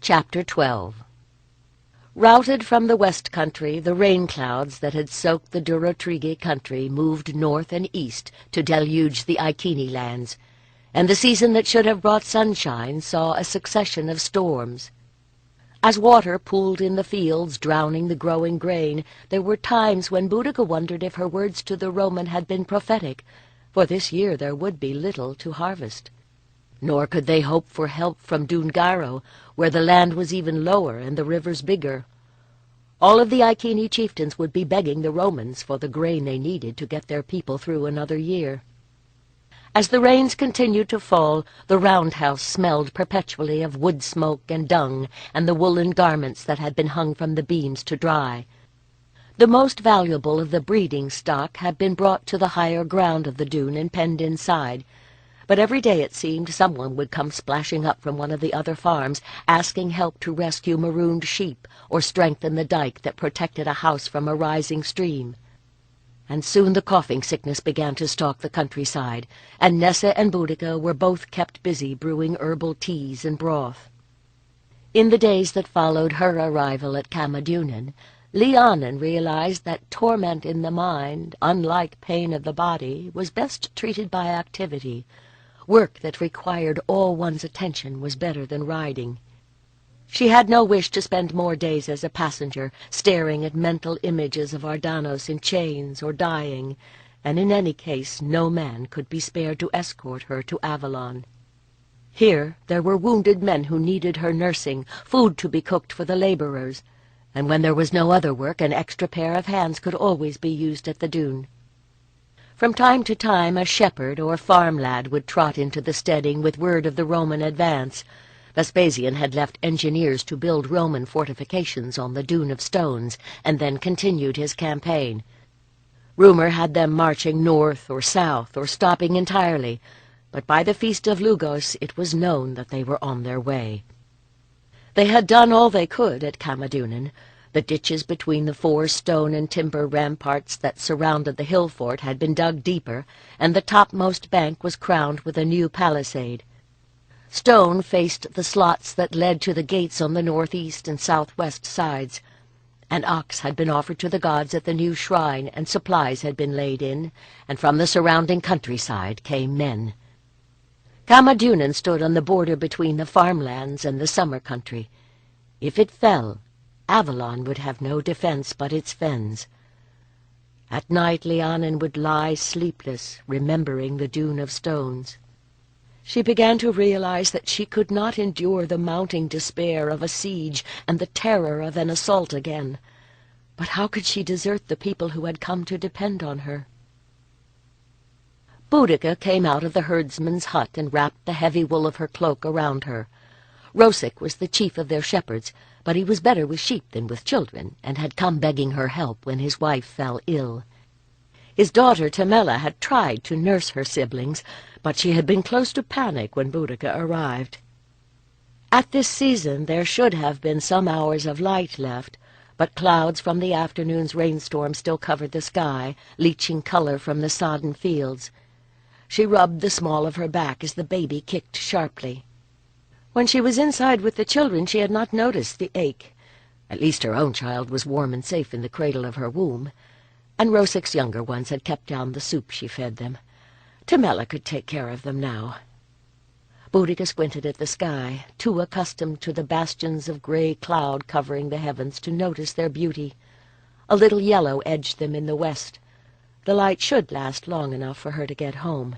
Chapter 12. Routed from the west country, the rain clouds that had soaked the Durotrigi country moved north and east to deluge the Iceni lands, and the season that should have brought sunshine saw a succession of storms. As water pooled in the fields, drowning the growing grain, there were times when Boudica wondered if her words to the Roman had been prophetic, for this year there would be little to harvest. Nor could they hope for help from Dungairo, where the land was even lower and the rivers bigger. All of the Iceni chieftains would be begging the Romans for the grain they needed to get their people through another year. As the rains continued to fall, the roundhouse smelled perpetually of wood smoke and dung and the woolen garments that had been hung from the beams to dry. The most valuable of the breeding stock had been brought to the higher ground of the dune and penned inside, but every day it seemed someone would come splashing up from one of the other farms, asking help to rescue marooned sheep or strengthen the dike that protected a house from a rising stream. And soon the coughing sickness began to stalk the countryside, and Nessa and Boudica were both kept busy brewing herbal teas and broth. In the days that followed her arrival at Camadunan, Lhiannon realized that torment in the mind, unlike pain of the body, was best treated by activity. Work that required all one's attention was better than riding. She had no wish to spend more days as a passenger, staring at mental images of Ardanos in chains or dying, and in any case no man could be spared to escort her to Avalon. Here there were wounded men who needed her nursing, food to be cooked for the laborers, and when there was no other work, an extra pair of hands could always be used at the dune. From time to time a shepherd or farm lad would trot into the steading with word of the Roman advance. Vespasian had left engineers to build Roman fortifications on the dune of stones, and then continued his campaign. Rumor had them marching north or south, or stopping entirely, but by the feast of Lugos it was known that they were on their way. They had done all they could at Camadunan. The ditches between the 4 stone and timber ramparts that surrounded the hill fort had been dug deeper, and the topmost bank was crowned with a new palisade. Stone faced the slots that led to the gates on the northeast and southwest sides. An ox had been offered to the gods at the new shrine, and supplies had been laid in, and from the surrounding countryside came men. Camadunan stood on the border between the farmlands and the summer country. If it fell, Avalon would have no defense but its fens. At night Lhiannon would lie sleepless, remembering the dune of stones. She began to realize that she could not endure the mounting despair of a siege and the terror of an assault again. But how could she desert the people who had come to depend on her? Boudica came out of the herdsman's hut and wrapped the heavy wool of her cloak around her. Rosic was the chief of their shepherds, but he was better with sheep than with children, and had come begging her help when his wife fell ill. His daughter Temela had tried to nurse her siblings, but she had been close to panic when Boudica arrived. At this season there should have been some hours of light left, but clouds from the afternoon's rainstorm still covered the sky, leaching color from the sodden fields. She rubbed the small of her back as the baby kicked sharply. When she was inside with the children, she had not noticed the ache. At least her own child was warm and safe in the cradle of her womb, and Rosic's younger ones had kept down the soup she fed them. Temela could take care of them now. Boudica squinted at the sky, too accustomed to the bastions of gray cloud covering the heavens to notice their beauty. A little yellow edged them in the west. The light should last long enough for her to get home.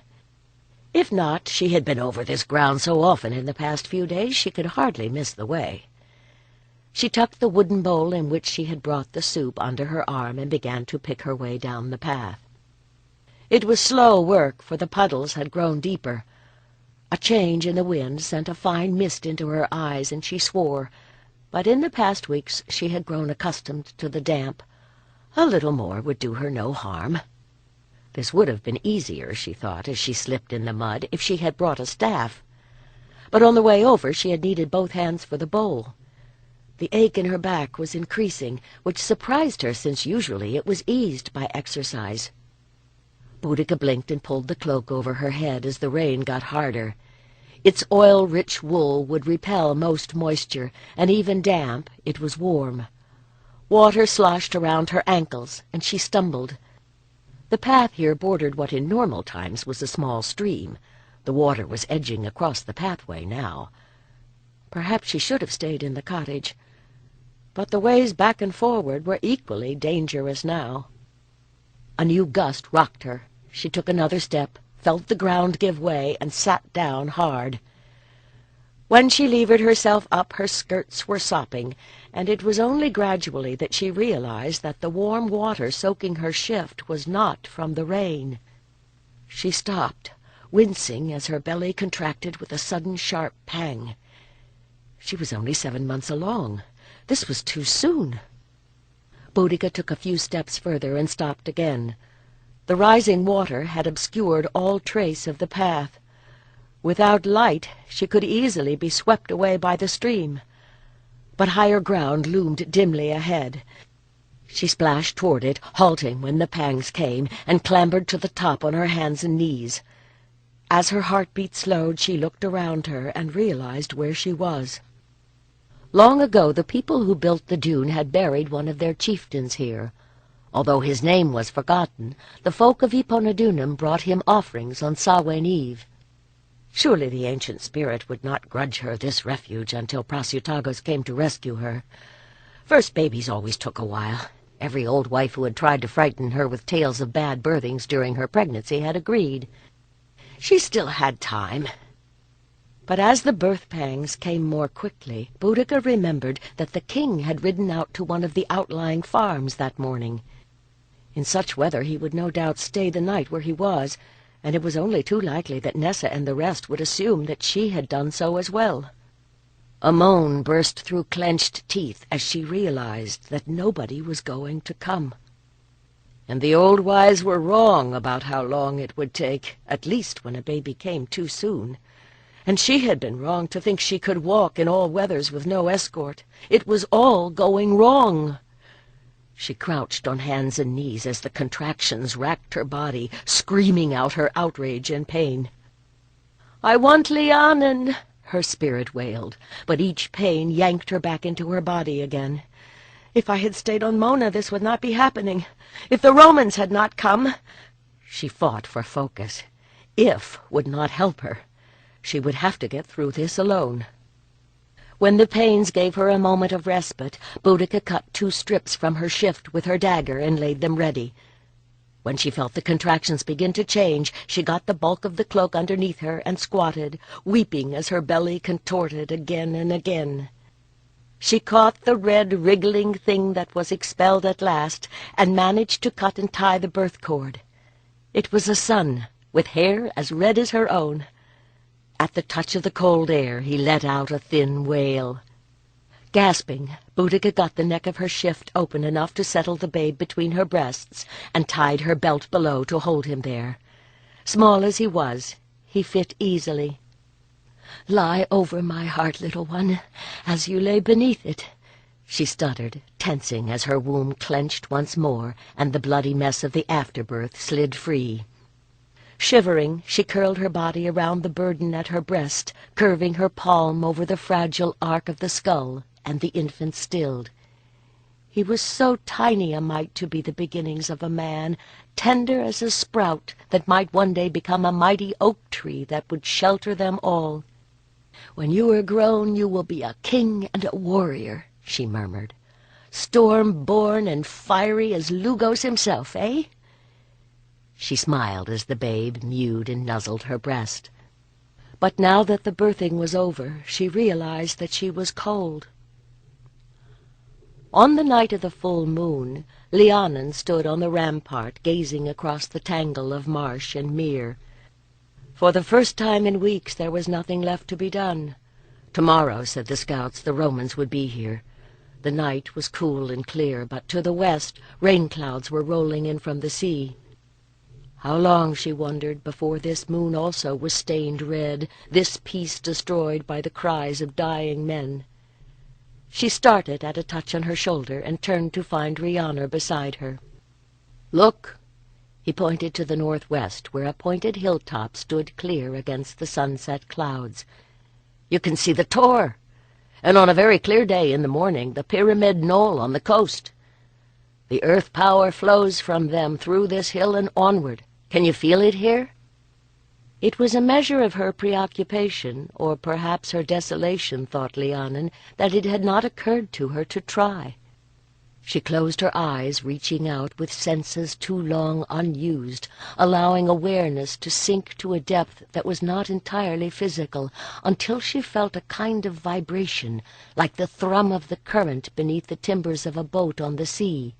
If not, she had been over this ground so often in the past few days she could hardly miss the way. She tucked the wooden bowl in which she had brought the soup under her arm and began to pick her way down the path. It was slow work, for the puddles had grown deeper. A change in the wind sent a fine mist into her eyes, and she swore, but in the past weeks she had grown accustomed to the damp. A little more would do her no harm. This would have been easier, she thought, as she slipped in the mud, if she had brought a staff. But on the way over she had needed both hands for the bowl. The ache in her back was increasing, which surprised her, since usually it was eased by exercise. Boudica blinked and pulled the cloak over her head as the rain got harder. Its oil-rich wool would repel most moisture, and even damp, it was warm. Water sloshed around her ankles, and she stumbled. The path here bordered what in normal times was a small stream. The water was edging across the pathway now. Perhaps she should have stayed in the cottage, but the ways back and forward were equally dangerous now. A new gust rocked her. She took another step, felt the ground give way, and sat down hard. When she levered herself up, her skirts were sopping, and it was only gradually that she realized that the warm water soaking her shift was not from the rain. She stopped, wincing as her belly contracted with a sudden sharp pang. She was only 7 months along. This was too soon. Boudica took a few steps further and stopped again. The rising water had obscured all trace of the path. Without light, she could easily be swept away by the stream. But higher ground loomed dimly ahead. She splashed toward it, halting when the pangs came, and clambered to the top on her hands and knees. As her heartbeat slowed, she looked around her and realized where she was. Long ago, the people who built the dune had buried one of their chieftains here. Although his name was forgotten, the folk of Eponadunum brought him offerings on Samhain Eve. Surely the ancient spirit would not grudge her this refuge until Prasutagos came to rescue her. First babies always took a while. Every old wife who had tried to frighten her with tales of bad birthings during her pregnancy had agreed. She still had time. But as the birth pangs came more quickly, Boudica remembered that the king had ridden out to one of the outlying farms that morning. In such weather he would no doubt stay the night where he was, and it was only too likely that Nessa and the rest would assume that she had done so as well. A moan burst through clenched teeth as she realized that nobody was going to come. And the old wise were wrong about how long it would take, at least when a baby came too soon. And she had been wrong to think she could walk in all weathers with no escort. It was all going wrong. She crouched on hands and knees as the contractions racked her body, screaming out her outrage and pain. "I want Lhiannon," her spirit wailed, but each pain yanked her back into her body again. If I had stayed on Mona, this would not be happening. If the Romans had not come... She fought for focus. If would not help her. She would have to get through this alone. When the pains gave her a moment of respite, Boudica cut 2 strips from her shift with her dagger and laid them ready. When she felt the contractions begin to change, she got the bulk of the cloak underneath her and squatted, weeping as her belly contorted again and again. She caught the red, wriggling thing that was expelled at last, and managed to cut and tie the birth cord. It was a son, with hair as red as her own. At the touch of the cold air, he let out a thin wail. Gasping, Boudica got the neck of her shift open enough to settle the babe between her breasts, and tied her belt below to hold him there. Small as he was, he fit easily. "Lie over my heart, little one, as you lay beneath it," she stuttered, tensing as her womb clenched once more, and the bloody mess of the afterbirth slid free. Shivering, she curled her body around the burden at her breast, curving her palm over the fragile arc of the skull, and the infant stilled. He was so tiny a mite to be the beginnings of a man, tender as a sprout that might one day become a mighty oak tree that would shelter them all. "When you are grown, you will be a king and a warrior," she murmured. "Storm-born and fiery as Lugos himself, eh?" She smiled as the babe mewed and nuzzled her breast. But now that the birthing was over, she realized that she was cold. On the night of the full moon, Lhiannon stood on the rampart gazing across the tangle of marsh and mere. For the first time in weeks there was nothing left to be done. Tomorrow, said the scouts, the Romans would be here. The night was cool and clear, but to the west rain clouds were rolling in from the sea. How long, she wondered, before this moon also was stained red, this peace destroyed by the cries of dying men? She started at a touch on her shoulder and turned to find Rihanna beside her. "Look!" He pointed to the northwest, where a pointed hilltop stood clear against the sunset clouds. "You can see the Tor, and on a very clear day in the morning, the Pyramid Knoll on the coast. The earth power flows from them through this hill and onward. Can you feel it here?" It was a measure of her preoccupation, or perhaps her desolation, thought Lhiannon, that it had not occurred to her to try. She closed her eyes, reaching out with senses too long unused, allowing awareness to sink to a depth that was not entirely physical, until she felt a kind of vibration, like the thrum of the current beneath the timbers of a boat on the sea,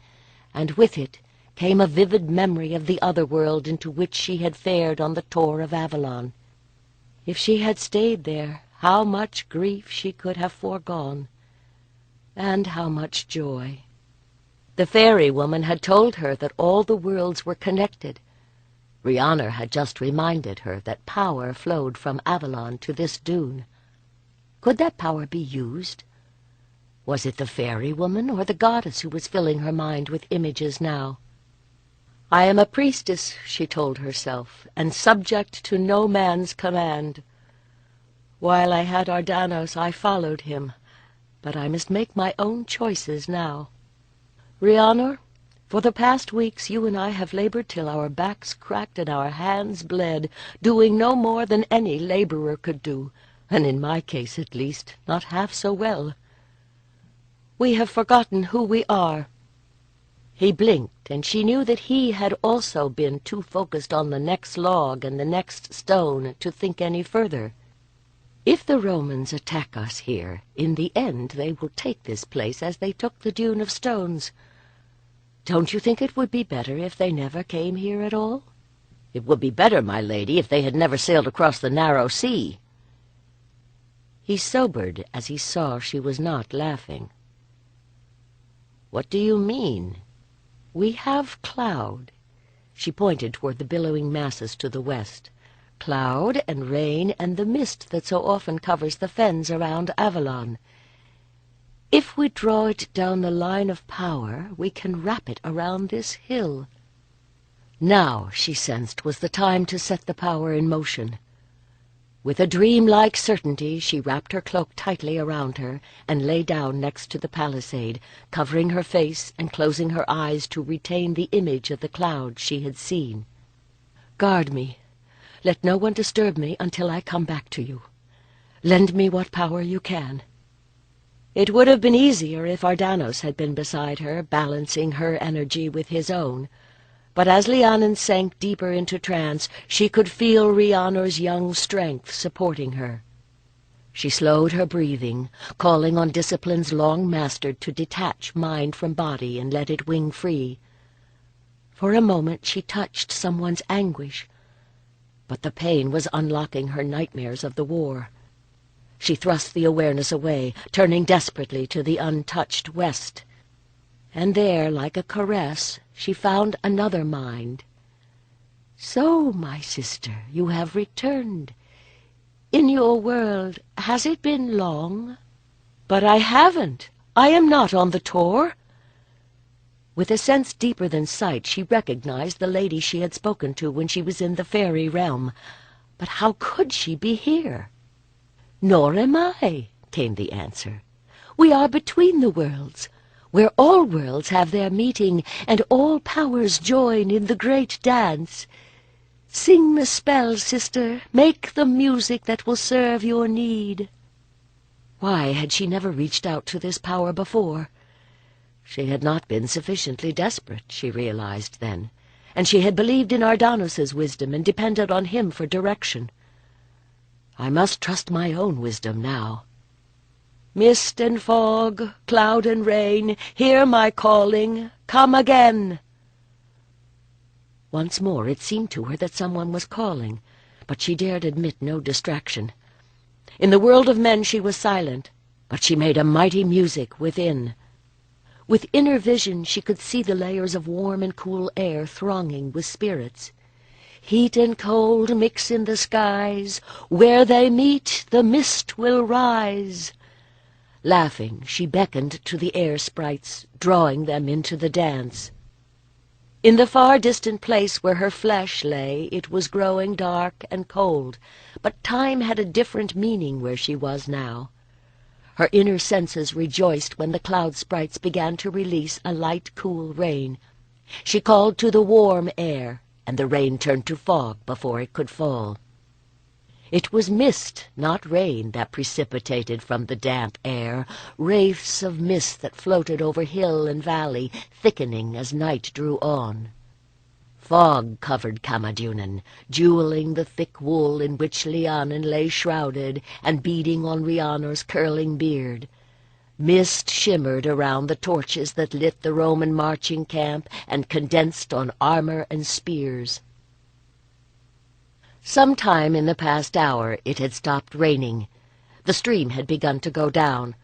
and with it came a vivid memory of the other world into which she had fared on the Tor of Avalon. If she had stayed there, how much grief she could have foregone, and how much joy. The fairy woman had told her that all the worlds were connected. Rhiannon had just reminded her that power flowed from Avalon to this dune. Could that power be used? Was it the fairy woman or the goddess who was filling her mind with images now? "I am a priestess," she told herself, "and subject to no man's command. While I had Ardanos, I followed him, but I must make my own choices now. Rhiannon, for the past weeks you and I have labored till our backs cracked and our hands bled, doing no more than any laborer could do, and in my case at least, not half so well. We have forgotten who we are." He blinked, and she knew that he had also been too focused on the next log and the next stone to think any further. "If the Romans attack us here, in the end they will take this place as they took the Dune of Stones. Don't you think it would be better if they never came here at all?" "It would be better, my lady, if they had never sailed across the narrow sea." He sobered as he saw she was not laughing. "What do you mean?" "We have cloud." She pointed toward the billowing masses to the west. "Cloud and rain and the mist that so often covers the fens around Avalon. If we draw it down the line of power, we can wrap it around this hill." Now, she sensed, was the time to set the power in motion. With a dream-like certainty, she wrapped her cloak tightly around her and lay down next to the palisade, covering her face and closing her eyes to retain the image of the cloud she had seen. "Guard me. Let no one disturb me until I come back to you. Lend me what power you can." It would have been easier if Ardanos had been beside her, balancing her energy with his own. But as Lhiannon sank deeper into trance, she could feel Rhiannon's young strength supporting her. She slowed her breathing, calling on disciplines long mastered to detach mind from body and let it wing free. For a moment she touched someone's anguish, but the pain was unlocking her nightmares of the war. She thrust the awareness away, turning desperately to the untouched west. And there, like a caress, she found another mind. "So, my sister, you have returned. In your world, has it been long?" "But I haven't. I am not on the Tor." With a sense deeper than sight, she recognized the lady she had spoken to when she was in the fairy realm. But how could she be here? "Nor am I," came the answer. "We are between the worlds, where all worlds have their meeting, and all powers join in the great dance. Sing the spell, sister, make the music that will serve your need." Why had she never reached out to this power before? She had not been sufficiently desperate, she realized then, and she had believed in Ardanos's wisdom and depended on him for direction. I must trust my own wisdom now. "Mist and fog, cloud and rain, hear my calling, come again." Once more it seemed to her that someone was calling, but she dared admit no distraction. In the world of men she was silent, but she made a mighty music within. With inner vision she could see the layers of warm and cool air thronging with spirits. "Heat and cold mix in the skies, where they meet the mist will rise." Laughing, she beckoned to the air sprites, drawing them into the dance. In the far distant place where her flesh lay, it was growing dark and cold, but time had a different meaning where she was now. Her inner senses rejoiced when the cloud sprites began to release a light, cool rain. She called to the warm air, and the rain turned to fog before it could fall. It was mist, not rain, that precipitated from the damp air, wraiths of mist that floated over hill and valley, thickening as night drew on. Fog covered Camadeunan, jewelling the thick wool in which Lhiannon lay shrouded, and beading on Rhiannon's curling beard. Mist shimmered around the torches that lit the Roman marching camp and condensed on armor and spears. Sometime in the past hour it had stopped raining. The stream had begun to go down.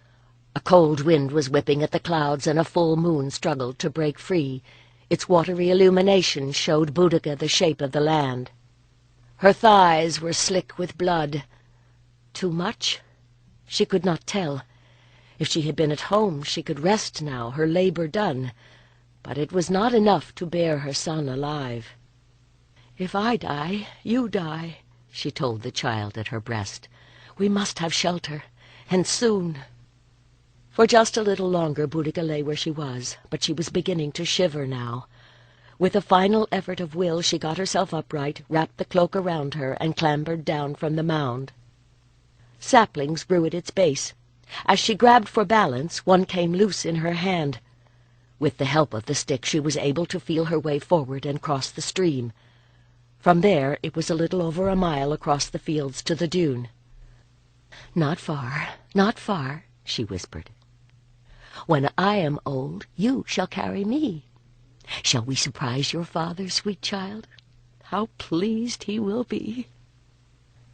A cold wind was whipping at the clouds, and a full moon struggled to break free. Its watery illumination showed Boudica the shape of the land. Her thighs were slick with blood. Too much? She could not tell. If she had been at home, she could rest now, her labor done. But it was not enough to bear her son alive. "If I die, you die," she told the child at her breast. "We must have shelter, and soon." For just a little longer Boudica lay where she was, but she was beginning to shiver now. With a final effort of will she got herself upright, wrapped the cloak around her, and clambered down from the mound. Saplings grew at its base. As she grabbed for balance, one came loose in her hand. With the help of the stick she was able to feel her way forward and cross the stream. From there it was a little over a mile across the fields to the dune. "Not far, not far," she whispered. "When I am old, you shall carry me. Shall we surprise your father, sweet child? How pleased he will be."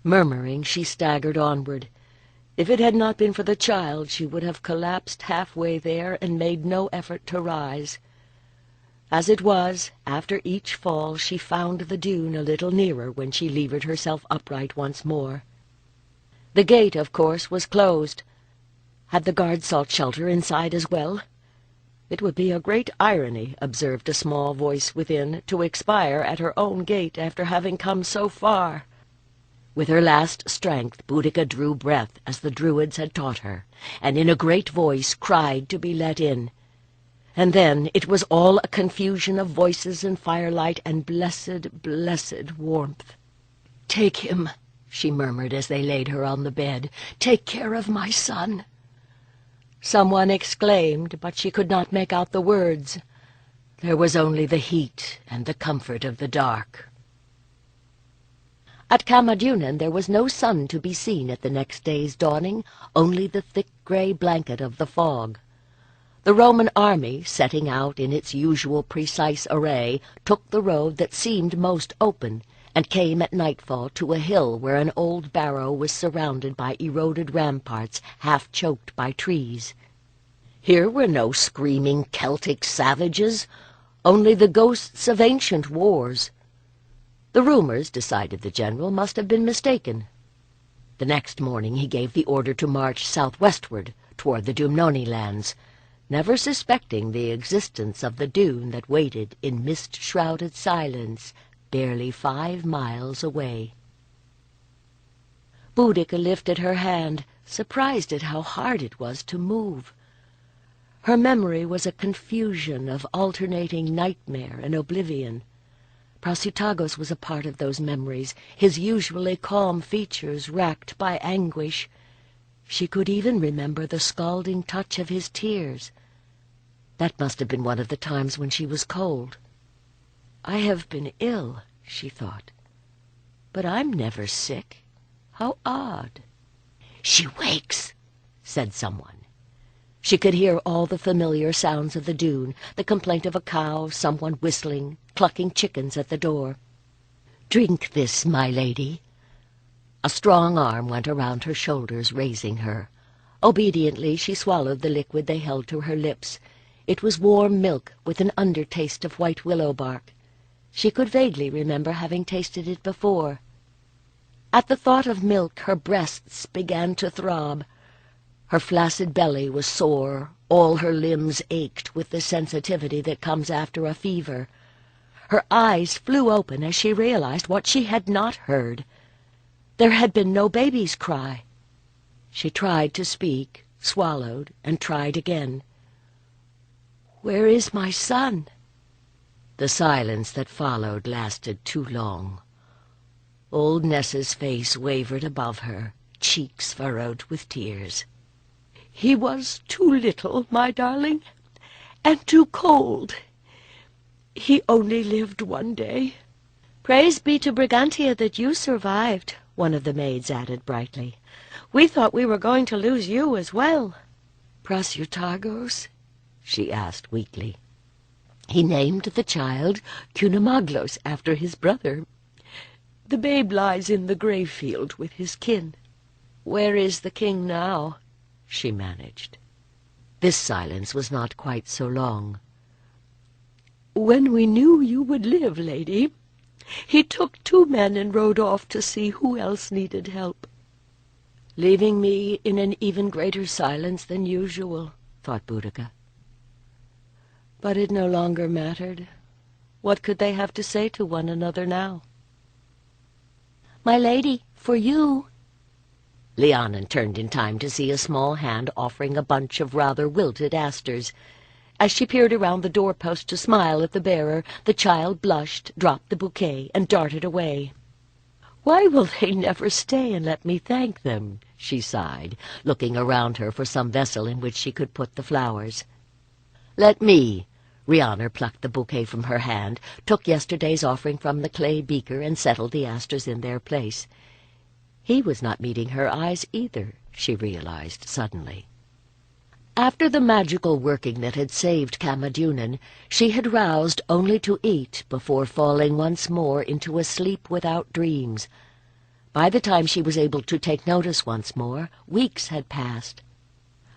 Murmuring, she staggered onward. If it had not been for the child, she would have collapsed halfway there and made no effort to rise. As it was, after each fall she found the dune a little nearer when she levered herself upright once more. The gate, of course, was closed. Had the guard sought shelter inside as well? It would be a great irony, observed a small voice within, to expire at her own gate after having come so far. With her last strength Boudica drew breath as the Druids had taught her, and in a great voice cried to be let in. And then it was all a confusion of voices and firelight and blessed, blessed warmth. "Take him," she murmured as they laid her on the bed. "Take care of my son." Someone exclaimed, but she could not make out the words. There was only the heat and the comfort of the dark. At Camadeunan there was no sun to be seen at the next day's dawning, only the thick grey blanket of the fog. The Roman army, setting out in its usual precise array, took the road that seemed most open, and came at nightfall to a hill where an old barrow was surrounded by eroded ramparts half choked by trees. Here were no screaming Celtic savages, only the ghosts of ancient wars. The rumors, decided the general, must have been mistaken. The next morning he gave the order to march southwestward toward the Dumnoni lands, never suspecting the existence of the dune that waited in mist-shrouded silence barely 5 miles away. Boudica lifted her hand, surprised at how hard it was to move. Her memory was a confusion of alternating nightmare and oblivion. Prasutagos was a part of those memories, his usually calm features racked by anguish. She could even remember the scalding touch of his tears. That must have been one of the times when she was cold. "I have been ill," she thought, "but I'm never sick. How odd." "She wakes," said someone. She could hear all the familiar sounds of the dune, the complaint of a cow, someone whistling, clucking chickens at the door. "Drink this, my lady." A strong arm went around her shoulders, raising her. Obediently she swallowed the liquid they held to her lips. It was warm milk with an undertaste of white willow bark. She could vaguely remember having tasted it before. At the thought of milk her breasts began to throb. Her flaccid belly was sore, all her limbs ached with the sensitivity that comes after a fever. Her eyes flew open as she realized what she had not heard. There had been no baby's cry. She tried to speak, swallowed, and tried again. "Where is my son?" The silence that followed lasted too long. Old Ness's face wavered above her, cheeks furrowed with tears. "He was too little, my darling, and too cold. He only lived one day." "Praise be to Brigantia that you survived," one of the maids added brightly. "We thought we were going to lose you as well." "Prasutagos?" she asked weakly. "He named the child Cunimaglos after his brother. The babe lies in the grave field with his kin." "Where is the king now?" she managed. This silence was not quite so long. "When we knew you would live, lady, he took 2 men and rode off to see who else needed help." "Leaving me in an even greater silence than usual," thought Boudica. But it no longer mattered. What could they have to say to one another now? "My lady, for you." Lhiannon turned in time to see a small hand offering a bunch of rather wilted asters. As she peered around the doorpost to smile at the bearer, the child blushed, dropped the bouquet, and darted away. "Why will they never stay and let me thank them?" she sighed, looking around her for some vessel in which she could put the flowers. "Let me." Rhiannon plucked the bouquet from her hand, took yesterday's offering from the clay beaker, and settled the asters in their place. He was not meeting her eyes either, she realized suddenly. After the magical working that had saved Camadunan, she had roused only to eat before falling once more into a sleep without dreams. By the time she was able to take notice once more, weeks had passed.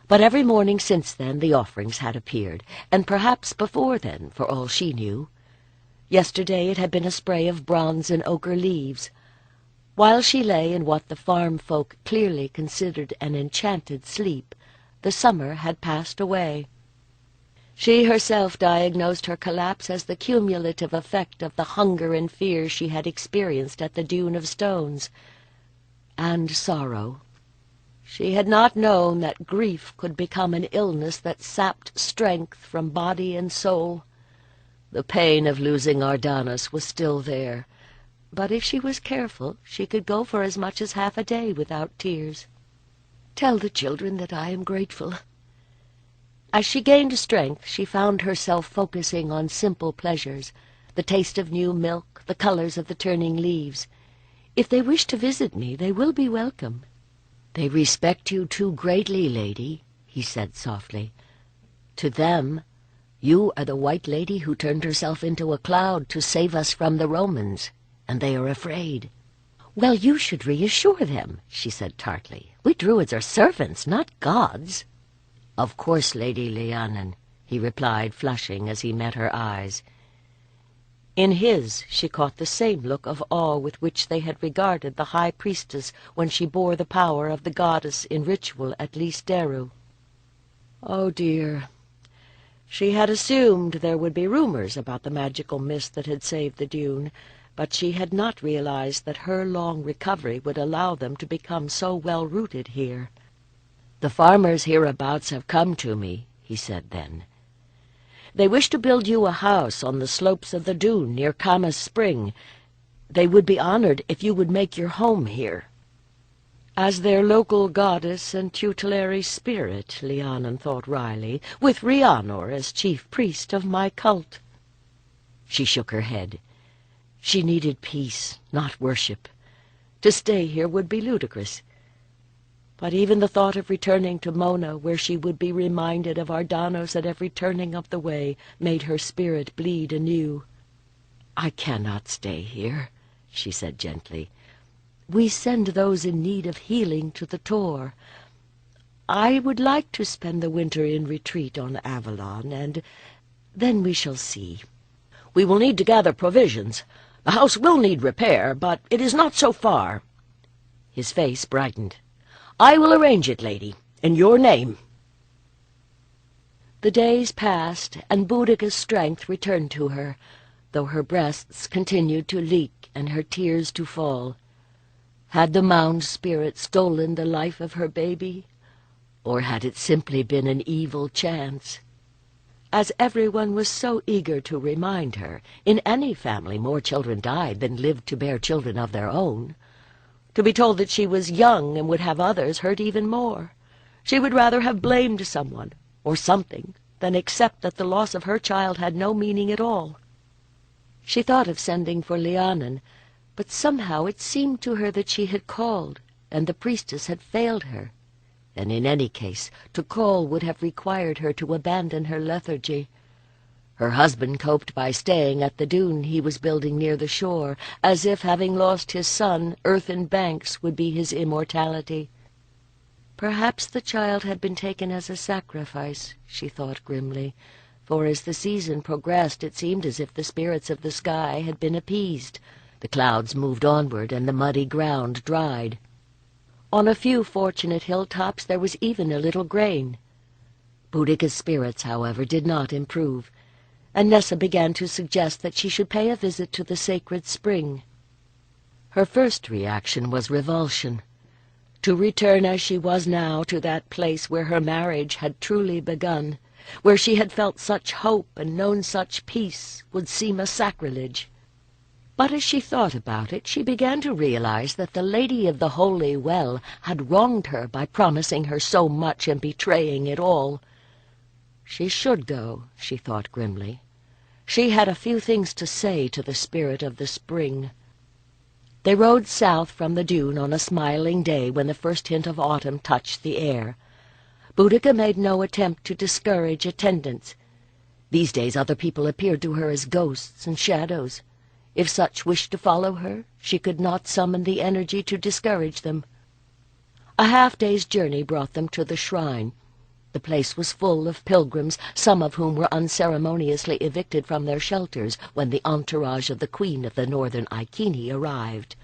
But every morning since then the offerings had appeared, and perhaps before then, for all she knew. Yesterday it had been a spray of bronze and ochre leaves. While she lay in what the farm folk clearly considered an enchanted sleep, the summer had passed away. She herself diagnosed her collapse as the cumulative effect of the hunger and fear she had experienced at the Dune of Stones, and sorrow. She had not known that grief could become an illness that sapped strength from body and soul. The pain of losing Ardanos was still there, but if she was careful, she could go for as much as half a day without tears. "Tell the children that I am grateful." As she gained strength, she found herself focusing on simple pleasures, the taste of new milk, the colors of the turning leaves. "If they wish to visit me, they will be welcome." "They respect you too greatly, lady," he said softly. "To them, you are the white lady who turned herself into a cloud to save us from the Romans, and they are afraid." "Well, you should reassure them," she said tartly. "We Druids are servants, not gods." "Of course, Lady Lhiannon," he replied, flushing as he met her eyes. In his she caught the same look of awe with which they had regarded the high priestess when she bore the power of the goddess in ritual at Lhisteru. Oh dear, she had assumed there would be rumors about the magical mist that had saved the dune, but she had not realized that her long recovery would allow them to become so well-rooted here. "The farmers hereabouts have come to me," he said then. "They wish to build you a house on the slopes of the dune near Kama's spring. They would be honored if you would make your home here." As their local goddess and tutelary spirit, Lhiannon thought wryly, with Rhiannon as chief priest of my cult. She shook her head. She needed peace, not worship. To stay here would be ludicrous. But even the thought of returning to Mona, where she would be reminded of Ardanos at every turning of the way, made her spirit bleed anew. "I cannot stay here," she said gently. "We send those in need of healing to the Tor. I would like to spend the winter in retreat on Avalon, and then we shall see. We will need to gather provisions. The house will need repair, but it is not so far." His face brightened. "I will arrange it, lady, in your name." The days passed, and Boudica's strength returned to her. though her breasts continued to leak and her tears to fall. Had the mound spirit stolen the life of her baby, or had it simply been an evil chance? As everyone was so eager to remind her, in any family more children died than lived to bear children of their own. To be told that she was young and would have others hurt even more. She would rather have blamed someone, or something, than accept that the loss of her child had no meaning at all. She thought of sending for Lhiannon, but somehow it seemed to her that she had called, and the priestess had failed her. And in any case, to call would have required her to abandon her lethargy. Her husband coped by staying at the dune he was building near the shore, as if, having lost his son, earthen banks would be his immortality. Perhaps the child had been taken as a sacrifice, she thought grimly, for as the season progressed it seemed as if the spirits of the sky had been appeased. The clouds moved onward, and the muddy ground dried. On a few fortunate hilltops there was even a little grain. Boudica's spirits, however, did not improve, and Nessa began to suggest that she should pay a visit to the sacred spring. Her first reaction was revulsion. To return as she was now to that place where her marriage had truly begun, where she had felt such hope and known such peace, would seem a sacrilege. But as she thought about it, she began to realize that the Lady of the Holy Well had wronged her by promising her so much and betraying it all. She should go, she thought grimly. She had a few things to say to the spirit of the spring. They rode south from the dune on a smiling day when the first hint of autumn touched the air. Boudica made no attempt to discourage attendants. These days other people appeared to her as ghosts and shadows. If such wished to follow her, she could not summon the energy to discourage them. A half-day's journey brought them to the shrine. The place was full of pilgrims, some of whom were unceremoniously evicted from their shelters when the entourage of the Queen of the Northern Iceni arrived.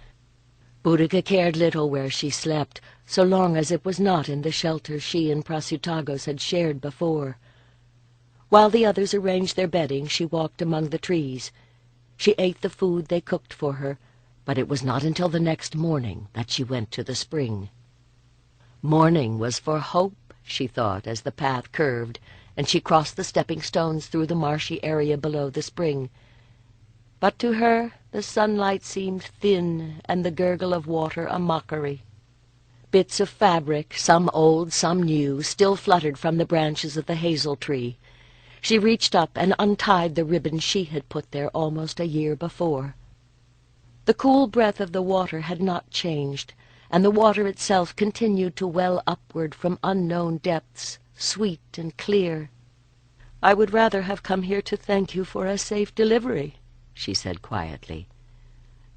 Boudica cared little where she slept, so long as it was not in the shelter she and Prasutagos had shared before. While the others arranged their bedding, she walked among the trees. She ate the food they cooked for her, but it was not until the next morning that she went to the spring. Morning was for hope, she thought, as the path curved, and she crossed the stepping stones through the marshy area below the spring. But to her the sunlight seemed thin, and the gurgle of water a mockery. Bits of fabric, some old, some new, still fluttered from the branches of the hazel tree. She reached up and untied the ribbon she had put there almost a year before. The cool breath of the water had not changed, and the water itself continued to well upward from unknown depths, sweet and clear. "I would rather have come here to thank you for a safe delivery," she said quietly.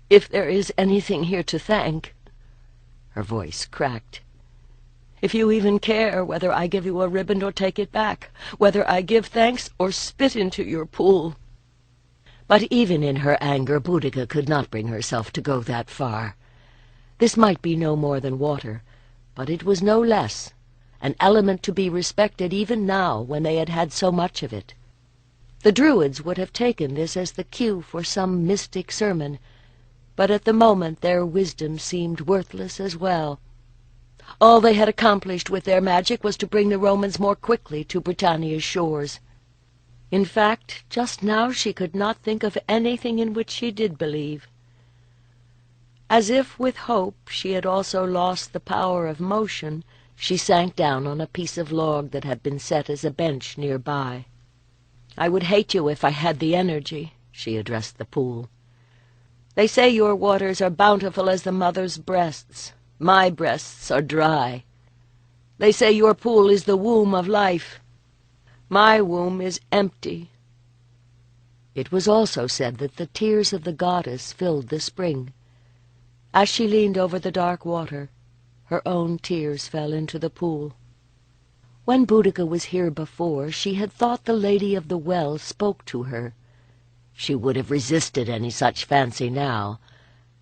"If there is anything here to thank." Her voice cracked. "If you even care whether I give you a ribbon or take it back, whether I give thanks or spit into your pool." But even in her anger, Boudica could not bring herself to go that far. This might be no more than water, but it was no less, an element to be respected even now when they had had so much of it. The Druids would have taken this as the cue for some mystic sermon, but at the moment their wisdom seemed worthless as well. All they had accomplished with their magic was to bring the Romans more quickly to Britannia's shores. In fact, just now she could not think of anything in which she did believe. As if with hope she had also lost the power of motion, she sank down on a piece of log that had been set as a bench nearby. "I would hate you if I had the energy," she addressed the pool. "They say your waters are bountiful as the mother's breasts. My breasts are dry. They say your pool is the womb of life. My womb is empty." It was also said that the tears of the goddess filled the spring. As she leaned over the dark water, her own tears fell into the pool. When Boudica was here before, she had thought the Lady of the Well spoke to her. She would have resisted any such fancy now,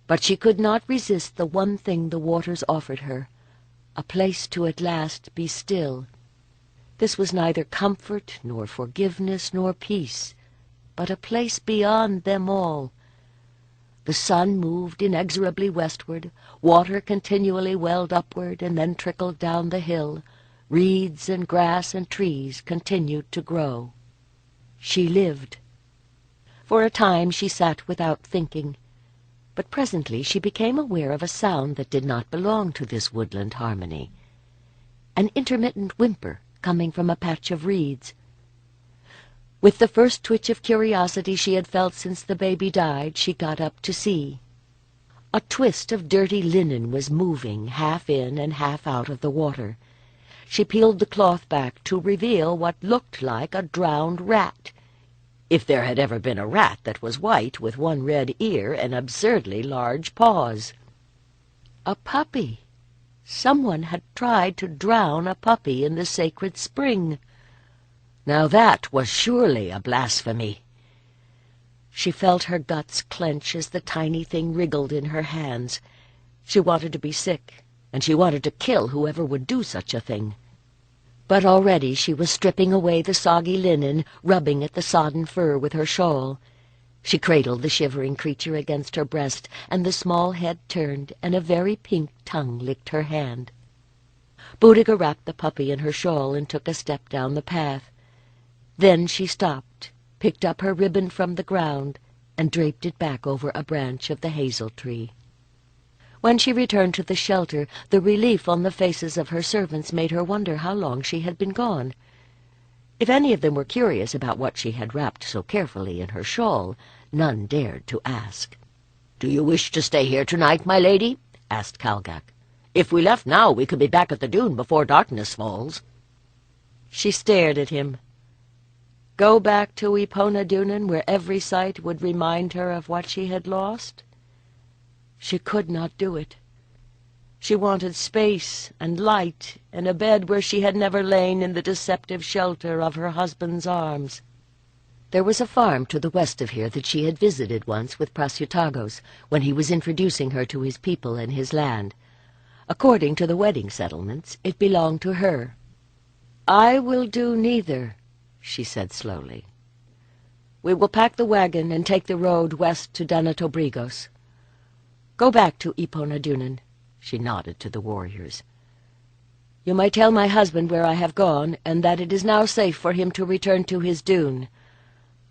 but she could not resist the one thing the waters offered her, a place to at last be still. This was neither comfort, nor forgiveness, nor peace, but a place beyond them all. The sun moved inexorably westward, water continually welled upward and then trickled down the hill, reeds and grass and trees continued to grow. She lived. For a time she sat without thinking, but presently she became aware of a sound that did not belong to this woodland harmony, an intermittent whimper coming from a patch of reeds. With the first twitch of curiosity she had felt since the baby died, she got up to see. A twist of dirty linen was moving, half in and half out of the water. She peeled the cloth back to reveal what looked like a drowned rat, if there had ever been a rat that was white with one red ear and absurdly large paws. A puppy! Someone had tried to drown a puppy in the sacred spring. Now that was surely a blasphemy. She felt her guts clench as the tiny thing wriggled in her hands. She wanted to be sick, and she wanted to kill whoever would do such a thing. But already she was stripping away the soggy linen, rubbing at the sodden fur with her shawl. She cradled the shivering creature against her breast, and the small head turned, and a very pink tongue licked her hand. Boudica wrapped the puppy in her shawl and took a step down the path. Then she stopped, picked up her ribbon from the ground, and draped it back over a branch of the hazel tree. When she returned to the shelter, the relief on the faces of her servants made her wonder how long she had been gone. If any of them were curious about what she had wrapped so carefully in her shawl, none dared to ask. "Do you wish to stay here tonight, my lady?" asked Calgach. "If we left now, we could be back at the dune before darkness falls." She stared at him. Go back to Iponadunan, where every sight would remind her of what she had lost? She could not do it. She wanted space and light and a bed where she had never lain in the deceptive shelter of her husband's arms. There was a farm to the west of here that she had visited once with Prasutagos, when he was introducing her to his people and his land. According to the wedding settlements, it belonged to her. "I will do neither," she said slowly. "We will pack the wagon and take the road west to Danatobrigos. Go back to Iponadunan," she nodded to the warriors. "You may tell my husband where I have gone, and that it is now safe for him to return to his dune.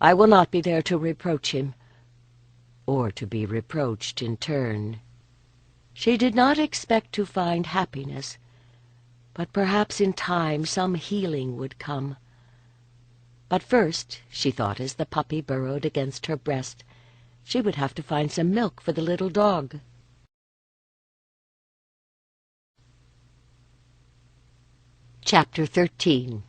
I will not be there to reproach him, or to be reproached in turn." She did not expect to find happiness, but perhaps in time some healing would come. But first, she thought as the puppy burrowed against her breast, she would have to find some milk for the little dog. Chapter 13.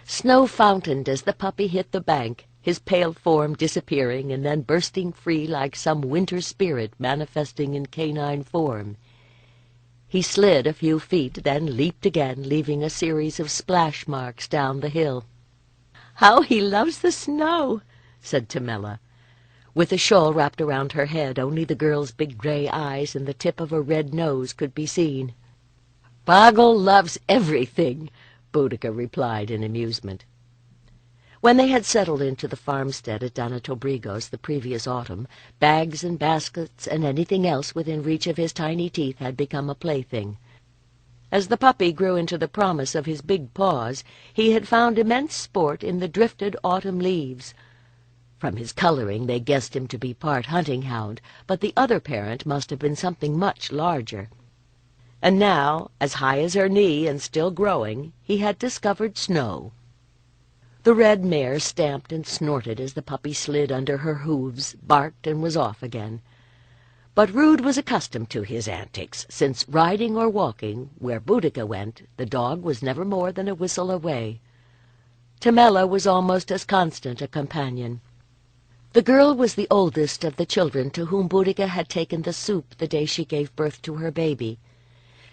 Snow fountained as the puppy hit the bank, his pale form disappearing and then bursting free like some winter spirit manifesting in canine form. He slid a few feet, then leaped again, leaving a series of splash marks down the hill. "How he loves the snow!" said Tamela. With a shawl wrapped around her head, only the girl's big gray eyes and the tip of a red nose could be seen. "Bagel loves everything," Boudica replied in amusement. When they had settled into the farmstead at Danatobrigos the previous autumn, bags and baskets and anything else within reach of his tiny teeth had become a plaything. As the puppy grew into the promise of his big paws, he had found immense sport in the drifted autumn leaves. From his coloring they guessed him to be part hunting hound, but the other parent must have been something much larger. And now, as high as her knee and still growing, he had discovered snow. The red mare stamped and snorted as the puppy slid under her hooves, barked, and was off again. But Rude was accustomed to his antics, since riding or walking, where Boudica went, the dog was never more than a whistle away. Tamela was almost as constant a companion. The girl was the oldest of the children to whom Boudica had taken the soup the day she gave birth to her baby.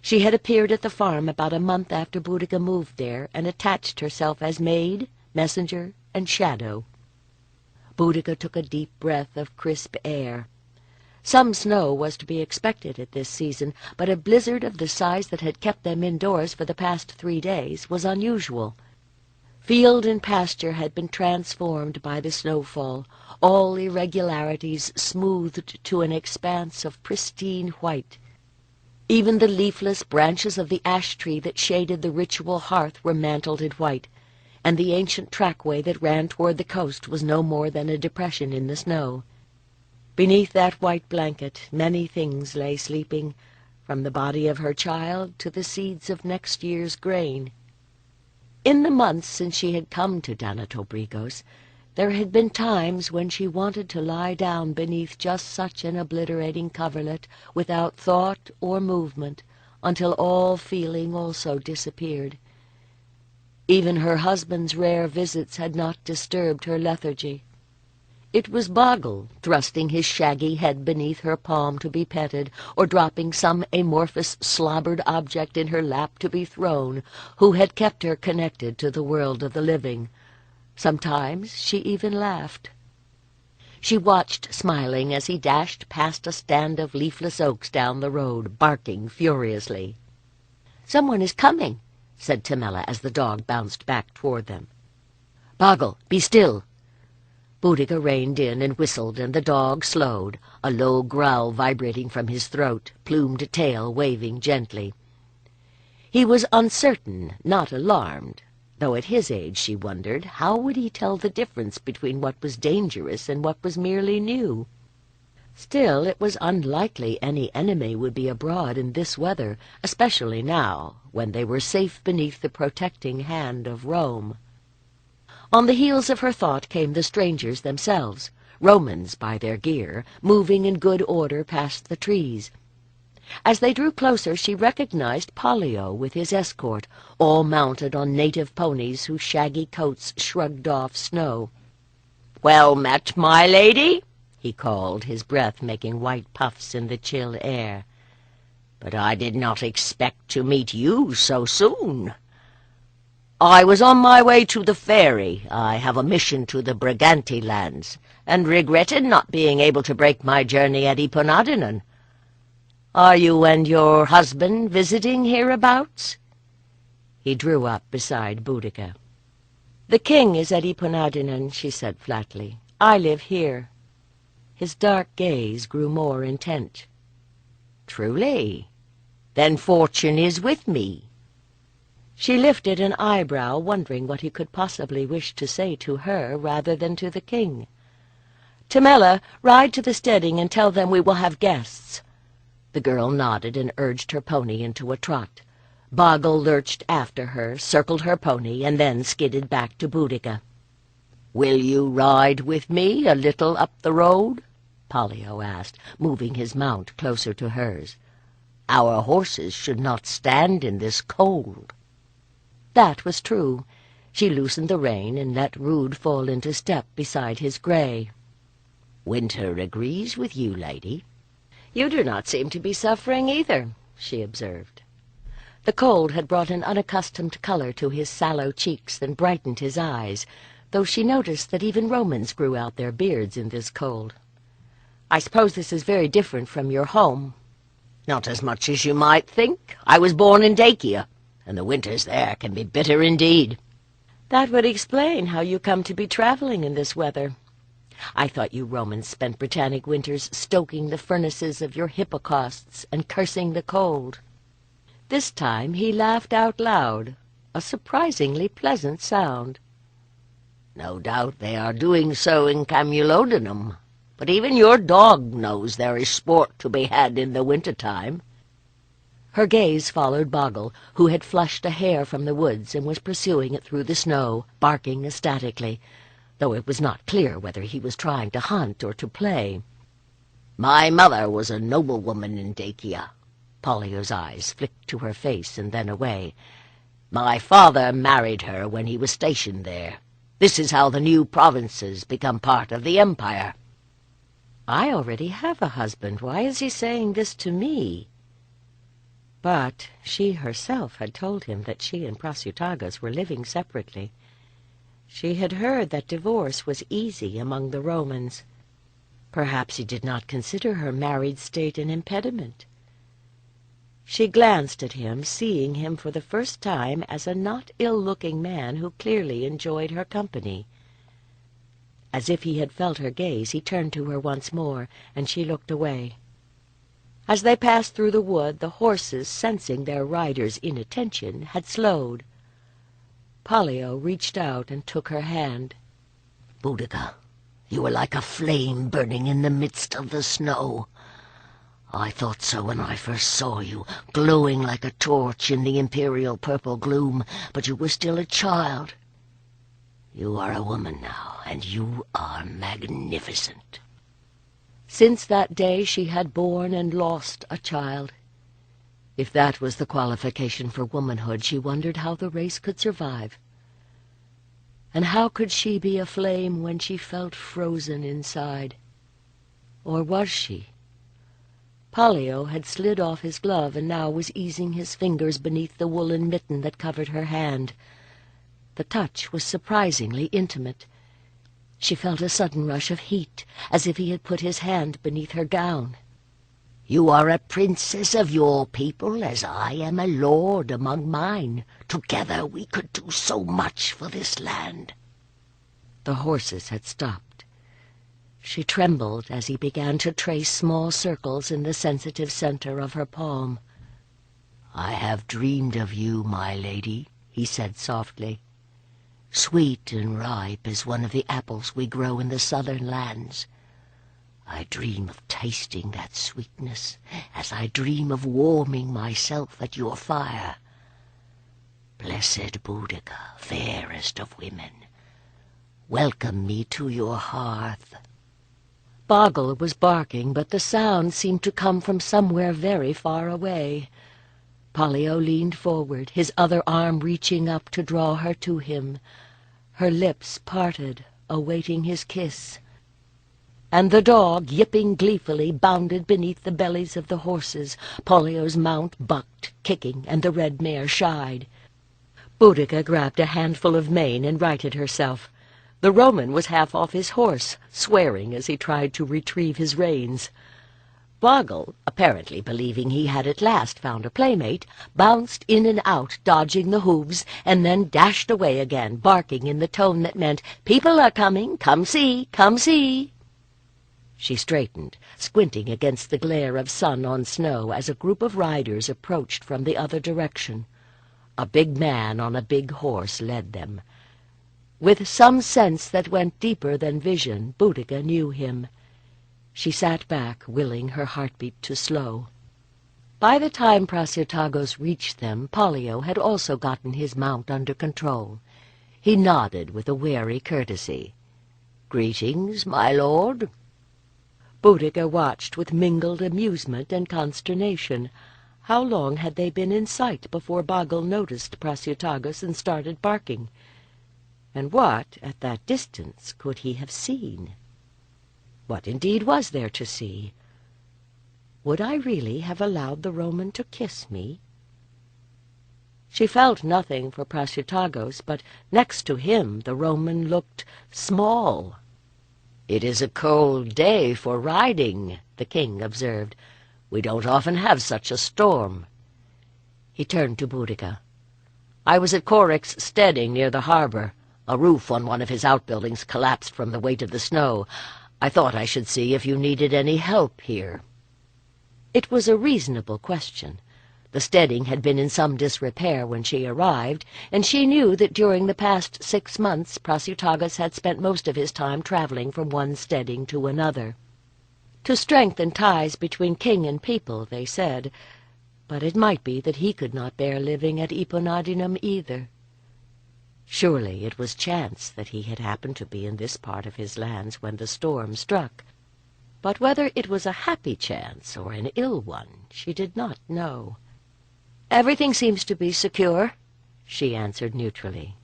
She had appeared at the farm about a month after Boudica moved there, and attached herself as maid, messenger, and shadow. Boudica took a deep breath of crisp air. Some snow was to be expected at this season, but a blizzard of the size that had kept them indoors for the past 3 days was unusual. Field and pasture had been transformed by the snowfall, all irregularities smoothed to an expanse of pristine white. Even the leafless branches of the ash tree that shaded the ritual hearth were mantled in white, and the ancient trackway that ran toward the coast was no more than a depression in the snow. Beneath that white blanket many things lay sleeping, from the body of her child to the seeds of next year's grain. In the months since she had come to Danatobrigos, there had been times when she wanted to lie down beneath just such an obliterating coverlet, without thought or movement, until all feeling also disappeared. Even her husband's rare visits had not disturbed her lethargy. It was Boggle, thrusting his shaggy head beneath her palm to be petted, or dropping some amorphous slobbered object in her lap to be thrown, who had kept her connected to the world of the living. Sometimes she even laughed. She watched, smiling, as he dashed past a stand of leafless oaks down the road, barking furiously. "Someone is coming," said Tamela as the dog bounced back toward them. "Boggle, be still." Boudica reined in and whistled, and the dog slowed, a low growl vibrating from his throat, plumed tail waving gently. He was uncertain, not alarmed, though at his age, she wondered, how would he tell the difference between what was dangerous and what was merely new? Still, it was unlikely any enemy would be abroad in this weather, especially now, when they were safe beneath the protecting hand of Rome. On the heels of her thought came the strangers themselves, Romans by their gear, moving in good order past the trees. As they drew closer, she recognized Pollio with his escort, all mounted on native ponies whose shaggy coats shrugged off snow. "Well met, my lady," he called, his breath making white puffs in the chill air. "But I did not expect to meet you so soon. I was on my way to the ferry. I have a mission to the Briganti lands, and regretted not being able to break my journey at Eponadinon. Are you and your husband visiting hereabouts?" He drew up beside Boudica. "The king is at Eponadinon," she said flatly. "I live here." His dark gaze grew more intent. "Truly? Then fortune is with me." She lifted an eyebrow, wondering what he could possibly wish to say to her rather than to the king. "Tamela, ride to the steading and tell them we will have guests." The girl nodded and urged her pony into a trot. Boggle lurched after her, circled her pony, and then skidded back to Boudica. "Will you ride with me a little up the road?" Pollio asked, moving his mount closer to hers. "Our horses should not stand in this cold." That was true. She loosened the rein and let Rude fall into step beside his grey. "Winter agrees with you, lady." "You do not seem to be suffering either," she observed. The cold had brought an unaccustomed color to his sallow cheeks and brightened his eyes, though she noticed that even Romans grew out their beards in this cold. "I suppose this is very different from your home." "Not as much as you might think. I was born in Dacia, and the winters there can be bitter indeed." "That would explain how you come to be traveling in this weather. I thought you Romans spent Britannic winters stoking the furnaces of your hippocausts and cursing the cold." This time he laughed out loud, a surprisingly pleasant sound. "No doubt they are doing so in Camulodunum, but even your dog knows there is sport to be had in the winter-time." Her gaze followed Boggle, who had flushed a hare from the woods and was pursuing it through the snow, barking ecstatically, though it was not clear whether he was trying to hunt or to play. "My mother was a noblewoman in Dacia." Pollio's eyes flicked to her face and then away. "My father married her when he was stationed there. This is how the new provinces become part of the empire." "I already have a husband. Why is he saying this to me?" But she herself had told him that she and Prasutagus were living separately. She had heard that divorce was easy among the Romans. Perhaps he did not consider her married state an impediment. She glanced at him, seeing him for the first time as a not ill-looking man who clearly enjoyed her company. As if he had felt her gaze, he turned to her once more, and she looked away. As they passed through the wood, the horses, sensing their rider's inattention, had slowed. Pollio reached out and took her hand. "Boudica, you are like a flame burning in the midst of the snow. I thought so when I first saw you, glowing like a torch in the imperial purple gloom, but you were still a child. You are a woman now, and you are magnificent." Since that day she had borne and lost a child. If that was the qualification for womanhood, she wondered how the race could survive. And how could she be a flame when she felt frozen inside? Or was she? Pollio had slid off his glove and now was easing his fingers beneath the woolen mitten that covered her hand. The touch was surprisingly intimate. She felt a sudden rush of heat, as if he had put his hand beneath her gown. "You are a princess of your people, as I am a lord among mine. Together we could do so much for this land." The horses had stopped. She trembled as he began to trace small circles in the sensitive center of her palm. "I have dreamed of you, my lady," he said softly. "Sweet and ripe as one of the apples we grow in the southern lands. I dream of tasting that sweetness, as I dream of warming myself at your fire. Blessed Boudica, fairest of women, welcome me to your hearth." Boggle was barking, but the sound seemed to come from somewhere very far away. Pollio leaned forward, his other arm reaching up to draw her to him. Her lips parted, awaiting his kiss. And the dog, yipping gleefully, bounded beneath the bellies of the horses. Pollio's mount bucked, kicking, and the red mare shied. Boudica grabbed a handful of mane and righted herself. The Roman was half off his horse, swearing as he tried to retrieve his reins. Boggle, apparently believing he had at last found a playmate, bounced in and out, dodging the hooves, and then dashed away again, barking in the tone that meant, "People are coming, come see, come see." She straightened, squinting against the glare of sun on snow as a group of riders approached from the other direction. A big man on a big horse led them. With some sense that went deeper than vision, Boudica knew him. She sat back, willing her heartbeat to slow. By the time Praciotagos reached them, Pollio had also gotten his mount under control. He nodded with a wary courtesy. "Greetings, my lord." Boudica watched with mingled amusement and consternation. How long had they been in sight before Boggle noticed Praciotagos and started barking? And what, at that distance, could he have seen? What indeed was there to see? Would I really have allowed the Roman to kiss me? She felt nothing for Praciotagos, but next to him the Roman looked small. "It is a cold day for riding," the king observed. "We don't often have such a storm." He turned to Boudica. "I was at Corric's steading near the harbor. A roof on one of his outbuildings collapsed from the weight of the snow. I thought I should see if you needed any help here." It was a reasonable question. The steading had been in some disrepair when she arrived, and she knew that during the past 6 months Praciotagos had spent most of his time traveling from one steading to another. To strengthen ties between king and people, they said, but it might be that he could not bear living at Eponnadinum either. Surely it was chance that he had happened to be in this part of his lands when the storm struck. But whether it was a happy chance or an ill one, she did not know. "Everything seems to be secure," she answered neutrally.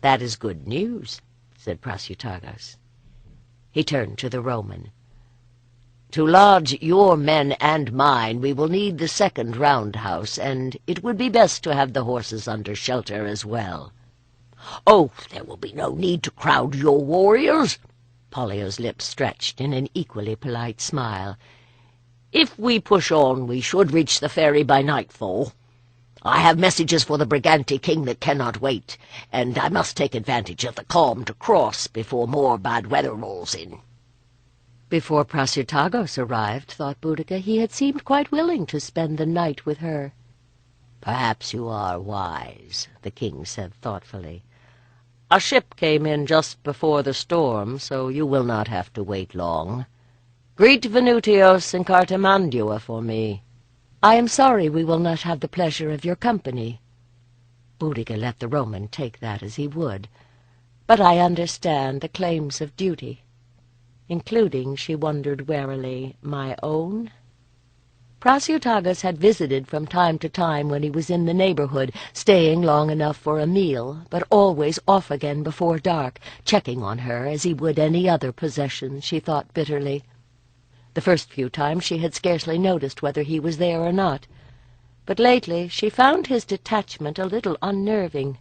"That is good news," said Praciotagos. He turned to the Roman. "To lodge your men and mine, we will need the second roundhouse, and it would be best to have the horses under shelter as well." "Oh, there will be no need to crowd your warriors." Pollio's lips stretched in an equally polite smile. If we push on, we should reach the ferry by nightfall. I have messages for the Briganti king that cannot wait, and I must take advantage of the calm to cross before more bad weather rolls in." Before Prasutagos arrived, thought Boudica, he had seemed quite willing to spend the night with her. "Perhaps you are wise," the king said thoughtfully. "A ship came in just before the storm, so you will not have to wait long. Greet Venutios and Cartimandua for me." "I am sorry we will not have the pleasure of your company." Boudica let the Roman take that as he would. "But I understand the claims of duty, including," she wondered warily, "my own?" Prasutagus had visited from time to time when he was in the neighborhood, staying long enough for a meal, but always off again before dark, checking on her as he would any other possession, she thought bitterly. The first few times she had scarcely noticed whether he was there or not, but lately she found his detachment a little unnerving.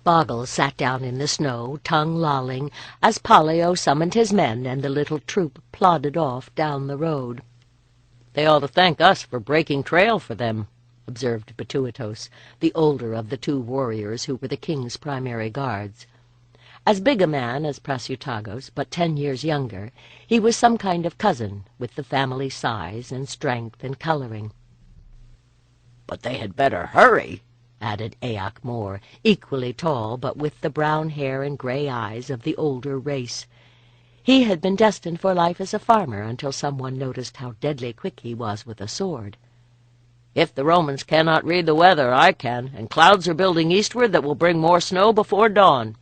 Boggle sat down in the snow, tongue lolling, as Pollio summoned his men and the little troop plodded off down the road. "They ought to thank us for breaking trail for them," observed Batuitos, the older of the two warriors who were the king's primary guards. As big a man as Prasutagos, but 10 years younger, he was some kind of cousin, with the family size and strength and coloring. "But they had better hurry," added Ayak Moore, equally tall, but with the brown hair and gray eyes of the older race. He had been destined for life as a farmer until someone noticed how deadly quick he was with a sword. "If the Romans cannot read the weather, I can, and clouds are building eastward that will bring more snow before dawn."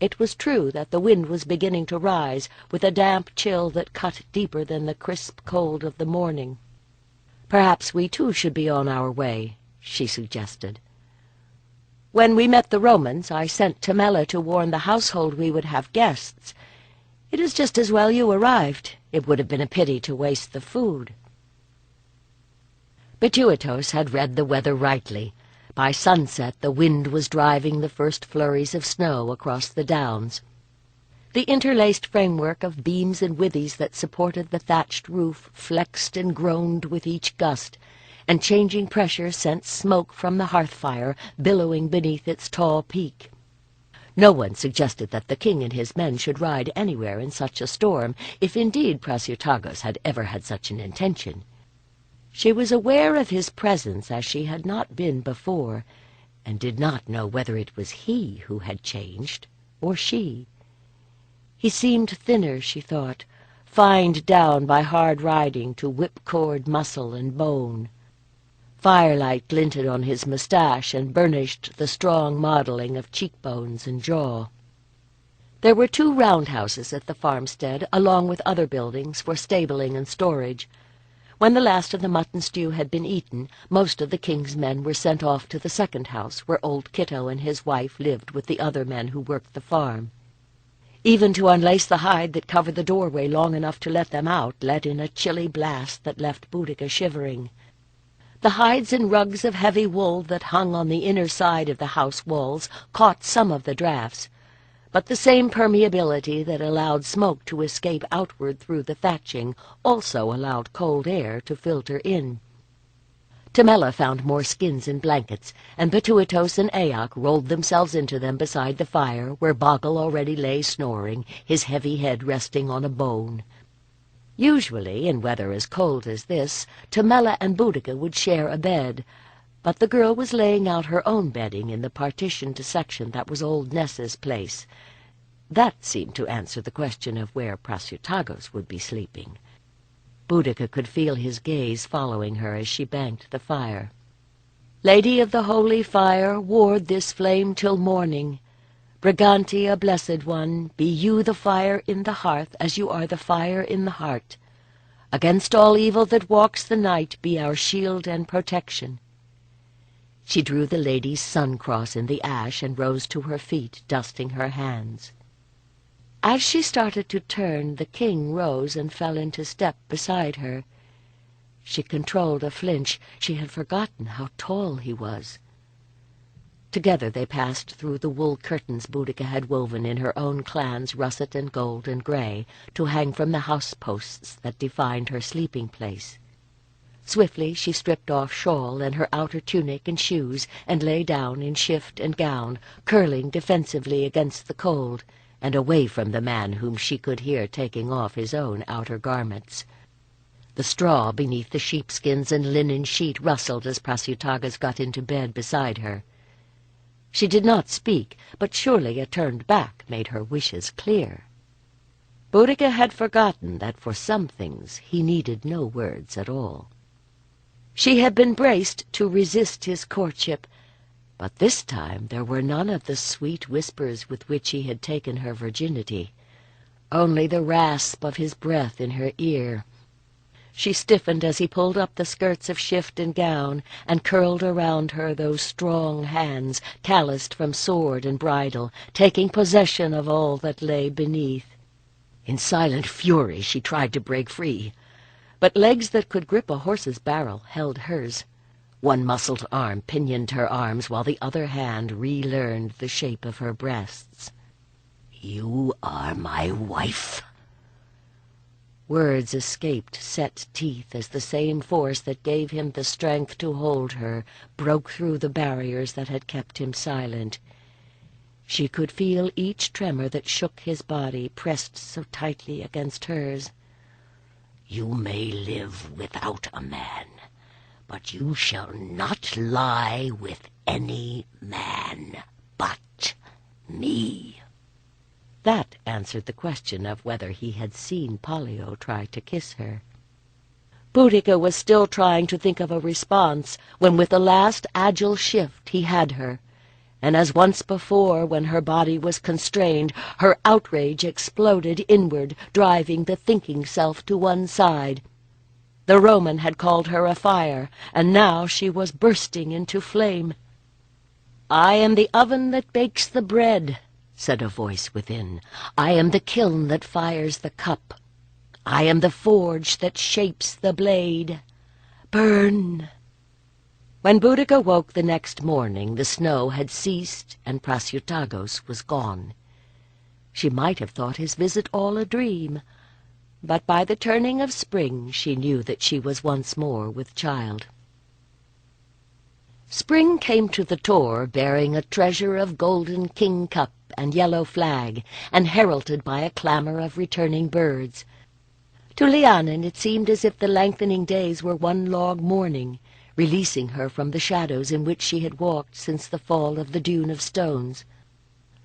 It was true that the wind was beginning to rise, with a damp chill that cut deeper than the crisp cold of the morning. "Perhaps we too should be on our way," she suggested. "When we met the Romans, I sent Temella to warn the household we would have guests. It is just as well you arrived. It would have been a pity to waste the food." Batuitos had read the weather rightly. By sunset the wind was driving the first flurries of snow across the downs. The interlaced framework of beams and withies that supported the thatched roof flexed and groaned with each gust, and changing pressure sent smoke from the hearth fire billowing beneath its tall peak. No one suggested that the king and his men should ride anywhere in such a storm, if indeed Prasutagos had ever had such an intention. She was aware of his presence as she had not been before, and did not know whether it was he who had changed, or she. He seemed thinner, she thought, fined down by hard riding to whipcord muscle and bone. Firelight glinted on his moustache and burnished the strong modeling of cheekbones and jaw. There were 2 roundhouses at the farmstead, along with other buildings for stabling and storage. When the last of the mutton stew had been eaten, most of the king's men were sent off to the second house, where old Kitto and his wife lived with the other men who worked the farm. Even to unlace the hide that covered the doorway long enough to let them out let in a chilly blast that left Boudica shivering. The hides and rugs of heavy wool that hung on the inner side of the house walls caught some of the draughts, but the same permeability that allowed smoke to escape outward through the thatching also allowed cold air to filter in. Temella found more skins and blankets, and Batuitos and Ayak rolled themselves into them beside the fire, where Boggle already lay snoring, his heavy head resting on a bone. Usually, in weather as cold as this, Temella and Boudica would share a bed, but the girl was laying out her own bedding in the partitioned section that was old Ness's place. That seemed to answer the question of where Prasutagos would be sleeping. Boudica could feel his gaze following her as she banked the fire. "Lady of the Holy Fire, ward this flame till morning. Brigantia, blessed one, be you the fire in the hearth as you are the fire in the heart. Against all evil that walks the night be our shield and protection." She drew the lady's sun-cross in the ash and rose to her feet, dusting her hands. As she started to turn, the king rose and fell into step beside her. She controlled a flinch. She had forgotten how tall he was. Together they passed through the wool curtains Boudica had woven in her own clan's russet and gold and grey to hang from the house-posts that defined her sleeping place. Swiftly she stripped off shawl and her outer tunic and shoes, and lay down in shift and gown, curling defensively against the cold, and away from the man whom she could hear taking off his own outer garments. The straw beneath the sheepskins and linen sheet rustled as Prasutagas got into bed beside her. She did not speak, but surely a turned back made her wishes clear. Boudica had forgotten that for some things he needed no words at all. She had been braced to resist his courtship, but this time there were none of the sweet whispers with which he had taken her virginity, only the rasp of his breath in her ear. She stiffened as he pulled up the skirts of shift and gown, and curled around her those strong hands, calloused from sword and bridle, taking possession of all that lay beneath. In silent fury she tried to break free, but legs that could grip a horse's barrel held hers. One muscled arm pinioned her arms, while the other hand relearned the shape of her breasts. "You are my wife." Words escaped set teeth as the same force that gave him the strength to hold her broke through the barriers that had kept him silent. She could feel each tremor that shook his body pressed so tightly against hers. "You may live without a man, but you shall not lie with any man but me." That answered the question of whether he had seen Pollio try to kiss her. Boudica was still trying to think of a response when with a last agile shift he had her, and as once before when her body was constrained, her outrage exploded inward, driving the thinking self to one side. The Roman had called her a fire, and now she was bursting into flame. "I am the oven that bakes the bread," said a voice within. "I am the kiln that fires the cup. I am the forge that shapes the blade. Burn!" When Boudica woke the next morning, the snow had ceased and Prasutagas was gone. She might have thought his visit all a dream, but by the turning of spring she knew that she was once more with child. Spring came to the Tor bearing a treasure of golden king-cup and yellow flag, and heralded by a clamor of returning birds. To Lhiannon it seemed as if the lengthening days were one long morning, releasing her from the shadows in which she had walked since the fall of the dune of stones.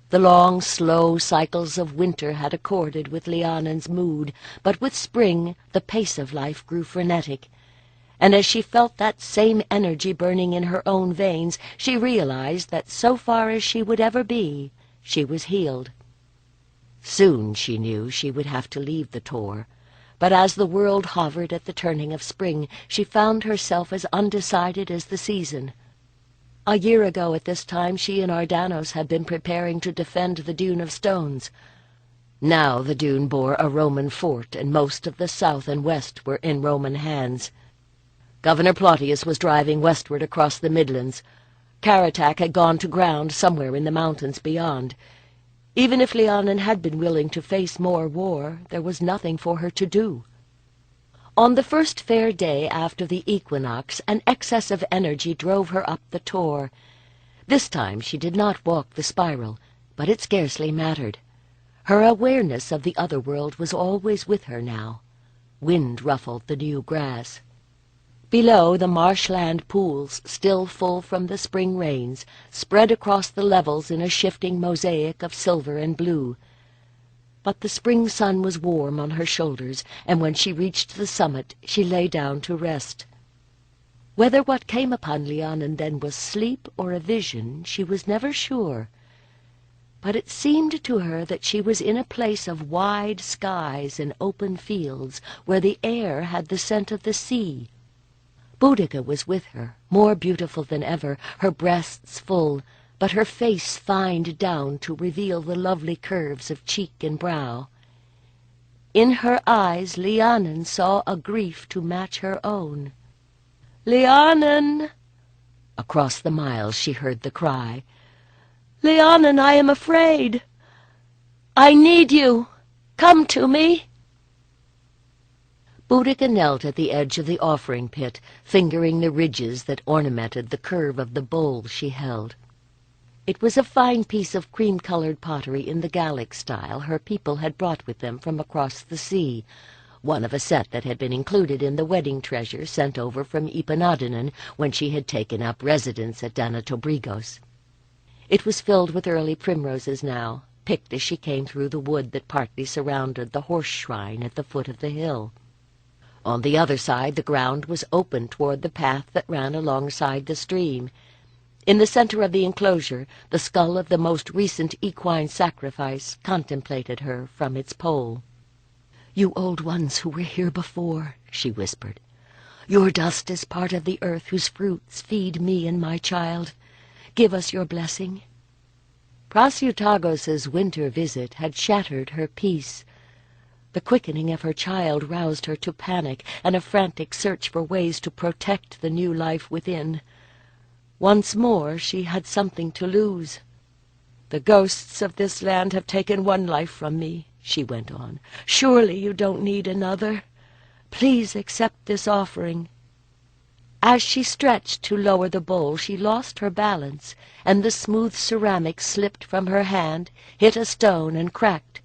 The long, slow cycles of winter had accorded with Lhiannon's mood, but with spring the pace of life grew frenetic, and as she felt that same energy burning in her own veins, she realized that so far as she would ever be, she was healed. Soon, she knew, she would have to leave the Tor, but as the world hovered at the turning of spring, she found herself as undecided as the season. A year ago at this time she and Ardanos had been preparing to defend the dune of stones. Now the dune bore a Roman fort, and most of the south and west were in Roman hands. Governor Plautius was driving westward across the Midlands. Caratak had gone to ground somewhere in the mountains beyond. Even if Lhiannon had been willing to face more war, there was nothing for her to do. On the first fair day after the equinox, an excess of energy drove her up the Tor. This time she did not walk the spiral, but it scarcely mattered. Her awareness of the other world was always with her now. Wind ruffled the new grass. Below, the marshland pools, still full from the spring rains, spread across the levels in a shifting mosaic of silver and blue. But the spring sun was warm on her shoulders, and when she reached the summit, she lay down to rest. Whether what came upon Lhiannon then was sleep or a vision, she was never sure. But it seemed to her that she was in a place of wide skies and open fields, where the air had the scent of the sea. Boudica was with her, more beautiful than ever, her breasts full, but her face fined down to reveal the lovely curves of cheek and brow. In her eyes Lhiannon saw a grief to match her own. "Lhiannon!" Across the miles she heard the cry. Lhiannon, I am afraid. I need you. Come to me." Boudica knelt at the edge of the offering pit, fingering the ridges that ornamented the curve of the bowl she held. It was a fine piece of cream-colored pottery in the Gallic style her people had brought with them from across the sea, one of a set that had been included in the wedding treasure sent over from Ypinadinan when she had taken up residence at Danatobrigos. It was filled with early primroses now, picked as she came through the wood that partly surrounded the horse shrine at the foot of the hill. On the other side the ground was open toward the path that ran alongside the stream. In the center of the enclosure, the skull of the most recent equine sacrifice contemplated her from its pole. "You old ones who were here before," she whispered, "your dust is part of the earth whose fruits feed me and my child. Give us your blessing." Prasutagos's winter visit had shattered her peace. The quickening of her child roused her to panic and a frantic search for ways to protect the new life within. Once more she had something to lose. "The ghosts of this land have taken one life from me," she went on. "Surely you don't need another. Please accept this offering." As she stretched to lower the bowl, she lost her balance, and the smooth ceramic slipped from her hand, hit a stone, and cracked.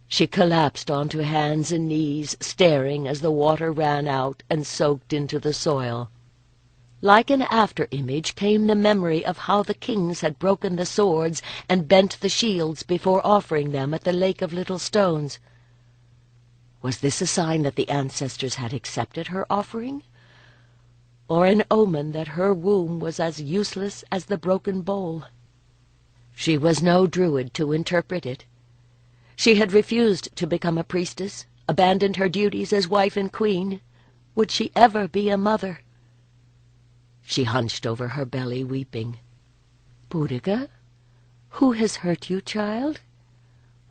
She collapsed onto hands and knees, staring as the water ran out and soaked into the soil. Like an after-image came the memory of how the kings had broken the swords and bent the shields before offering them at the Lake of Little Stones. Was this a sign that the ancestors had accepted her offering? Or an omen that her womb was as useless as the broken bowl? She was no Druid to interpret it. She had refused to become a priestess, abandoned her duties as wife and queen. Would she ever be a mother? She hunched over her belly, weeping. "Boudica, who has hurt you, child?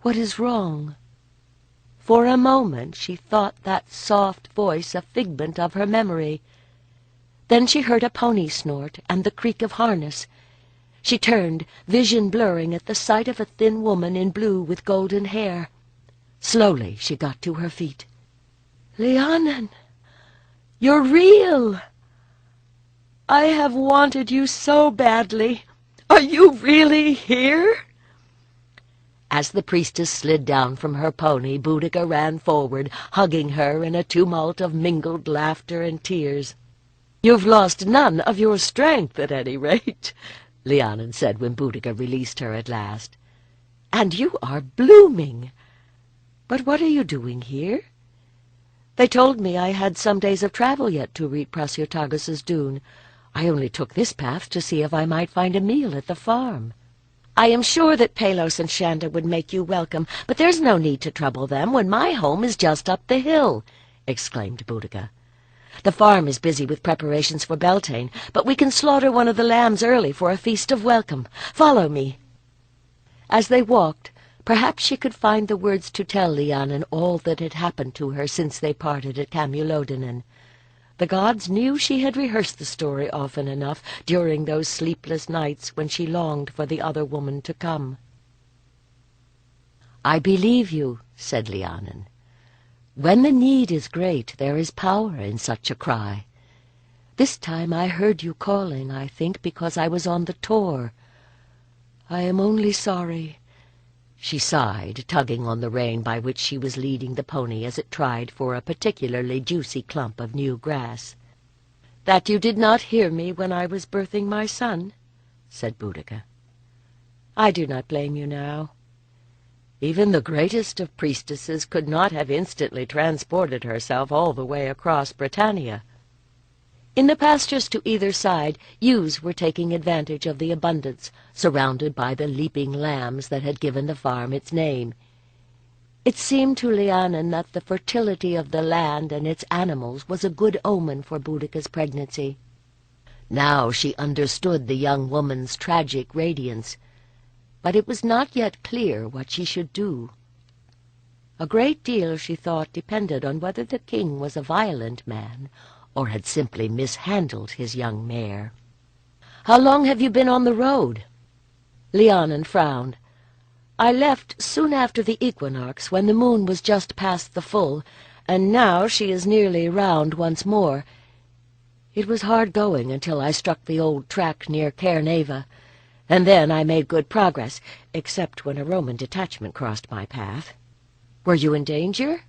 What is wrong?" For a moment she thought that soft voice a figment of her memory. Then she heard a pony snort and the creak of harness. She turned, vision blurring at the sight of a thin woman in blue with golden hair. Slowly she got to her feet. "Lhiannon, you're real! I have wanted you so badly. Are you really here?" As the priestess slid down from her pony, Boudica ran forward, hugging her in a tumult of mingled laughter and tears. "You've lost none of your strength, at any rate," Lhiannon said when Boudica released her at last. "And you are blooming. But what are you doing here? They told me I had some days of travel yet to reach Prasutagos's dune. I only took this path to see if I might find a meal at the farm." "I am sure that Palos and Shanda would make you welcome, but there's no need to trouble them when my home is just up the hill," exclaimed Boudica. "The farm is busy with preparations for Beltane, but we can slaughter one of the lambs early for a feast of welcome. Follow me." As they walked, perhaps she could find the words to tell Lhiannon all that had happened to her since they parted at Camulodunum. The gods knew she had rehearsed the story often enough during those sleepless nights when she longed for the other woman to come. "I believe you," said Lhiannon. "When the need is great, there is power in such a cry. This time I heard you calling, I think, because I was on the tor. I am only sorry." She sighed, tugging on the rein by which she was leading the pony as it tried for a particularly juicy clump of new grass. "That you did not hear me when I was birthing my son," said Boudica. "I do not blame you now. Even the greatest of priestesses could not have instantly transported herself all the way across Britannia. In the pastures to either side, ewes were taking advantage of the abundance, surrounded by the leaping lambs that had given the farm its name. It seemed to Lhiannon that the fertility of the land and its animals was a good omen for Boudica's pregnancy. Now she understood the young woman's tragic radiance, but it was not yet clear what she should do. A great deal, she thought, depended on whether the king was a violent man or had simply mishandled his young mare. "How long have you been on the road?" Lhiannon frowned. I left soon after the equinox, when the moon was just past the full, and now she is nearly round once more. It was hard going until I struck the old track near Caernarvon, and then I made good progress, except when a Roman detachment crossed my path. Were you in danger?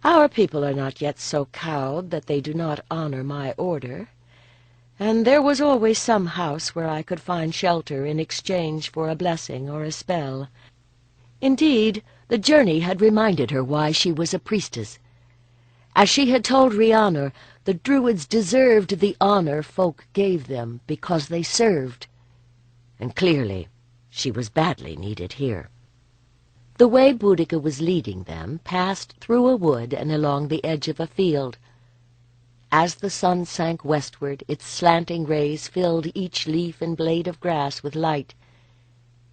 Our people are not yet so cowed that they do not honor my order, and there was always some house where I could find shelter in exchange for a blessing or a spell. Indeed, the journey had reminded her why she was a priestess. As she had told Rhiannon, the Druids deserved the honor folk gave them because they served, and clearly she was badly needed here. The way Boudica was leading them passed through a wood and along the edge of a field. As the sun sank westward, its slanting rays filled each leaf and blade of grass with light.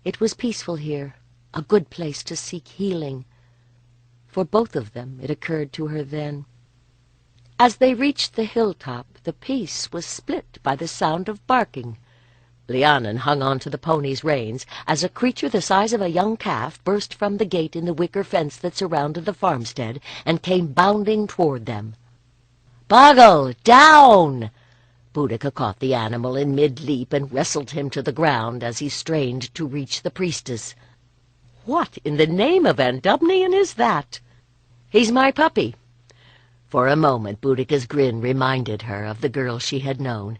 It was peaceful here, a good place to seek healing. For both of them, it occurred to her then. As they reached the hilltop, the peace was split by the sound of barking. Lhiannon hung on to the pony's reins as a creature the size of a young calf burst from the gate in the wicker fence that surrounded the farmstead and came bounding toward them. "Boggle, down!" Boudica caught the animal in mid-leap and wrestled him to the ground as he strained to reach the priestess. "What in the name of Andubnian is that?" "He's my puppy." For a moment Boudica's grin reminded her of the girl she had known.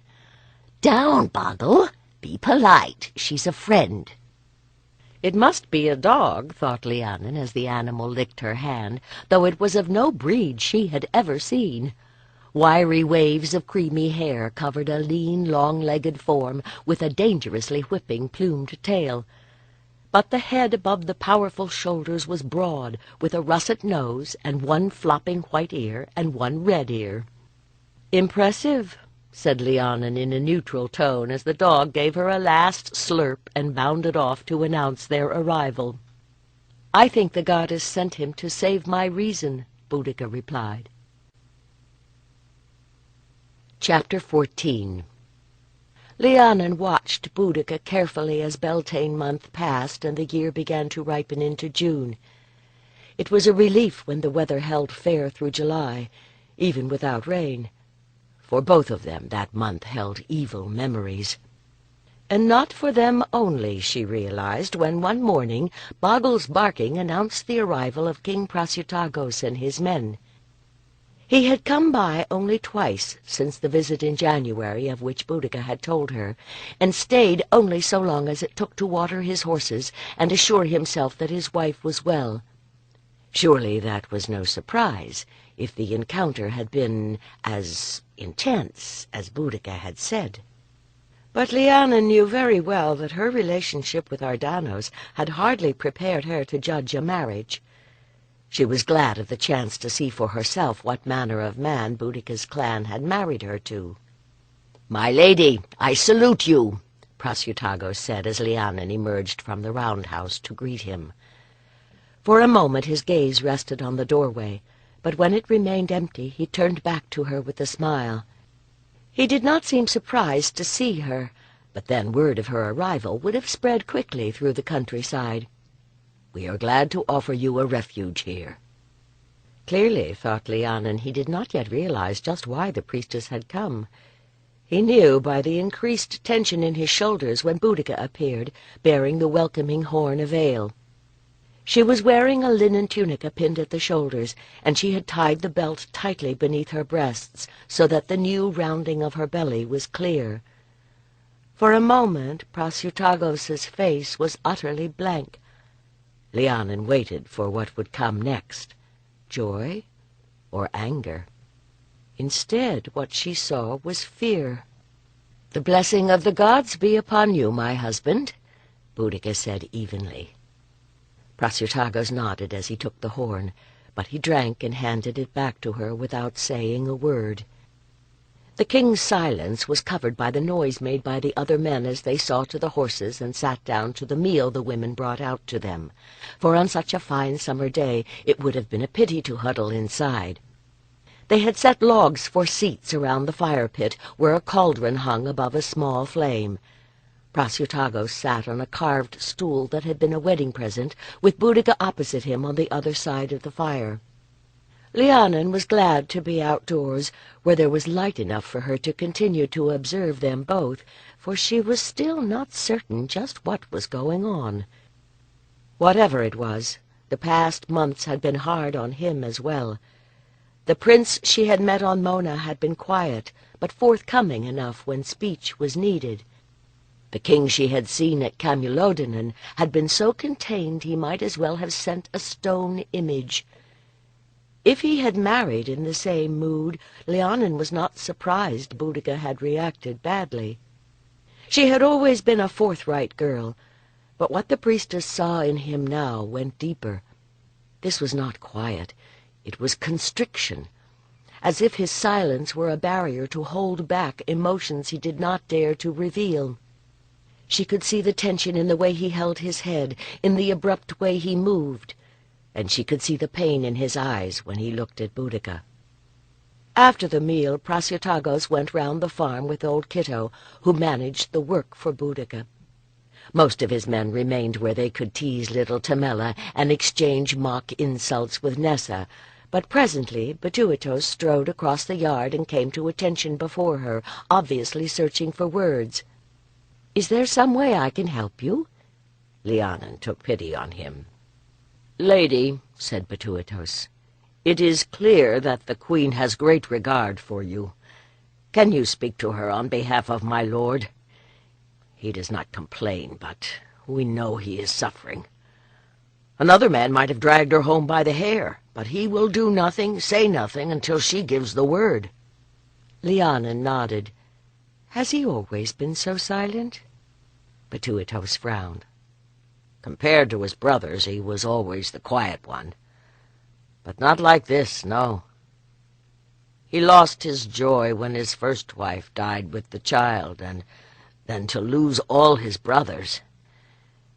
"Down, Boggle! Be polite. She's a friend." It must be a dog, thought Lhiannon as the animal licked her hand, though it was of no breed she had ever seen. Wiry waves of creamy hair covered a lean, long-legged form with a dangerously whipping plumed tail. But the head above the powerful shoulders was broad, with a russet nose and one flopping white ear and one red ear. "Impressive," said Lhiannon in a neutral tone as the dog gave her a last slurp and bounded off to announce their arrival. "I think the goddess sent him to save my reason," Boudica replied. Chapter 14. Lhiannon watched Boudica carefully as Beltane month passed and the year began to ripen into June. It was a relief when the weather held fair through July, even without rain. For both of them that month held evil memories. And not for them only, she realized, when one morning Boggle's barking announced the arrival of King Prasutagos and his men. He had come by only twice since the visit in January of which Boudica had told her, and stayed only so long as it took to water his horses and assure himself that his wife was well. Surely that was no surprise, if the encounter had been as intense as Boudica had said. But Lhiannon knew very well that her relationship with Ardanos had hardly prepared her to judge a marriage. She was glad of the chance to see for herself what manner of man Boudica's clan had married her to. "My lady, I salute you," Prasutagos said as Lhiannon emerged from the roundhouse to greet him. For a moment his gaze rested on the doorway, but when it remained empty he turned back to her with a smile. He did not seem surprised to see her, but then word of her arrival would have spread quickly through the countryside. "We are glad to offer you a refuge here." Clearly, thought Lhiannon, he did not yet realize just why the priestess had come. He knew by the increased tension in his shoulders when Boudica appeared, bearing the welcoming horn of ale. She was wearing a linen tunica pinned at the shoulders, and she had tied the belt tightly beneath her breasts so that the new rounding of her belly was clear. For a moment Prasutagos's face was utterly blank. Lhiannon waited for what would come next, joy or anger. Instead, what she saw was fear. "The blessing of the gods be upon you, my husband," Boudica said evenly. Prasutagos nodded as he took the horn, but he drank and handed it back to her without saying a word. The king's silence was covered by the noise made by the other men as they saw to the horses and sat down to the meal the women brought out to them, for on such a fine summer day it would have been a pity to huddle inside. They had set logs for seats around the fire-pit, where a cauldron hung above a small flame. Prasutago sat on a carved stool that had been a wedding present, with Boudica opposite him on the other side of the fire. Lhiannon was glad to be outdoors, where there was light enough for her to continue to observe them both, for she was still not certain just what was going on. Whatever it was, the past months had been hard on him as well. The prince she had met on Mona had been quiet, but forthcoming enough when speech was needed. The king she had seen at Camulodunum had been so contained he might as well have sent a stone image. If he had married in the same mood, Lhiannon was not surprised Boudica had reacted badly. She had always been a forthright girl, but what the priestess saw in him now went deeper. This was not quiet, it was constriction, as if his silence were a barrier to hold back emotions he did not dare to reveal. She could see the tension in the way he held his head, in the abrupt way he moved, and she could see the pain in his eyes when he looked at Boudica. After the meal, Prasutagos went round the farm with old Kitto, who managed the work for Boudica. Most of his men remained where they could tease little Tamela and exchange mock insults with Nessa, but presently Batuitos strode across the yard and came to attention before her, obviously searching for words. "Is there some way I can help you?" Lhiannon took pity on him. "Lady," said Batuitos, "it is clear that the queen has great regard for you. Can you speak to her on behalf of my lord? He does not complain, but we know he is suffering. Another man might have dragged her home by the hair, but he will do nothing, say nothing, until she gives the word." Lhiannon nodded. "Has he always been so silent?" Batuitos frowned. Compared to his brothers, he was always the quiet one. But not like this, no. He lost his joy when his first wife died with the child, and then to lose all his brothers.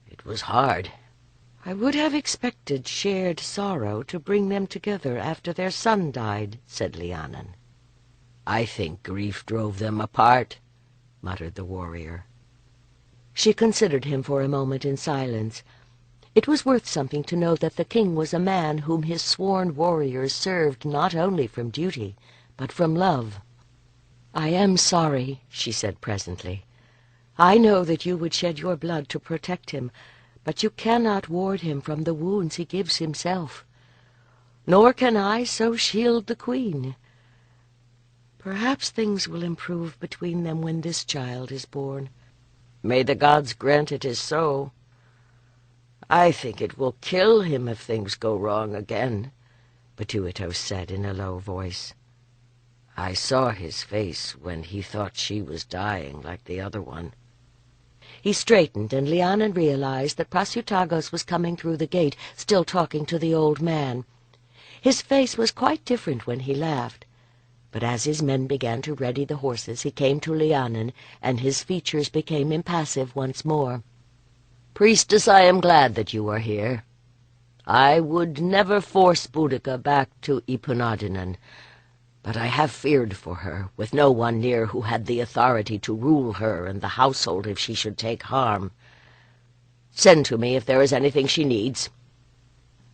It was hard. "I would have expected shared sorrow to bring them together after their son died," said Lhiannon. "I think grief drove them apart," muttered the warrior. She considered him for a moment in silence. It was worth something to know that the king was a man whom his sworn warriors served not only from duty, but from love. "I am sorry," she said presently. "I know that you would shed your blood to protect him, but you cannot ward him from the wounds he gives himself. Nor can I so shield the queen. Perhaps things will improve between them when this child is born." "May the gods grant it is so. I think it will kill him if things go wrong again," Batuitos said in a low voice. "I saw his face when he thought she was dying like the other one." He straightened, and Lhiannon realized that Prasutagos was coming through the gate, still talking to the old man. His face was quite different when he laughed, but as his men began to ready the horses he came to Lhiannon, and his features became impassive once more. "Priestess, I am glad that you are here. I would never force Boudica back to Ipunadinan, but I have feared for her, with no one near who had the authority to rule her and the household if she should take harm. Send to me if there is anything she needs."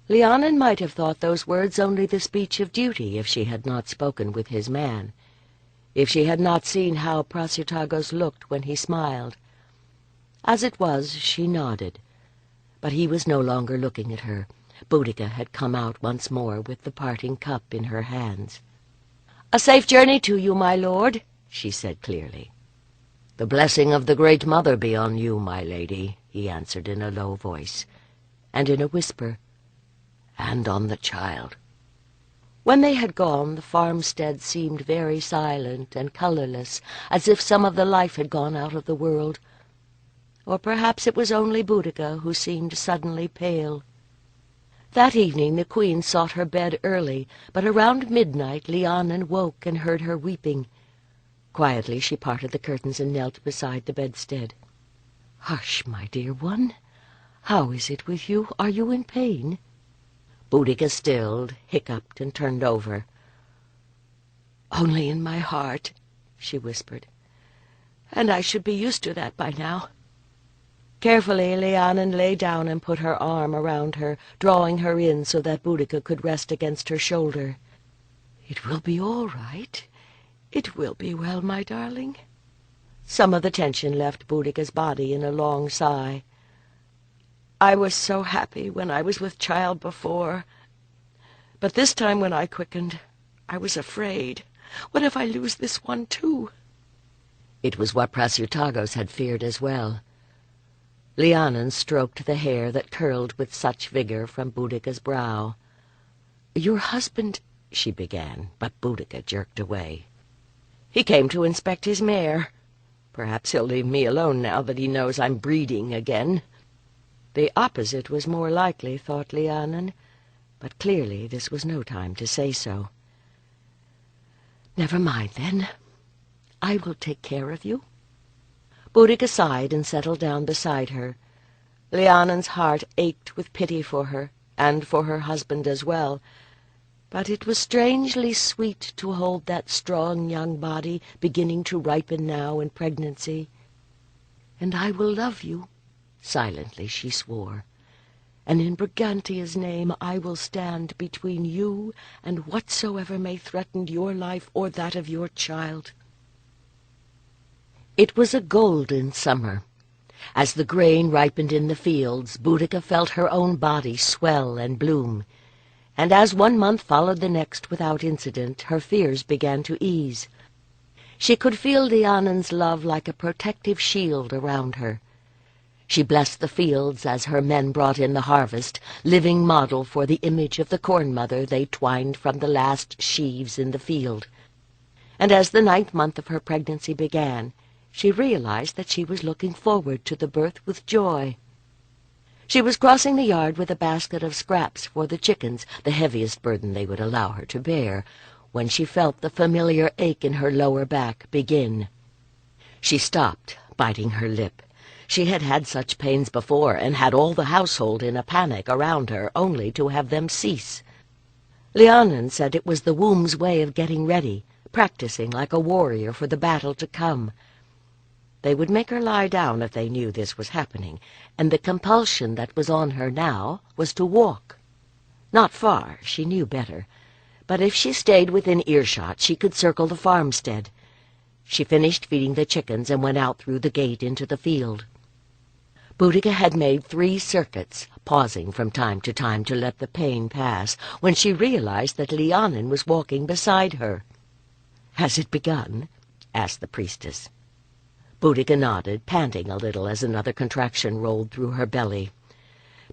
Lhiannon might have thought those words only the speech of duty if she had not spoken with his man, if she had not seen how Prasutagos looked when he smiled. As it was, she nodded, but he was no longer looking at her. Boudica had come out once more with the parting cup in her hands. "A safe journey to you, my lord," she said clearly. "The blessing of the Great Mother be on you, my lady," he answered in a low voice, and in a whisper, "and on the child." When they had gone, the farmstead seemed very silent and colorless, as if some of the life had gone out of the world. Or perhaps it was only Boudica who seemed suddenly pale. That evening the queen sought her bed early, but around midnight Lhiannon woke and heard her weeping. Quietly she parted the curtains and knelt beside the bedstead. "Hush, my dear one. How is it with you? Are you in pain?" Boudica stilled, hiccuped, and turned over. "Only in my heart," she whispered. "And I should be used to that by now." Carefully, Lhiannon lay down and put her arm around her, drawing her in so that Boudica could rest against her shoulder. "It will be all right. It will be well, my darling." Some of the tension left Boudica's body in a long sigh. "I was so happy when I was with child before. But this time when I quickened, I was afraid. What if I lose this one too?" It was what Prasutagos had feared as well. Lhiannon stroked the hair that curled with such vigor from Boudica's brow. "Your husband—" she began, but Boudica jerked away. "He came to inspect his mare. Perhaps he'll leave me alone now that he knows I'm breeding again." The opposite was more likely, thought Lhiannon, but clearly this was no time to say so. "Never mind, then. I will take care of you." Boudica sighed and settled down beside her. Lhiannon's heart ached with pity for her, and for her husband as well, but it was strangely sweet to hold that strong young body beginning to ripen now in pregnancy. "And I will love you," silently she swore, "and in Brigantia's name I will stand between you and whatsoever may threaten your life or that of your child." It was a golden summer. As the grain ripened in the fields, Boudica felt her own body swell and bloom, and as one month followed the next without incident, her fears began to ease. She could feel Lhiannon's love like a protective shield around her. She blessed the fields as her men brought in the harvest, living model for the image of the Corn-Mother they twined from the last sheaves in the field. And as the 9th month of her pregnancy began, she realized that she was looking forward to the birth with joy. She was crossing the yard with a basket of scraps for the chickens, the heaviest burden they would allow her to bear, when she felt the familiar ache in her lower back begin. She stopped, biting her lip. She had had such pains before, and had all the household in a panic around her, only to have them cease. Lhiannon said it was the womb's way of getting ready, practicing like a warrior for the battle to come. They would make her lie down if they knew this was happening, and the compulsion that was on her now was to walk. Not far, she knew better, but if she stayed within earshot she could circle the farmstead. She finished feeding the chickens and went out through the gate into the field. Boudica had made 3 circuits, pausing from time to let the pain pass, when she realized that Lhiannon was walking beside her. "Has it begun?" asked the priestess. Boudica nodded, panting a little as another contraction rolled through her belly.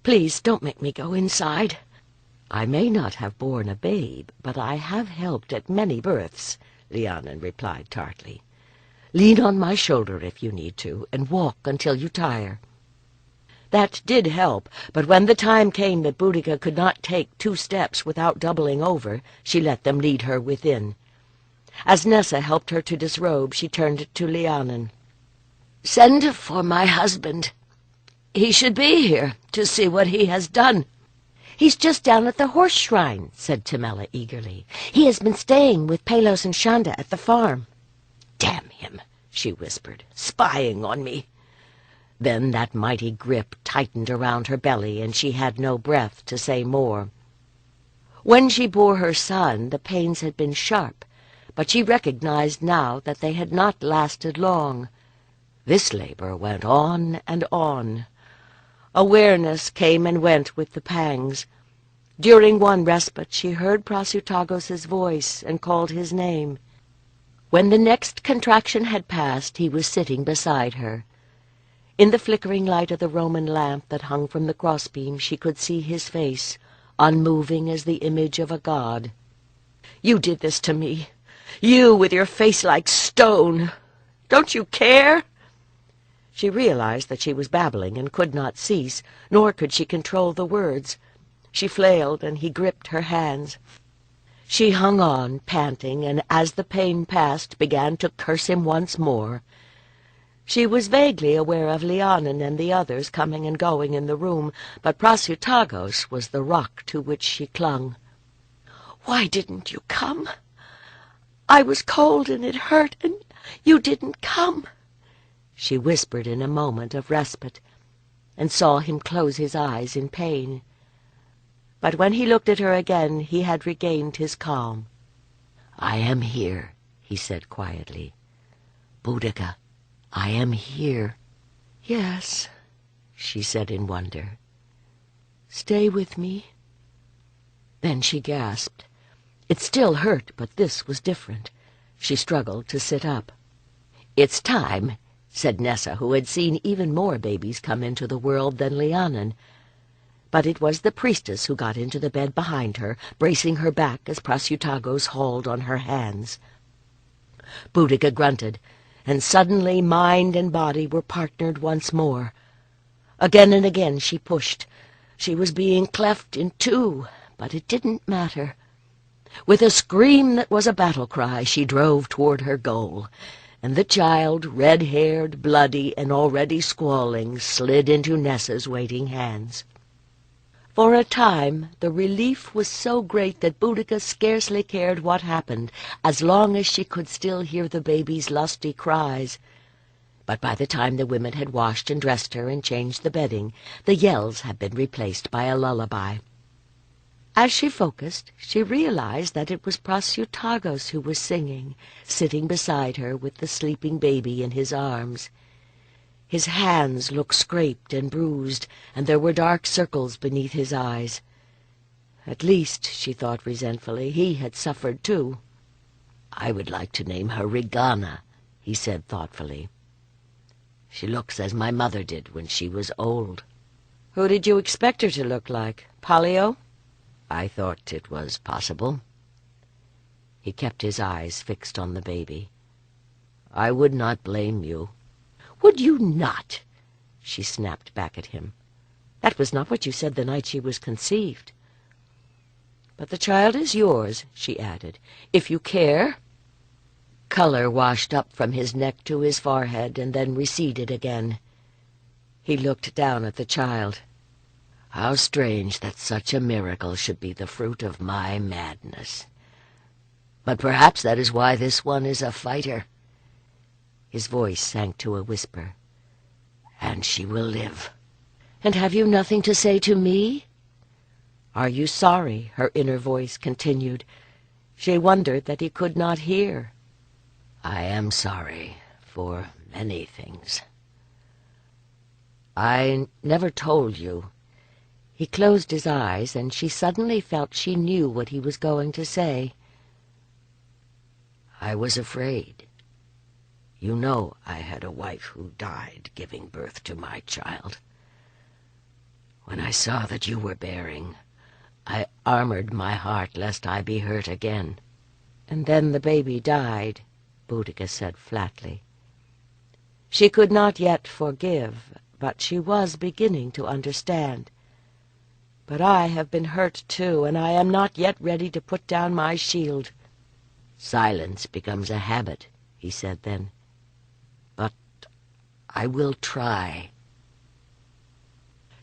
"Please don't make me go inside." "I may not have borne a babe, but I have helped at many births," Lhiannon replied tartly. "Lean on my shoulder if you need to, and walk until you tire." That did help, but when the time came that Boudica could not take 2 steps without doubling over, she let them lead her within. As Nessa helped her to disrobe, she turned to Lhiannon. "Send for my husband. He should be here to see what he has done." "He's just down at the horse shrine," said Tamela eagerly. "He has been staying with Palos and Shanda at the farm." "Damn him," she whispered, "spying on me." Then that mighty grip tightened around her belly, and she had no breath to say more. When she bore her son, the pains had been sharp, but she recognized now that they had not lasted long. This labor went on and on. Awareness came and went with the pangs. During one respite she heard Prasutagos's voice and called his name. When the next contraction had passed, he was sitting beside her. In the flickering light of the Roman lamp that hung from the crossbeam she could see his face, unmoving as the image of a god. "You did this to me. You with your face like stone. Don't you care?" She realized that she was babbling and could not cease, nor could she control the words. She flailed, and he gripped her hands. She hung on, panting, and as the pain passed, began to curse him once more. She was vaguely aware of Lhiannon and the others coming and going in the room, but Prasutagos was the rock to which she clung. "Why didn't you come? I was cold and it hurt, and you didn't come," she whispered in a moment of respite. and saw him close his eyes in pain. But when he looked at her again, he had regained his calm. "I am here," he said quietly. "Boudica, I am here." "Yes," she said in wonder. "Stay with me." Then she gasped. It still hurt, but this was different. She struggled to sit up. "It's time," said Nessa, who had seen even more babies come into the world than Lhiannon. But it was the priestess who got into the bed behind her, bracing her back as Prasutagos hauled on her hands. Boudica grunted, and suddenly mind and body were partnered once more. Again and again she pushed. She was being cleft in two, but it didn't matter. With a scream that was a battle cry, she drove toward her goal, and the child, red-haired, bloody, and already squalling, slid into Nessa's waiting hands. For a time the relief was so great that Boudica scarcely cared what happened, as long as she could still hear the baby's lusty cries. But by the time the women had washed and dressed her and changed the bedding, the yells had been replaced by a lullaby. As she focused, she realized that it was Prasutagos who was singing, sitting beside her with the sleeping baby in his arms. His hands looked scraped and bruised, and there were dark circles beneath his eyes. At least, she thought resentfully, he had suffered too. "I would like to name her Regana," he said thoughtfully. "She looks as my mother did when she was old." "Who did you expect her to look like? Palio?" "I thought it was possible." He kept his eyes fixed on the baby. "I would not blame you." "Would you not?" she snapped back at him. "That was not what you said the night she was conceived." "But the child is yours," she added, "if you care." Color washed up from his neck to his forehead and then receded again. He looked down at the child. "How strange that such a miracle should be the fruit of my madness. But perhaps that is why this one is a fighter." His voice sank to a whisper. "And she will live." "And have you nothing to say to me?" "Are you sorry?" her inner voice continued. She wondered that he could not hear. "I am sorry for many things." "I never told you." He closed his eyes, and she suddenly felt she knew what he was going to say. "I was afraid. You know I had a wife who died giving birth to my child. When I saw that you were bearing, I armored my heart lest I be hurt again." "And then the baby died," Boudica said flatly. She could not yet forgive, but she was beginning to understand. "But I have been hurt too, and I am not yet ready to put down my shield." "Silence becomes a habit," he said then. "But I will try."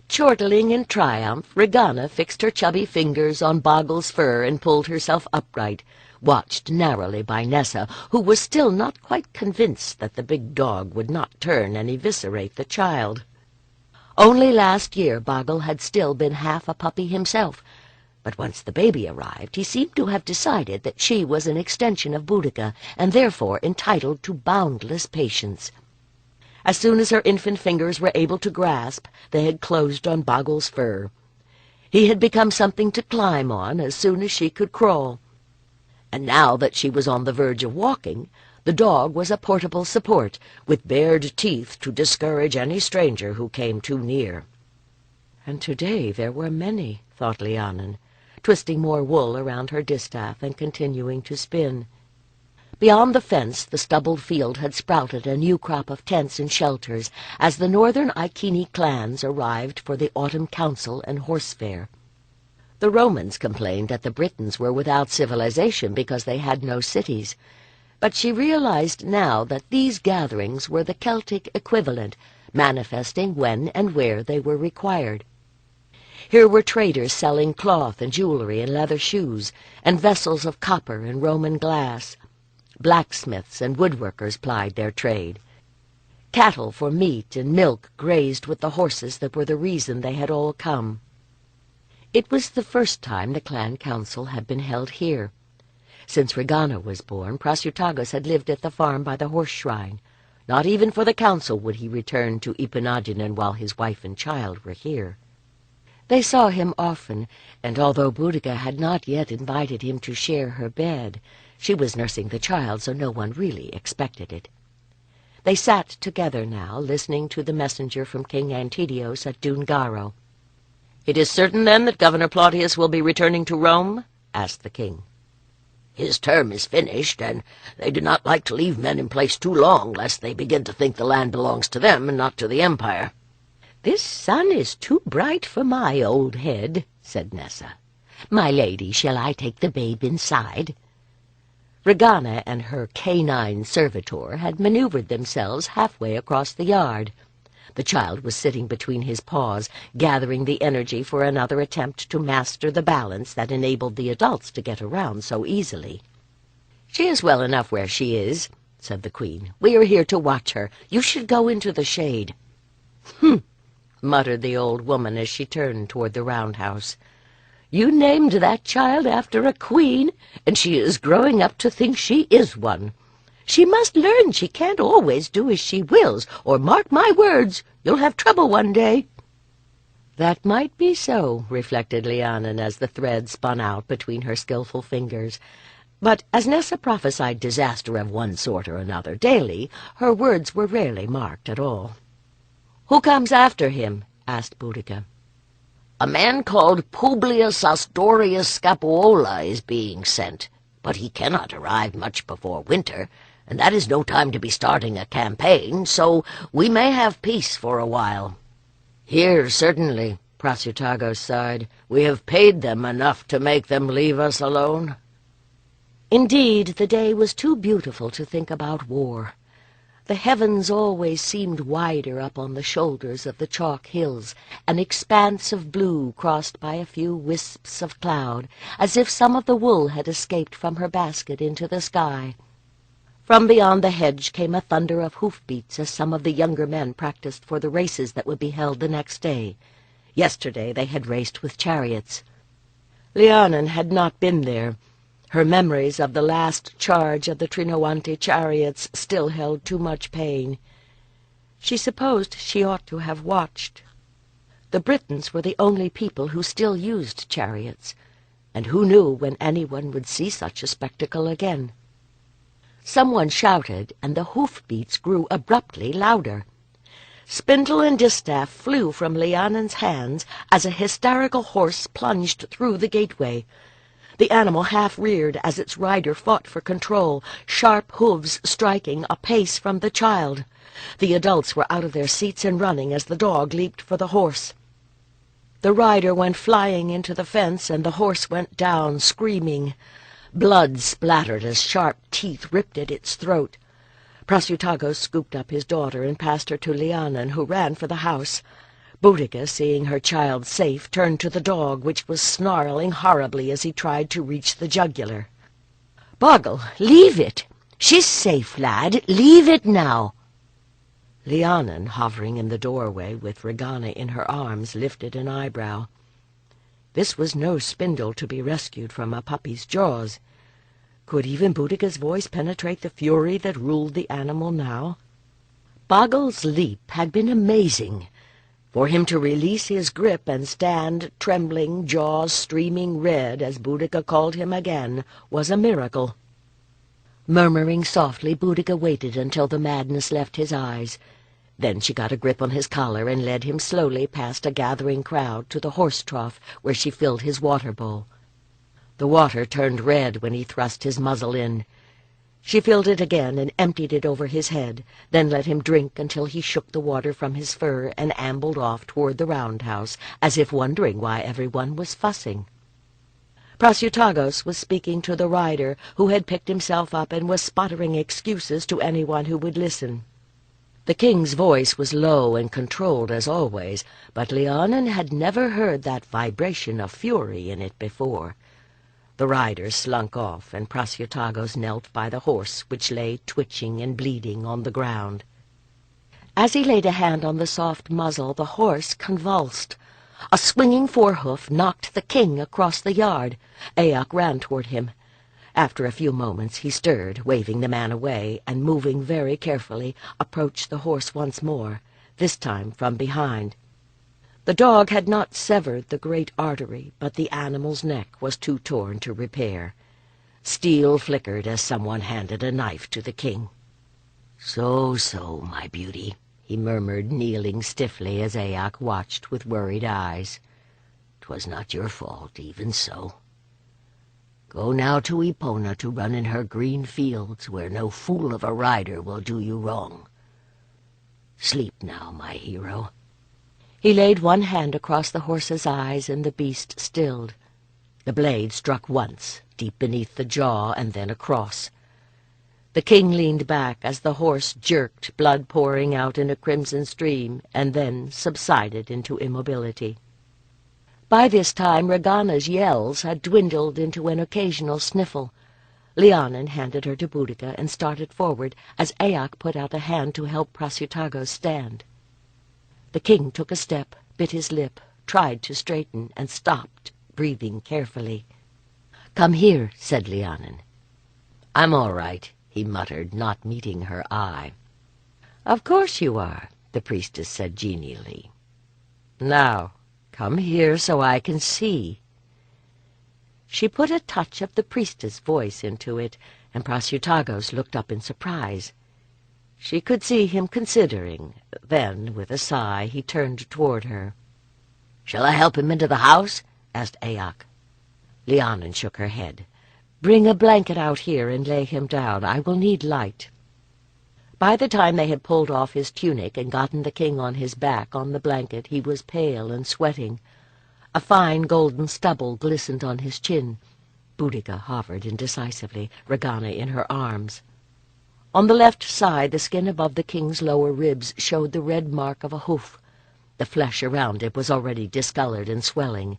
Chortling in triumph, Regana fixed her chubby fingers on Boggle's fur and pulled herself upright, watched narrowly by Nessa, who was still not quite convinced that the big dog would not turn and eviscerate the child. Only last year Boggle had still been half a puppy himself, but once the baby arrived he seemed to have decided that she was an extension of Boudica, and therefore entitled to boundless patience. As soon as her infant fingers were able to grasp, they had closed on Boggle's fur. He had become something to climb on as soon as she could crawl. And now that she was on the verge of walking, the dog was a portable support, with bared teeth to discourage any stranger who came too near. And today there were many, thought Lhiannon, twisting more wool around her distaff and continuing to spin. Beyond the fence the stubbled field had sprouted a new crop of tents and shelters as the northern Iceni clans arrived for the autumn council and horse fair. The Romans complained that the Britons were without civilization because they had no cities, but she realized now that these gatherings were the Celtic equivalent, manifesting when and where they were required. Here were traders selling cloth and jewelry and leather shoes, and vessels of copper and Roman glass. Blacksmiths and woodworkers plied their trade. Cattle for meat and milk grazed with the horses that were the reason they had all come. It was the first time the clan council had been held here. Since Regana was born, Prasutagus had lived at the farm by the horse shrine. Not even for the council would he return to Ipanadinan while his wife and child were here. They saw him often, and although Boudica had not yet invited him to share her bed, she was nursing the child, so no one really expected it. They sat together now, listening to the messenger from King Antidios at Dungaro. "It is certain, then, that Governor Plautius will be returning to Rome?" asked the king. His term is finished, and they do not like to leave men in place too long, lest they begin to think the land belongs to them and not to the Empire. "This sun is too bright for my old head," said Nessa. "My lady, shall I take the babe inside?" Regana and her canine servitor had maneuvered themselves halfway across the yard. The child was sitting between his paws, gathering the energy for another attempt to master the balance that enabled the adults to get around so easily. "She is well enough where she is," said the queen. "We are here to watch her. You should go into the shade." "Hm," muttered the old woman as she turned toward the roundhouse. "You named that child after a queen, and she is growing up to think she is one. She must learn she can't always do as she wills, or mark my words, you'll have trouble one day." "That might be so," reflected Lhiannon as the thread spun out between her skillful fingers. But as Nessa prophesied disaster of one sort or another daily, her words were rarely marked at all. "Who comes after him?" asked Boudica. A man called Publius Astorius Scapuola is being sent, but he cannot arrive much before winter, and that is no time to be starting a campaign, so we may have peace for a while." "Here, certainly," Prasutagus sighed. "We have paid them enough to make them leave us alone." Indeed, the day was too beautiful to think about war. The heavens always seemed wider up on the shoulders of the chalk hills, an expanse of blue crossed by a few wisps of cloud, as if some of the wool had escaped from her basket into the sky. From beyond the hedge came a thunder of hoofbeats as some of the younger men practiced for the races that would be held the next day. Yesterday they had raced with chariots. Lhiannon had not been there. Her memories of the last charge of the Trinovanti chariots still held too much pain. She supposed she ought to have watched. The Britons were the only people who still used chariots, and who knew when anyone would see such a spectacle again? Someone shouted, and the hoofbeats grew abruptly louder. Spindle and distaff flew from Lhiannon's hands as a hysterical horse plunged through the gateway. The animal half-reared as its rider fought for control, sharp hooves striking a pace from the child. The adults were out of their seats and running as the dog leaped for the horse. The rider went flying into the fence, and the horse went down, screaming. Blood splattered as sharp teeth ripped at its throat. Prasutagus scooped up his daughter and passed her to Lhiannon, who ran for the house. Boudica, seeing her child safe, turned to the dog, which was snarling horribly as he tried to reach the jugular. "Boggle, leave it! She's safe, lad. Leave it now." Lhiannon, hovering in the doorway with Regana in her arms, lifted an eyebrow. This was no spindle to be rescued from a puppy's jaws. Could even Boudica's voice penetrate the fury that ruled the animal now? Boggle's leap had been amazing. For him to release his grip and stand, trembling, jaws streaming red, as Boudica called him again, was a miracle. Murmuring softly, Boudica waited until the madness left his eyes. Then she got a grip on his collar and led him slowly past a gathering crowd to the horse trough, where she filled his water bowl. The water turned red when he thrust his muzzle in. She filled it again and emptied it over his head, then let him drink until he shook the water from his fur and ambled off toward the roundhouse, as if wondering why everyone was fussing. Prasutagus was speaking to the rider, who had picked himself up and was sputtering excuses to anyone who would listen. The king's voice was low and controlled as always, but Lhiannon had never heard that vibration of fury in it before. The rider slunk off, and Prasutagus knelt by the horse, which lay twitching and bleeding on the ground. As he laid a hand on the soft muzzle, the horse convulsed. A swinging forehoof knocked the king across the yard. Aoc ran toward him. After a few moments he stirred, waving the man away, and moving very carefully, approached the horse once more, this time from behind. The dog had not severed the great artery, but the animal's neck was too torn to repair. Steel flickered as someone handed a knife to the king. "So, my beauty," he murmured, kneeling stiffly as Aoc watched with worried eyes. "'Twas not your fault, even so. Go now to Epona to run in her green fields, where no fool of a rider will do you wrong. Sleep now, my hero." He laid one hand across the horse's eyes, and the beast stilled. The blade struck once, deep beneath the jaw, and then across. The king leaned back as the horse jerked, blood pouring out in a crimson stream, and then subsided into immobility. By this time Regana's yells had dwindled into an occasional sniffle. Lhiannon handed her to Boudica and started forward as Aoc put out a hand to help Prasutago stand. The king took a step, bit his lip, tried to straighten, and stopped, breathing carefully. "Come here," said Lhiannon. "I'm all right," he muttered, not meeting her eye. "Of course you are," the priestess said genially. "Now, come here so I can see." She put a touch of the priestess' voice into it, and Prasutago's looked up in surprise. She could see him considering. Then, with a sigh, he turned toward her. "Shall I help him into the house?" asked Aoc. Lhiannon shook her head. "Bring a blanket out here and lay him down. I will need light." By the time they had pulled off his tunic and gotten the king on his back on the blanket, he was pale and sweating. A fine golden stubble glistened on his chin. Boudica hovered indecisively, Regana in her arms. On the left side, the skin above the king's lower ribs showed the red mark of a hoof. The flesh around it was already discolored and swelling.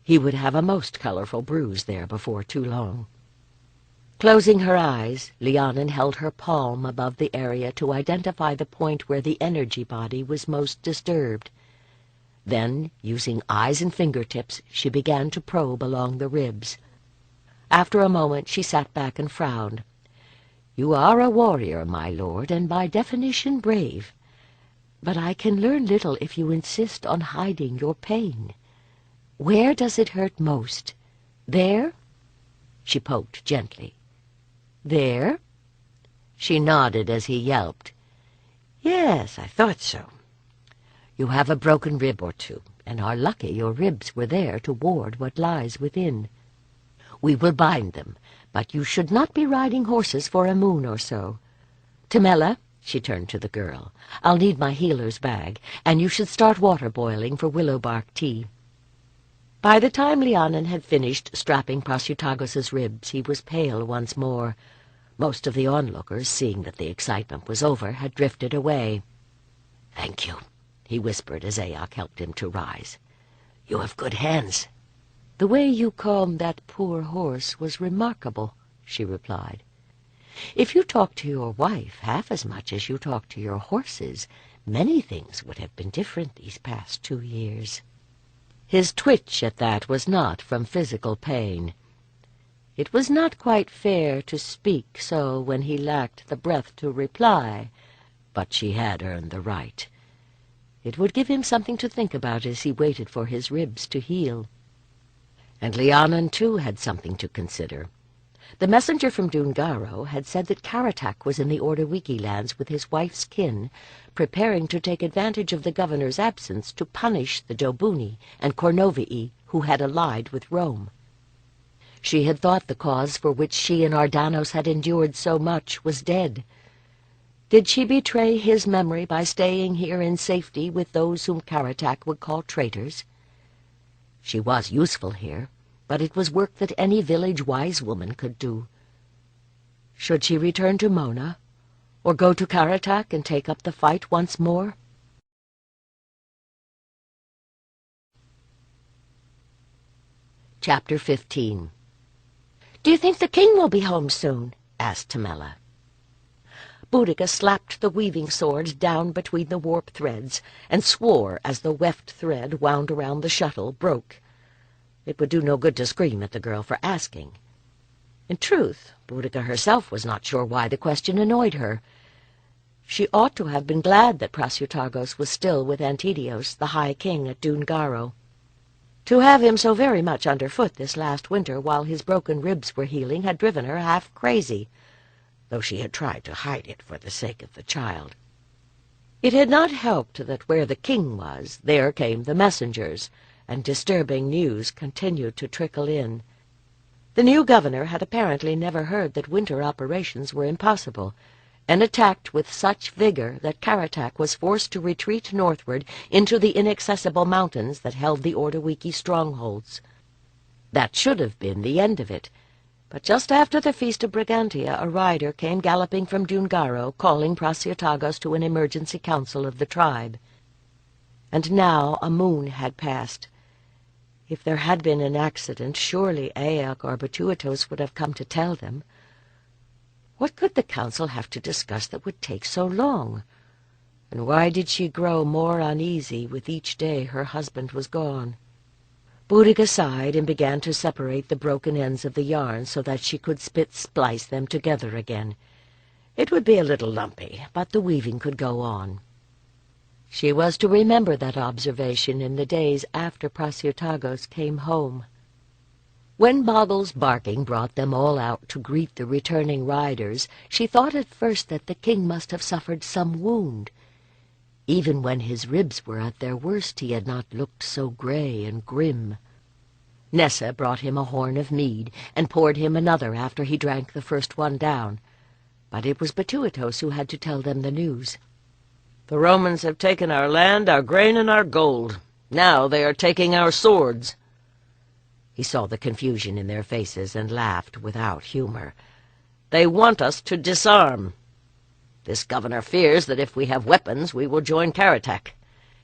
He would have a most colorful bruise there before too long. Closing her eyes, Lhiannon held her palm above the area to identify the point where the energy body was most disturbed. Then, using eyes and fingertips, she began to probe along the ribs. After a moment, she sat back and frowned. "You are a warrior, my lord, and by definition brave. But I can learn little if you insist on hiding your pain. Where does it hurt most? There?" She poked gently. "There?" She nodded as he yelped. "Yes, I thought so. You have a broken rib or two, and are lucky your ribs were there to ward what lies within. We will bind them, but you should not be riding horses for a moon or so. Tamela," she turned to the girl, "I'll need my healer's bag, and you should start water boiling for willow bark tea." By the time Lhiannon had finished strapping Prasutagos's ribs, he was pale once more. Most of the onlookers, seeing that the excitement was over, had drifted away. "Thank you," he whispered as Aoc helped him to rise. "You have good hands." "The way you calmed that poor horse was remarkable," she replied. "If you talked to your wife half as much as you talked to your horses, many things would have been different these past 2 years." His twitch at that was not from physical pain. It was not quite fair to speak so when he lacked the breath to reply, but she had earned the right. It would give him something to think about as he waited for his ribs to heal. And Lhiannon, too, had something to consider. The messenger from Dungaro had said that Karatak was in the Ordowiki lands with his wife's kin, preparing to take advantage of the governor's absence to punish the Dobuni and Cornovii who had allied with Rome. She had thought the cause for which she and Ardanos had endured so much was dead. Did she betray his memory by staying here in safety with those whom Karatak would call traitors? She was useful here, but it was work that any village wise woman could do. Should she return to Mona, or go to Karatak and take up the fight once more? Chapter 15. "Do you think the king will be home soon?" asked Tamela. Boudica slapped the weaving sword down between the warp threads, and swore as the weft thread wound around the shuttle broke. It would do no good to scream at the girl for asking. In truth, Boudica herself was not sure why the question annoyed her. She ought to have been glad that Prasutagus was still with Antidios, the High King at Dungaro. To have him so very much underfoot this last winter while his broken ribs were healing had driven her half crazy, though she had tried to hide it for the sake of the child. It had not helped that where the king was, there came the messengers, and disturbing news continued to trickle in. The new governor had apparently never heard that winter operations were impossible, and attacked with such vigor that Karatak was forced to retreat northward into the inaccessible mountains that held the Ordowiki strongholds. That should have been the end of it, but just after the Feast of Brigantia a rider came galloping from Dungaro, calling Prasutagus to an emergency council of the tribe. And now a moon had passed. If there had been an accident, surely Aeac or Batuatos would have come to tell them. What could the council have to discuss that would take so long? And why did she grow more uneasy with each day her husband was gone? Boudica sighed and began to separate the broken ends of the yarn so that she could splice them together again. It would be a little lumpy, but the weaving could go on. She was to remember that observation in the days after Prasutagus came home. When Boggle's barking brought them all out to greet the returning riders, she thought at first that the king must have suffered some wound. Even when his ribs were at their worst, he had not looked so grey and grim. Nessa brought him a horn of mead, and poured him another after he drank the first one down. But it was Batuatos who had to tell them the news. "The Romans have taken our land, our grain, and our gold. Now they are taking our swords." He saw the confusion in their faces and laughed without humor. "They want us to disarm. This governor fears that if we have weapons we will join Karatak.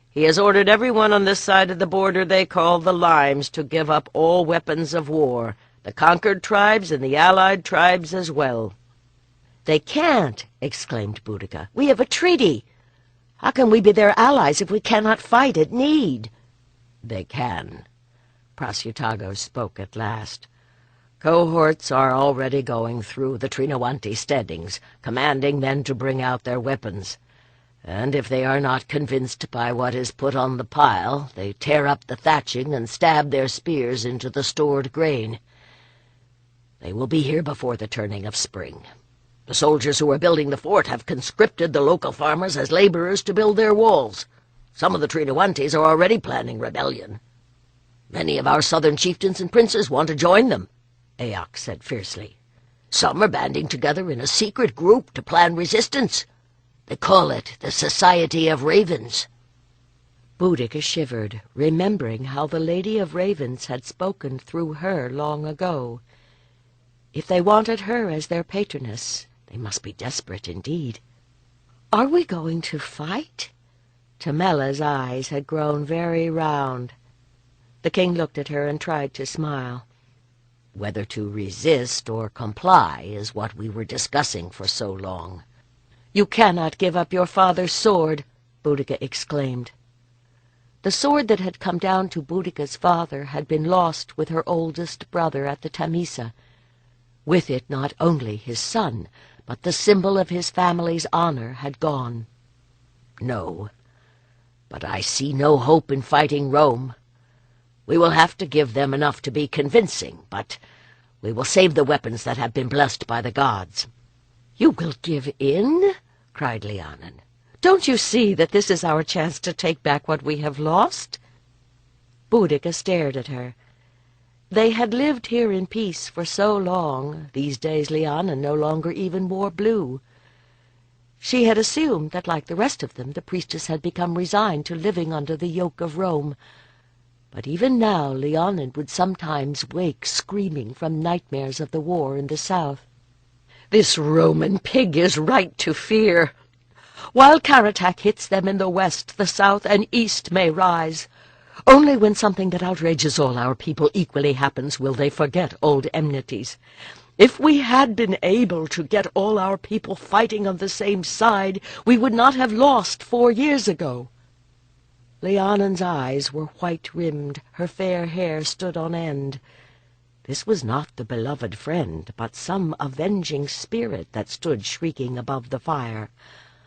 He has ordered everyone on this side of the border they call the Limes to give up all weapons of war, the conquered tribes and the allied tribes as well." "They can't!" exclaimed Boudica. "We have a treaty. How can we be their allies if we cannot fight at need?" "They can." Prasutagus spoke at last. "Cohorts are already going through the Trinowanti steadings, commanding men to bring out their weapons. And if they are not convinced by what is put on the pile, they tear up the thatching and stab their spears into the stored grain. They will be here before the turning of spring. The soldiers who are building the fort have conscripted the local farmers as laborers to build their walls. Some of the Trinowantes are already planning rebellion. Many of our southern chieftains and princes want to join them," Aeac said fiercely. "Some are banding together in a secret group to plan resistance. They call it the Society of Ravens." Boudica shivered, remembering how the Lady of Ravens had spoken through her long ago. If they wanted her as their patroness, they must be desperate indeed. "Are we going to fight?" Tamella's eyes had grown very round. The king looked at her and tried to smile. "Whether to resist or comply is what we were discussing for so long." "You cannot give up your father's sword," Boudica exclaimed. The sword that had come down to Boudica's father had been lost with her oldest brother at the Tamisa. With it not only his son, but the symbol of his family's honor had gone. "No, but I see no hope in fighting Rome. We will have to give them enough to be convincing, but we will save the weapons that have been blessed by the gods." "You will give in?" cried Lhiannon. "Don't you see that this is our chance to take back what we have lost?" Boudica stared at her. They had lived here in peace for so long. These days Lhiannon no longer even wore blue. She had assumed that, like the rest of them, the priestess had become resigned to living under the yoke of Rome. But even now Lhiannon would sometimes wake screaming from nightmares of the war in the south. "This Roman pig is right to fear. While Karatak hits them in the west, the south and east may rise. Only when something that outrages all our people equally happens will they forget old enmities. If we had been able to get all our people fighting on the same side, we would not have lost 4 years ago." Lhiannon's eyes were white-rimmed, her fair hair stood on end. This was not the beloved friend, but some avenging spirit that stood shrieking above the fire.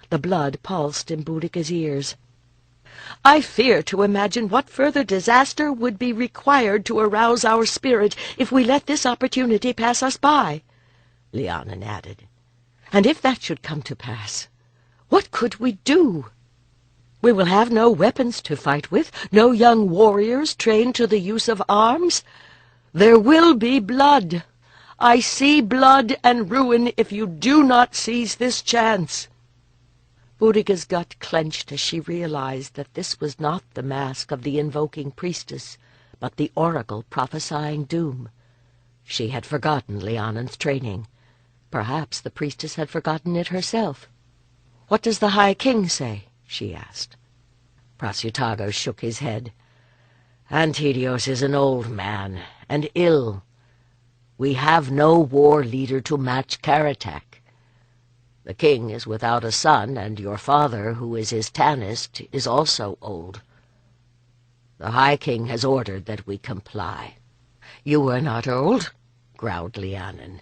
The blood pulsed in Boudica's ears. "I fear to imagine what further disaster would be required to arouse our spirit if we let this opportunity pass us by," Lhiannon added. "And if that should come to pass, what could we do? We will have no weapons to fight with, no young warriors trained to the use of arms. There will be blood. I see blood and ruin if you do not seize this chance." Boudica's gut clenched as she realized that this was not the mask of the invoking priestess, but the oracle prophesying doom. She had forgotten Lhiannon's training. Perhaps the priestess had forgotten it herself. "What does the High King say?" she asked. Prasutago shook his head. "Antidios is an old man, and ill. We have no war leader to match Karatak. The king is without a son, and your father, who is his Tanist, is also old. The High King has ordered that we comply." "You are not old," growled Lhiannon.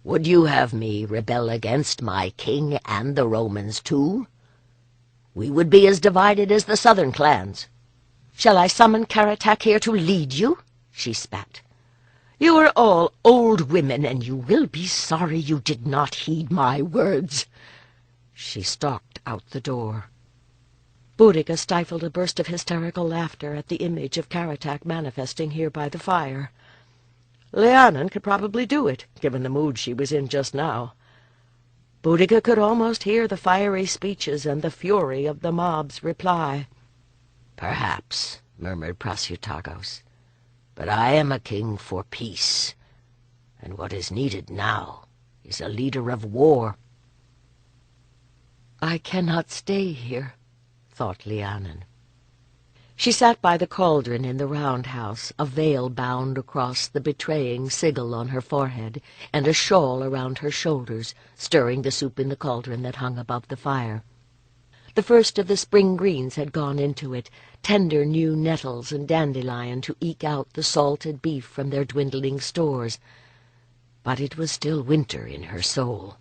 "Would you have me rebel against my king and the Romans too? We would be as divided as the southern clans." "Shall I summon Karatak here to lead you?" she spat. "You are all old women, and you will be sorry you did not heed my words." She stalked out the door. Boudica stifled a burst of hysterical laughter at the image of Karatak manifesting here by the fire. Lhiannon could probably do it, given the mood she was in just now. Boudica could almost hear the fiery speeches and the fury of the mob's reply. "Perhaps," murmured Prasutagos. "But I am a king for peace, and what is needed now is a leader of war." "I cannot stay here," thought Lhiannon. She sat by the cauldron in the roundhouse, a veil bound across the betraying sigil on her forehead, and a shawl around her shoulders, stirring the soup in the cauldron that hung above the fire. The first of the spring greens had gone into it, tender new nettles and dandelion to eke out the salted beef from their dwindling stores. But it was still winter in her soul.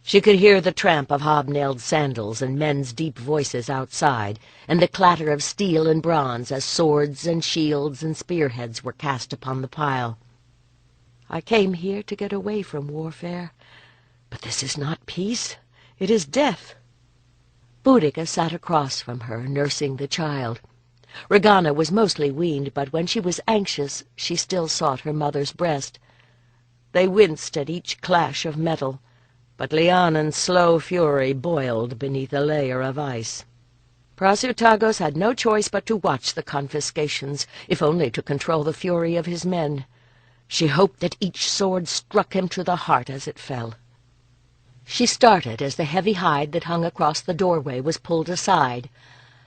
She could hear the tramp of hobnailed sandals and men's deep voices outside, and the clatter of steel and bronze as swords and shields and spearheads were cast upon the pile. "I came here to get away from warfare, but this is not peace, it is death." Boudica sat across from her, nursing the child. Regana was mostly weaned, but when she was anxious, she still sought her mother's breast. They winced at each clash of metal, but Lhiannon's slow fury boiled beneath a layer of ice. Prasutagos had no choice but to watch the confiscations, if only to control the fury of his men. She hoped that each sword struck him to the heart as it fell. She started as the heavy hide that hung across the doorway was pulled aside.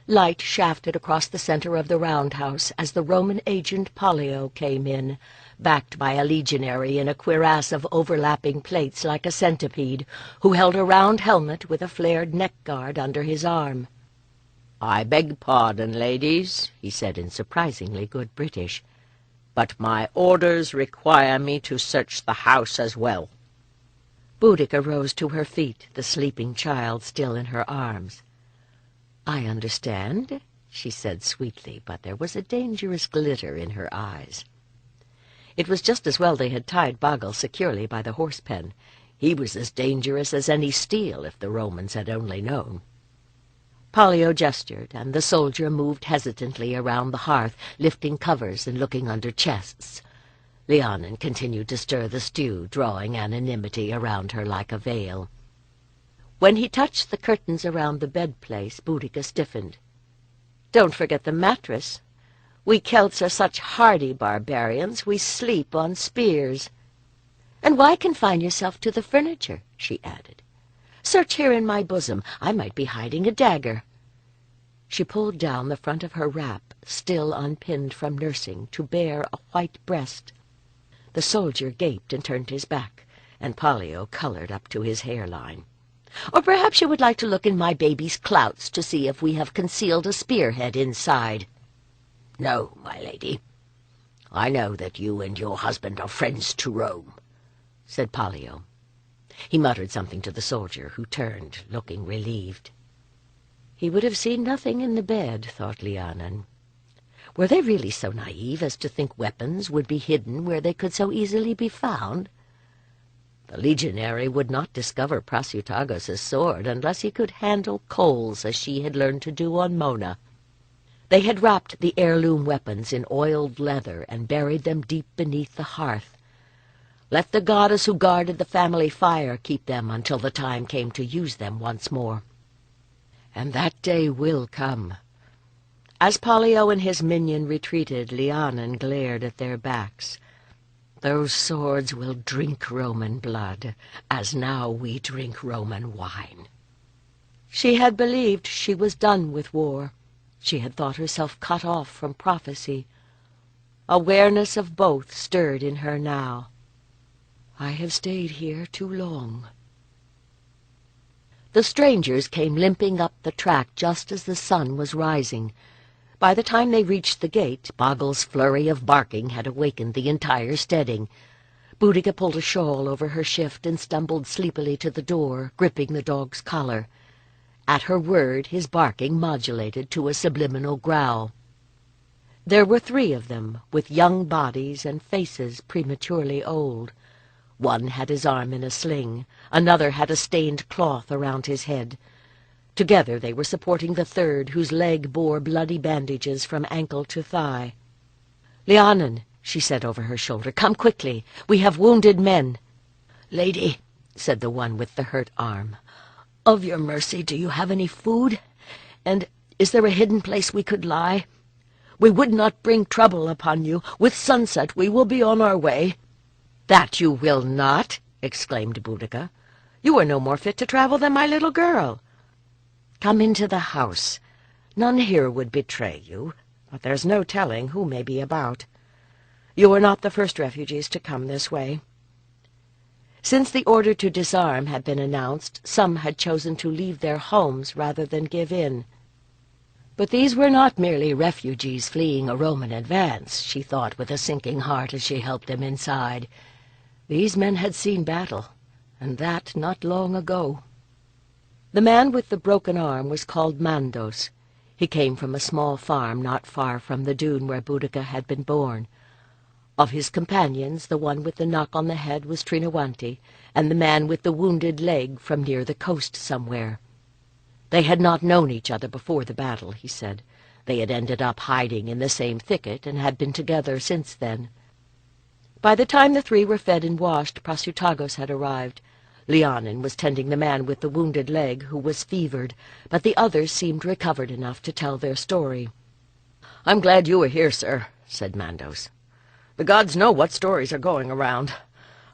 Light shafted across the center of the roundhouse as the Roman agent Pollio came in, backed by a legionary in a cuirass of overlapping plates like a centipede, who held a round helmet with a flared neck-guard under his arm. "I beg pardon, ladies," he said in surprisingly good British, "but my orders require me to search the house as well." Boudica rose to her feet, the sleeping child still in her arms. "I understand," she said sweetly, but there was a dangerous glitter in her eyes. It was just as well they had tied Boggle securely by the horse-pen. He was as dangerous as any steel, if the Romans had only known. Pollio gestured, and the soldier moved hesitantly around the hearth, lifting covers and looking under chests. Lhiannon continued to stir the stew, drawing anonymity around her like a veil. When he touched the curtains around the bed-place, Boudica stiffened. "Don't forget the mattress. We Celts are such hardy barbarians, we sleep on spears." "And why confine yourself to the furniture?" she added. "Search here in my bosom. I might be hiding a dagger." She pulled down the front of her wrap, still unpinned from nursing, to bare a white breast. The soldier gaped and turned his back, and Pollio colored up to his hairline. "Or perhaps you would like to look in my baby's clouts to see if we have concealed a spearhead inside." "No, my lady. I know that you and your husband are friends to Rome," said Pollio. He muttered something to the soldier, who turned, looking relieved. He would have seen nothing in the bed, thought Lhiannon. Were they really so naive as to think weapons would be hidden where they could so easily be found? The legionary would not discover Prasutagos's sword unless he could handle coals as she had learned to do on Mona. They had wrapped the heirloom weapons in oiled leather and buried them deep beneath the hearth. Let the goddess who guarded the family fire keep them until the time came to use them once more. And that day will come. As Pollio and his minion retreated, Lhiannon glared at their backs. Those swords will drink Roman blood, as now we drink Roman wine. She had believed she was done with war. She had thought herself cut off from prophecy. Awareness of both stirred in her now. I have stayed here too long. The strangers came limping up the track just as the sun was rising. By the time they reached the gate, Boggle's flurry of barking had awakened the entire steading. Boudica pulled a shawl over her shift and stumbled sleepily to the door, gripping the dog's collar. At her word, his barking modulated to a subliminal growl. There were 3 of them, with young bodies and faces prematurely old. One had his arm in a sling, another had a stained cloth around his head. Together they were supporting the 3rd, whose leg bore bloody bandages from ankle to thigh. "Lhiannon," she said over her shoulder, "come quickly. We have wounded men." "Lady," said the one with the hurt arm, "of your mercy, do you have any food? "And is there a hidden place we could lie? We would not bring trouble upon you. With sunset we will be on our way." "That you will not!" exclaimed Boudica. "You are no more fit to travel than my little girl. Come into the house. None here would betray you, but there's no telling who may be about. You are not the first refugees to come this way." Since the order to disarm had been announced, some had chosen to leave their homes rather than give in. But these were not merely refugees fleeing a Roman advance, she thought with a sinking heart as she helped them inside. These men had seen battle, and that not long ago. The man with the broken arm was called Mandos. He came from a small farm not far from the dune where Boudica had been born. Of his companions, the one with the knock on the head was Trinowanti, and the man with the wounded leg from near the coast somewhere. They had not known each other before the battle, he said. They had ended up hiding in the same thicket and had been together since then. By the time the 3 were fed and washed, Prasutagos had arrived. Lhiannon was tending the man with the wounded leg, who was fevered, but the others seemed recovered enough to tell their story. "I'm glad you are here, sir," said Mandos. "The gods know what stories are going around.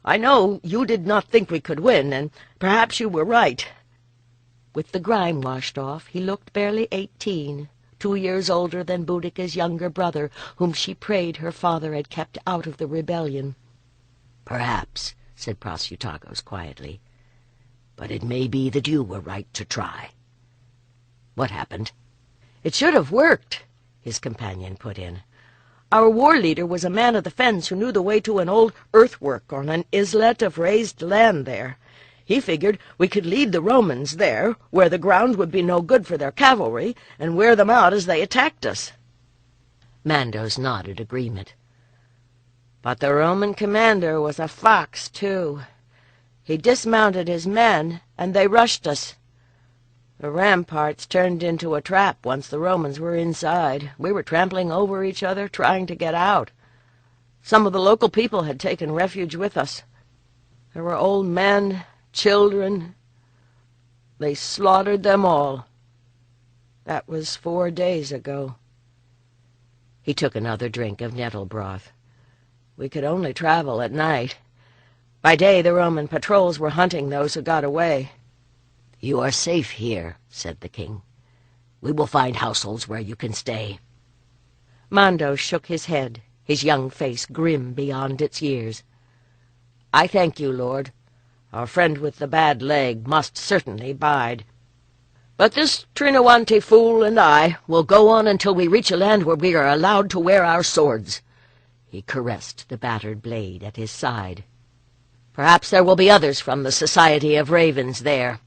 I know you did not think we could win, and perhaps you were right." With the grime washed off, he looked barely 18, 2 years older than Boudica's younger brother, whom she prayed her father had kept out of the rebellion. "Perhaps," said Prasutagos quietly. "But it may be that you were right to try. What happened?" "It should have worked," his companion put in. "Our war leader was a man of the fens who knew the way to an old earthwork on an islet of raised land there. He figured we could lead the Romans there, where the ground would be no good for their cavalry, and wear them out as they attacked us." Mandos nodded agreement. "But the Roman commander was a fox, too. He dismounted his men, and they rushed us. The ramparts turned into a trap once the Romans were inside. We were trampling over each other, trying to get out. Some of the local people had taken refuge with us. There were old men, children. They slaughtered them all. That was 4 days ago." He took another drink of nettle broth. "We could only travel at night. By day the Roman patrols were hunting those who got away." "You are safe here," said the king. "We will find households where you can stay." Mandos shook his head. his young face grim beyond its years. "I thank you, lord. Our friend with the bad leg must certainly bide. But this Trinawante fool and I will go on until we reach a land where we are allowed to wear our swords." He caressed the battered blade at his side. "Perhaps there will be others from the Society of Ravens there."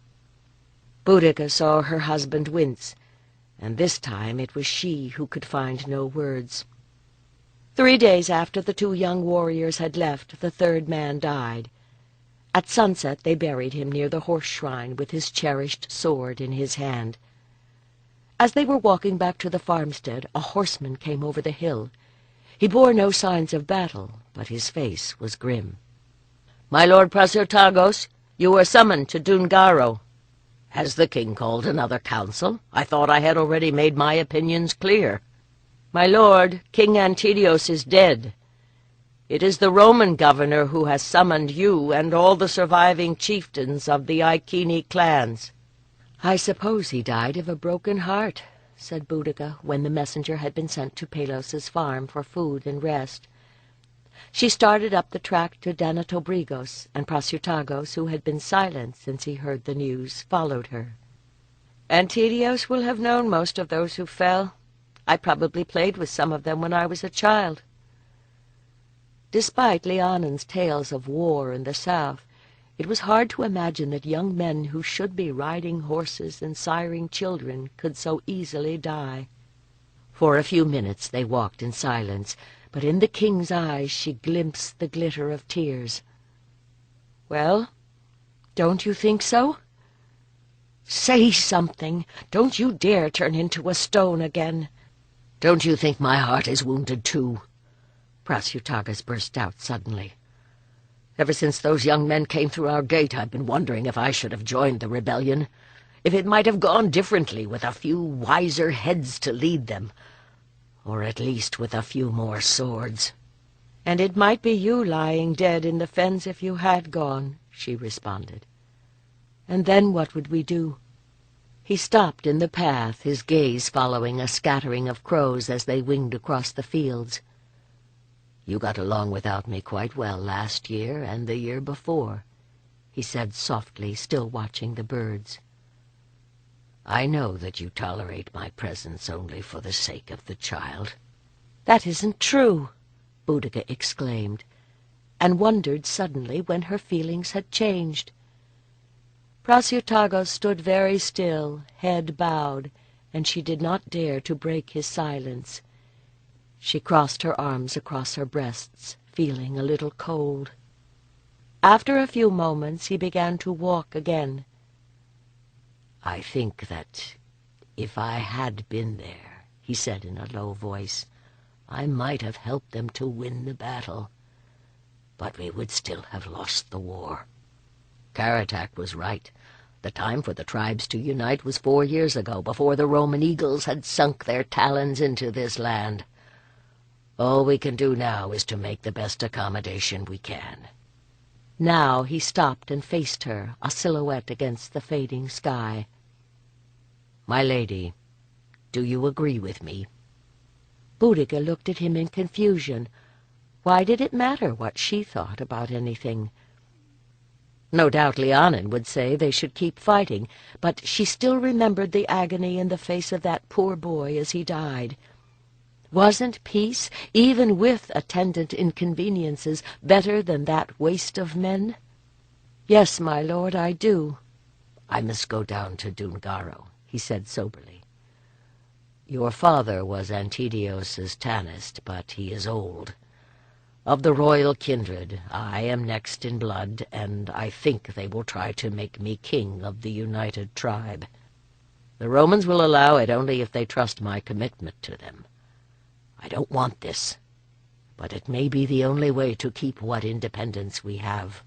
Boudica saw her husband wince, and this time it was she who could find no words. 3 days after the 2 young warriors had left, the 3rd man died. At sunset they buried him near the horse shrine with his cherished sword in his hand. As they were walking back to the farmstead, a horseman came over the hill. He bore no signs of battle, but his face was grim. "My lord Prasutagos, you were summoned to Dungaro." "Has the king called another council? I thought I had already made my opinions clear." "My lord, King Antidios is dead. It is the Roman governor who has summoned you and all the surviving chieftains of the Iceni clans." "I suppose he died of a broken heart," said Boudica, when the messenger had been sent to Pelos's farm for food and rest. She started up the track to Danatobrigos, and Prasutagos, who had been silent since he heard the news, followed her. "Antidios will have known most of those who fell. I probably played with some of them when I was a child." Despite Lhiannon's tales of war in the south, it was hard to imagine that young men who should be riding horses and siring children could so easily die. For a few minutes they walked in silence, but in the king's eyes she glimpsed the glitter of tears. "Well, don't you think so? Say something. Don't you dare turn into a stone again." Don't you think my heart is wounded too? Prasutagus burst out suddenly. Ever since those young men came through our gate, I've been wondering if I should have joined the rebellion, if it might have gone differently with a few wiser heads to lead them, or at least with a few more swords. "And it might be you lying dead in the fens if you had gone," she responded. "And then what would we do?" He stopped in the path, his gaze following a scattering of crows as they winged across the fields. "You got along without me quite well last year and the year before," he said softly, still watching the birds. "I know that you tolerate my presence only for the sake of the child." "That isn't true," Boudica exclaimed, and wondered suddenly when her feelings had changed. Prasutagos stood very still, head bowed, and she did not dare to break his silence. She crossed her arms across her breasts, feeling a little cold. After a few moments he began to walk again. "I think that if I had been there," he said in a low voice, "I might have helped them to win the battle, but we would still have lost the war. Karatak was right. The time for the tribes to unite was 4 years ago, before the Roman eagles had sunk their talons into this land. All we can do now is to make the best accommodation we can." Now he stopped and faced her, a silhouette against the fading sky. "My lady, do you agree with me?" Boudica looked at him in confusion. Why did it matter what she thought about anything? No doubt Lhiannon would say they should keep fighting, but she still remembered the agony in the face of that poor boy as he died. Wasn't peace, even with attendant inconveniences, better than that waste of men? "Yes, my lord, I do." "I must go down to Dungaro," he said soberly. "Your father was Antidios's Tanist, but he is old. Of the royal kindred, I am next in blood, and I think they will try to make me king of the united tribe. The Romans will allow it only if they trust my commitment to them. I don't want this, but it may be the only way to keep what independence we have."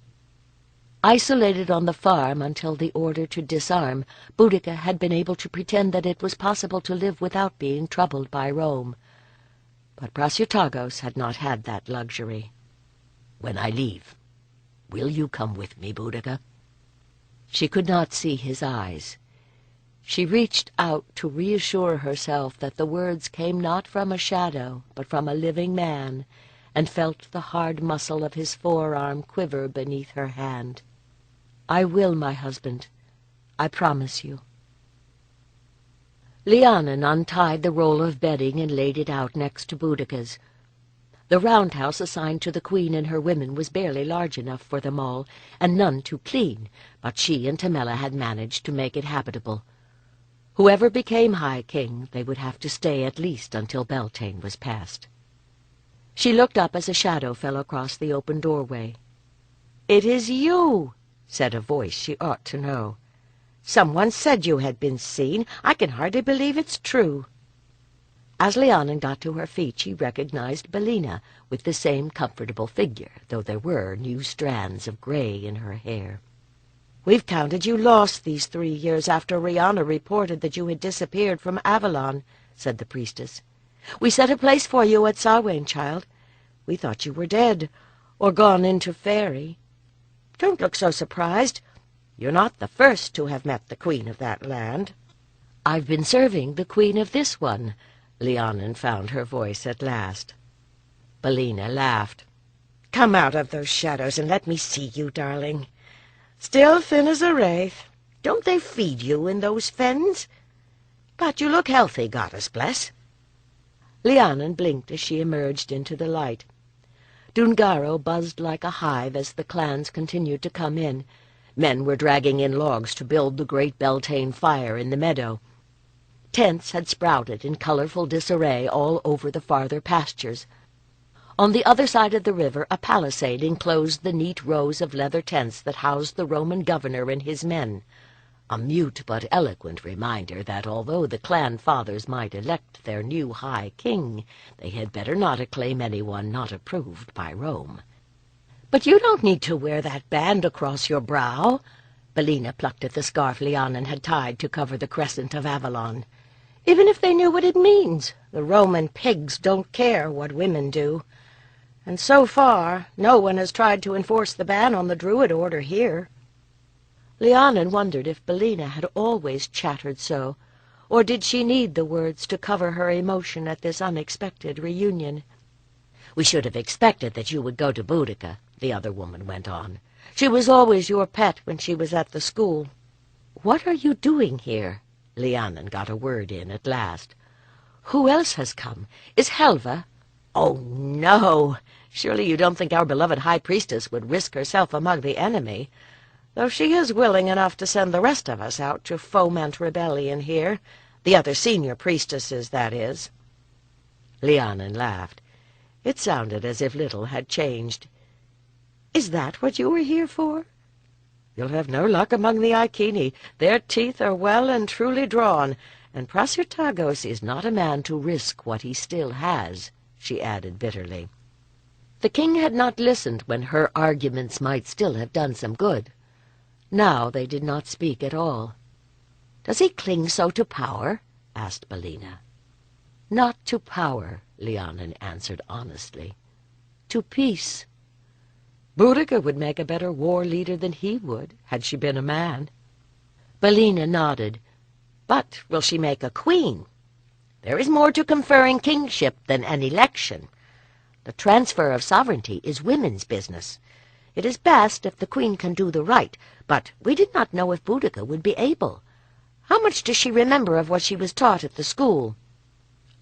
Isolated on the farm until the order to disarm, Boudica had been able to pretend that it was possible to live without being troubled by Rome. But Prasutagos had not had that luxury. "When I leave, will you come with me, Boudica?" She could not see his eyes. She reached out to reassure herself that the words came not from a shadow, but from a living man, and felt the hard muscle of his forearm quiver beneath her hand. "I will, my husband. I promise you." Lhiannon untied the roll of bedding and laid it out next to Boudica's. The roundhouse assigned to the Queen and her women was barely large enough for them all, and none too clean, but she and Tamela had managed to make it habitable. Whoever became High King, they would have to stay at least until Beltane was passed. She looked up as a shadow fell across the open doorway. "It is you," said a voice she ought to know. "Someone said you had been seen. I can hardly believe it's true." As Lhiannon got to her feet, she recognized Boudica, with the same comfortable figure, though there were new strands of gray in her hair. "We've counted you lost these 3 years after Rihanna reported that you had disappeared from Avalon," said the priestess. "We set a place for you at Samhain, child. We thought you were dead, or gone into fairy. Don't look so surprised. You're not the first to have met the Queen of that land." "I've been serving the Queen of this one," Lhiannon found her voice at last. Boudica laughed. "Come out of those shadows and let me see you, darling. Still thin as a wraith. Don't they feed you in those fens? But you look healthy, goddess bless." Lhiannon blinked as she emerged into the light. Dungaro buzzed like a hive as the clans continued to come in. Men were dragging in logs to build the great Beltane fire in the meadow. Tents had sprouted in colorful disarray all over the farther pastures. On the other side of the river, a palisade enclosed the neat rows of leather tents that housed the Roman governor and his men, a mute but eloquent reminder that although the clan fathers might elect their new High King, they had better not acclaim anyone not approved by Rome. "But you don't need to wear that band across your brow." Boudica plucked at the scarf Lhiannon had tied to cover the crescent of Avalon. "Even if they knew what it means, the Roman pigs don't care what women do. And so far, no one has tried to enforce the ban on the Druid order here." Lhiannon wondered if Boudica had always chattered so, or did she need the words to cover her emotion at this unexpected reunion. "We should have expected that you would go to Boudica," the other woman went on. "She was always your pet when she was at the school." "What are you doing here?" Lhiannon got a word in at last. "Who else has come? Is Helva—" "Oh, no! Surely you don't think our beloved High Priestess would risk herself among the enemy, though she is willing enough to send the rest of us out to foment rebellion here, the other senior priestesses, that is." Lhiannon laughed. It sounded as if little had changed. "Is that what you were here for? You'll have no luck among the Iceni. Their teeth are well and truly drawn, and Prasutagos is not a man to risk what he still has," she added bitterly. The king had not listened when her arguments might still have done some good. Now they did not speak at all. "Does he cling so to power?" asked Boudica. "Not to power," Lhiannon answered honestly. "To peace. Boudica would make a better war leader than he would, had she been a man." Boudica nodded. "But will she make a queen? There is more to conferring kingship than an election. The transfer of sovereignty is women's business. It is best if the queen can do the right, but we did not know if Boudica would be able. How much does she remember of what she was taught at the school?"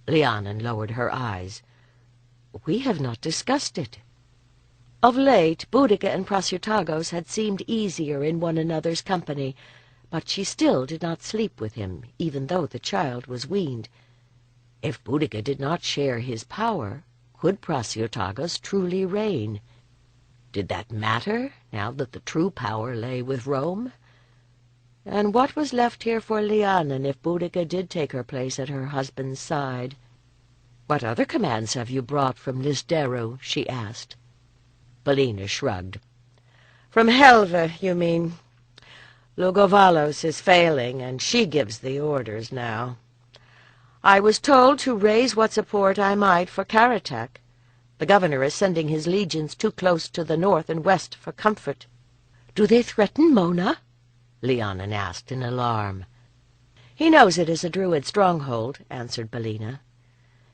Lhiannon lowered her eyes. "We have not discussed it." Of late, Boudica and Prasutagos had seemed easier in one another's company, but she still did not sleep with him, even though the child was weaned. If Boudica did not share his power, could Prasutagos truly reign? Did that matter, now that the true power lay with Rome? And what was left here for Lhiannon if Boudica did take her place at her husband's side? "What other commands have you brought from Lisderu?" she asked. Boudica shrugged. "From Helva, you mean? Lugovalos is failing, and she gives the orders now. I was told to raise what support I might for Karatek. The governor is sending his legions too close to the north and west for comfort." "Do they threaten Mona?" Lhiannon asked in alarm. "He knows it is a Druid stronghold," answered Boudica.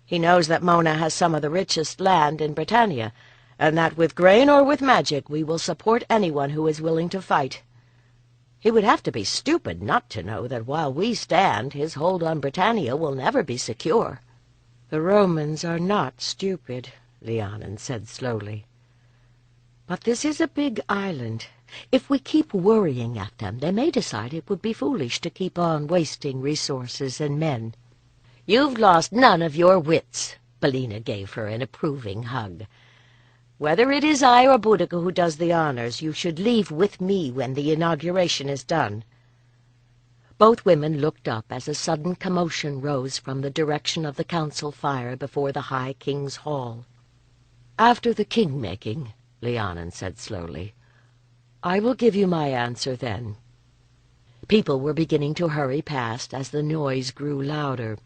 "He knows that Mona has some of the richest land in Britannia, and that with grain or with magic we will support anyone who is willing to fight. He would have to be stupid not to know that while we stand, his hold on Britannia will never be secure." "The Romans are not stupid," Lhiannon said slowly. "But this is a big island. If we keep worrying at them, they may decide it would be foolish to keep on wasting resources and men." "You've lost none of your wits," Boudica gave her an approving hug. "Whether it is I or Boudica who does the honors, you should leave with me when the inauguration is done." Both women looked up as a sudden commotion rose from the direction of the council fire before the High King's Hall. "After the king-making," Lhiannon said slowly, "I will give you my answer then." People were beginning to hurry past as the noise grew louder.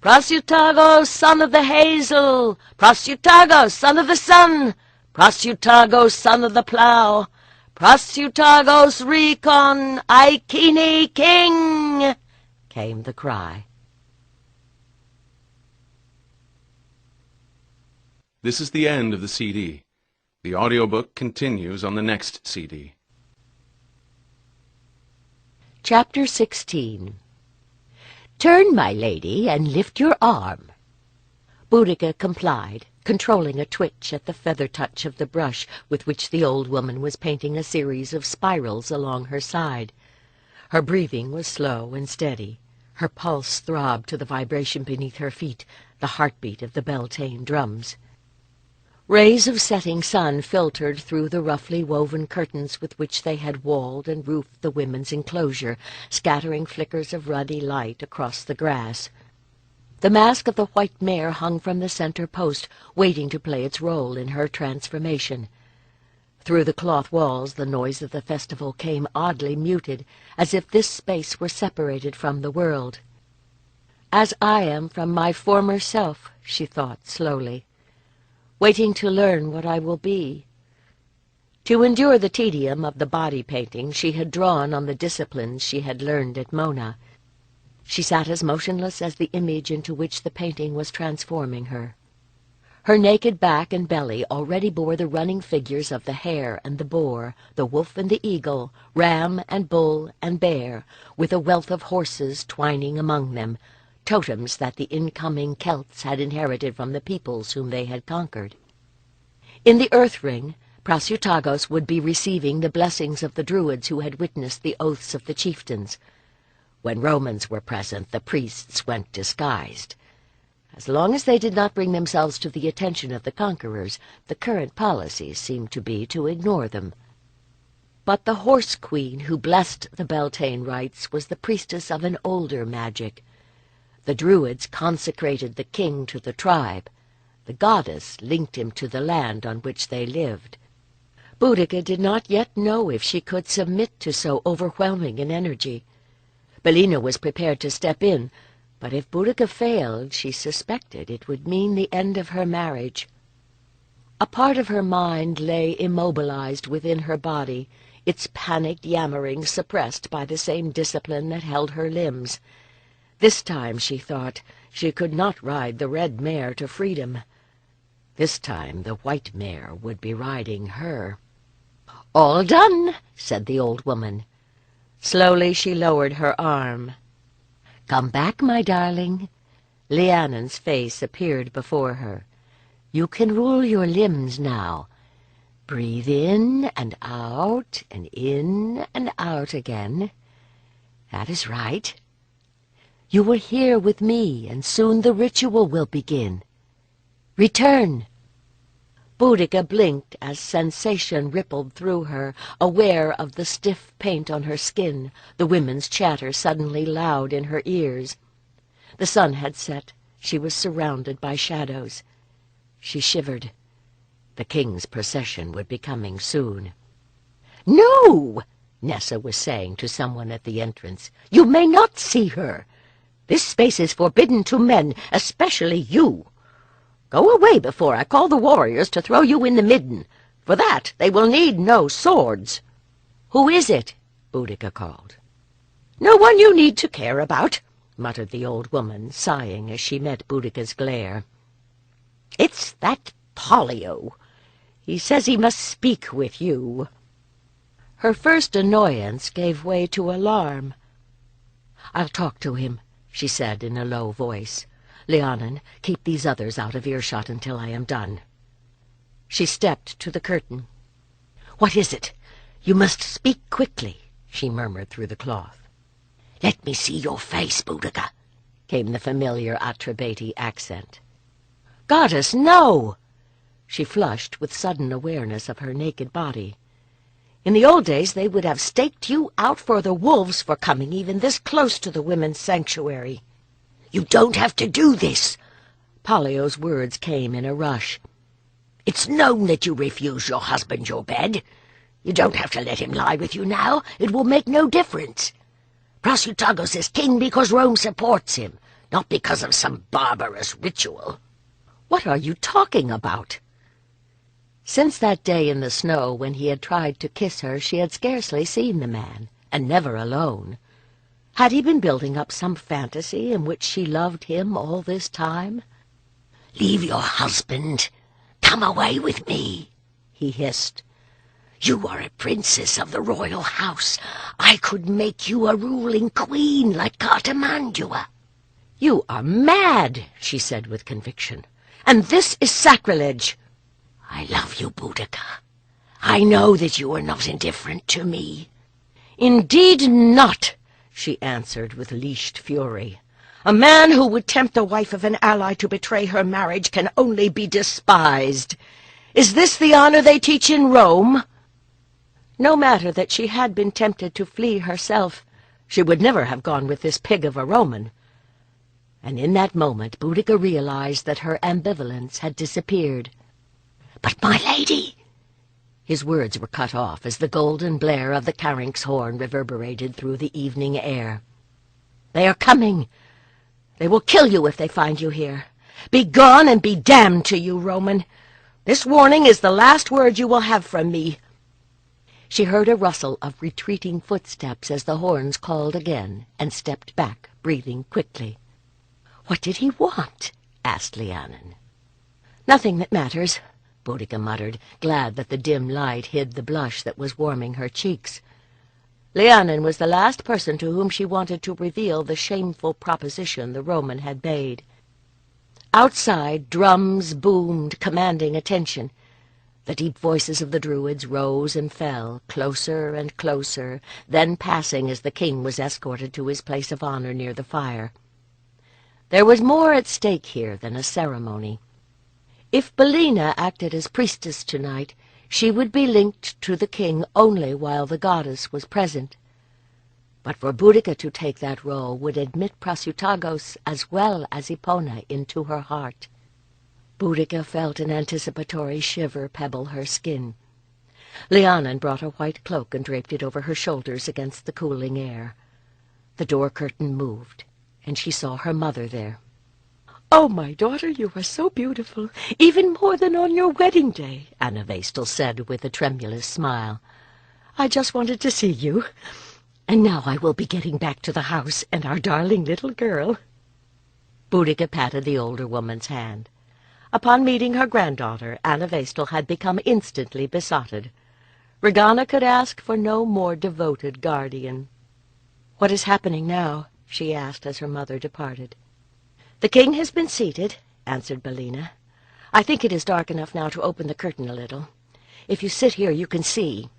"Prosutago, son of the hazel! Prosutago, son of the sun! Prosutago, son of the plough! Prosutagos recon, Iceni king!" came the cry. This is the end of the CD. The audiobook continues on the next CD. Chapter 16. "Turn, my lady, and lift your arm." Boudica complied, controlling a twitch at the feather touch of the brush with which the old woman was painting a series of spirals along her side. Her breathing was slow and steady. Her pulse throbbed to the vibration beneath her feet, the heartbeat of the Beltane drums. Rays of setting sun filtered through the roughly woven curtains with which they had walled and roofed the women's enclosure, scattering flickers of ruddy light across the grass. The mask of the white mare hung from the center post, waiting to play its role in her transformation. Through the cloth walls the noise of the festival came oddly muted, as if this space were separated from the world. "As I am from my former self," she thought slowly, "waiting to learn what I will be." To endure the tedium of the body painting, she had drawn on the disciplines she had learned at Mona. She sat as motionless as the image into which the painting was transforming her. Her naked back and belly already bore the running figures of the hare and the boar, the wolf and the eagle, ram and bull and bear, with a wealth of horses twining among them, totems that the incoming Celts had inherited from the peoples whom they had conquered. In the earth ring, Prosutagos would be receiving the blessings of the Druids who had witnessed the oaths of the chieftains. When Romans were present, the priests went disguised. As long as they did not bring themselves to the attention of the conquerors, the current policy seemed to be to ignore them. But the Horse Queen who blessed the Beltane rites was the priestess of an older magic. The Druids consecrated the king to the tribe. The goddess linked him to the land on which they lived. Boudica did not yet know if she could submit to so overwhelming an energy. Boudica was prepared to step in, but if Boudica failed, she suspected it would mean the end of her marriage. A part of her mind lay immobilized within her body, its panicked yammering suppressed by the same discipline that held her limbs. This time, she thought, she could not ride the red mare to freedom. This time the white mare would be riding her. "All done," said the old woman. Slowly she lowered her arm. "Come back, my darling." Lhiannon's face appeared before her. "You can rule your limbs now. Breathe in and out, and in and out again. That is right. You were here with me, and soon the ritual will begin. Return." Boudica blinked as sensation rippled through her, aware of the stiff paint on her skin, the women's chatter suddenly loud in her ears. The sun had set. She was surrounded by shadows. She shivered. The king's procession would be coming soon. "No!" Nessa was saying to someone at the entrance. "You may not see her. This space is forbidden to men, especially you. Go away before I call the warriors to throw you in the midden. For that they will need no swords." "Who is it?" Boudica called. "No one you need to care about," muttered the old woman, sighing as she met Boudica's glare. "It's that Pollio. He says he must speak with you." Her first annoyance gave way to alarm. "I'll talk to him," she said in a low voice. "Lhiannon, keep these others out of earshot until I am done." She stepped to the curtain. "What is it? You must speak quickly," she murmured through the cloth. "Let me see your face, Boudica," came the familiar Atrebate accent. "Goddess, no!" She flushed with sudden awareness of her naked body. "In the old days they would have staked you out for the wolves for coming even this close to the women's sanctuary." "You don't have to do this." Pollio's words came in a rush. "It's known that you refuse your husband your bed. You don't have to let him lie with you now. It will make no difference. Prasutagos is king because Rome supports him, not because of some barbarous ritual." "What are you talking about?" Since that day in the snow when he had tried to kiss her, she had scarcely seen the man, and never alone. Had he been building up some fantasy in which she loved him all this time? "Leave your husband. Come away with me," he hissed. "You are a princess of the royal house. I could make you a ruling queen like Cartamandua." "You are mad," she said with conviction, "and this is sacrilege." "I love you, Boudica. I know that you are not indifferent to me." "Indeed not," she answered with leashed fury. "A man who would tempt the wife of an ally to betray her marriage can only be despised. Is this the honor they teach in Rome?" No matter that she had been tempted to flee herself, she would never have gone with this pig of a Roman. And in that moment Boudica realized that her ambivalence had disappeared. "But my lady—" His words were cut off as the golden blare of the caryx horn reverberated through the evening air. "They are coming. They will kill you if they find you here. Be gone and be damned to you, Roman. This warning is the last word you will have from me." She heard a rustle of retreating footsteps as the horns called again, and stepped back, breathing quickly. "What did he want?" asked Lhiannon. "Nothing that matters," Boudica muttered, glad that the dim light hid the blush that was warming her cheeks. Lhiannon was the last person to whom she wanted to reveal the shameful proposition the Roman had made. Outside, drums boomed, commanding attention. The deep voices of the Druids rose and fell, closer and closer, then passing as the king was escorted to his place of honor near the fire. There was more at stake here than a ceremony. If Boudica acted as priestess tonight, she would be linked to the king only while the goddess was present. But for Boudica to take that role would admit Prasutagos as well as Epona into her heart. Boudica felt an anticipatory shiver pebble her skin. Lhiannon brought a white cloak and draped it over her shoulders against the cooling air. The door curtain moved, and she saw her mother there. "Oh, my daughter, you are so beautiful, even more than on your wedding day," Anna Vestal said with a tremulous smile. "I just wanted to see you. And now I will be getting back to the house and our darling little girl." Boudica patted the older woman's hand. Upon meeting her granddaughter, Anna Vestal had become instantly besotted. Regana could ask for no more devoted guardian. "What is happening now?" she asked as her mother departed. "The king has been seated," answered Boudica. "I think it is dark enough now to open the curtain a little. If you sit here, you can see."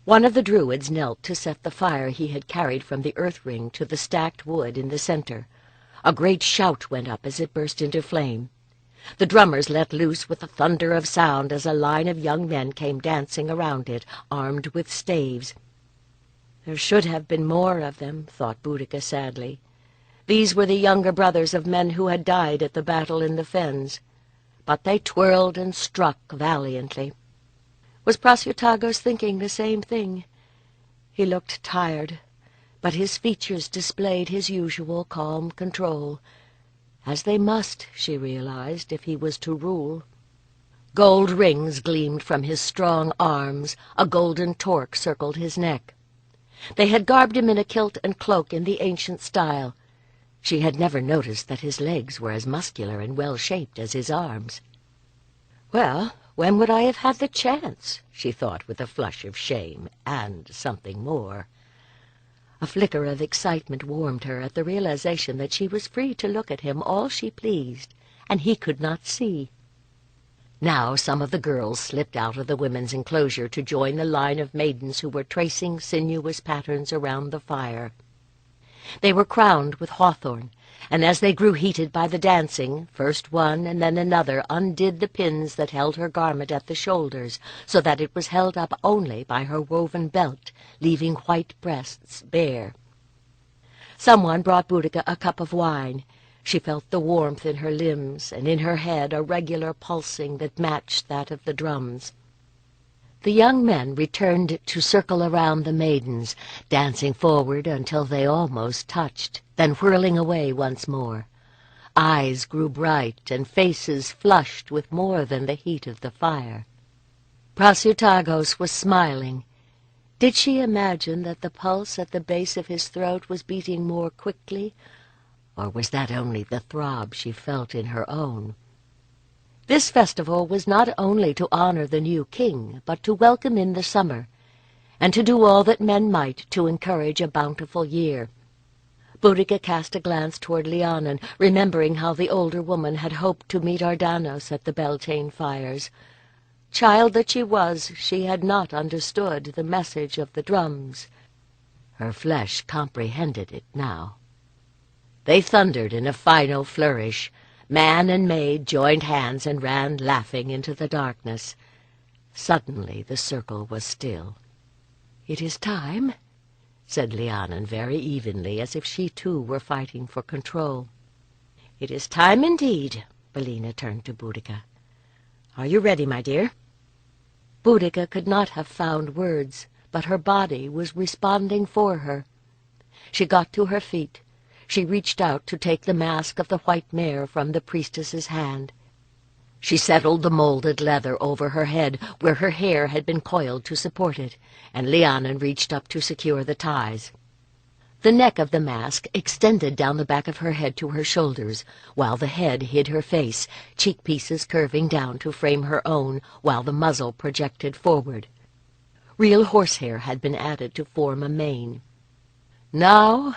One of the Druids knelt to set the fire he had carried from the earth ring to the stacked wood in the center. A great shout went up as it burst into flame. The drummers let loose with a thunder of sound as a line of young men came dancing around it, armed with staves. There should have been more of them, thought Boudica sadly. These were the younger brothers of men who had died at the battle in the fens. But they twirled and struck valiantly. Was Prasutagos thinking the same thing? He looked tired, but his features displayed his usual calm control, as they must, she realized, if he was to rule. Gold rings gleamed from his strong arms, a golden torque circled his neck. They had garbed him in a kilt and cloak in the ancient style. She had never noticed that his legs were as muscular and well-shaped as his arms. Well, when would I have had the chance? She thought with a flush of shame, and something more. A flicker of excitement warmed her at the realization that she was free to look at him all she pleased, and he could not see. Now some of the girls slipped out of the women's enclosure to join the line of maidens who were tracing sinuous patterns around the fire. They were crowned with hawthorn, and as they grew heated by the dancing, first one and then another undid the pins that held her garment at the shoulders, so that it was held up only by her woven belt, leaving white breasts bare. Someone brought Boudica a cup of wine. She felt the warmth in her limbs, and in her head a regular pulsing that matched that of the drums. The young men returned to circle around the maidens, dancing forward until they almost touched, then whirling away once more. Eyes grew bright, and faces flushed with more than the heat of the fire. Prasutagus was smiling. Did she imagine that the pulse at the base of his throat was beating more quickly, or was that only the throb she felt in her own? This festival was not only to honor the new king, but to welcome in the summer, and to do all that men might to encourage a bountiful year. Boudica cast a glance toward Lhiannon, remembering how the older woman had hoped to meet Ardanos at the Beltane fires. Child that she was, she had not understood the message of the drums. Her flesh comprehended it now. They thundered in a final flourish. Man and maid joined hands and ran laughing into the darkness. Suddenly the circle was still. "It is time," said Lhiannon very evenly, as if she too were fighting for control. "It is time indeed." Bellina turned to Boudica. "Are you ready, my dear?" Boudica could not have found words, but her body was responding for her. She got to her feet. She reached out to take the mask of the white mare from the priestess's hand. She settled the molded leather over her head, where her hair had been coiled to support it, and Lhiannon reached up to secure the ties. The neck of the mask extended down the back of her head to her shoulders, while the head hid her face, cheek pieces curving down to frame her own, while the muzzle projected forward. Real horsehair had been added to form a mane. "Now,"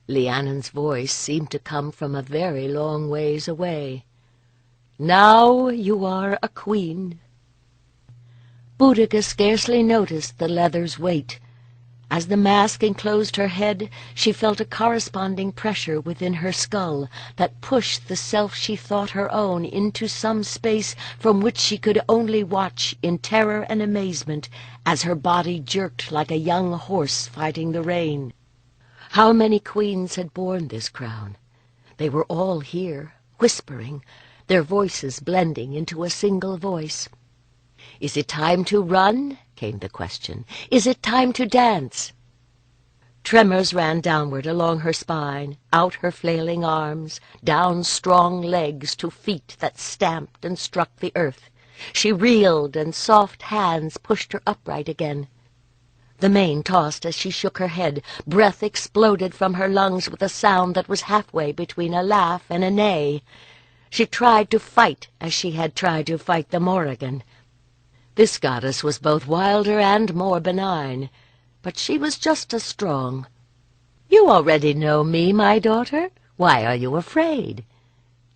Lhiannon's voice seemed to come from a very long ways away, "now you are a queen." Boudica scarcely noticed the leather's weight. As the mask enclosed her head, she felt a corresponding pressure within her skull that pushed the self she thought her own into some space from which she could only watch in terror and amazement as her body jerked like a young horse fighting the rein. How many queens had borne this crown? They were all here, whispering, their voices blending into a single voice. "Is it time to run?" came the question. "Is it time to dance?" Tremors ran downward along her spine, out her flailing arms, down strong legs to feet that stamped and struck the earth. She reeled, and soft hands pushed her upright again. The mane tossed as she shook her head. Breath exploded from her lungs with a sound that was halfway between a laugh and a neigh. She tried to fight as she had tried to fight the Morrigan. This goddess was both wilder and more benign, but she was just as strong. "You already know me, my daughter. Why are you afraid?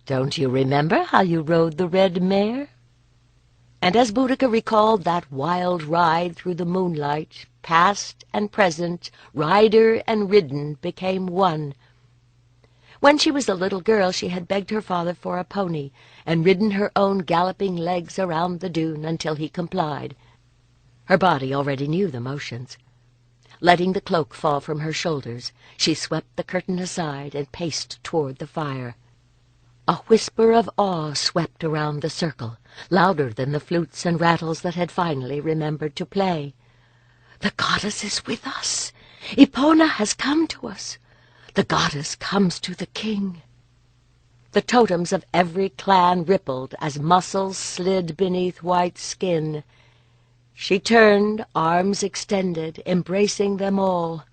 Don't you remember how you rode the red mare?" And as Boudica recalled that wild ride through the moonlight, past and present, rider and ridden became one. When she was a little girl, she had begged her father for a pony, and ridden her own galloping legs around the dune until he complied. Her body already knew the motions. Letting the cloak fall from her shoulders, she swept the curtain aside and paced toward the fire. A whisper of awe swept around the circle, louder than the flutes and rattles that had finally remembered to play. "The goddess is with us! Epona has come to us! The goddess comes to the king!" The totems of every clan rippled as muscles slid beneath white skin. She turned, arms extended, embracing them all.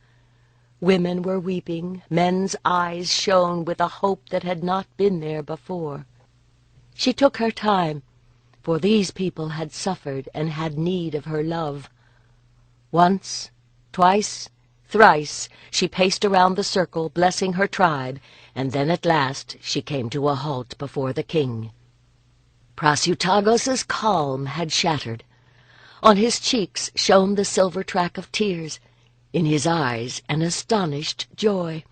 Women were weeping, men's eyes shone with a hope that had not been there before. She took her time, for these people had suffered and had need of her love. Once, twice, thrice, she paced around the circle, blessing her tribe, and then at last she came to a halt before the king. Prasutagos's calm had shattered. On his cheeks shone the silver track of tears, in his eyes an astonished joy.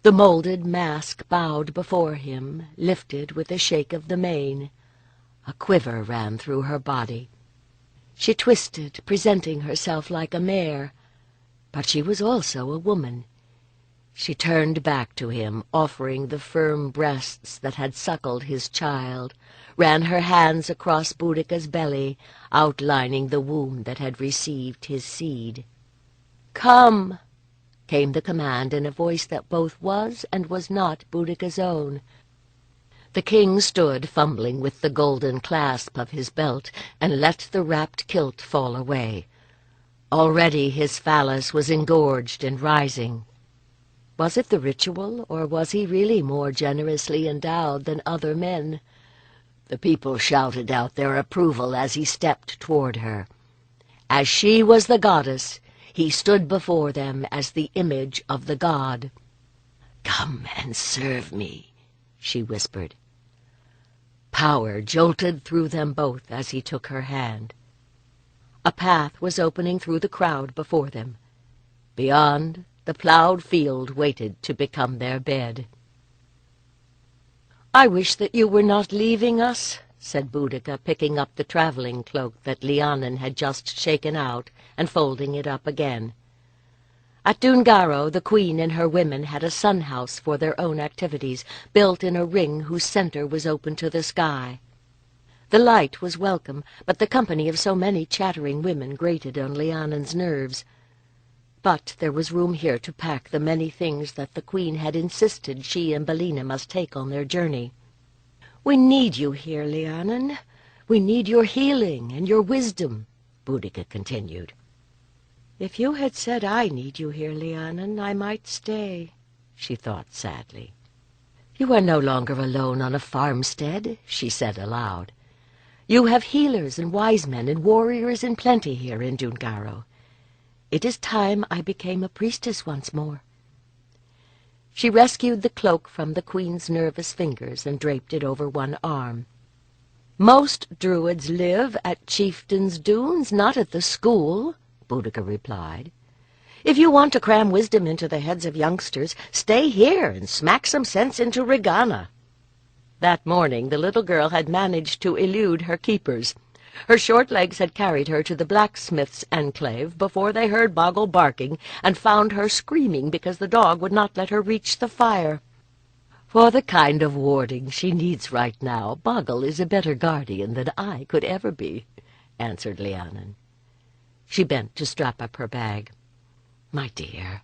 The molded mask bowed before him, lifted with a shake of the mane. A quiver ran through her body. She twisted, presenting herself like a mare, but she was also a woman. She turned back to him, offering the firm breasts that had suckled his child, ran her hands across Boudica's belly, outlining the womb that had received his seed. "Come!" came the command in a voice that both was and was not Boudica's own. The king stood, fumbling with the golden clasp of his belt, and let the wrapped kilt fall away. Already his phallus was engorged and rising. Was it the ritual, or was he really more generously endowed than other men? The people shouted out their approval as he stepped toward her. As she was the goddess, he stood before them as the image of the god. "Come and serve me," she whispered. Power jolted through them both as he took her hand. A path was opening through the crowd before them. Beyond, the ploughed field waited to become their bed. "I wish that you were not leaving us," said Boudica, picking up the travelling cloak that Lhiannon had just shaken out and folding it up again. At Dungaro, the queen and her women had a sun-house for their own activities, built in a ring whose center was open to the sky. The light was welcome, but the company of so many chattering women grated on Lhiannon's nerves. But there was room here to pack the many things that the queen had insisted she and Bellina must take on their journey. "We need you here, Lhiannon. We need your healing and your wisdom," Boudica continued. "If you had said I need you here, Lhiannon, I might stay," she thought sadly. "You are no longer alone on a farmstead," she said aloud. "You have healers and wise men and warriors in plenty here in Dungaro. It is time I became a priestess once more." She rescued the cloak from the queen's nervous fingers and draped it over one arm. "Most Druids live at chieftains' dunes, not at the school," Boudica replied. "If you want to cram wisdom into the heads of youngsters, stay here and smack some sense into Regana." That morning the little girl had managed to elude her keepers. Her short legs had carried her to the blacksmith's enclave before they heard Boggle barking and found her screaming because the dog would not let her reach the fire. "For the kind of warding she needs right now, Boggle is a better guardian than I could ever be," answered Lhiannon. She bent to strap up her bag. "My dear,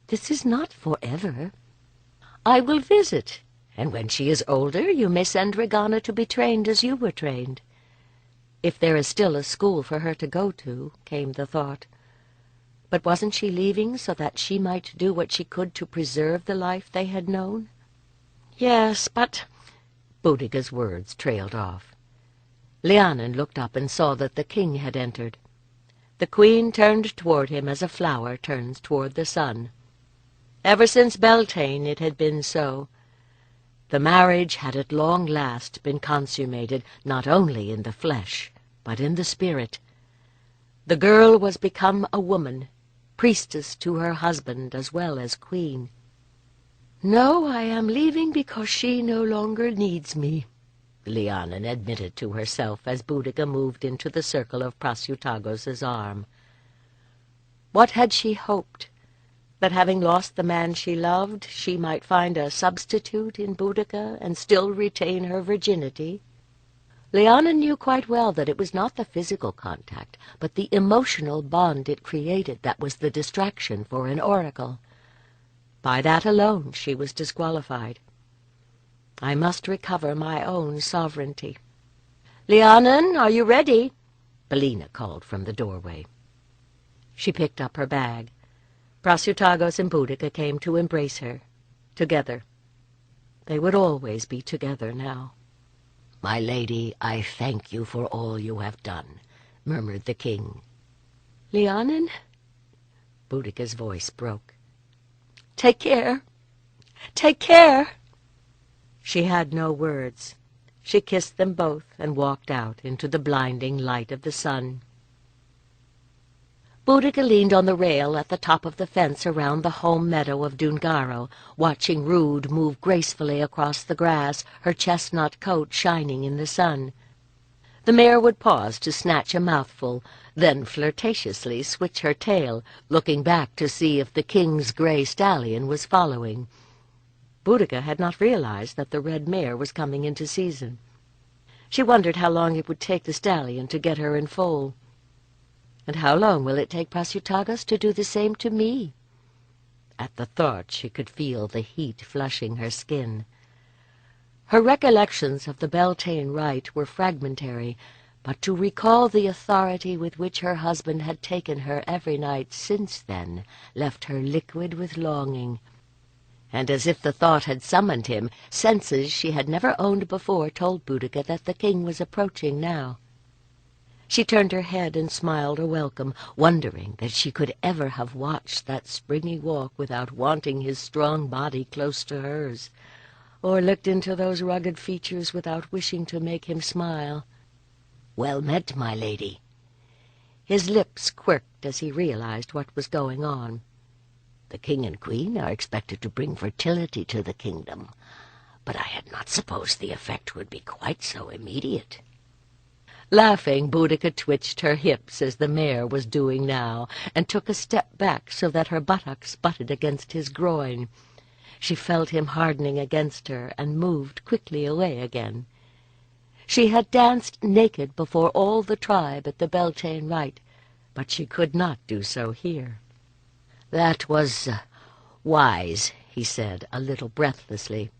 this is not forever. I will visit, and when she is older you may send Regana to be trained as you were trained. If there is still a school for her to go to," came the thought. But wasn't she leaving so that she might do what she could to preserve the life they had known? "Yes, but—" Boudica's words trailed off. Lhiannon looked up and saw that the king had entered. The queen turned toward him as a flower turns toward the sun. Ever since Beltane it had been so. The marriage had at long last been consummated, not only in the flesh, but in the spirit. The girl was become a woman, priestess to her husband as well as queen. "No, I am leaving because she no longer needs me," Lhiannon admitted to herself as Boudica moved into the circle of Prasutagos's arm. What had she hoped? That having lost the man she loved, she might find a substitute in Boudica and still retain her virginity? Lhiannon knew quite well that it was not the physical contact, but the emotional bond it created that was the distraction for an oracle. By that alone she was disqualified. I must recover my own sovereignty. "Lhiannon, are you ready?" Boudica called from the doorway. She picked up her bag. Prasutagos and Boudica came to embrace her, together. They would always be together now. "My lady, I thank you for all you have done," murmured the king. "Lhiannon?" Boudica's voice broke. "Take care! Take care!" She had no words. She kissed them both and walked out into the blinding light of the sun. Boudica leaned on the rail at the top of the fence around the home meadow of Dungaro, watching Rude move gracefully across the grass, her chestnut coat shining in the sun. The mare would pause to snatch a mouthful, then flirtatiously switch her tail, looking back to see if the king's gray stallion was following. Boudica had not realized that the red mare was coming into season. She wondered how long it would take the stallion to get her in foal. And how long will it take Prasutagos to do the same to me? At the thought she could feel the heat flushing her skin. Her recollections of the Beltane rite were fragmentary, but to recall the authority with which her husband had taken her every night since then left her liquid with longing. And as if the thought had summoned him, senses she had never owned before told Boudica that the king was approaching now. She turned her head and smiled a welcome, wondering that she could ever have watched that springy walk without wanting his strong body close to hers, or looked into those rugged features without wishing to make him smile. "Well met, my lady." His lips quirked as he realized what was going on. "The king and queen are expected to bring fertility to the kingdom, but I had not supposed the effect would be quite so immediate." Laughing, Boudica twitched her hips as the mare was doing now, and took a step back so that her buttocks butted against his groin. She felt him hardening against her and moved quickly away again. She had danced naked before all the tribe at the Beltane rite, but she could not do so here. "That was wise," he said, a little breathlessly.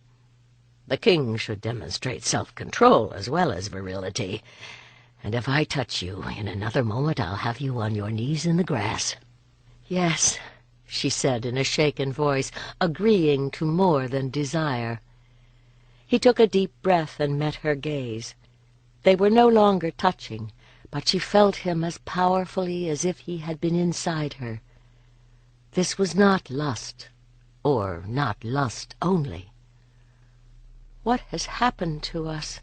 "The king should demonstrate self-control as well as virility. And if I touch you, in another moment I'll have you on your knees in the grass." "Yes," she said in a shaken voice, agreeing to more than desire. He took a deep breath and met her gaze. They were no longer touching, but she felt him as powerfully as if he had been inside her. This was not lust, or not lust only. "What has happened to us?"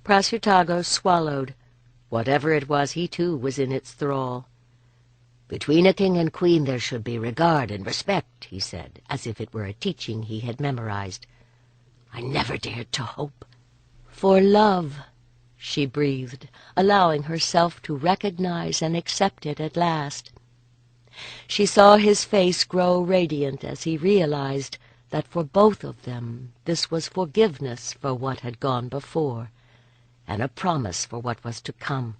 Prasutagos swallowed. Whatever it was, he too was in its thrall. "Between a king and queen there should be regard and respect," he said, as if it were a teaching he had memorized. "I never dared to hope." "For love," she breathed, allowing herself to recognize and accept it at last. She saw his face grow radiant as he realized that for both of them this was forgiveness for what had gone before, and a promise for what was to come.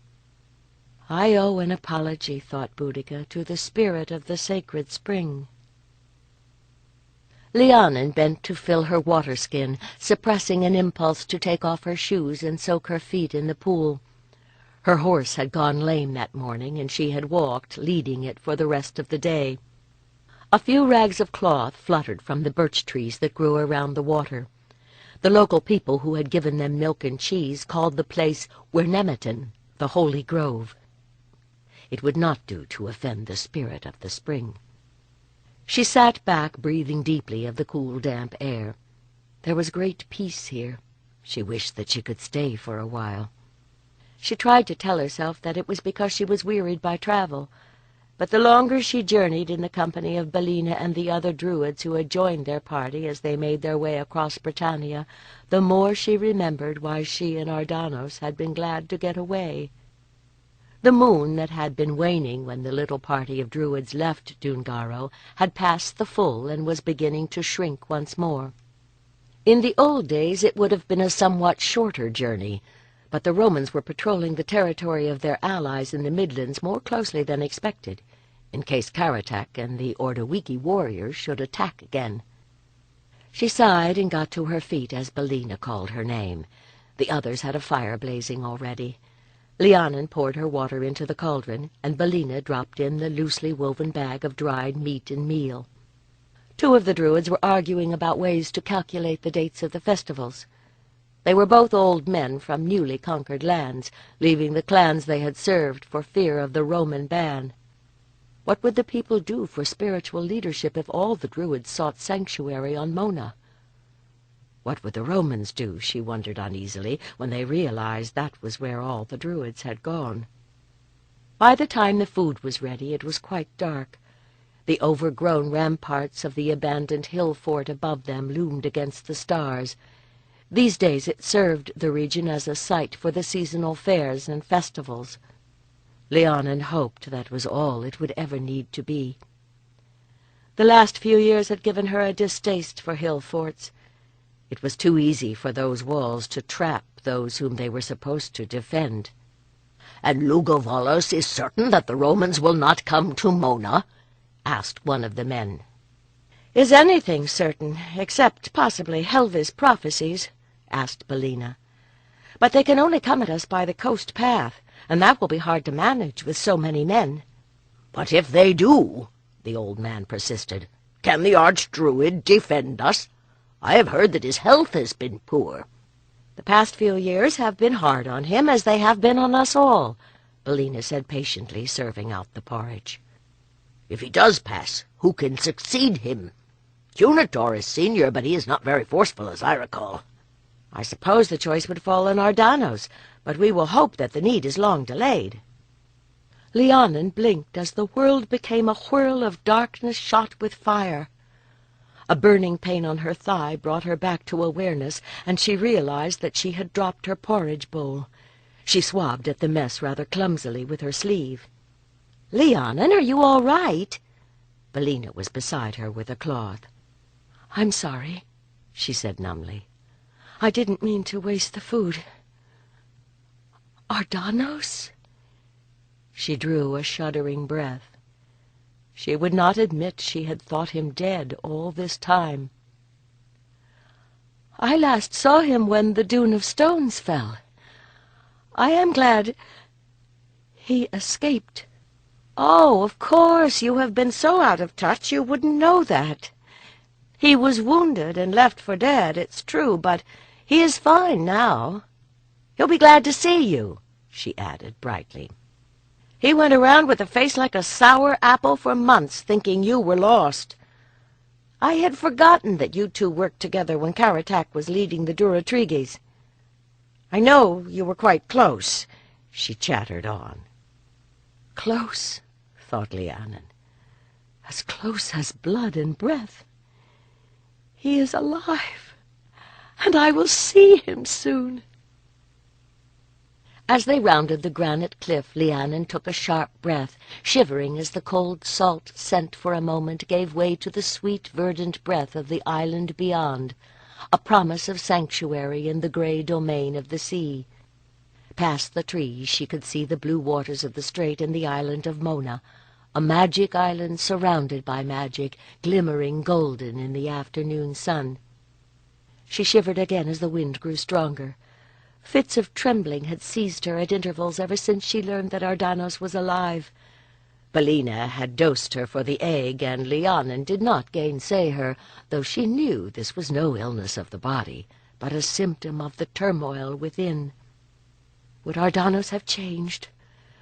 "I owe an apology," thought Boudica, "to the spirit of the sacred spring." Lhiannon bent to fill her water-skin, suppressing an impulse to take off her shoes and soak her feet in the pool. Her horse had gone lame that morning, and she had walked, leading it, for the rest of the day. A few rags of cloth fluttered from the birch trees that grew around the water. The local people who had given them milk and cheese called the place Wernemeton, the Holy Grove. It would not do to offend the spirit of the spring. She sat back, breathing deeply of the cool, damp air. There was great peace here. She wished that she could stay for a while. She tried to tell herself that it was because she was wearied by travel, but the longer she journeyed in the company of Boudica and the other Druids who had joined their party as they made their way across Britannia, the more she remembered why she and Ardanos had been glad to get away. The moon that had been waning when the little party of Druids left Dungaro had passed the full and was beginning to shrink once more. In the old days it would have been a somewhat shorter journey, but the Romans were patrolling the territory of their allies in the Midlands more closely than expected, in case Karatak and the Ordowiki warriors should attack again. She sighed and got to her feet as Boudica called her name. The others had a fire blazing already. Lhiannon poured her water into the cauldron, and Boudica dropped in the loosely woven bag of dried meat and meal. Two of the Druids were arguing about ways to calculate the dates of the festivals. They were both old men from newly conquered lands, leaving the clans they had served for fear of the Roman ban. What would the people do for spiritual leadership if all the Druids sought sanctuary on Mona? What would the Romans do, she wondered uneasily, when they realized that was where all the Druids had gone? By the time the food was ready, it was quite dark. The overgrown ramparts of the abandoned hill fort above them loomed against the stars. These days it served the region as a site for the seasonal fairs and festivals. Lhiannon hoped that was all it would ever need to be. The last few years had given her a distaste for hill forts. It was too easy for those walls to trap those whom they were supposed to defend. "And Lugovolos is certain that the Romans will not come to Mona?" asked one of the men. "Is anything certain, except possibly Helva's prophecies?" asked Boudica. "But they can only come at us by the coast path, and that will be hard to manage with so many men." "But if they do," the old man persisted, "can the Archdruid defend us? I have heard that his health has been poor." "The past few years have been hard on him, as they have been on us all," Boudica said patiently, serving out the porridge. "If he does pass, who can succeed him? Cunitor is senior, but he is not very forceful, as I recall." "I suppose the choice would fall on Ardanos, but we will hope that the need is long delayed." Lhiannon blinked as the world became a whirl of darkness shot with fire. A burning pain on her thigh brought her back to awareness, and she realized that she had dropped her porridge bowl. She swabbed at the mess rather clumsily with her sleeve. "Lhiannon, are you all right?" Boudica was beside her with a cloth. "I'm sorry," she said numbly. "I didn't mean to waste the food. Ardanos?" She drew a shuddering breath. She would not admit she had thought him dead all this time. "I last saw him when the dune of stones fell. I am glad he escaped." "Oh, of course, you have been so out of touch you wouldn't know that. He was wounded and left for dead, it's true, but he is fine now. He'll be glad to see you," she added brightly. "He went around with a face like a sour apple for months, thinking you were lost. I had forgotten that you two worked together when Karatak was leading the Duratriges. I know you were quite close," she chattered on. "Close," thought Lhiannon. "As close as blood and breath. He is alive, and I will see him soon." As they rounded the granite cliff, Lhiannon took a sharp breath, shivering as the cold salt scent for a moment gave way to the sweet verdant breath of the island beyond, a promise of sanctuary in the grey domain of the sea. Past the trees she could see the blue waters of the strait and the island of Mona, a magic island surrounded by magic, glimmering golden in the afternoon sun. She shivered again as the wind grew stronger. Fits of trembling had seized her at intervals ever since she learned that Ardanos was alive. Boudica had dosed her for the egg, and Lhiannon did not gainsay her, though she knew this was no illness of the body, but a symptom of the turmoil within. Would Ardanos have changed?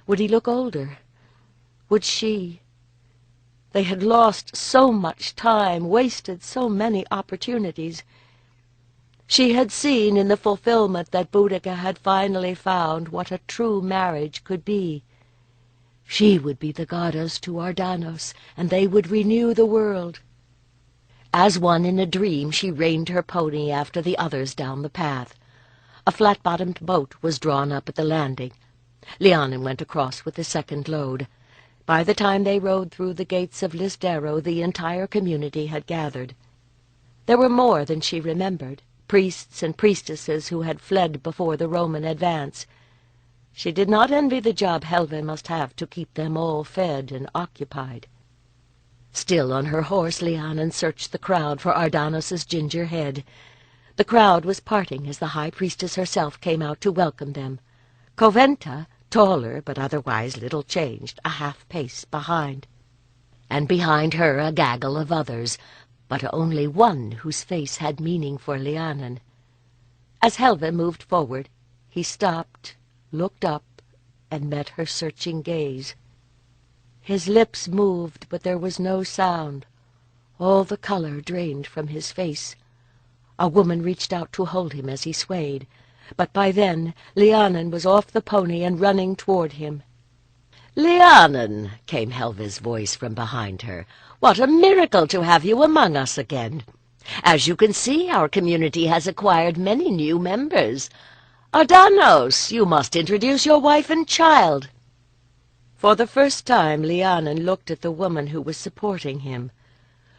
Would he look older? Would she? They had lost so much time, wasted so many opportunities. She had seen in the fulfillment that Boudica had finally found what a true marriage could be. She would be the goddess to Ardanos, and they would renew the world. As one in a dream, she reined her pony after the others down the path. A flat-bottomed boat was drawn up at the landing. Lhiannon went across with the second load. By the time they rode through the gates of Lysdero, the entire community had gathered. There were more than she remembered, priests and priestesses who had fled before the Roman advance. She did not envy the job Helva must have to keep them all fed and occupied. Still on her horse, Lhiannon searched the crowd for Ardanos's ginger head. The crowd was parting as the high priestess herself came out to welcome them. Coventa, taller but otherwise little changed, a half-pace behind. And behind her a gaggle of others, but only one whose face had meaning for Lhiannon. As Helva moved forward, he stopped, looked up, and met her searching gaze. His lips moved, but there was no sound. All the color drained from his face. A woman reached out to hold him as he swayed, but by then Lhiannon was off the pony and running toward him. "Lhiannon," came Helva's voice from behind her, "what a miracle to have you among us again. As you can see, our community has acquired many new members. Ardanos, you must introduce your wife and child." For the first time Lhiannon looked at the woman who was supporting him.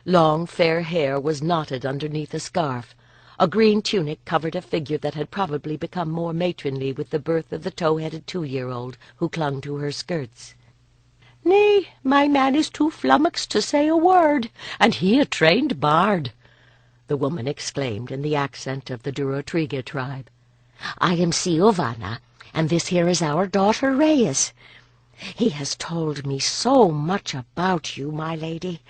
Long fair hair was knotted underneath a scarf. A green tunic covered a figure that had probably become more matronly with the birth of the tow-headed 2-year-old who clung to her skirts. "Nay, my man is too flummoxed to say a word, and he a trained bard," the woman exclaimed in the accent of the Durotriga tribe. "I am Siovana, and this here is our daughter Reyes. He has told me so much about you, my lady.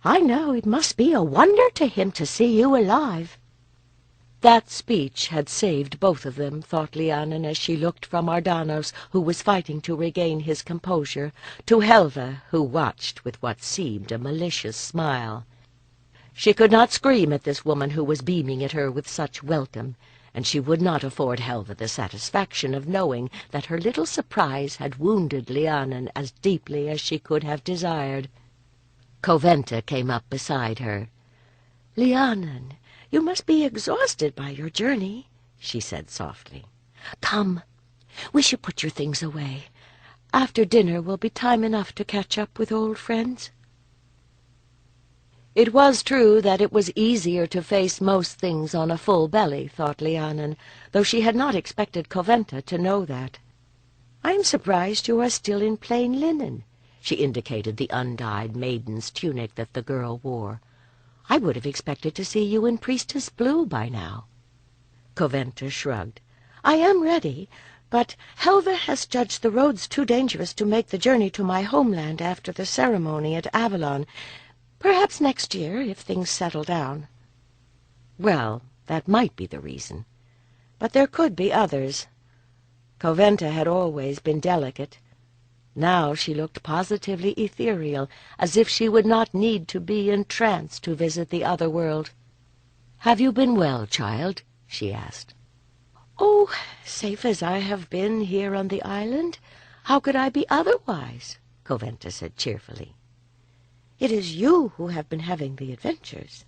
I know it must be a wonder to him to see you alive." That speech had saved both of them, thought Lhiannon as she looked from Ardanos, who was fighting to regain his composure, to Helva, who watched with what seemed a malicious smile. She could not scream at this woman who was beaming at her with such welcome, and she would not afford Helva the satisfaction of knowing that her little surprise had wounded Lhiannon as deeply as she could have desired. Coventa came up beside her. "Lhiannon, you must be exhausted by your journey," she said softly. "Come, we should put your things away. After dinner will be time enough to catch up with old friends." It was true that it was easier to face most things on a full belly, thought Lhiannon, though she had not expected Coventa to know that. "I am surprised you are still in plain linen." She indicated the undyed maiden's tunic that the girl wore. "I would have expected to see you in priestess blue by now." Coventa shrugged. "I am ready, but Helva has judged the roads too dangerous to make the journey to my homeland after the ceremony at Avalon. Perhaps next year, if things settle down." Well, that might be the reason. But there could be others. Coventa had always been delicate. Now she looked positively ethereal, as if she would not need to be in trance to visit the other world. "Have you been well, child?" she asked. "Oh, safe as I have been here on the island, how could I be otherwise?" Coventa said cheerfully. "It is you who have been having the adventures."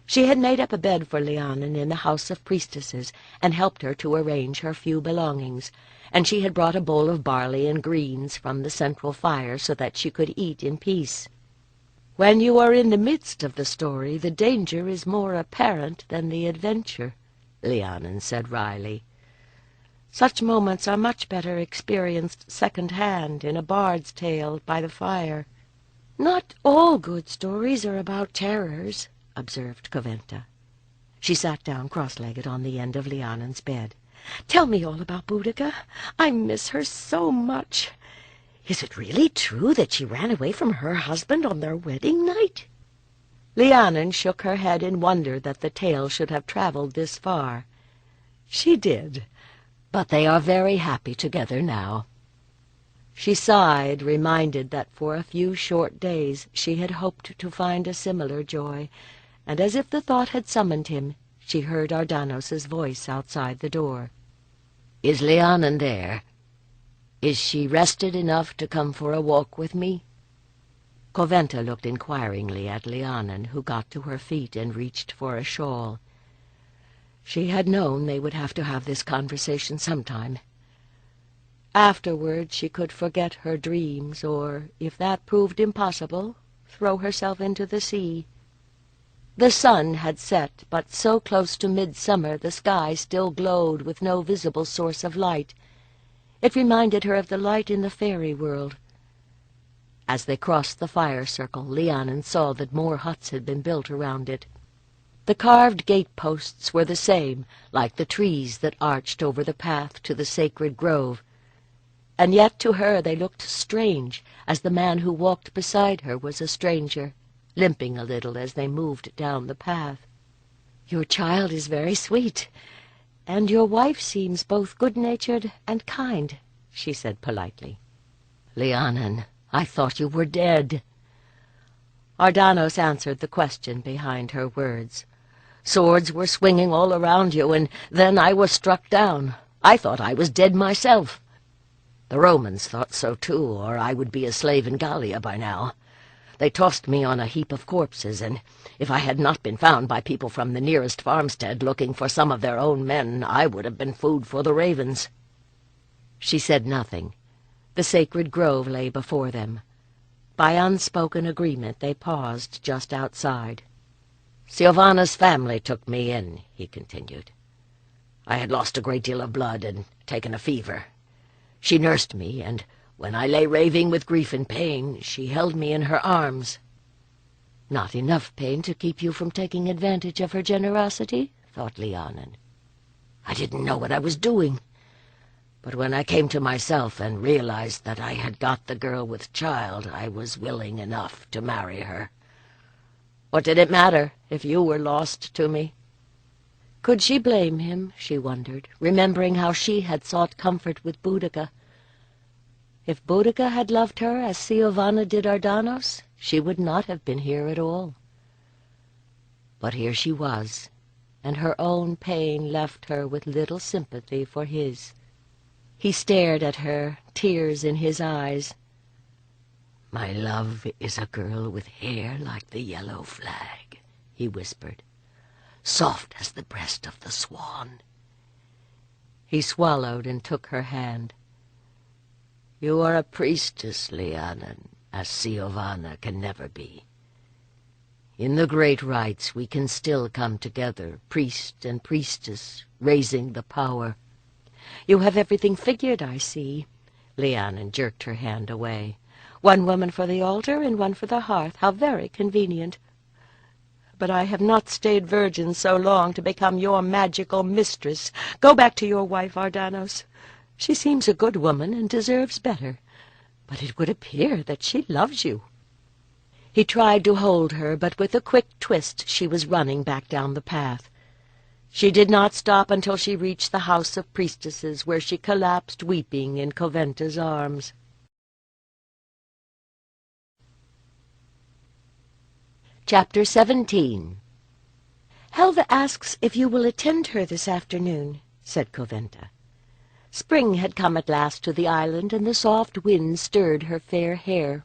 She had made up a bed for Lhiannon in the house of priestesses, and helped her to arrange her few belongings, and she had brought a bowl of barley and greens from the central fire so that she could eat in peace. "When you are in the midst of the story, the danger is more apparent than the adventure," Lhiannon said wryly. "Such moments are much better experienced second-hand in a bard's tale by the fire." "Not all good stories are about terrors," observed Coventa. She sat down cross-legged on the end of Lhiannon's bed. "Tell me all about Boudica. I miss her so much. Is it really true that she ran away from her husband on their wedding night?" Lhiannon shook her head in wonder that the tale should have traveled this far. "She did, but they are very happy together now." She sighed, reminded that for a few short days she had hoped to find a similar joy, and as if the thought had summoned him, she heard Ardanos's voice outside the door. "Is Lhiannon there? Is she rested enough to come for a walk with me?" Coventa looked inquiringly at Lhiannon, who got to her feet and reached for a shawl. She had known they would have to have this conversation sometime. Afterward she could forget her dreams, or, if that proved impossible, throw herself into the sea. The sun had set, but so close to midsummer the sky still glowed with no visible source of light. It reminded her of the light in the fairy world. As they crossed the fire circle, Lhiannon saw that more huts had been built around it. The carved gate-posts were the same, like the trees that arched over the path to the sacred grove. and yet to her they looked strange, as the man who walked beside her was a stranger, limping a little as they moved down the path. "Your child is very sweet, and your wife seems both good-natured and kind," she said politely. Lhiannon, I thought you were dead. Ardanos answered the question behind her words. "Swords were swinging all around you, and then I was struck down. I thought I was dead myself. The Romans thought so too, or I would be a slave in Gallia by now. They tossed me on a heap of corpses, and if I had not been found by people from the nearest farmstead looking for some of their own men, I would have been food for the ravens." She said nothing. The sacred grove lay before them. By unspoken agreement they paused just outside. "Silvana's family took me in," he continued. "I had lost a great deal of blood and taken a fever. She nursed me, and when I lay raving with grief and pain, she held me in her arms." Not enough pain to keep you from taking advantage of her generosity, thought Lhiannon. I didn't know what I was doing. But when I came to myself and realized that I had got the girl with child, I was willing enough to marry her. What did it matter if you were lost to me? Could she blame him, she wondered, remembering how she had sought comfort with Boudica. If Boudica had loved her as Silvana did Ardanos, she would not have been here at all. But here she was, and her own pain left her with little sympathy for his. He stared at her, tears in his eyes. "My love is a girl with hair like the yellow flag," he whispered, "soft as the breast of the swan." He swallowed and took her hand. "You are a priestess, Lhiannon, as Silvana can never be. In the great rites we can still come together, priest and priestess, raising the power." "You have everything figured, I see." Lhiannon jerked her hand away. "One woman for the altar and one for the hearth. How very convenient. But I have not stayed virgin so long to become your magical mistress. Go back to your wife, Ardanos. She seems a good woman and deserves better. But it would appear that she loves you." He tried to hold her, but with a quick twist she was running back down the path. She did not stop until she reached the house of priestesses, where she collapsed weeping in Coventa's arms. Chapter 17. "Helva asks if you will attend her this afternoon," said Coventa. Spring had come at last to the island, and the soft wind stirred her fair hair.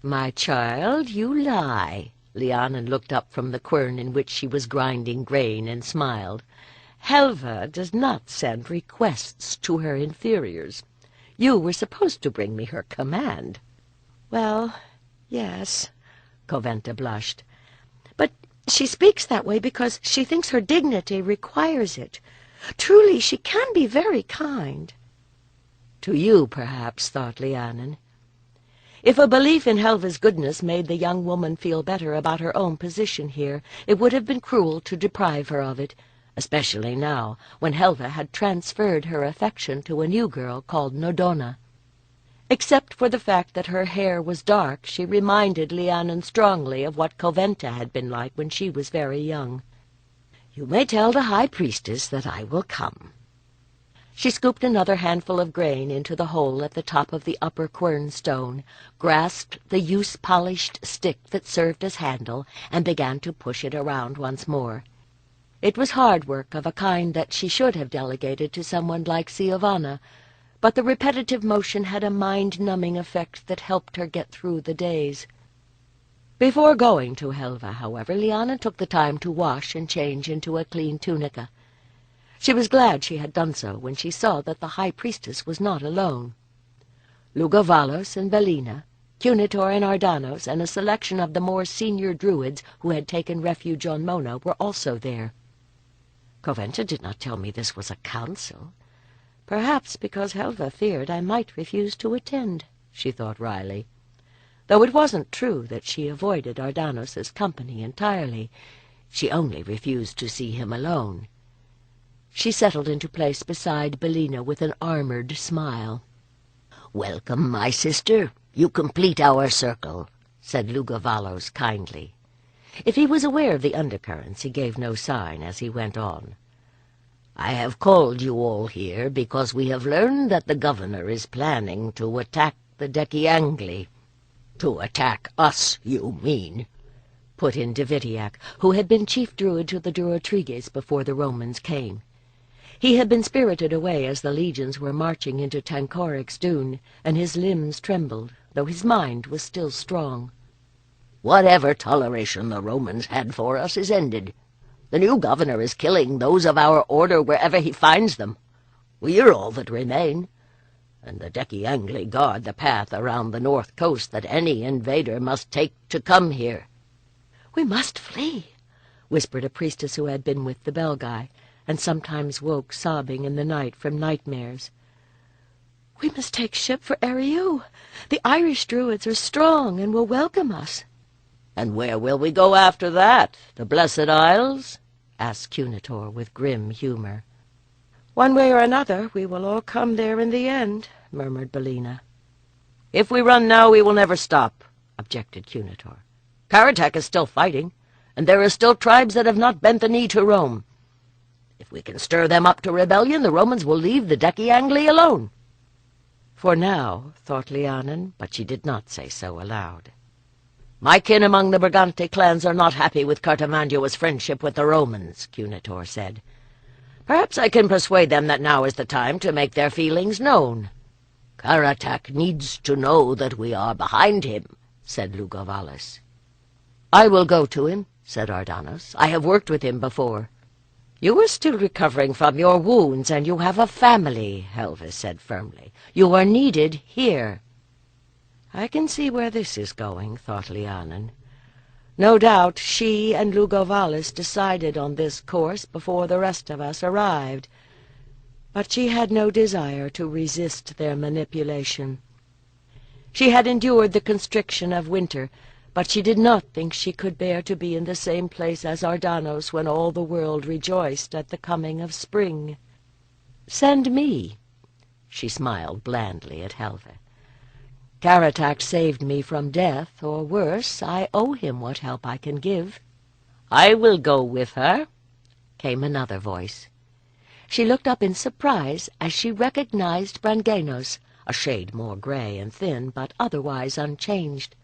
"My child, you lie." Lhiannon looked up from the quern in which she was grinding grain and smiled. "Helva does not send requests to her inferiors. You were supposed to bring me her command." "Well, yes," Coventa blushed. "But she speaks that way because she thinks her dignity requires it. Truly, she can be very kind." "To you, perhaps," thought Lhiannon. If a belief in Helva's goodness made the young woman feel better about her own position here, it would have been cruel to deprive her of it, especially now, when Helva had transferred her affection to a new girl called Nodona. Except for the fact that her hair was dark, she reminded Lhiannon strongly of what Coventa had been like when she was very young. "You may tell the high priestess that I will come." She scooped another handful of grain into the hole at the top of the upper quern stone, grasped the use-polished stick that served as handle, and began to push it around once more. It was hard work of a kind that she should have delegated to someone like Silvana, but the repetitive motion had a mind-numbing effect that helped her get through the days. Before going to Helva, however, Lhiannon took the time to wash and change into a clean tunica. She was glad she had done so when she saw that the high priestess was not alone. Lugovalos and Bellina, Cunitor and Ardanos, and a selection of the more senior Druids who had taken refuge on Mona were also there. "Coventa did not tell me this was a council." "Perhaps because Helva feared I might refuse to attend," she thought wryly. Though it wasn't true that she avoided Ardanos's company entirely. She only refused to see him alone. She settled into place beside Bellina with an armored smile. "Welcome, my sister. You complete our circle," said Lugavalos kindly. If he was aware of the undercurrents, he gave no sign as he went on. "I have called you all here because we have learned that the governor is planning to attack the Deciangli." "To attack us, you mean?" put in Divitiac, who had been chief druid to the Durotriges before the Romans came. He had been spirited away as the legions were marching into Tancoric's dune, and his limbs trembled, though his mind was still strong. "Whatever toleration the Romans had for us is ended. The new governor is killing those of our order wherever he finds them. We are all that remain, and the Deciangli guard the path around the north coast that any invader must take to come here." "We must flee," whispered a priestess who had been with the Belgae, and sometimes woke sobbing in the night from nightmares. "We must take ship for Eriu. The Irish druids are strong and will welcome us." "And where will we go after that? The Blessed Isles?" asked Cunitor with grim humor. "One way or another, we will all come there in the end," murmured Boudica. "If we run now, we will never stop," objected Cunitor. "Caratak is still fighting, and there are still tribes that have not bent the knee to Rome. If we can stir them up to rebellion, the Romans will leave the Deciangli alone." For now, thought Lhiannon, but she did not say so aloud. "My kin among the Brigante clans are not happy with Cartamandua's friendship with the Romans," Cunitor said. "Perhaps I can persuade them that now is the time to make their feelings known." "Caratak needs to know that we are behind him," said Lugavalis. "I will go to him," said Ardanos. "I have worked with him before." "You are still recovering from your wounds, and you have a family," Helvis said firmly. "You are needed here." "I can see where this is going," thought Lhiannon. No doubt she and Lugavalis decided on this course before the rest of us arrived, but she had no desire to resist their manipulation. She had endured the constriction of winter, but she did not think she could bear to be in the same place as Ardanos when all the world rejoiced at the coming of spring. "Send me," she smiled blandly at Helve. "Caratak saved me from death, or worse, I owe him what help I can give." "I will go with her," came another voice. She looked up in surprise as she recognized Branganos, a shade more gray and thin, but otherwise unchanged.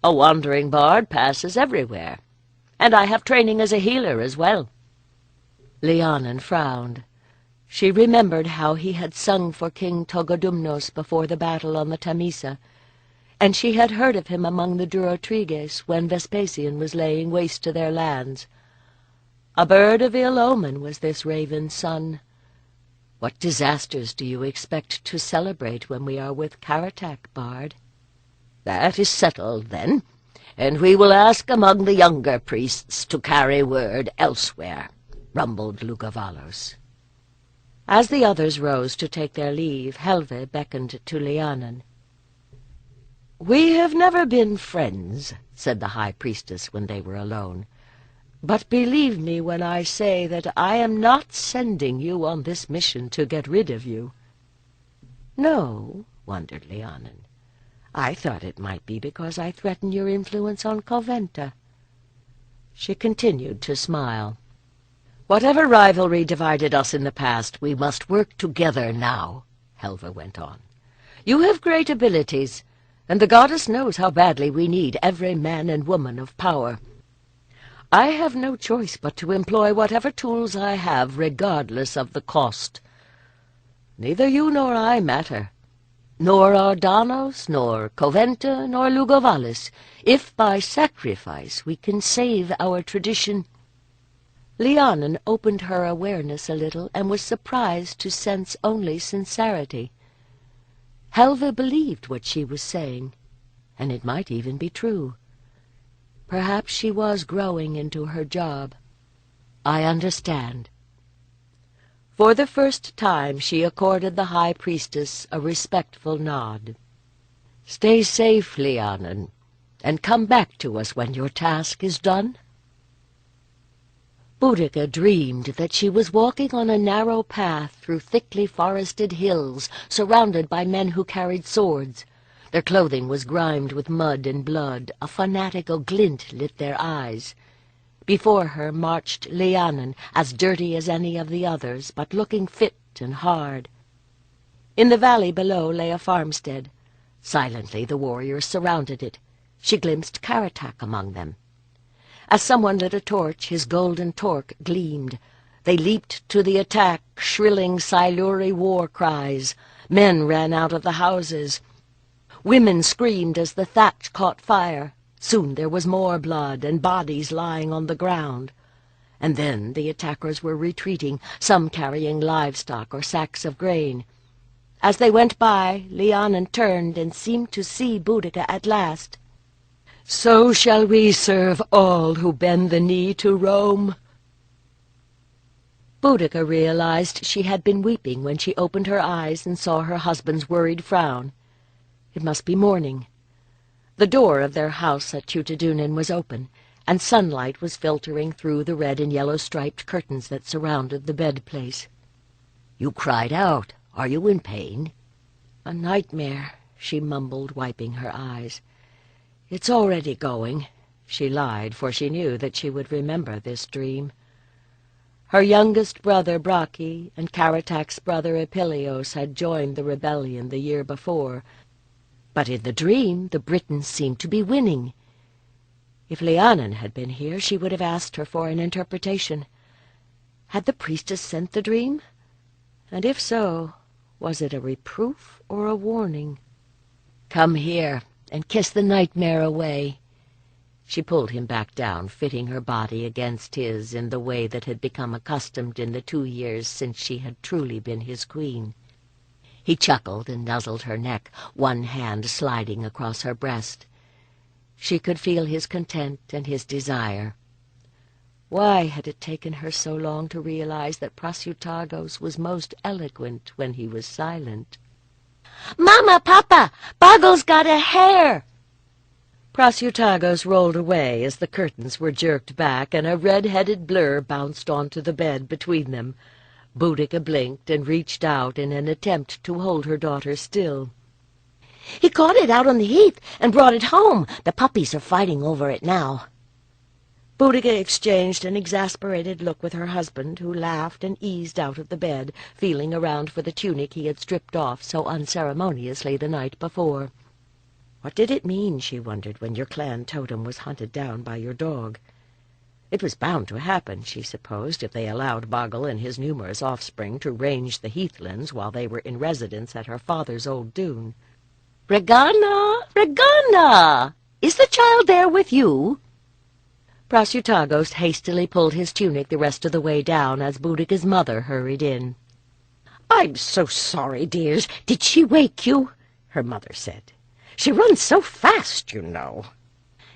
"A wandering bard passes everywhere, and I have training as a healer as well." Lhiannon frowned. She remembered how he had sung for King Togodumnos before the battle on the Tamisa, and she had heard of him among the Durotriges when Vespasian was laying waste to their lands. A bird of ill omen was this raven's son. What disasters do you expect to celebrate when we are with Caratak, bard? "That is settled, then, and we will ask among the younger priests to carry word elsewhere," rumbled Lugavalos. As the others rose to take their leave, Helve beckoned to Lhiannon. "We have never been friends," said the high priestess when they were alone. "But believe me when I say that I am not sending you on this mission to get rid of you." "No," wondered Lhiannon. "I thought it might be because I threaten your influence on Coventa." She continued to smile. "Whatever rivalry divided us in the past, we must work together now," Helva went on. "You have great abilities, and the goddess knows how badly we need every man and woman of power. I have no choice but to employ whatever tools I have, regardless of the cost. Neither you nor I matter, nor Ardanos, nor Coventa, nor Lugavalis, if by sacrifice we can save our tradition." Lhiannon opened her awareness a little and was surprised to sense only sincerity. Helve believed what she was saying, and it might even be true. Perhaps she was growing into her job. "I understand." For the first time she accorded the high priestess a respectful nod. "Stay safe, Lhiannon, and come back to us when your task is done." Boudica dreamed that she was walking on a narrow path through thickly forested hills, surrounded by men who carried swords. Their clothing was grimed with mud and blood. A fanatical glint lit their eyes. Before her marched Lhiannon, as dirty as any of the others, but looking fit and hard. In the valley below lay a farmstead. Silently the warriors surrounded it. She glimpsed Karatak among them. As someone lit a torch, his golden torque gleamed. They leaped to the attack, shrilling Siluri war cries. Men ran out of the houses. Women screamed as the thatch caught fire. Soon there was more blood and bodies lying on the ground. And then the attackers were retreating, some carrying livestock or sacks of grain. As they went by, Lhiannon turned and seemed to see Boudica at last. "So shall we serve all who bend the knee to Rome." Boudica realized she had been weeping when she opened her eyes and saw her husband's worried frown. It must be morning. The door of their house at Tutadunin was open, and sunlight was filtering through the red and yellow striped curtains that surrounded the bed-place. "You cried out. Are you in pain?" "A nightmare," she mumbled, wiping her eyes. "It's already going." She lied, for she knew that she would remember this dream. Her youngest brother Braki and Karatak's brother Epilios had joined the rebellion the year before, but in the dream the Britons seemed to be winning. If Lhiannon had been here, she would have asked her for an interpretation. Had the priestess sent the dream? And if so, was it a reproof or a warning? "Come here and kiss the nightmare away." She pulled him back down, fitting her body against his in the way that had become accustomed in the 2 years since she had truly been his queen. He chuckled and nuzzled her neck, one hand sliding across her breast. She could feel his content and his desire. Why had it taken her so long to realize that Prasutagos was most eloquent when he was silent? "Mama, Papa, Boggle's got a hair!" Prasutagos rolled away as the curtains were jerked back and a red-headed blur bounced onto the bed between them. Boudica blinked and reached out in an attempt to hold her daughter still. "He caught it out on the heath and brought it home. The puppies are fighting over it now." Boudica exchanged an exasperated look with her husband, who laughed and eased out of the bed, feeling around for the tunic he had stripped off so unceremoniously the night before. What did it mean, she wondered, when your clan totem was hunted down by your dog? It was bound to happen, she supposed, if they allowed Boggle and his numerous offspring to range the heathlands while they were in residence at her father's old dune. "Regana! Regana! Is the child there with you?" Prasutagos hastily pulled his tunic the rest of the way down as Boudica's mother hurried in. "I'm so sorry, dears. Did she wake you?" her mother said. "She runs so fast, you know."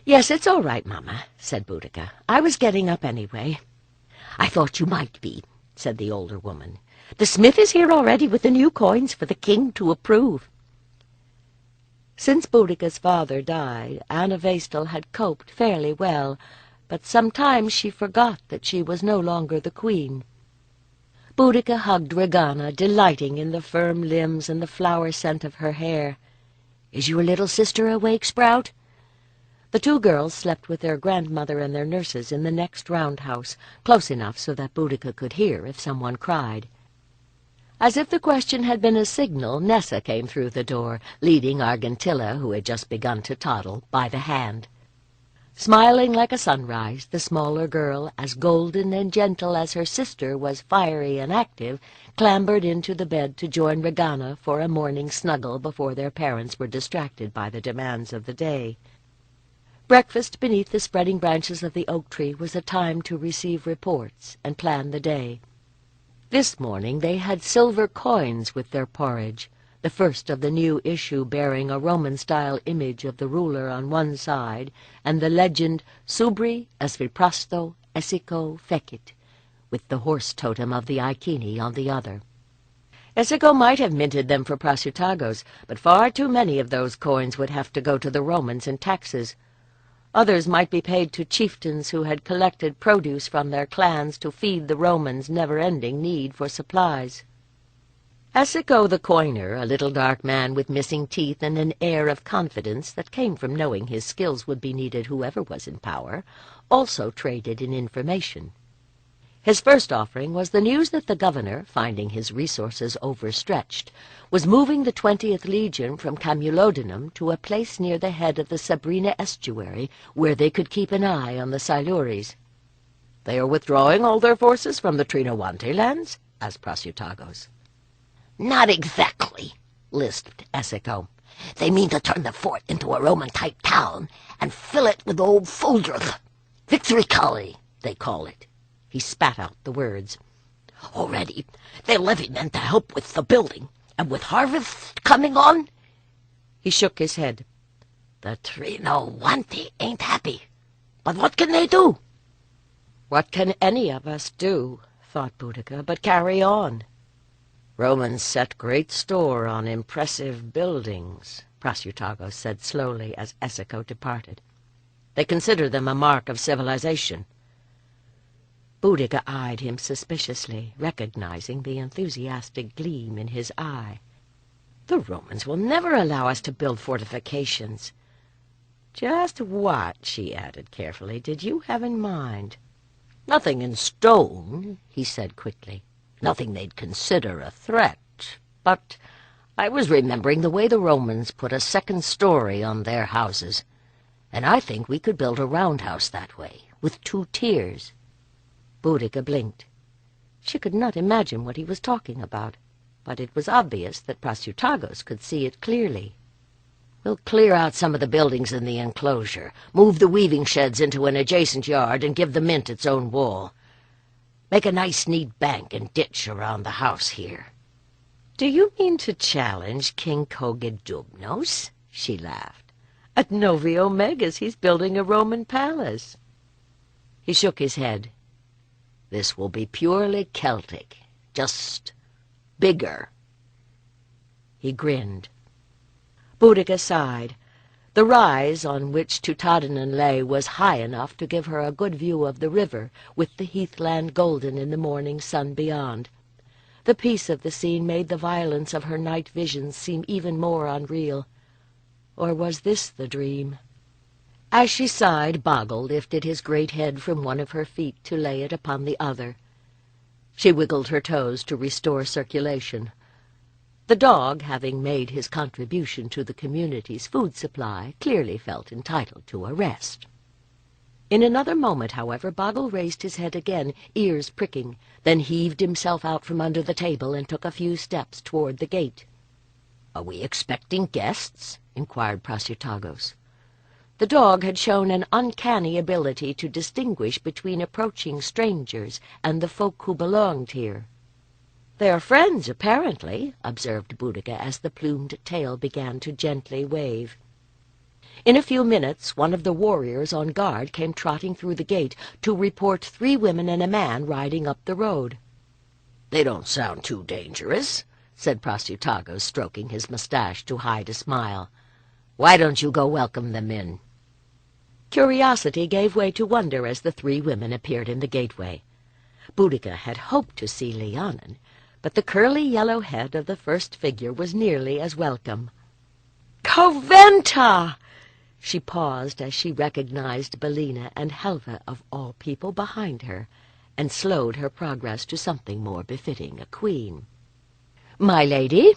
"Yes, it's all right, Mama," said Boudica. "I was getting up anyway." "I thought you might be," said the older woman. "The smith is here already with the new coins for the king to approve." Since Boudica's father died, Anna Vestal had coped fairly well, but sometimes she forgot that she was no longer the queen. Boudica hugged Regana, delighting in the firm limbs and the flower scent of her hair. "Is your little sister awake, Sprout?" The 2 girls slept with their grandmother and their nurses in the next roundhouse, close enough so that Boudica could hear if someone cried. As if the question had been a signal, Nessa came through the door, leading Argentilla, who had just begun to toddle, by the hand. Smiling like a sunrise, the smaller girl, as golden and gentle as her sister was fiery and active, clambered into the bed to join Regana for a morning snuggle before their parents were distracted by the demands of the day. Breakfast beneath the spreading branches of the oak tree was a time to receive reports and plan the day. This morning they had silver coins with their porridge, the first of the new issue bearing a Roman-style image of the ruler on one side and the legend Subri Esviprasto Esico Fecit, with the horse totem of the Iceni on the other. Esico might have minted them for Prasutagos, but far too many of those coins would have to go to the Romans in taxes. Others might be paid to chieftains who had collected produce from their clans to feed the Romans' never-ending need for supplies. Esiko the coiner, a little dark man with missing teeth and an air of confidence that came from knowing his skills would be needed whoever was in power, also traded in information. His first offering was the news that the governor, finding his resources overstretched, was moving the 20th Legion from Camulodunum to a place near the head of the Sabrina estuary where they could keep an eye on the Silures. "They are withdrawing all their forces from the Trinawante lands?" asked Prasutagos. Not exactly, lisped Esiko. They mean to turn the fort into a Roman-type town and fill it with old Foldruk. Victory Colony, they call it. He spat out the words. Already, they levy men to help with the building, and with harvest coming on... He shook his head. The Trinawante ain't happy. But what can they do? What can any of us do, thought Boudica, but carry on? Romans set great store on impressive buildings, Prasutagos said slowly as Esiko departed. They consider them a mark of civilization. Boudica eyed him suspiciously, recognizing the enthusiastic gleam in his eye. The Romans will never allow us to build fortifications. Just what, she added carefully, did you have in mind? Nothing in stone, he said quickly. Nothing they'd consider a threat. But I was remembering the way the Romans put a second story on their houses, and I think we could build a roundhouse that way, with 2 tiers. Boudica blinked. She could not imagine what he was talking about, but it was obvious that Prasutagos could see it clearly. We'll clear out some of the buildings in the enclosure, move the weaving sheds into an adjacent yard, and give the mint its own wall. Make a nice, neat bank and ditch around the house here. "Do you mean to challenge King Kogedubnos?" she laughed. "At Novi Omegas he's building a Roman palace." He shook his head. This will be purely Celtic, just bigger. He grinned. Boudica sighed. The rise on which Tutadanan lay was high enough to give her a good view of the river, with the heathland golden in the morning sun beyond. The peace of the scene made the violence of her night visions seem even more unreal. Or was this the dream? As she sighed, Boggle lifted his great head from one of her feet to lay it upon the other. She wiggled her toes to restore circulation. The dog, having made his contribution to the community's food supply, clearly felt entitled to a rest. In another moment, however, Boggle raised his head again, ears pricking, then heaved himself out from under the table and took a few steps toward the gate. "Are we expecting guests?" inquired Prasutagos. The dog had shown an uncanny ability to distinguish between approaching strangers and the folk who belonged here. "They are friends, apparently," observed Boudica as the plumed tail began to gently wave. In a few minutes, one of the warriors on guard came trotting through the gate to report 3 women and a man riding up the road. "They don't sound too dangerous," said Prasutagos, stroking his mustache to hide a smile. "Why don't you go welcome them in?" Curiosity gave way to wonder as the 3 women appeared in the gateway. Boudica had hoped to see Lhiannon, but the curly yellow head of the first figure was nearly as welcome. "Coventa!" She paused as she recognized Bellina and Helva, of all people, behind her, and slowed her progress to something more befitting a queen. "My lady?"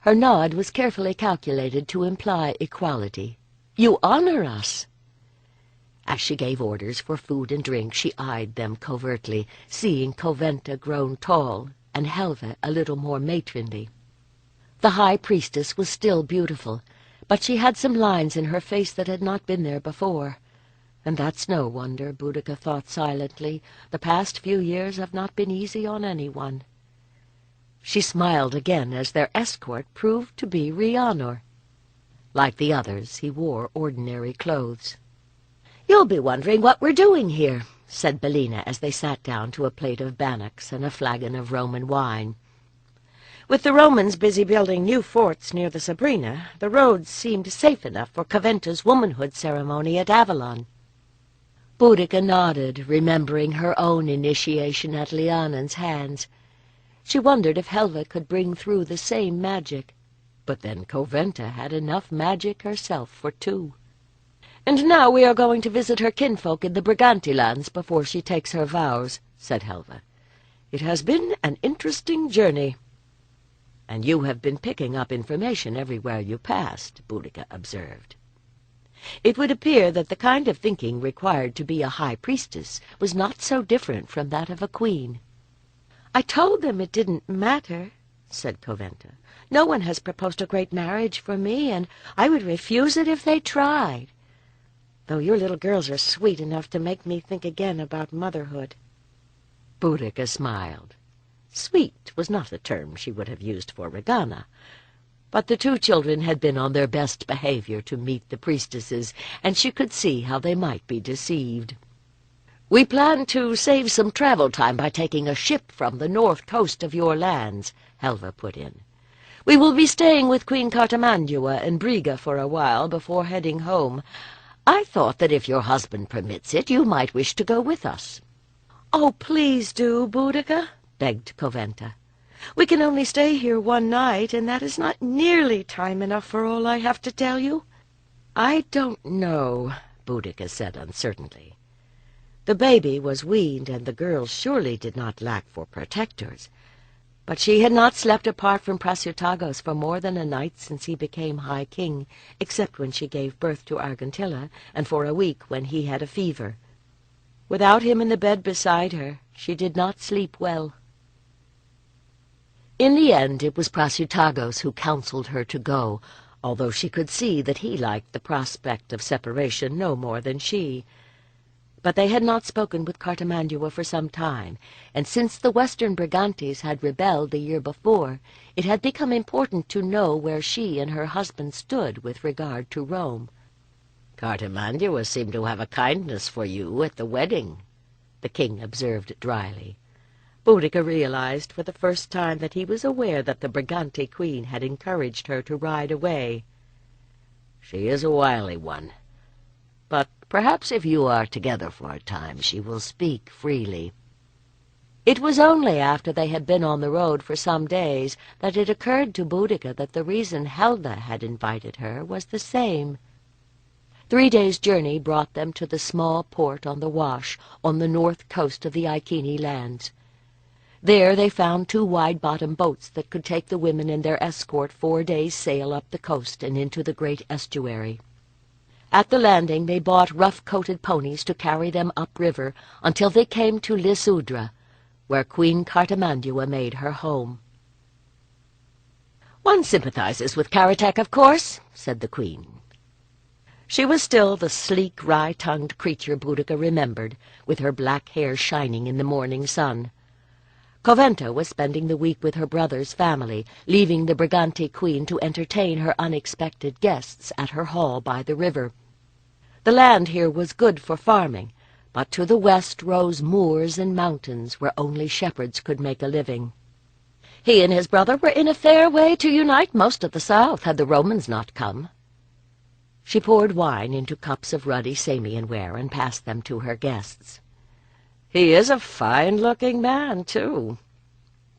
Her nod was carefully calculated to imply equality. "You honor us." As she gave orders for food and drink, she eyed them covertly, seeing Coventa grown tall and Helva a little more matronly. The high priestess was still beautiful, but she had some lines in her face that had not been there before. And that's no wonder, Boudica thought silently. The past few years have not been easy on anyone. She smiled again as their escort proved to be Rhiannon. Like the others, he wore ordinary clothes. "You'll be wondering what we're doing here," said Bellina as they sat down to a plate of bannocks and a flagon of Roman wine. With the Romans busy building new forts near the Sabrina, the roads seemed safe enough for Coventa's womanhood ceremony at Avalon. Boudica nodded, remembering her own initiation at Lhiannon's hands. She wondered if Helva could bring through the same magic. But then Coventa had enough magic herself for two. "And now we are going to visit her kinfolk in the Briganti lands before she takes her vows," said Helva. "It has been an interesting journey." "And you have been picking up information everywhere you passed," Boudica observed. It would appear that the kind of thinking required to be a high priestess was not so different from that of a queen. "I told them it didn't matter," said Coventa. "No one has proposed a great marriage for me, and I would refuse it if they tried. Though your little girls are sweet enough to make me think again about motherhood." Boudica smiled. Sweet was not a term she would have used for Regana, but the two children had been on their best behavior to meet the priestesses, and she could see how they might be deceived. "We plan to save some travel time by taking a ship from the north coast of your lands," Helva put in. "We will be staying with Queen Cartamandua and Briga for a while before heading home. I thought that if your husband permits it, you might wish to go with us." "Oh, please do, Boudica," begged Coventa. "We can only stay here one night, and that is not nearly time enough for all I have to tell you." "I don't know," Boudica said uncertainly. The baby was weaned, and the girls surely did not lack for protectors. But she had not slept apart from Prasutagos for more than a night since he became High King, except when she gave birth to Argentilla, and for a week when he had a fever. Without him in the bed beside her, she did not sleep well. In the end, it was Prasutagos who counseled her to go, although she could see that he liked the prospect of separation no more than she. But they had not spoken with Cartamandua for some time, and since the western Brigantes had rebelled the year before, it had become important to know where she and her husband stood with regard to Rome. "Cartamandua seemed to have a kindness for you at the wedding," the king observed dryly. Boudica realized for the first time that he was aware that the Brigante queen had encouraged her to ride away. "She is a wily one. But perhaps if you are together for a time, she will speak freely." It was only after they had been on the road for some days that it occurred to Boudica that the reason Helva had invited her was the same. 3 days' journey brought them to the small port on the Wash, on the north coast of the Iceni lands. There they found 2 wide-bottomed boats that could take the women and their escort 4 days' sail up the coast and into the great estuary. At the landing they bought rough-coated ponies to carry them upriver until they came to Lisudra, where Queen Cartamandua made her home. "One sympathizes with Karatek, of course," said the queen. She was still the sleek, wry-tongued creature Boudica remembered, with her black hair shining in the morning sun. Coventa was spending the week with her brother's family, leaving the Brigante queen to entertain her unexpected guests at her hall by the river. The land here was good for farming, but to the west rose moors and mountains where only shepherds could make a living. He and his brother were in a fair way to unite most of the south had the Romans not come. She poured wine into cups of ruddy Samian ware and passed them to her guests. "He is a fine-looking man, too,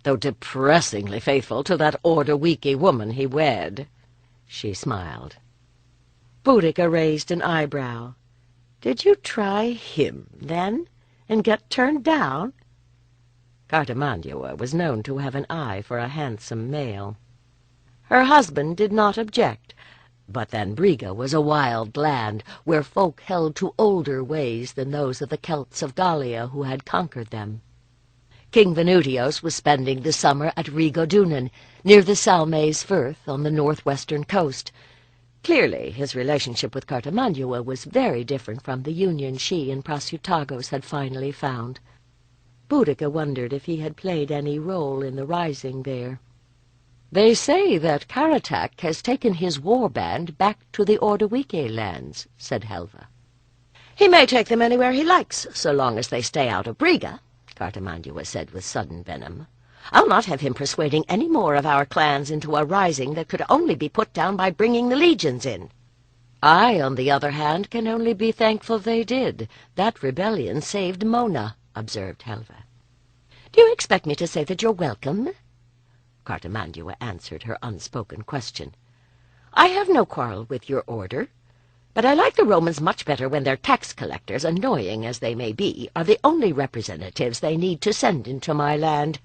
though depressingly faithful to that Ordowiki woman he wed." She smiled. Boudica raised an eyebrow. "Did you try him, then, and get turned down?" Cartamandua was known to have an eye for a handsome male. Her husband did not object, but then Briga was a wild land, where folk held to older ways than those of the Celts of Gallia who had conquered them. King Venutios was spending the summer at Rigodunan, near the Salmes Firth on the northwestern coast. Clearly, his relationship with Cartamandua was very different from the union she and Prasutagos had finally found. Boudica wondered if he had played any role in the rising there. "They say that Karatak has taken his war band back to the Ordowike lands," said Helva. "He may take them anywhere he likes, so long as they stay out of Briga," Cartamandua said with sudden venom. I'll not have him persuading any more of our clans into a rising that could only be put down by bringing the legions in. I, on the other hand, can only be thankful they did. That rebellion saved Mona, observed Helva. Do you expect me to say that you're welcome? Cartimandua answered her unspoken question. I have no quarrel with your order, but I like the Romans much better when their tax collectors, annoying as they may be, are the only representatives they need to send into my land.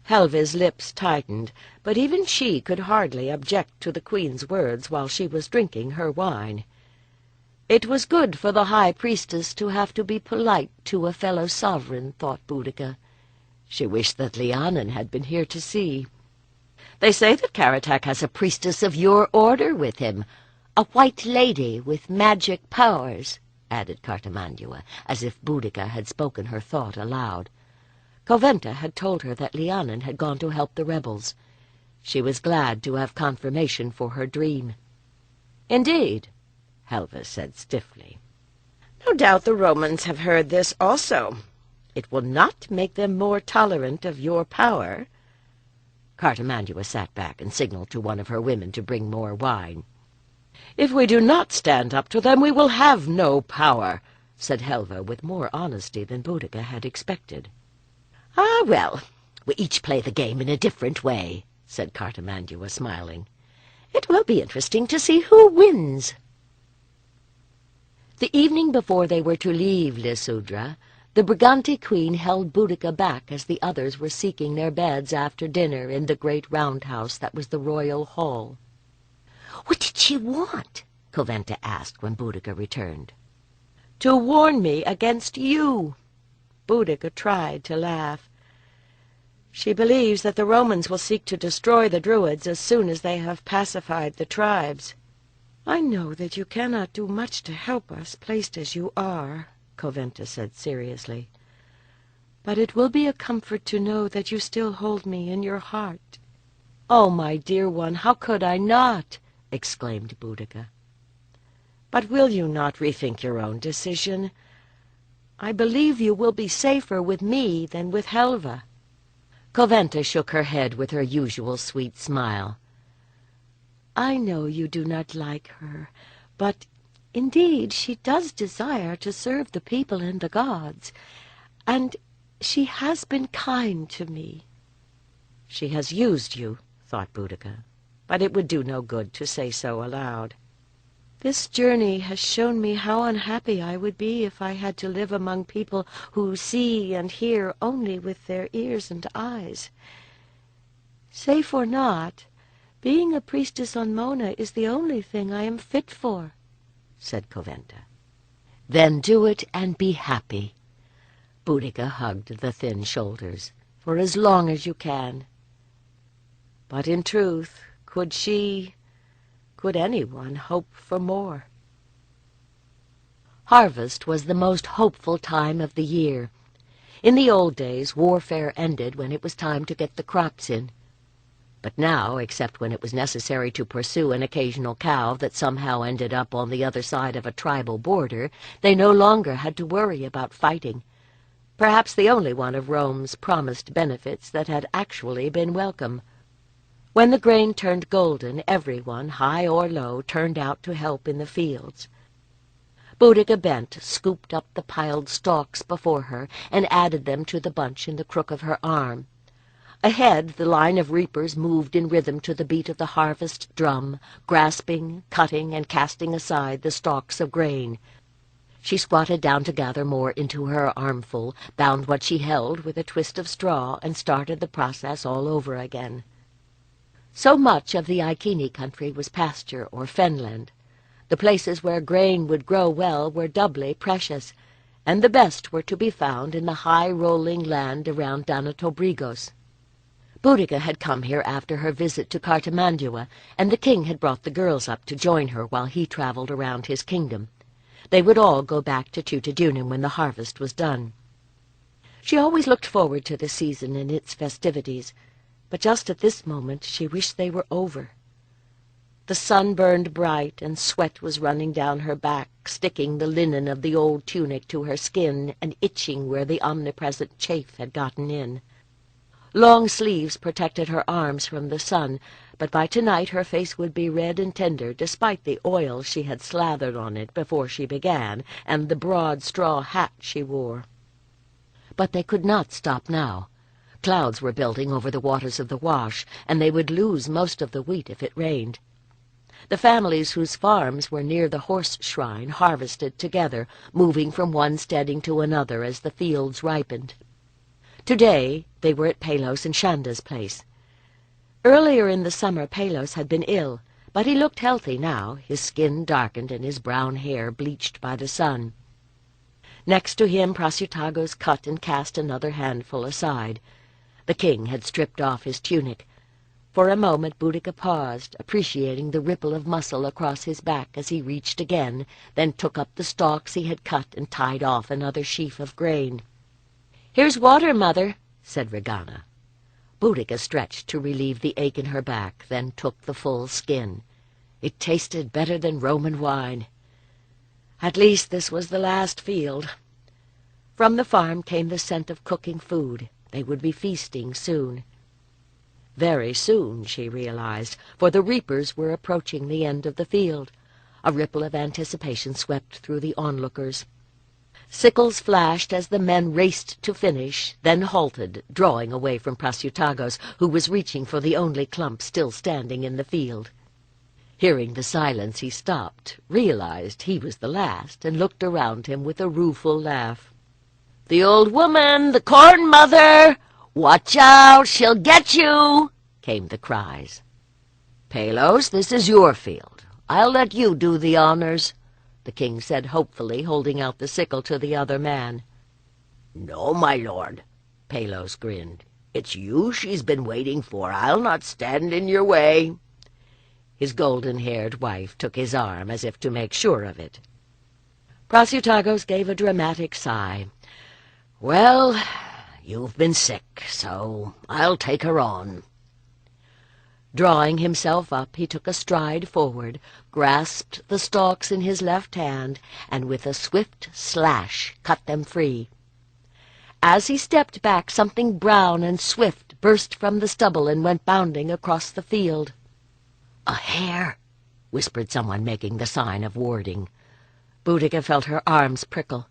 Helva's lips tightened, but even she could hardly object to the queen's words while she was drinking her wine. It was good for the high priestess to have to be polite to a fellow sovereign, thought Boudica. She wished that Lhiannon had been here to see. They say that Karatak has a priestess of your order with him, a white lady with magic powers, added Cartimandua, as if Boudica had spoken her thought aloud. Coventa had told her that Lhiannon had gone to help the rebels. She was glad to have confirmation for her dream. Indeed, Helva said stiffly. No doubt the Romans have heard this also. It will not make them more tolerant of your power. Cartimandua sat back and signaled to one of her women to bring more wine. If we do not stand up to them, we will have no power, said Helva with more honesty than Boudica had expected. Ah, well, we each play the game in a different way, said Cartimandua, smiling. It will be interesting to see who wins. The evening before they were to leave Lysudra, the Briganti queen held Boudica back as the others were seeking their beds after dinner in the great roundhouse that was the royal hall. What did she want? Coventa asked when Boudica returned. To warn me against you. Boudica tried to laugh. She believes that the Romans will seek to destroy the Druids as soon as they have pacified the tribes. I know that you cannot do much to help us, placed as you are, Coventa said seriously. But it will be a comfort to know that you still hold me in your heart. Oh, my dear one, how could I not? Exclaimed Boudica. But will you not rethink your own decision? I believe you will be safer with me than with Helva. Coventa shook her head with her usual sweet smile. I know you do not like her, but indeed she does desire to serve the people and the gods, and she has been kind to me. She has used you, thought Boudica, but it would do no good to say so aloud. This journey has shown me how unhappy I would be if I had to live among people who see and hear only with their ears and eyes. Safe or not, being a priestess on Mona is the only thing I am fit for, said Coventa. Then do it and be happy. Boudica hugged the thin shoulders. For as long as you can. But in truth, could anyone hope for more? Harvest was the most hopeful time of the year. In the old days, warfare ended when it was time to get the crops in. But now, except when it was necessary to pursue an occasional cow that somehow ended up on the other side of a tribal border, they no longer had to worry about fighting. Perhaps the only one of Rome's promised benefits that had actually been welcome. When the grain turned golden, everyone, high or low, turned out to help in the fields. Boudica bent, scooped up the piled stalks before her, and added them to the bunch in the crook of her arm. Ahead, the line of reapers moved in rhythm to the beat of the harvest drum, grasping, cutting, and casting aside the stalks of grain. She squatted down to gather more into her armful, bound what she held with a twist of straw, and started the process all over again. So much of the Iceni country was pasture or fenland. The places where grain would grow well were doubly precious, and the best were to be found in the high-rolling land around Danatobrigos. Boudica had come here after her visit to Cartimandua, and the king had brought the girls up to join her while he traveled around his kingdom. They would all go back to Tutidunum when the harvest was done. She always looked forward to the season and its festivities, but just at this moment she wished they were over. The sun burned bright, and sweat was running down her back, sticking the linen of the old tunic to her skin and itching where the omnipresent chafe had gotten in. Long sleeves protected her arms from the sun, but by tonight her face would be red and tender, despite the oil she had slathered on it before she began, and the broad straw hat she wore. But they could not stop now. Clouds were building over the waters of the Wash, and they would lose most of the wheat if it rained. The families whose farms were near the horse shrine harvested together, moving from one steading to another as the fields ripened. Today they were at Palos and Shanda's place. Earlier in the summer Palos had been ill, but he looked healthy now, his skin darkened and his brown hair bleached by the sun. Next to him Prasutagus cut and cast another handful aside. The king had stripped off his tunic. For a moment Boudica paused, appreciating the ripple of muscle across his back as he reached again, then took up the stalks he had cut and tied off another sheaf of grain. "Here's water, Mother," said Regana. Boudica stretched to relieve the ache in her back, then took the full skin. It tasted better than Roman wine. At least this was the last field. From the farm came the scent of cooking food. They would be feasting soon. Very soon, she realized, for the reapers were approaching the end of the field. A ripple of anticipation swept through the onlookers. Sickles flashed as the men raced to finish, then halted, drawing away from Prasutagus, who was reaching for the only clump still standing in the field. Hearing the silence, he stopped, realized he was the last, and looked around him with a rueful laugh. "The old woman, the corn mother! Watch out, she'll get you!" came the cries. "Palos, this is your field. I'll let you do the honors," the king said hopefully, holding out the sickle to the other man. "No, my lord," Palos grinned. "It's you she's been waiting for. I'll not stand in your way." His golden-haired wife took his arm as if to make sure of it. Prasutagus gave a dramatic sigh. "Well, you've been sick, so I'll take her on." Drawing himself up, he took a stride forward, grasped the stalks in his left hand, and with a swift slash cut them free. As he stepped back, something brown and swift burst from the stubble and went bounding across the field. "A hare," whispered someone, making the sign of warding. Boudica felt her arms prickle.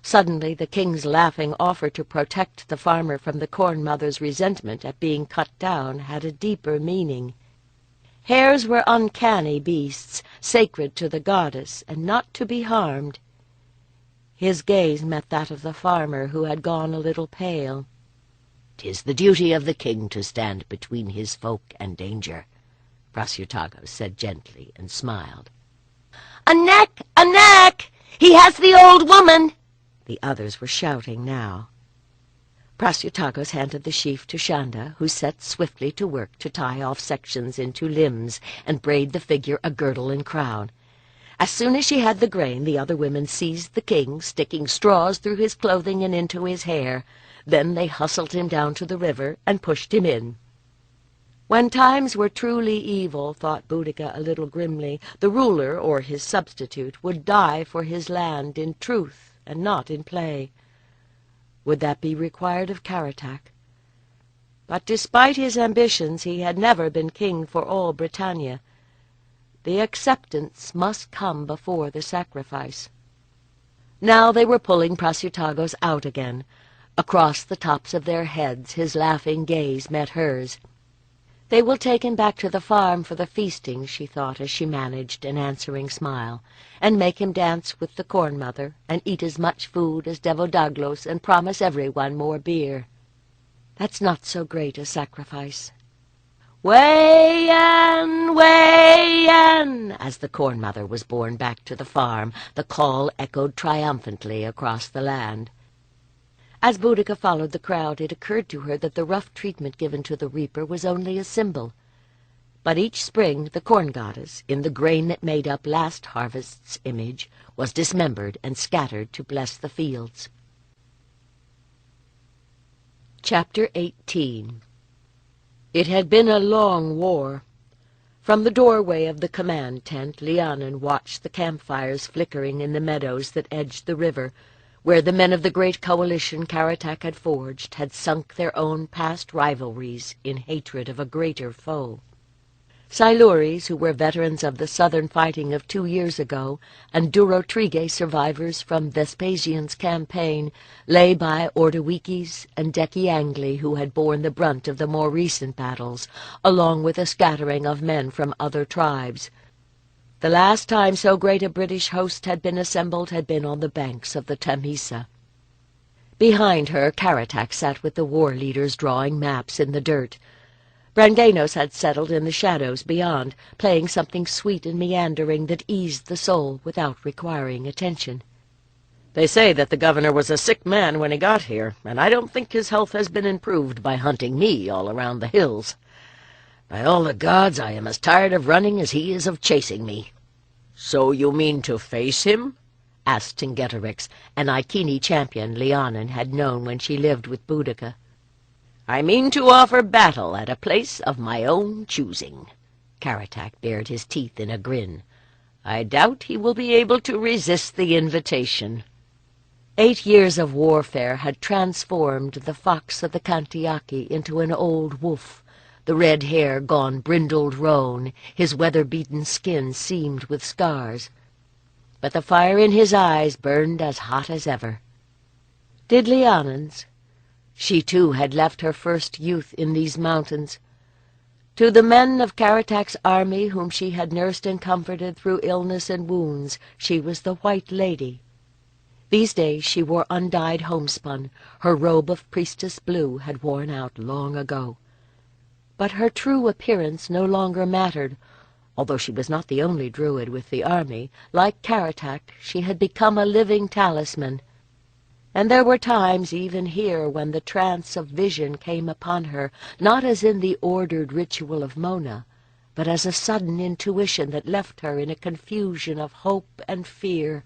Suddenly the king's laughing offer to protect the farmer from the corn mother's resentment at being cut down had a deeper meaning. Hares were uncanny beasts, sacred to the goddess, and not to be harmed. His gaze met that of the farmer, who had gone a little pale. "'Tis the duty of the king to stand between his folk and danger," Prasutagus said gently, and smiled. "A neck! A neck! He has the old woman!" The others were shouting now. Prasutagus handed the sheaf to Shanda, who set swiftly to work to tie off sections into limbs and braid the figure a girdle and crown. As soon as she had the grain, the other women seized the king, sticking straws through his clothing and into his hair. Then they hustled him down to the river and pushed him in. When times were truly evil, thought Boudica a little grimly, the ruler, or his substitute, would die for his land in truth and not in play. Would that be required of Karatak? But despite his ambitions, he had never been king for all Britannia. The acceptance must come before the sacrifice. Now they were pulling Prasutagus out again. Across the tops of their heads his laughing gaze met hers. "They will take him back to the farm for the feasting," she thought as she managed an answering smile, "and make him dance with the corn mother, and eat as much food as Devodaglos, and promise everyone more beer. That's not so great a sacrifice." "Way-an, way-an!" As the corn mother was borne back to the farm, the call echoed triumphantly across the land. As Boudica followed the crowd, it occurred to her that the rough treatment given to the reaper was only a symbol. But each spring the corn goddess, in the grain that made up last harvest's image, was dismembered and scattered to bless the fields. Chapter 18. It had been a long war. From the doorway of the command tent, Lhiannon watched the campfires flickering in the meadows that edged the river, where the men of the great coalition Karatak had forged had sunk their own past rivalries in hatred of a greater foe. Silures, who were veterans of the southern fighting of 2 years ago, and Durotrigue survivors from Vespasian's campaign, lay by Ordowikis and Deciangli, who had borne the brunt of the more recent battles, along with a scattering of men from other tribes. The last time so great a British host had been assembled had been on the banks of the Tamisa. Behind her, Karatak sat with the war leaders drawing maps in the dirt. Branganos had settled in the shadows beyond, playing something sweet and meandering that eased the soul without requiring attention. They say that the governor was a sick man when he got here, and I don't think his health has been improved by hunting me all around the hills. By all the gods, I am as tired of running as he is of chasing me." "So you mean to face him?" asked Tingetorix, an Iceni champion Lhiannon had known when she lived with Boudica. "I mean to offer battle at a place of my own choosing." Karatak bared his teeth in a grin. "I doubt he will be able to resist the invitation." 8 years of warfare had transformed the fox of the Kantiaki into an old wolf, the red hair gone brindled roan, his weather-beaten skin seamed with scars. But the fire in his eyes burned as hot as ever. Did Lhiannon's? She too had left her first youth in these mountains. To the men of Karatak's army whom she had nursed and comforted through illness and wounds, she was the White Lady. These days she wore undyed homespun. Her robe of priestess blue had worn out long ago. But her true appearance no longer mattered. Although she was not the only Druid with the army, like Karatak, she had become a living talisman. And there were times even here when the trance of vision came upon her, not as in the ordered ritual of Mona, but as a sudden intuition that left her in a confusion of hope and fear.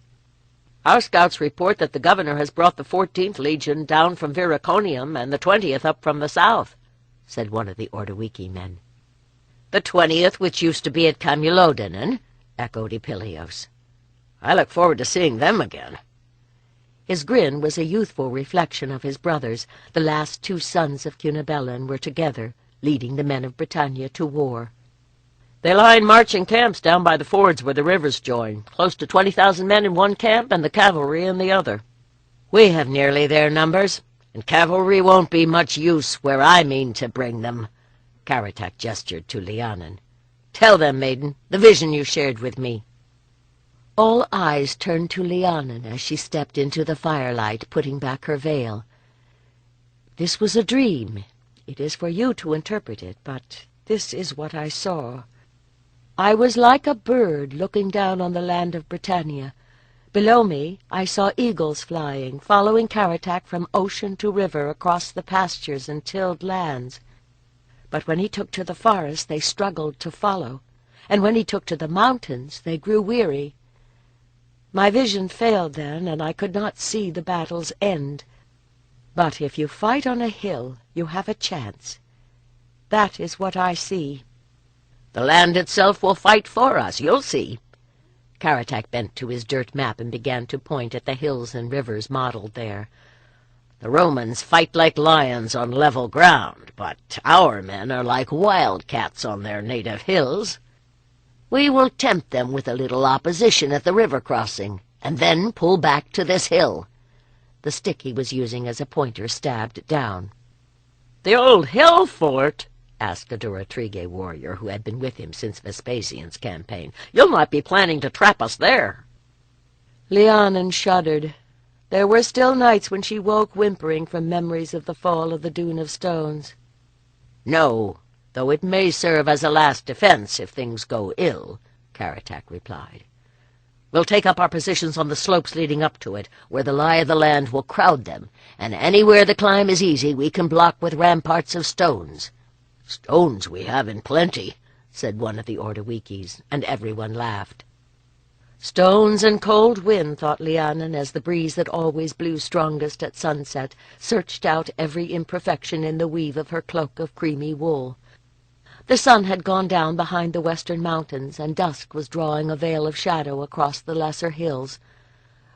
"Our scouts report that the governor has brought the 14th Legion down from Viraconium and the 20th up from the south," said one of the Ordowiki men. "The 20th, which used to be at Camulodanan," echoed Epilios. "I look forward to seeing them again." His grin was a youthful reflection of his brothers. The last 2 sons of Cunobellan were together, leading the men of Britannia to war. "They lie in marching camps down by the fords where the rivers join, close to 20,000 men in one camp and the cavalry in the other." "We have nearly their numbers, and cavalry won't be much use where I mean to bring them." Karatak gestured to Lhiannon. "Tell them, maiden, the vision you shared with me." All eyes turned to Lhiannon as she stepped into the firelight, putting back her veil. "This was a dream. It is for you to interpret it, but this is what I saw. I was like a bird looking down on the land of Britannia. Below me I saw eagles flying, following Karatak from ocean to river across the pastures and tilled lands. But when he took to the forest they struggled to follow, and when he took to the mountains they grew weary. My vision failed then, and I could not see the battle's end. But if you fight on a hill, you have a chance. That is what I see." "The land itself will fight for us, you'll see." Karatak bent to his dirt map and began to point at the hills and rivers modeled there. "The Romans fight like lions on level ground, but our men are like wildcats on their native hills. We will tempt them with a little opposition at the river crossing, and then pull back to this hill." The stick he was using as a pointer stabbed down. "The old hill fort?" asked a Durotrigue warrior who had been with him since Vespasian's campaign. "You'll not be planning to trap us there?" Lhiannon shuddered. There were still nights when she woke whimpering from memories of the fall of the Dune of Stones. "No, though it may serve as a last defense if things go ill," Karatak replied. "We'll take up our positions on the slopes leading up to it, where the lie of the land will crowd them, and anywhere the climb is easy we can block with ramparts of stones." "Stones we have in plenty," said one of the Ordowikis, and everyone laughed. Stones and cold wind, thought Lhiannon, as the breeze that always blew strongest at sunset searched out every imperfection in the weave of her cloak of creamy wool. The sun had gone down behind the western mountains, and dusk was drawing a veil of shadow across the lesser hills.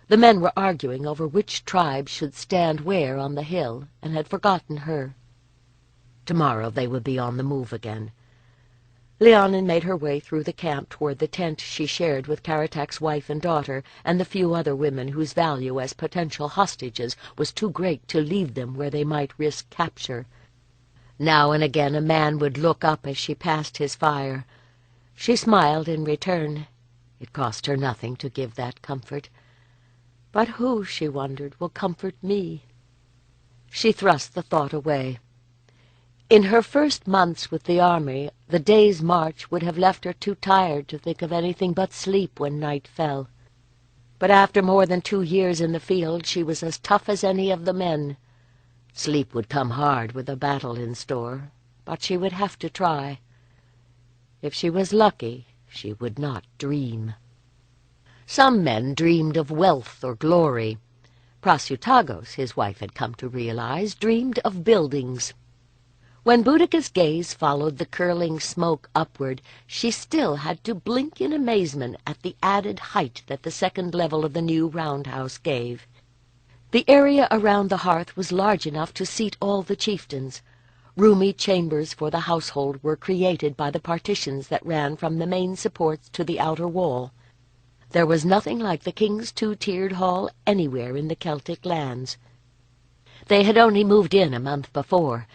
The men were arguing over which tribe should stand where on the hill, and had forgotten her. Tomorrow they would be on the move again. Lhiannon made her way through the camp toward the tent she shared with Karatak's wife and daughter, and the few other women whose value as potential hostages was too great to leave them where they might risk capture. Now and again a man would look up as she passed his fire. She smiled in return. It cost her nothing to give that comfort. But who, she wondered, will comfort me? She thrust the thought away. In her first months with the army, the day's march would have left her too tired to think of anything but sleep when night fell. But after more than 2 years in the field, she was as tough as any of the men. Sleep would come hard with a battle in store, but she would have to try. If she was lucky, she would not dream. Some men dreamed of wealth or glory. Prasutagos, his wife had come to realize, dreamed of buildings. When Boudica's gaze followed the curling smoke upward, she still had to blink in amazement at the added height that the second level of the new roundhouse gave. The area around the hearth was large enough to seat all the chieftains. Roomy chambers for the household were created by the partitions that ran from the main supports to the outer wall. There was nothing like the king's 2-tiered hall anywhere in the Celtic lands. They had only moved in a month before.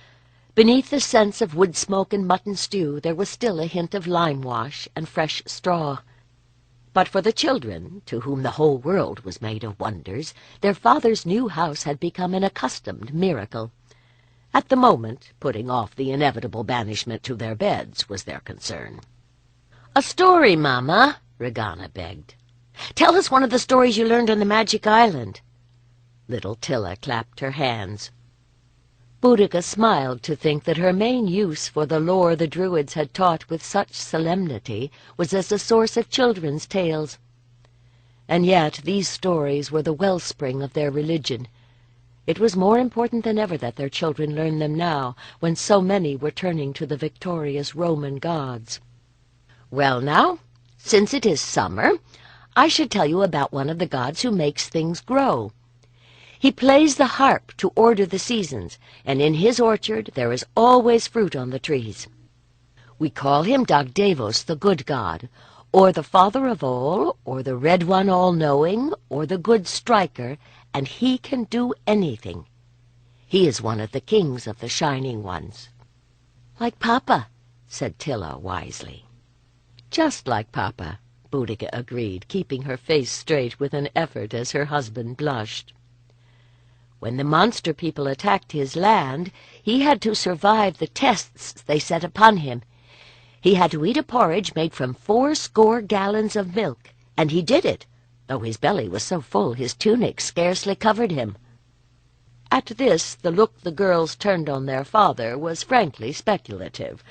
Beneath the scents of wood smoke and mutton stew there was still a hint of lime wash and fresh straw. But for the children, to whom the whole world was made of wonders, their father's new house had become an accustomed miracle. At the moment, putting off the inevitable banishment to their beds was their concern. "A story, Mama," Regana begged. "Tell us one of the stories you learned on the Magic Island." Little Tilla clapped her hands. Boudica smiled to think that her main use for the lore the Druids had taught with such solemnity was as a source of children's tales. And yet these stories were the wellspring of their religion. It was more important than ever that their children learn them now, when so many were turning to the victorious Roman gods. "Well now, since it is summer, I should tell you about one of the gods who makes things grow. He plays the harp to order the seasons, and in his orchard there is always fruit on the trees. We call him Dagdevos, the good god, or the father of all, or the red one all-knowing, or the good striker, and he can do anything. He is one of the kings of the Shining Ones." "Like Papa," said Tilla wisely. "Just like Papa," Boudica agreed, keeping her face straight with an effort as her husband blushed. When the monster people attacked his land, he had to survive the tests they set upon him. He had to eat a porridge made from 80 gallons of milk, and he did it, though his belly was so full his tunic scarcely covered him. At this, the look the girls turned on their father was frankly speculative,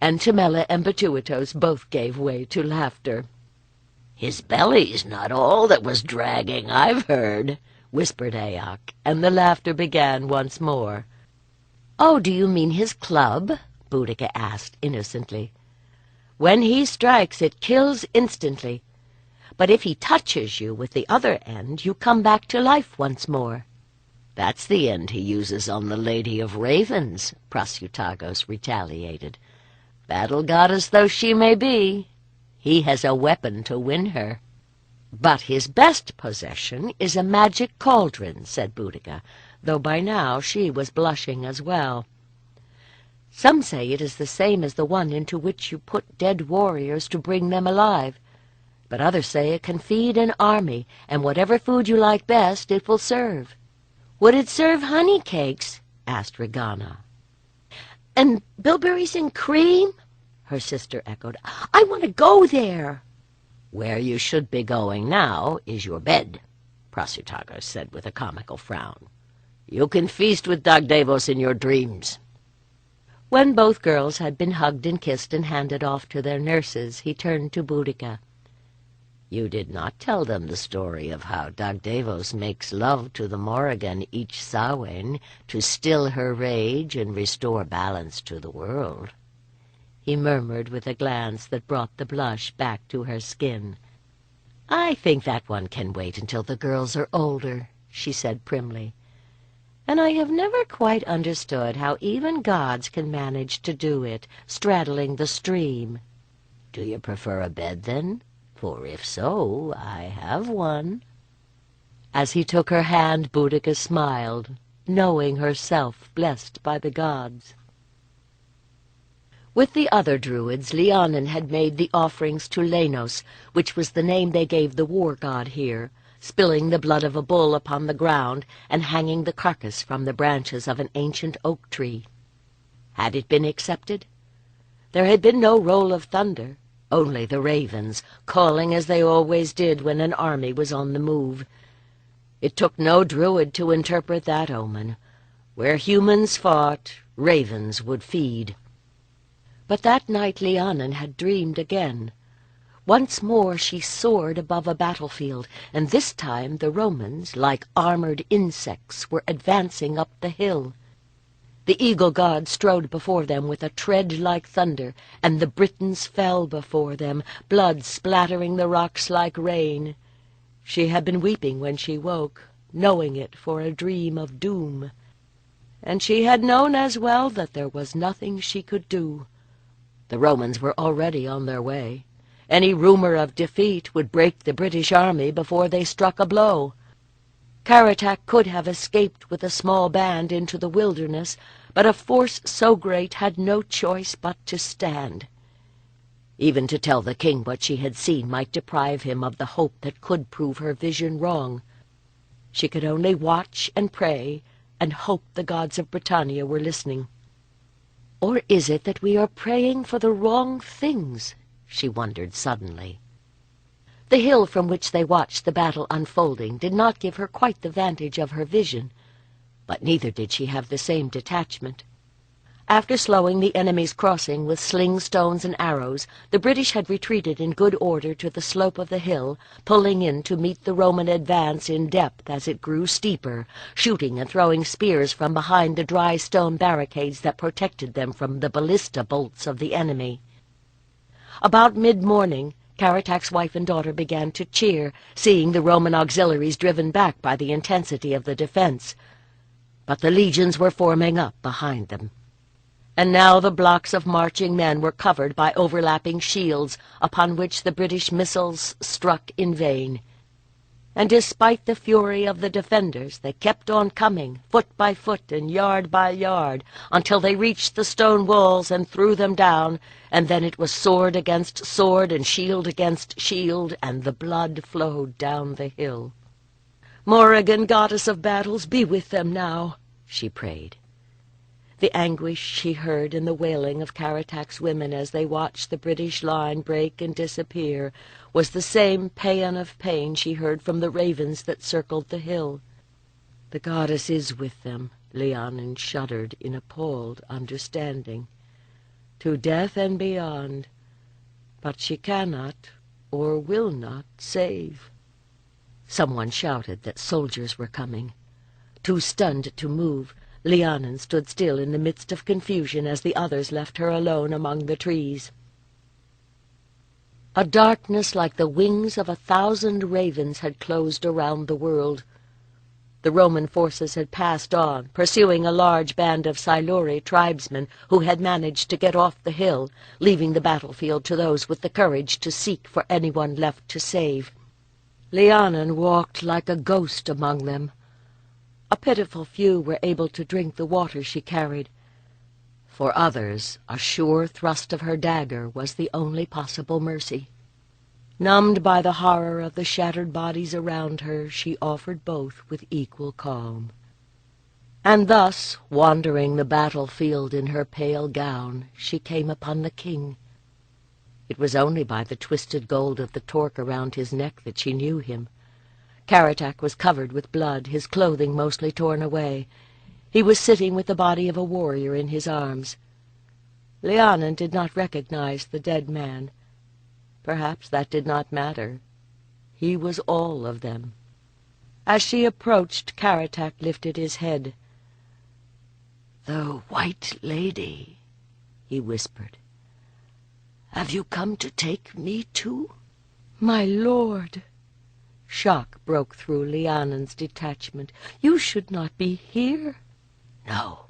and Timella and Batuitos both gave way to laughter. "His belly's not all that was dragging, I've heard," whispered Ayak, and the laughter began once more. "Oh, do you mean his club?" Boudica asked innocently. "When he strikes, it kills instantly. But if he touches you with the other end, you come back to life once more." "That's the end he uses on the Lady of Ravens," Prasutagos retaliated. "Battle goddess though she may be, he has a weapon to win her." "But his best possession is a magic cauldron," said Boudica, though by now she was blushing as well. "Some say it is the same as the one into which you put dead warriors to bring them alive, but others say it can feed an army, and whatever food you like best it will serve." "Would it serve honey cakes?" asked Regana. "And bilberries and cream?" her sister echoed. "I want to go there." "Where you should be going now is your bed," Prasutagos said with a comical frown. "You can feast with Dagdevos in your dreams." When both girls had been hugged and kissed and handed off to their nurses, he turned to Boudica. "You did not tell them the story of how Dagdevos makes love to the Morrigan each Samhain to still her rage and restore balance to the world," he murmured with a glance that brought the blush back to her skin. "I think that one can wait until the girls are older," she said primly. "And I have never quite understood how even gods can manage to do it, straddling the stream." "Do you prefer a bed, then? For if so, I have one." As he took her hand, Boudica smiled, knowing herself blessed by the gods. With the other Druids, Lhiannon had made the offerings to Lemnos, which was the name they gave the war god here, spilling the blood of a bull upon the ground and hanging the carcass from the branches of an ancient oak tree. Had it been accepted? There had been no roll of thunder, only the ravens, calling as they always did when an army was on the move. It took no Druid to interpret that omen. Where humans fought, ravens would feed. But that night Lhiannon had dreamed again. Once more she soared above a battlefield, and this time the Romans, like armored insects, were advancing up the hill. The eagle god strode before them with a tread like thunder, and the Britons fell before them, blood splattering the rocks like rain. She had been weeping when she woke, knowing it for a dream of doom. And she had known as well that there was nothing she could do. The Romans were already on their way. Any rumor of defeat would break the British army before they struck a blow. Caratach could have escaped with a small band into the wilderness, but a force so great had no choice but to stand. Even to tell the king what she had seen might deprive him of the hope that could prove her vision wrong. She could only watch and pray and hope the gods of Britannia were listening. "Or is it that we are praying for the wrong things?" she wondered suddenly. The hill from which they watched the battle unfolding did not give her quite the vantage of her vision, but neither did she have the same detachment. After slowing the enemy's crossing with sling stones and arrows, the British had retreated in good order to the slope of the hill, pulling in to meet the Roman advance in depth as it grew steeper, shooting and throwing spears from behind the dry stone barricades that protected them from the ballista bolts of the enemy. About mid-morning, Caratach's wife and daughter began to cheer, seeing the Roman auxiliaries driven back by the intensity of the defense. But the legions were forming up behind them. And now the blocks of marching men were covered by overlapping shields, upon which the British missiles struck in vain. And despite the fury of the defenders, they kept on coming, foot by foot and yard by yard, until they reached the stone walls and threw them down, and then it was sword against sword and shield against shield, and the blood flowed down the hill. "Morrigan, goddess of battles, be with them now," she prayed. The anguish she heard in the wailing of Caratach's women as they watched the British line break and disappear was the same paean of pain she heard from the ravens that circled the hill. "The goddess is with them," Lhiannon shuddered in appalled understanding. "To death and beyond. But she cannot, or will not, save." Someone shouted that soldiers were coming. Too stunned to move, Lhiannon stood still in the midst of confusion as the others left her alone among the trees. A darkness like the wings of 1,000 ravens had closed around the world. The Roman forces had passed on, pursuing a large band of Siluri tribesmen who had managed to get off the hill, leaving the battlefield to those with the courage to seek for anyone left to save. Lhiannon walked like a ghost among them. A pitiful few were able to drink the water she carried. For others, a sure thrust of her dagger was the only possible mercy. Numbed by the horror of the shattered bodies around her, she offered both with equal calm. And thus, wandering the battlefield in her pale gown, she came upon the king. It was only by the twisted gold of the torque around his neck that she knew him. Caratach was covered with blood, his clothing mostly torn away. He was sitting with the body of a warrior in his arms. Lhiannon did not recognize the dead man. Perhaps that did not matter. He was all of them. As she approached, Caratach lifted his head. "The White Lady," he whispered. "Have you come to take me too?" "My lord," Shock broke through Lhiannon's detachment. "You should not be here." "No,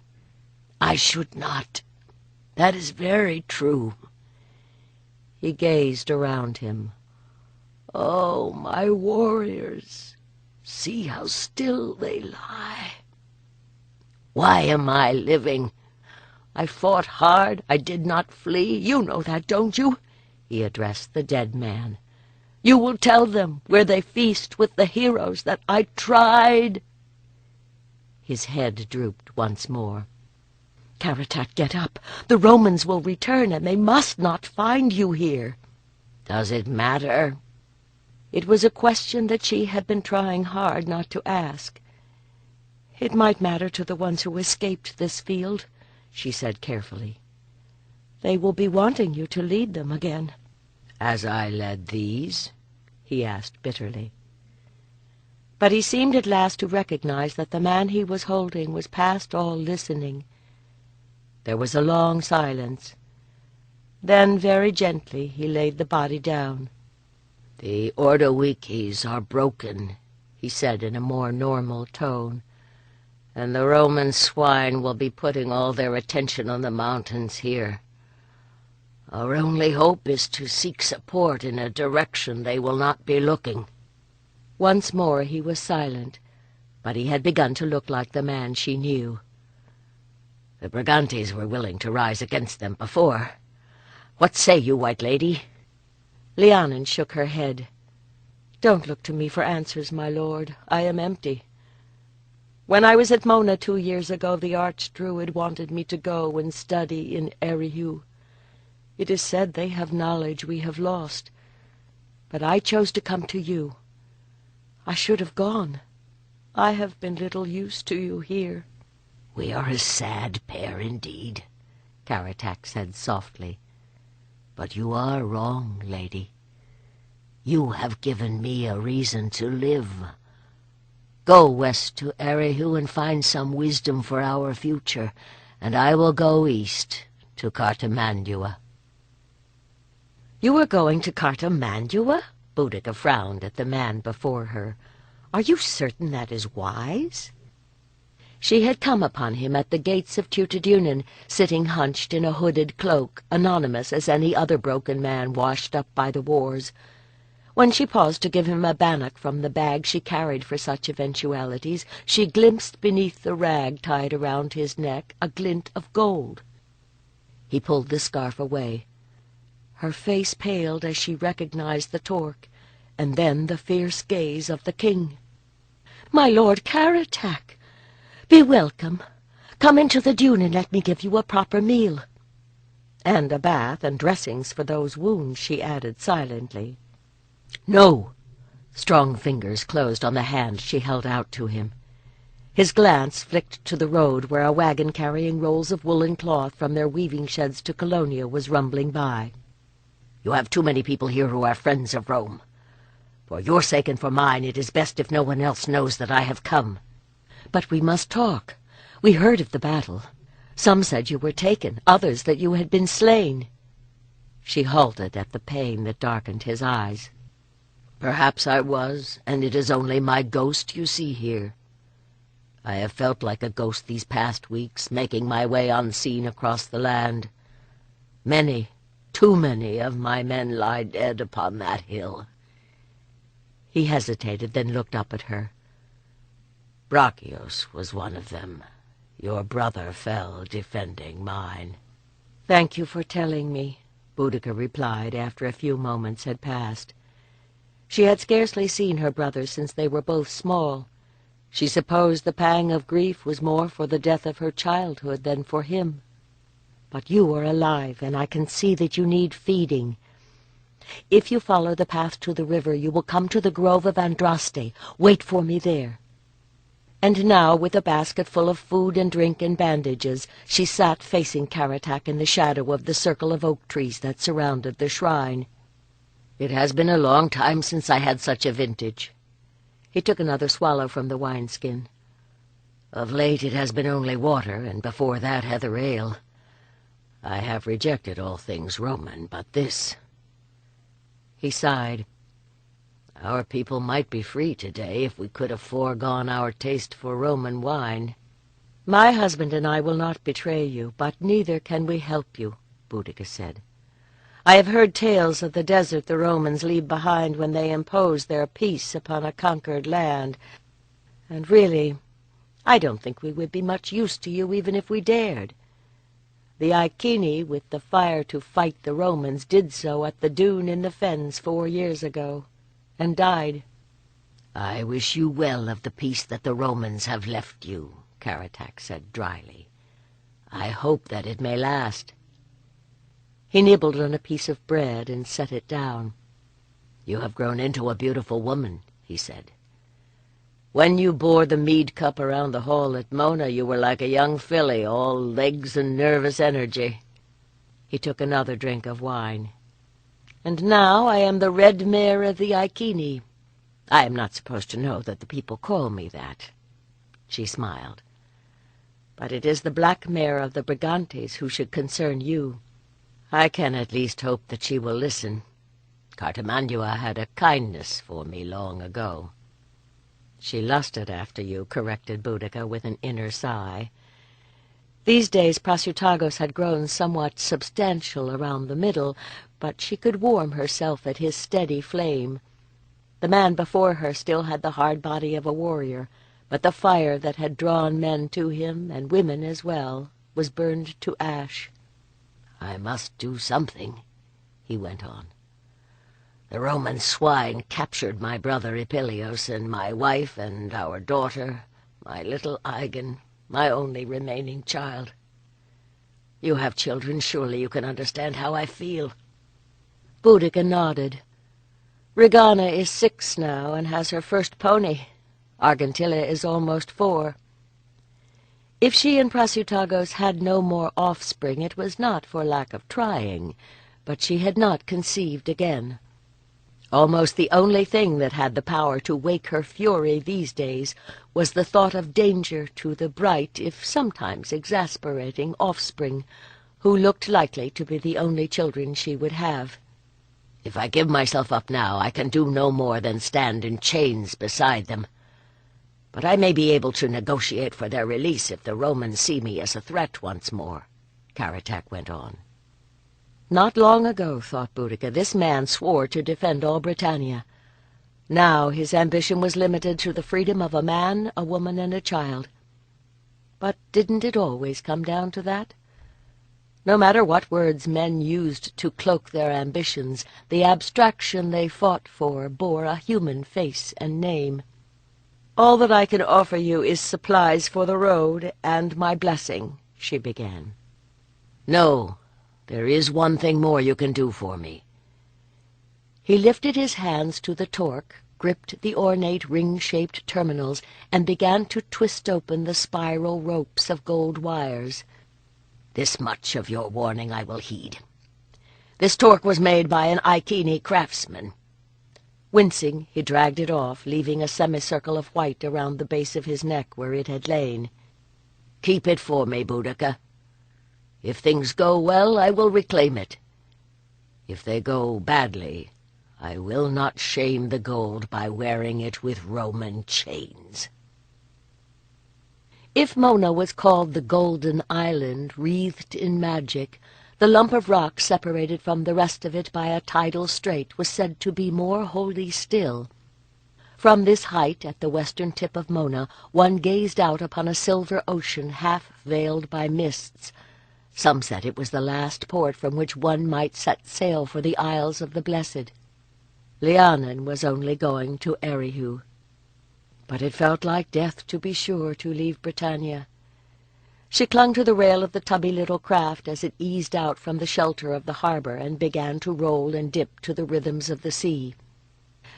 I should not. That is very true." He gazed around him. "Oh, my warriors, see how still they lie. Why am I living? I fought hard, I did not flee. You know that, don't you?" He addressed the dead man. "You will tell them where they feast with the heroes that I tried." His head drooped once more. "Karatak, get up. The Romans will return, and they must not find you here." "Does it matter?" It was a question that she had been trying hard not to ask. "It might matter to the ones who escaped this field," she said carefully. "They will be wanting you to lead them again." "As I led these?" he asked bitterly. But he seemed at last to recognize that the man he was holding was past all listening. There was a long silence. Then, very gently, he laid the body down. "The Ordowikis are broken," he said in a more normal tone, "and the Roman swine will be putting all their attention on the mountains here. Our only hope is to seek support in a direction they will not be looking." Once more he was silent, but he had begun to look like the man she knew. "The Brigantes were willing to rise against them before. What say you, White Lady?" Lhiannon shook her head. "Don't look to me for answers, my lord. I am empty. When I was at Mona 2 years ago, the Archdruid wanted me to go and study in Erihu. It is said they have knowledge we have lost, but I chose to come to you. I should have gone. I have been little use to you here." "We are a sad pair indeed," Karatak said softly. "But you are wrong, lady. You have given me a reason to live. Go west to Erihu and find some wisdom for our future, and I will go east to Cartamandua." "You are going to Cartamandua?" Boudica frowned at the man before her. "Are you certain that is wise?" She had come upon him at the gates of Tutidunian, sitting hunched in a hooded cloak, anonymous as any other broken man washed up by the wars. When she paused to give him a bannock from the bag she carried for such eventualities, she glimpsed beneath the rag tied around his neck a glint of gold. He pulled the scarf away. Her face paled as she recognized the torque, and then the fierce gaze of the king. "My lord Karatak! Be welcome. Come into the dune and let me give you a proper meal." "And a bath and dressings for those wounds," she added silently. "No!" Strong fingers closed on the hand she held out to him. His glance flicked to the road where a wagon carrying rolls of woolen cloth from their weaving sheds to Colonia was rumbling by. "You have too many people here who are friends of Rome. For your sake and for mine, it is best if no one else knows that I have come." "But we must talk. We heard of the battle. Some said you were taken, others that you had been slain." She halted at the pain that darkened his eyes. "Perhaps I was, and it is only my ghost you see here. I have felt like a ghost these past weeks, making my way unseen across the land. Many, too many of my men lie dead upon that hill." He hesitated, then looked up at her. "Brachios was one of them. Your brother fell defending mine." "Thank you for telling me," Boudica replied after a few moments had passed. She had scarcely seen her brother since they were both small. She supposed the pang of grief was more for the death of her childhood than for him. "But you are alive, and I can see that you need feeding. If you follow the path to the river, you will come to the grove of Andraste. Wait for me there." And now, with a basket full of food and drink and bandages, she sat facing Karatak in the shadow of the circle of oak trees that surrounded the shrine. "It has been a long time since I had such a vintage." He took another swallow from the wineskin. "Of late it has been only water, and before that heather ale. I have rejected all things Roman, but this..." He sighed. Our people might be free today if we could have foregone our taste for Roman wine. My husband and I will not betray you, but neither can we help you, Boudica said. I have heard tales of the desert the Romans leave behind when they impose their peace upon a conquered land, and really, I don't think we would be much use to you even if we dared. The Iceni, with the fire to fight the Romans, did so at the dune in the fens 4 years ago, and died. I wish you well of the peace that the Romans have left you, Karatak said dryly. I hope that it may last. He nibbled on a piece of bread and set it down. You have grown into a beautiful woman, he said. When you bore the mead cup around the hall at Mona, you were like a young filly, all legs and nervous energy. He took another drink of wine. And now I am the red mare of the Iceni. I am not supposed to know that the people call me that. She smiled. But it is the black mare of the Brigantes who should concern you. I can at least hope that she will listen. Cartamandua had a kindness for me long ago. She lusted after you, corrected Boudica with an inner sigh. These days Prasutagos had grown somewhat substantial around the middle, but she could warm herself at his steady flame. The man before her still had the hard body of a warrior, but the fire that had drawn men to him, and women as well, was burned to ash. I must do something, he went on. The Roman swine captured my brother Epilios and my wife and our daughter, my little Igon, my only remaining child. You have children, surely you can understand how I feel. Boudica nodded. Regana is 6 now and has her first pony. Argentilla is almost 4. If she and Prasutagos had no more offspring, it was not for lack of trying, but she had not conceived again. Almost the only thing that had the power to wake her fury these days was the thought of danger to the bright, if sometimes exasperating, offspring, who looked likely to be the only children she would have. If I give myself up now, I can do no more than stand in chains beside them. But I may be able to negotiate for their release if the Romans see me as a threat once more, Karatak went on. Not long ago, thought Boudica, this man swore to defend all Britannia. Now his ambition was limited to the freedom of a man, a woman, and a child. But didn't it always come down to that? No matter what words men used to cloak their ambitions, the abstraction they fought for bore a human face and name. "All that I can offer you is supplies for the road and my blessing," she began. No, there is one thing more you can do for me. He lifted his hands to the torque, gripped the ornate ring-shaped terminals, and began to twist open the spiral ropes of gold wires. This much of your warning I will heed. This torque was made by an Iceni craftsman. Wincing, he dragged it off, leaving a semicircle of white around the base of his neck where it had lain. Keep it for me, Boudica. If things go well, I will reclaim it. If they go badly, I will not shame the gold by wearing it with Roman chains. If Mona was called the Golden Island, wreathed in magic, the lump of rock separated from the rest of it by a tidal strait was said to be more wholly still. From this height, at the western tip of Mona, one gazed out upon a silver ocean half veiled by mists. Some said it was the last port from which one might set sail for the Isles of the Blessed. Lhiannon was only going to Erihu. But it felt like death, to be sure, to leave Britannia. She clung to the rail of the tubby little craft as it eased out from the shelter of the harbor and began to roll and dip to the rhythms of the sea.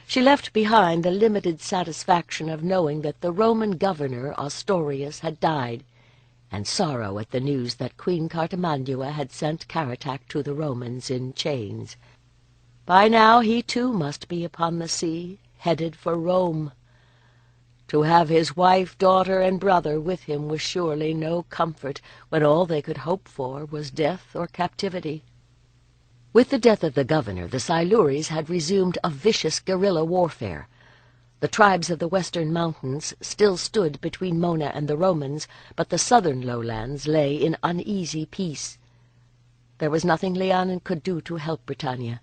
She left behind the limited satisfaction of knowing that the Roman governor, Ostorius, had died, and sorrow at the news that Queen Cartamandua had sent Karatak to the Romans in chains. By now he too must be upon the sea, headed for Rome. To have his wife, daughter, and brother with him was surely no comfort when all they could hope for was death or captivity. With the death of the governor, the Silures had resumed a vicious guerrilla warfare. The tribes of the western mountains still stood between Mona and the Romans, but the southern lowlands lay in uneasy peace. There was nothing Lhiannon could do to help Britannia.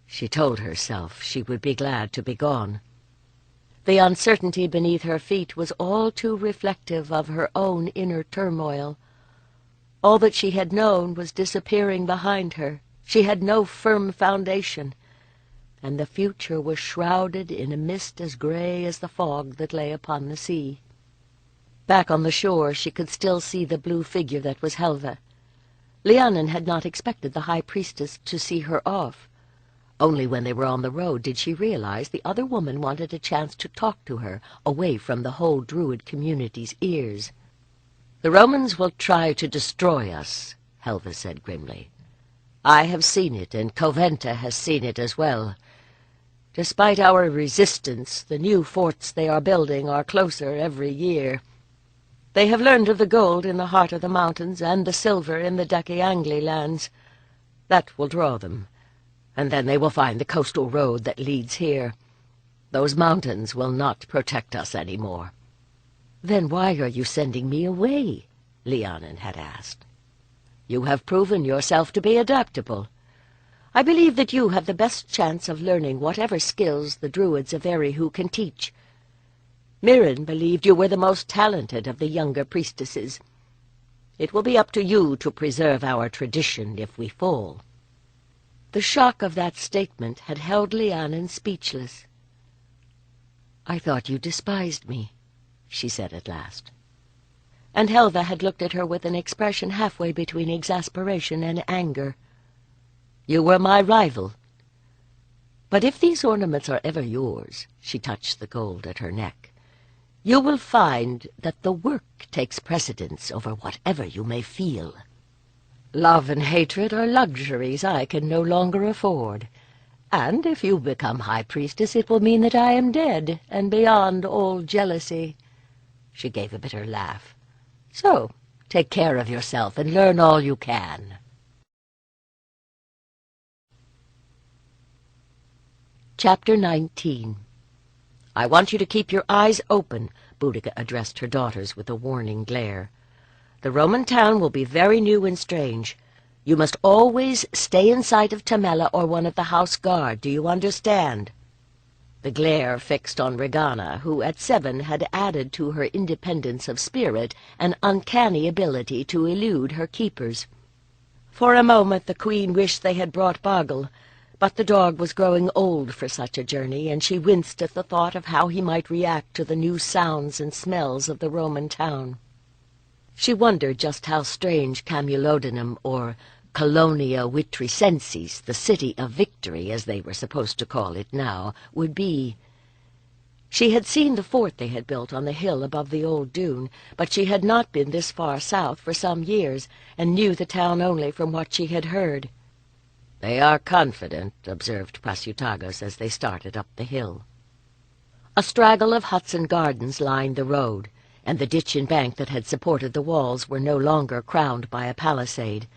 She told herself she would be glad to be gone. The uncertainty beneath her feet was all too reflective of her own inner turmoil. All that she had known was disappearing behind her. She had no firm foundation, and the future was shrouded in a mist as gray as the fog that lay upon the sea. Back on the shore she could still see the blue figure that was Helva. Lhiannon had not expected the high priestess to see her off. Only when they were on the road did she realize the other woman wanted a chance to talk to her, away from the whole Druid community's ears. "The Romans will try to destroy us," Helva said grimly. "I have seen it, and Coventa has seen it as well. Despite our resistance, the new forts they are building are closer every year. They have learned of the gold in the heart of the mountains and the silver in the Dakiangli lands. That will draw them, and then they will find the coastal road that leads here. Those mountains will not protect us any more." "Then why are you sending me away?" Lhiannon had asked. "You have proven yourself to be adaptable. I believe that you have the best chance of learning whatever skills the Druids of Erihu can teach. Mirren believed you were the most talented of the younger priestesses. It will be up to you to preserve our tradition if we fall." The shock of that statement had held Lhiannon speechless. "I thought you despised me," she said at last. And Helva had looked at her with an expression halfway between exasperation and anger. "You were my rival. But if these ornaments are ever yours," she touched the gold at her neck, "you will find that the work takes precedence over whatever you may feel. Love and hatred are luxuries I can no longer afford. And if you become High Priestess, it will mean that I am dead and beyond all jealousy." She gave a bitter laugh. "So, take care of yourself and learn all you can." Chapter 19. "I want you to keep your eyes open," Boudica addressed her daughters with a warning glare. "The Roman town will be very new and strange. You must always stay in sight of Tamela or one of the house guard. Do you understand?" The glare fixed on Regana, who at 7 had added to her independence of spirit an uncanny ability to elude her keepers. For a moment the queen wished they had brought Boggle, but the dog was growing old for such a journey, and she winced at the thought of how he might react to the new sounds and smells of the Roman town. She wondered just how strange Camulodunum, or Colonia Vitricensis, the city of victory, as they were supposed to call it now, would be. She had seen the fort they had built on the hill above the old dune, but she had not been this far south for some years, and knew the town only from what she had heard. "They are confident," observed Prasutagus as they started up the hill. A straggle of huts and gardens lined the road, and the ditch and bank that had supported the walls were no longer crowned by a palisade.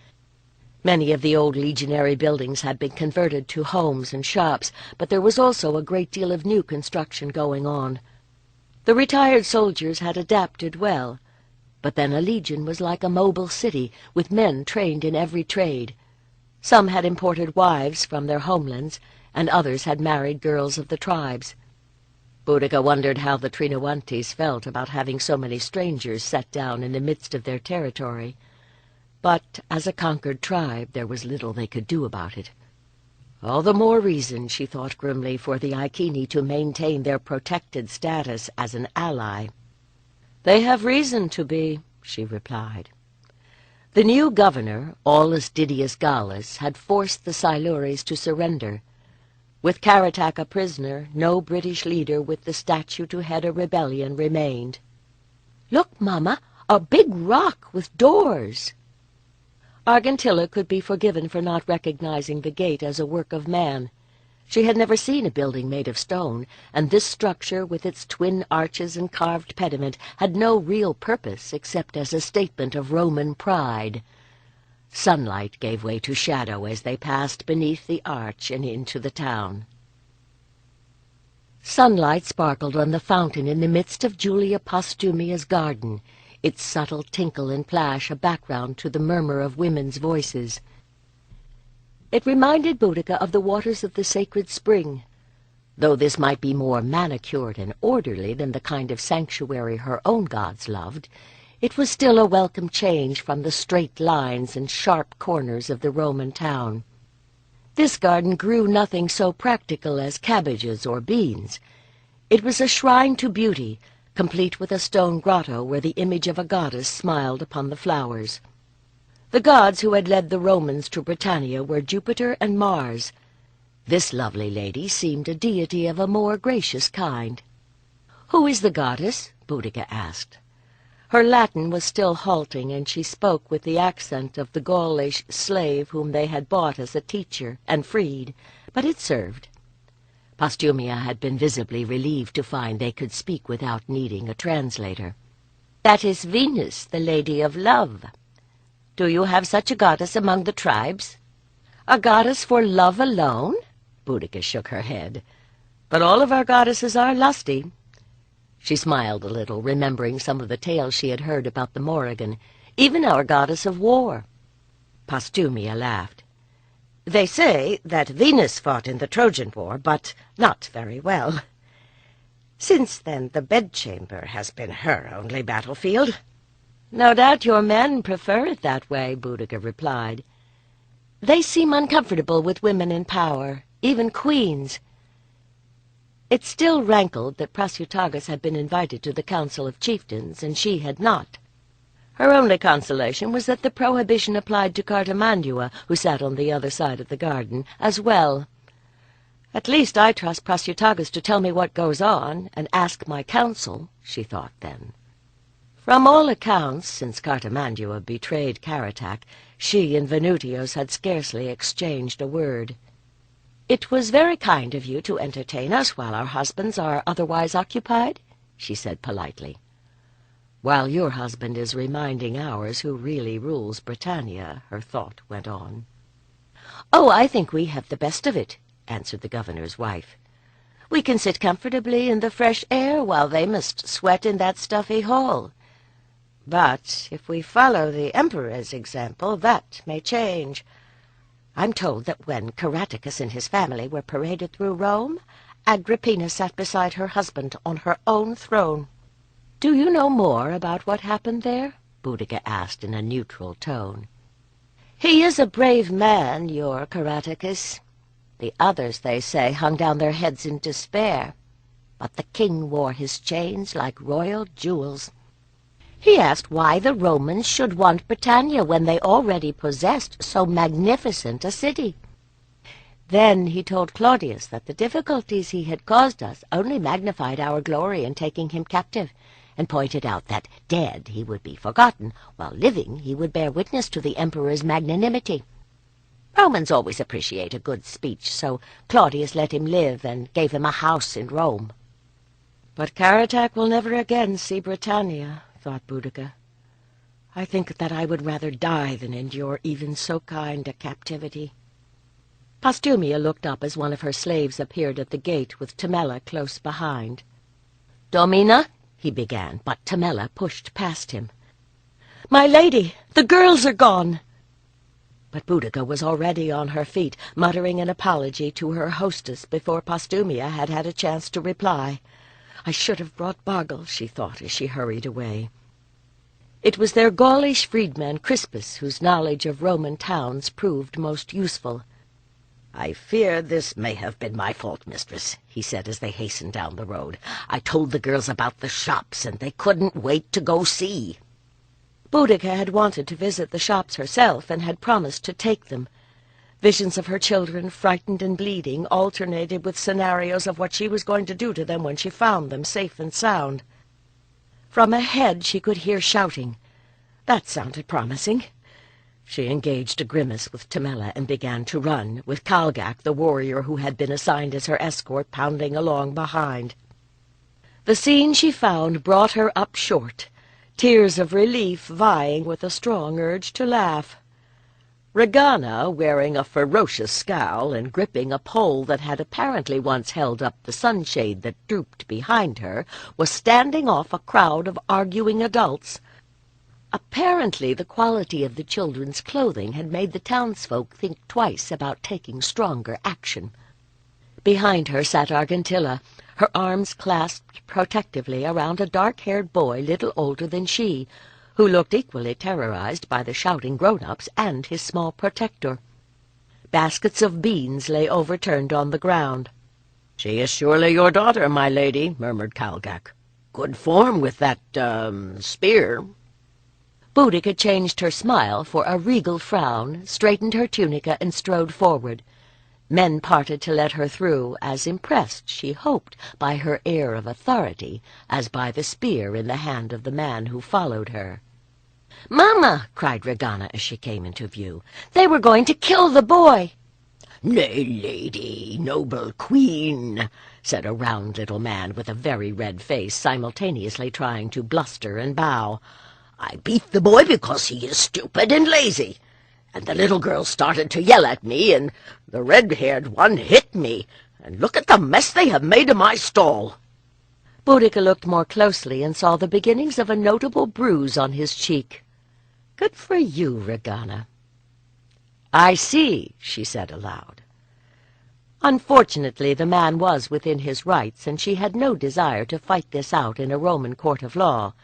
Many of the old legionary buildings had been converted to homes and shops, but there was also a great deal of new construction going on. The retired soldiers had adapted well, but then a legion was like a mobile city, with men trained in every trade. Some had imported wives from their homelands, and others had married girls of the tribes. Boudica wondered how the Trinoantes felt about having so many strangers set down in the midst of their territory. But as a conquered tribe, there was little they could do about it. All the more reason, she thought grimly, for the Iceni to maintain their protected status as an ally. "They have reason to be," she replied. The new governor, Aulus Didius Gallus, had forced the Silures to surrender. With Karatak a prisoner, no British leader with the statue to head a rebellion remained. "Look, Mama, a big rock with doors!" Argentilla could be forgiven for not recognizing the gate as a work of man. She had never seen a building made of stone, and this structure, with its twin arches and carved pediment, had no real purpose except as a statement of Roman pride. Sunlight gave way to shadow as they passed beneath the arch and into the town. Sunlight sparkled on the fountain in the midst of Julia Postumia's garden, its subtle tinkle and plash a background to the murmur of women's voices. It reminded Boudica of the waters of the sacred spring, though this might be more manicured and orderly than the kind of sanctuary her own gods loved. It was still a welcome change from the straight lines and sharp corners of the Roman town. This garden grew nothing so practical as cabbages or beans. It was a shrine to beauty, complete with a stone grotto where the image of a goddess smiled upon the flowers. The gods who had led the Romans to Britannia were Jupiter and Mars. This lovely lady seemed a deity of a more gracious kind. "Who is the goddess?" Boudica asked. Her Latin was still halting, and she spoke with the accent of the Gaulish slave whom they had bought as a teacher and freed, but it served. Postumia had been visibly relieved to find they could speak without needing a translator. "That is Venus, the Lady of Love. Do you have such a goddess among the tribes?" "A goddess for love alone?" Boudica shook her head. "But all of our goddesses are lusty." She smiled a little, remembering some of the tales she had heard about the Morrigan, even our goddess of war. Postumia laughed. "They say that Venus fought in the Trojan War, but not very well. Since then, the bedchamber has been her only battlefield." "No doubt your men prefer it that way," Boudica replied. "They seem uncomfortable with women in power, even queens." It still rankled that Prasutagus had been invited to the Council of Chieftains, and she had not. Her only consolation was that the prohibition applied to Cartamandua, who sat on the other side of the garden, as well. "At least I trust Prasutagus to tell me what goes on, and ask my counsel," she thought then. From all accounts, since Cartamandua betrayed Caratak, she and Venutius had scarcely exchanged a word. "It was very kind of you to entertain us while our husbands are otherwise occupied," she said politely. "While your husband is reminding ours who really rules Britannia," her thought went on. "Oh, I think we have the best of it," answered the governor's wife. "We can sit comfortably in the fresh air while they must sweat in that stuffy hall. But if we follow the emperor's example, that may change. I'm told that when Caratacus and his family were paraded through Rome, Agrippina sat beside her husband on her own throne." "Do you know more about what happened there?" Boudica asked in a neutral tone. "He is a brave man, your Caratacus. The others, they say, hung down their heads in despair, but the king wore his chains like royal jewels. He asked why the Romans should want Britannia when they already possessed so magnificent a city. Then he told Claudius that the difficulties he had caused us only magnified our glory in taking him captive, and pointed out that dead he would be forgotten, while living he would bear witness to the emperor's magnanimity. Romans always appreciate a good speech, so Claudius let him live and gave him a house in Rome." "But Caratak will never again see Britannia," thought Boudica. "I think that I would rather die than endure even so kind a captivity." Postumia looked up as one of her slaves appeared at the gate with Temella close behind. "Domina," he began, but Temella pushed past him. "My lady, the girls are gone!" But Boudica was already on her feet, muttering an apology to her hostess before Postumia had had a chance to reply. "I should have brought Bargel," she thought as she hurried away. It was their Gaulish freedman Crispus whose knowledge of Roman towns proved most useful. "I fear this may have been my fault, mistress," he said as they hastened down the road. "I told the girls about the shops, and they couldn't wait to go see." Boudica had wanted to visit the shops herself, and had promised to take them. Visions of her children, frightened and bleeding, alternated with scenarios of what she was going to do to them when she found them safe and sound. From ahead she could hear shouting. That sounded promising. She engaged a grimace with Temella and began to run, with Kalgak, the warrior who had been assigned as her escort, pounding along behind. The scene she found brought her up short, tears of relief vying with a strong urge to laugh. Regana, wearing a ferocious scowl and gripping a pole that had apparently once held up the sunshade that drooped behind her, was standing off a crowd of arguing adults. Apparently the quality of the children's clothing had made the townsfolk think twice about taking stronger action. Behind her sat Argentilla, her arms clasped protectively around a dark-haired boy little older than she, who looked equally terrorized by the shouting grown-ups and his small protector. Baskets of beans lay overturned on the ground. "She is surely your daughter, my lady," murmured Calgak. "Good form with that, spear." Boudica changed her smile for a regal frown, straightened her tunica, and strode forward. Men parted to let her through, as impressed, she hoped, by her air of authority, as by the spear in the hand of the man who followed her. "Mamma!" cried Regana as she came into view. "They were going to kill the boy!" "Nay, lady, noble queen," said a round little man with a very red face, simultaneously trying to bluster and bow. "I beat the boy because he is stupid and lazy. And the little girl started to yell at me, and the red-haired one hit me. And look at the mess they have made of my stall." Boudica looked more closely and saw the beginnings of a notable bruise on his cheek. "Good for you, Regana." "I see," she said aloud. Unfortunately, the man was within his rights, and she had no desire to fight this out in a Roman court of law.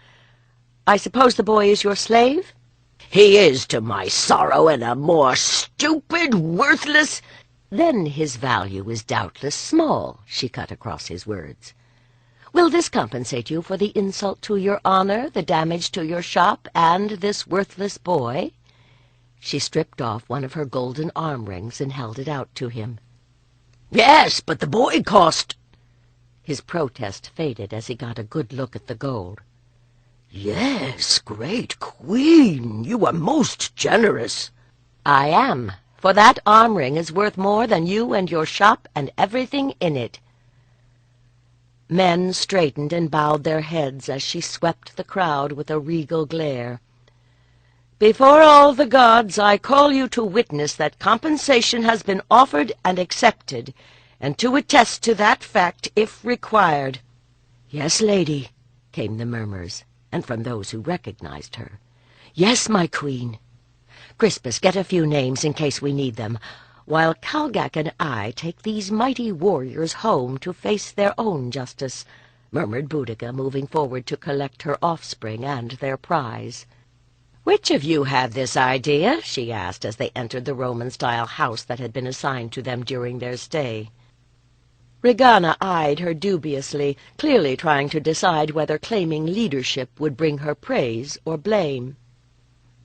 "I suppose the boy is your slave?" "He is, to my sorrow, and a more stupid, worthless—" "Then his value is doubtless small," she cut across his words. "Will this compensate you for the insult to your honor, the damage to your shop, and this worthless boy?" She stripped off one of her golden arm rings and held it out to him. "Yes, but the boy cost—" His protest faded as he got a good look at the gold. "Yes, great queen, you are most generous." "I am, for that arm ring is worth more than you and your shop and everything in it." Men straightened and bowed their heads as she swept the crowd with a regal glare. "Before all the gods, I call you to witness that compensation has been offered and accepted, and to attest to that fact if required." "Yes, lady," came the murmurs, and from those who recognized her. "Yes, my queen. Crispus, get a few names in case we need them, while Calgak and I take these mighty warriors home to face their own justice," murmured Boudica, moving forward to collect her offspring and their prize. "Which of you had this idea?" she asked as they entered the Roman-style house that had been assigned to them during their stay. Regana eyed her dubiously, clearly trying to decide whether claiming leadership would bring her praise or blame.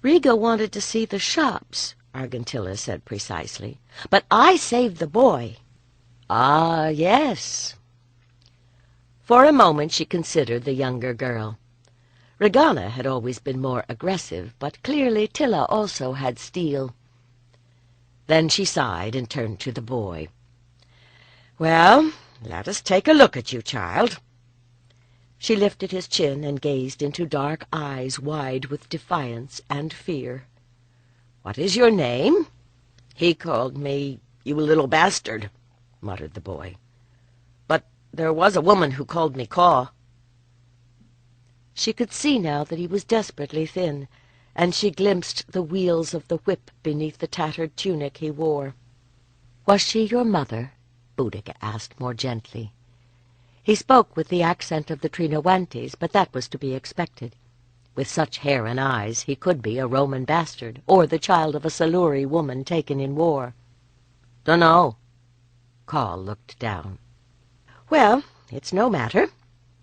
"Riga wanted to see the shops," Argentilla said precisely. "But I saved the boy." "Ah, yes." For a moment she considered the younger girl. Regana had always been more aggressive, but clearly Tilla also had steel. Then she sighed and turned to the boy. "Well, let us take a look at you, child." She lifted his chin and gazed into dark eyes wide with defiance and fear. "What is your name?" "He called me, you little bastard," muttered the boy. "But there was a woman who called me Caw." She could see now that he was desperately thin, and she glimpsed the wheels of the whip beneath the tattered tunic he wore. "Was she your mother?" Boudica asked more gently. He spoke with the accent of the Trinowantes, but that was to be expected. With such hair and eyes, he could be a Roman bastard, or the child of a Siluri woman taken in war. "Dunno." Caw looked down. "Well, it's no matter.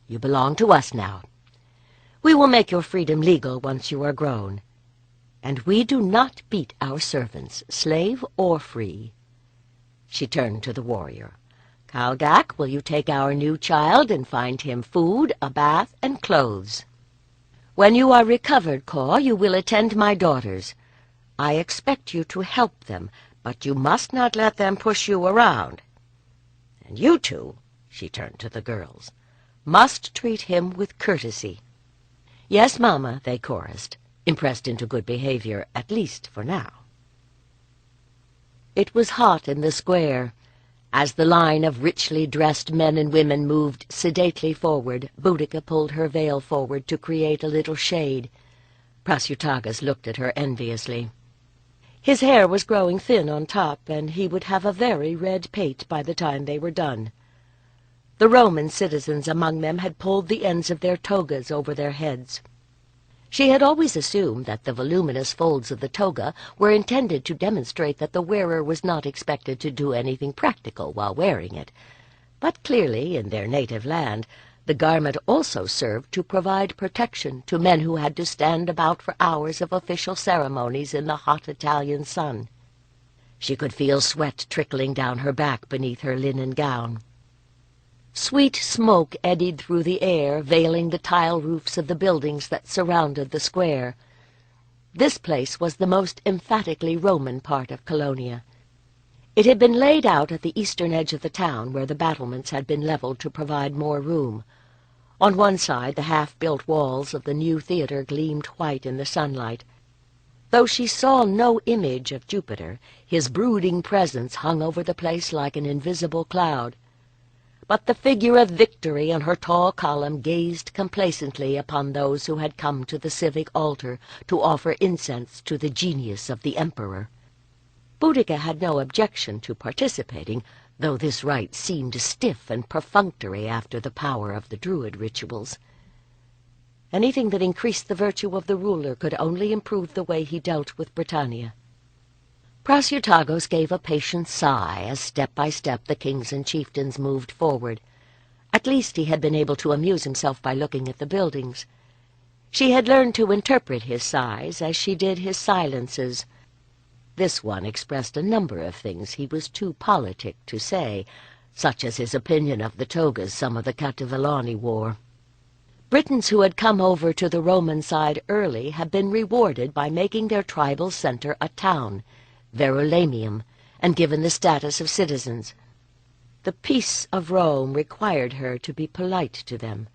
You belong to us now. We will make your freedom legal once you are grown. And we do not beat our servants, slave or free." She turned to the warrior. "Calgak, will you take our new child and find him food, a bath, and clothes? When you are recovered, Caw, you will attend my daughters. I expect you to help them, but you must not let them push you around. And you two," she turned to the girls, "must treat him with courtesy." "Yes, Mamma," they chorused, impressed into good behavior, at least for now. It was hot in the square. As the line of richly dressed men and women moved sedately forward, Boudica pulled her veil forward to create a little shade. Prasutagus looked at her enviously. His hair was growing thin on top, and he would have a very red pate by the time they were done. The Roman citizens among them had pulled the ends of their togas over their heads. She had always assumed that the voluminous folds of the toga were intended to demonstrate that the wearer was not expected to do anything practical while wearing it. But clearly, in their native land, the garment also served to provide protection to men who had to stand about for hours of official ceremonies in the hot Italian sun. She could feel sweat trickling down her back beneath her linen gown. Sweet smoke eddied through the air, veiling the tile roofs of the buildings that surrounded the square. This place was the most emphatically Roman part of Colonia. It had been laid out at the eastern edge of the town, where the battlements had been leveled to provide more room. On one side, the half-built walls of the new theatre gleamed white in the sunlight. Though she saw no image of Jupiter, his brooding presence hung over the place like an invisible cloud. But the figure of Victory on her tall column gazed complacently upon those who had come to the civic altar to offer incense to the genius of the emperor. Boudica had no objection to participating, though this rite seemed stiff and perfunctory after the power of the Druid rituals. Anything that increased the virtue of the ruler could only improve the way he dealt with Britannia. Prasutagus gave a patient sigh as step by step the kings and chieftains moved forward. At least he had been able to amuse himself by looking at the buildings. She had learned to interpret his sighs as she did his silences. This one expressed a number of things he was too politic to say, such as his opinion of the togas some of the Catalani wore. Britons who had come over to the Roman side early had been rewarded by making their tribal center a town, Verulamium, and given the status of citizens. The peace of Rome required her to be polite to them,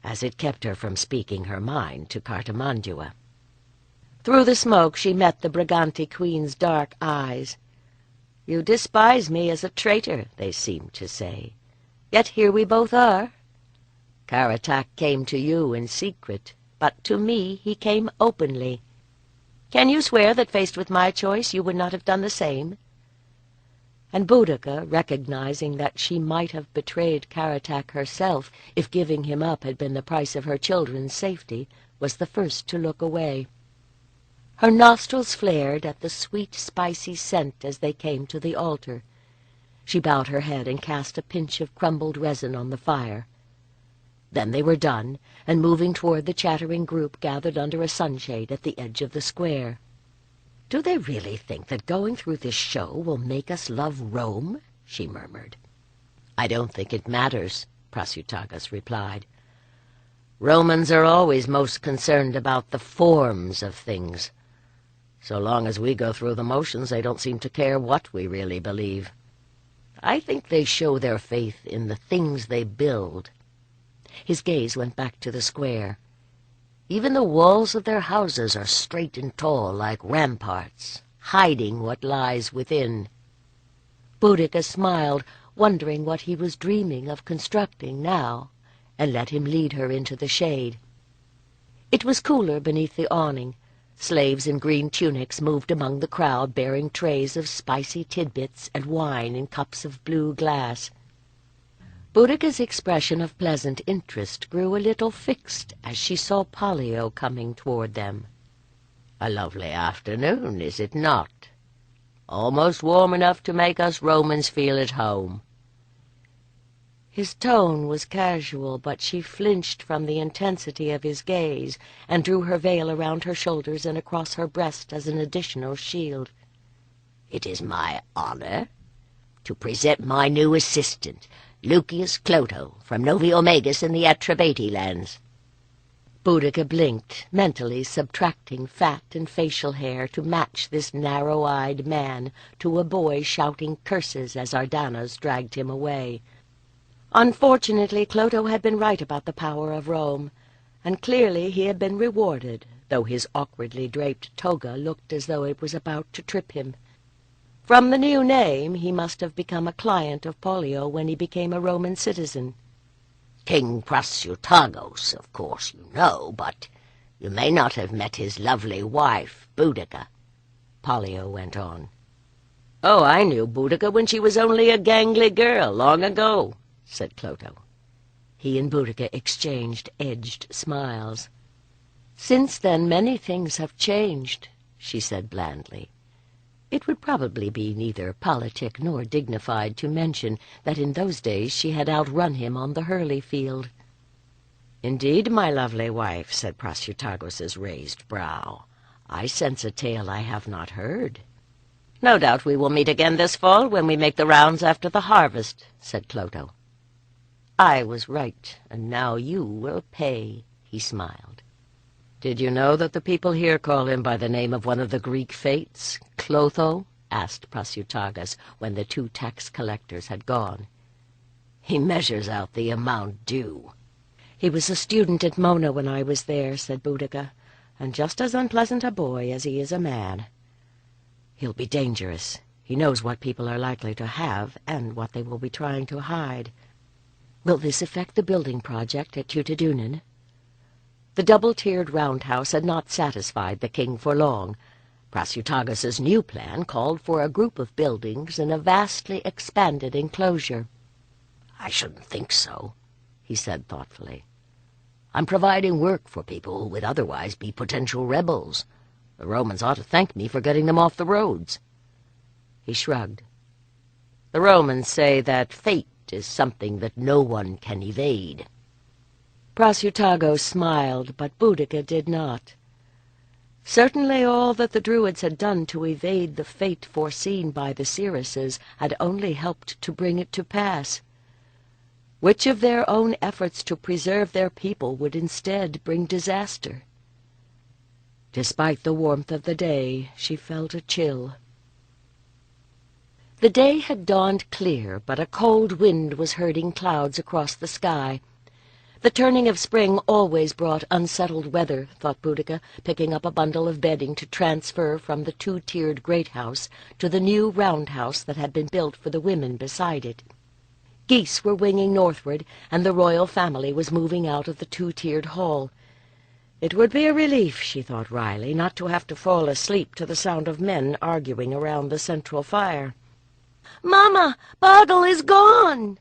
as it kept her from speaking her mind to Cartimandua. Through the smoke she met the Briganti queen's dark eyes. "You despise me as a traitor," they seemed to say. "Yet here we both are. Caratach came to you in secret, but to me he came openly. Can you swear that faced with my choice you would not have done the same?" And Boudica, recognizing that she might have betrayed Caratach herself if giving him up had been the price of her children's safety, was the first to look away. Her nostrils flared at the sweet, spicy scent as they came to the altar. She bowed her head and cast a pinch of crumbled resin on the fire. Then they were done, and moving toward the chattering group gathered under a sunshade at the edge of the square. "Do they really think that going through this show will make us love Rome?" she murmured. "I don't think it matters," Prasutagus replied. "Romans are always most concerned about the forms of things. So long as we go through the motions, they don't seem to care what we really believe. I think they show their faith in the things they build." His gaze went back to the square. "Even the walls of their houses are straight and tall like ramparts, hiding what lies within." Boudica smiled, wondering what he was dreaming of constructing now, and let him lead her into the shade. It was cooler beneath the awning. Slaves in green tunics moved among the crowd bearing trays of spicy tidbits and wine in cups of blue glass. Boudica's expression of pleasant interest grew a little fixed as she saw Pollio coming toward them. "A lovely afternoon, is it not? Almost warm enough to make us Romans feel at home." His tone was casual, but she flinched from the intensity of his gaze and drew her veil around her shoulders and across her breast as an additional shield. "It is my honor to present my new assistant, Lucius Cloto, from Novi Omegus in the Atrebati lands." Boudica blinked, mentally subtracting fat and facial hair to match this narrow-eyed man to a boy shouting curses as Ardanas dragged him away. Unfortunately, Cloto had been right about the power of Rome, and clearly he had been rewarded, though his awkwardly draped toga looked as though it was about to trip him. From the new name, he must have become a client of Pollio when he became a Roman citizen. King Prasutagos, of course you know, but you may not have met his lovely wife, Boudica, Pollio went on. Oh, I knew Boudica when she was only a gangly girl, long ago, said Clotho. He and Boudica exchanged edged smiles. Since then, many things have changed, she said blandly. It would probably be neither politic nor dignified to mention that in those days she had outrun him on the hurley field. Indeed, my lovely wife, said Prasutagos's raised brow, I sense a tale I have not heard. No doubt we will meet again this fall when we make the rounds after the harvest, said Clotho. I was right, and now you will pay, he smiled. Did you know that the people here call him by the name of one of the Greek fates, Clotho? Asked Prasutagos when the two tax collectors had gone. He measures out the amount due. He was a student at Mona when I was there, said Boudica, and just as unpleasant a boy as he is a man. He'll be dangerous. He knows what people are likely to have and what they will be trying to hide. Will this affect the building project at Tutadunan? The double-tiered roundhouse had not satisfied the king for long. Prasutagos's new plan called for a group of buildings in a vastly expanded enclosure. I shouldn't think so, he said thoughtfully. I'm providing work for people who would otherwise be potential rebels. The Romans ought to thank me for getting them off the roads. He shrugged. The Romans say that fate is something that no one can evade. Prasutagos smiled, but Boudica did not. Certainly all that the Druids had done to evade the fate foreseen by the seeresses had only helped to bring it to pass. Which of their own efforts to preserve their people would instead bring disaster? Despite the warmth of the day, she felt a chill. The day had dawned clear, but a cold wind was herding clouds across the sky. The turning of spring always brought unsettled weather, thought Boudica, picking up a bundle of bedding to transfer from the two-tiered great house to the new roundhouse that had been built for the women beside it. Geese were winging northward, and the royal family was moving out of the two-tiered hall. It would be a relief, she thought wryly, not to have to fall asleep to the sound of men arguing around the central fire. "Mama, Boggle is gone!"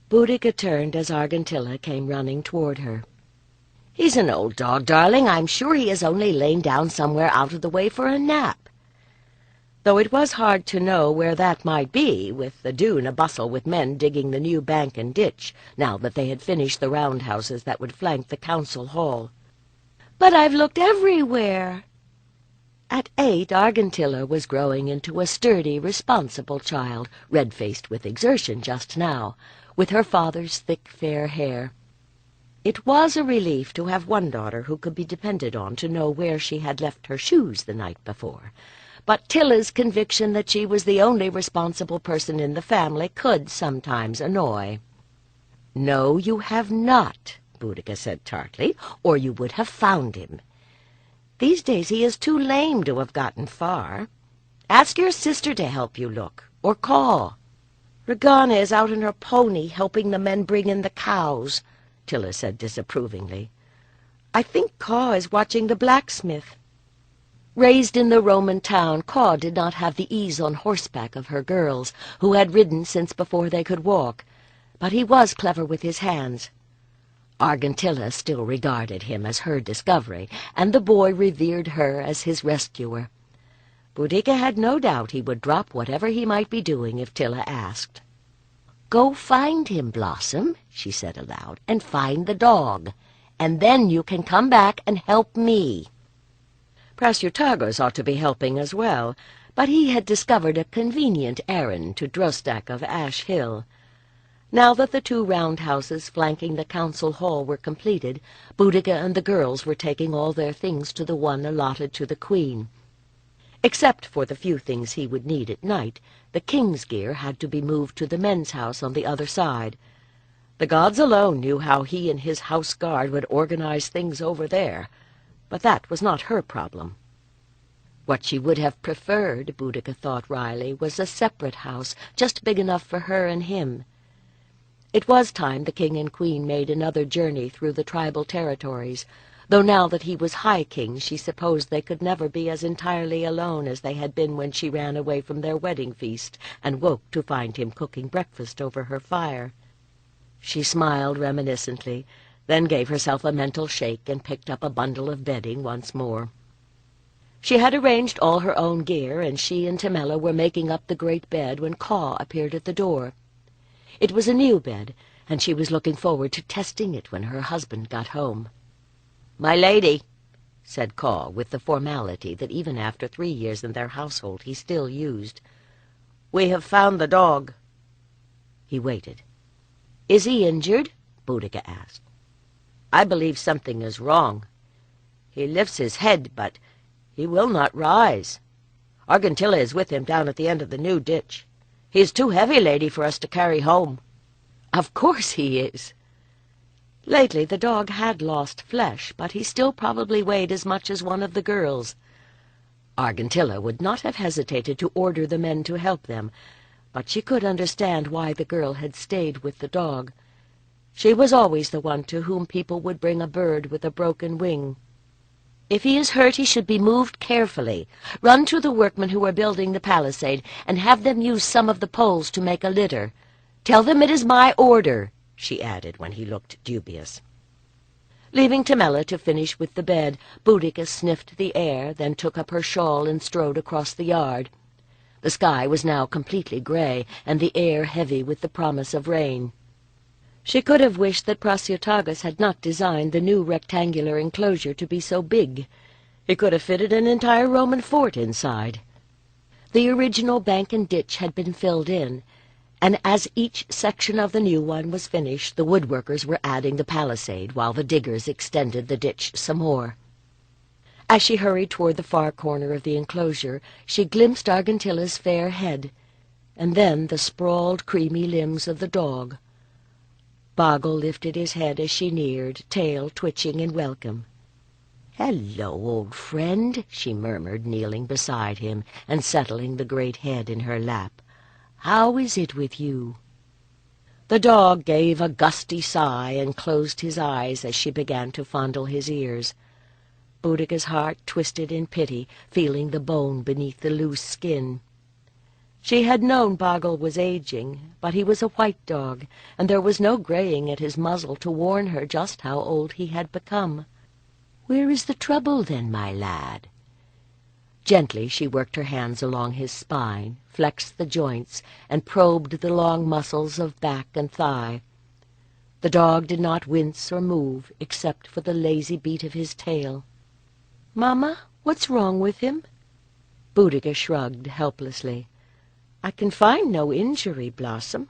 Boudica turned as Argentilla came running toward her. "He's an old dog, darling. I'm sure he has only lain down somewhere out of the way for a nap." Though it was hard to know where that might be, with the dune a-bustle with men digging the new bank and ditch, now that they had finished the roundhouses that would flank the council hall. "But I've looked everywhere." At 8, Argentilla was growing into a sturdy, responsible child, red-faced with exertion just now, with her father's thick, fair hair. It was a relief to have one daughter who could be depended on to know where she had left her shoes the night before. But Tilla's conviction that she was the only responsible person in the family could sometimes annoy. "No, you have not," Boudica said tartly, "or you would have found him. These days he is too lame to have gotten far. Ask your sister to help you look, or call. Regana is out on her pony helping the men bring in the cows," Tilla said disapprovingly. "I think Caw is watching the blacksmith." Raised in the Roman town, Caw did not have the ease on horseback of her girls, who had ridden since before they could walk, but he was clever with his hands. Argentilla still regarded him as her discovery, and the boy revered her as his rescuer. Boudica had no doubt he would drop whatever he might be doing if Tilla asked. "Go find him, Blossom," she said aloud, "and find the dog, and then you can come back and help me." Prasutagos ought to be helping as well, but he had discovered a convenient errand to Drostak of Ash Hill. Now that the two roundhouses flanking the council hall were completed, Boudica and the girls were taking all their things to the one allotted to the Queen. Except for the few things he would need at night, the king's gear had to be moved to the men's house on the other side. The gods alone knew how he and his house guard would organize things over there, but that was not her problem. What she would have preferred, Boudica thought wryly, was a separate house, just big enough for her and him. It was time the king and queen made another journey through the tribal territories, though now that he was High King she supposed they could never be as entirely alone as they had been when she ran away from their wedding feast and woke to find him cooking breakfast over her fire. She smiled reminiscently, then gave herself a mental shake and picked up a bundle of bedding once more. She had arranged all her own gear, and she and Tamela were making up the great bed when Caw appeared at the door. It was a new bed, and she was looking forward to testing it when her husband got home. "My lady," said Caw, with the formality that even after 3 years in their household he still used, "we have found the dog." He waited. "Is he injured?" Boudica asked. "I believe something is wrong. He lifts his head, but he will not rise. Argentilla is with him down at the end of the new ditch. He is too heavy, lady, for us to carry home." "Of course he is." Lately the dog had lost flesh, but he still probably weighed as much as one of the girls. Argentilla would not have hesitated to order the men to help them, but she could understand why the girl had stayed with the dog. She was always the one to whom people would bring a bird with a broken wing. "If he is hurt, he should be moved carefully. Run to the workmen who are building the palisade, and have them use some of the poles to make a litter. Tell them it is my order," she added when he looked dubious. Leaving Tamela to finish with the bed, Boudica sniffed the air, then took up her shawl and strode across the yard. The sky was now completely gray, and the air heavy with the promise of rain. She could have wished that Prasutagus had not designed the new rectangular enclosure to be so big. He could have fitted an entire Roman fort inside. The original bank and ditch had been filled in, and as each section of the new one was finished, the woodworkers were adding the palisade while the diggers extended the ditch some more. As she hurried toward the far corner of the enclosure, she glimpsed Argentilla's fair head, and then the sprawled, creamy limbs of the dog. Boggle lifted his head as she neared, tail twitching in welcome. "Hello, old friend," she murmured, kneeling beside him and settling the great head in her lap. "How is it with you?" The dog gave a gusty sigh and closed his eyes as she began to fondle his ears. Boudica's heart twisted in pity, feeling the bone beneath the loose skin. She had known Boggle was aging, but he was a white dog, and there was no graying at his muzzle to warn her just how old he had become. "Where is the trouble, then, my lad?" Gently she worked her hands along his spine, flexed the joints, and probed the long muscles of back and thigh. The dog did not wince or move, except for the lazy beat of his tail. "Mamma, what's wrong with him?" Boudica shrugged helplessly. "I can find no injury, Blossom.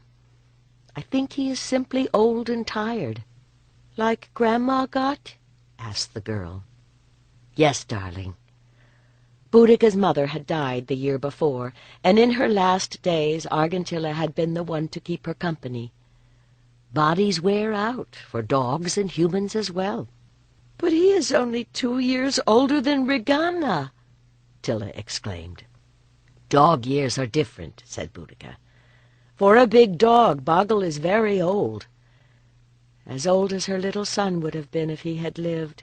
I think he is simply old and tired." "Like Grandma got?" asked the girl. "Yes, darling." Boudica's mother had died the year before, and in her last days Argentilla had been the one to keep her company. Bodies wear out, for dogs and humans as well. "But he is only 2 years older than Regana!" Tilla exclaimed. "Dog years are different," said Boudica. "For a big dog, Boggle is very old. As old as her little son would have been if he had lived.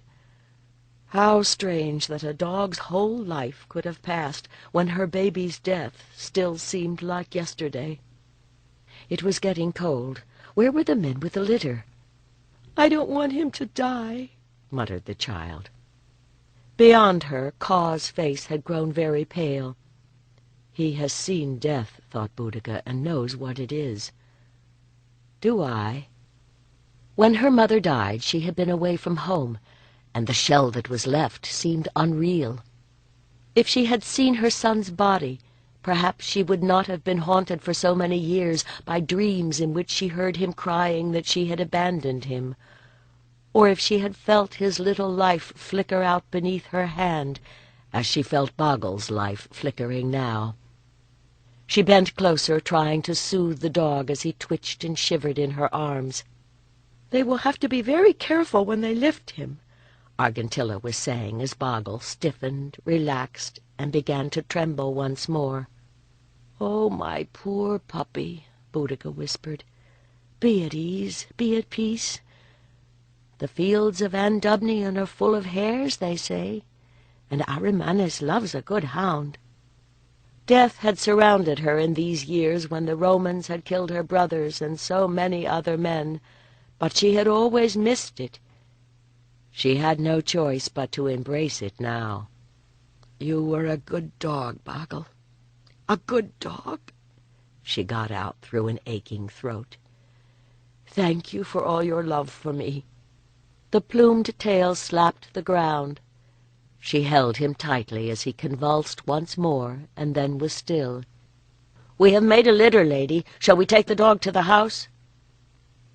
How strange that a dog's whole life could have passed when her baby's death still seemed like yesterday." It was getting cold. Where were the men with the litter? "I don't want him to die," muttered the child. Beyond her, Caw's face had grown very pale. "He has seen death," thought Boudica, "and knows what it is. Do I?" When her mother died, she had been away from home, and the shell that was left seemed unreal. If she had seen her son's body, perhaps she would not have been haunted for so many years by dreams in which she heard him crying that she had abandoned him, or if she had felt his little life flicker out beneath her hand, as she felt Boggle's life flickering now. She bent closer, trying to soothe the dog as he twitched and shivered in her arms. "They will have to be very careful when they lift him," Argentilla was saying as Boggle stiffened, relaxed, and began to tremble once more. "Oh, my poor puppy," Boudica whispered. "Be at ease, be at peace. The fields of Andubnian are full of hares, they say, and Arimanes loves a good hound." Death had surrounded her in these years when the Romans had killed her brothers and so many other men, but she had always missed it. She had no choice but to embrace it now. "You were a good dog, Bogle. A good dog," she got out through an aching throat. "Thank you for all your love for me." The plumed tail slapped the ground. She held him tightly as he convulsed once more, and then was still. "We have made a litter, lady. Shall we take the dog to the house?"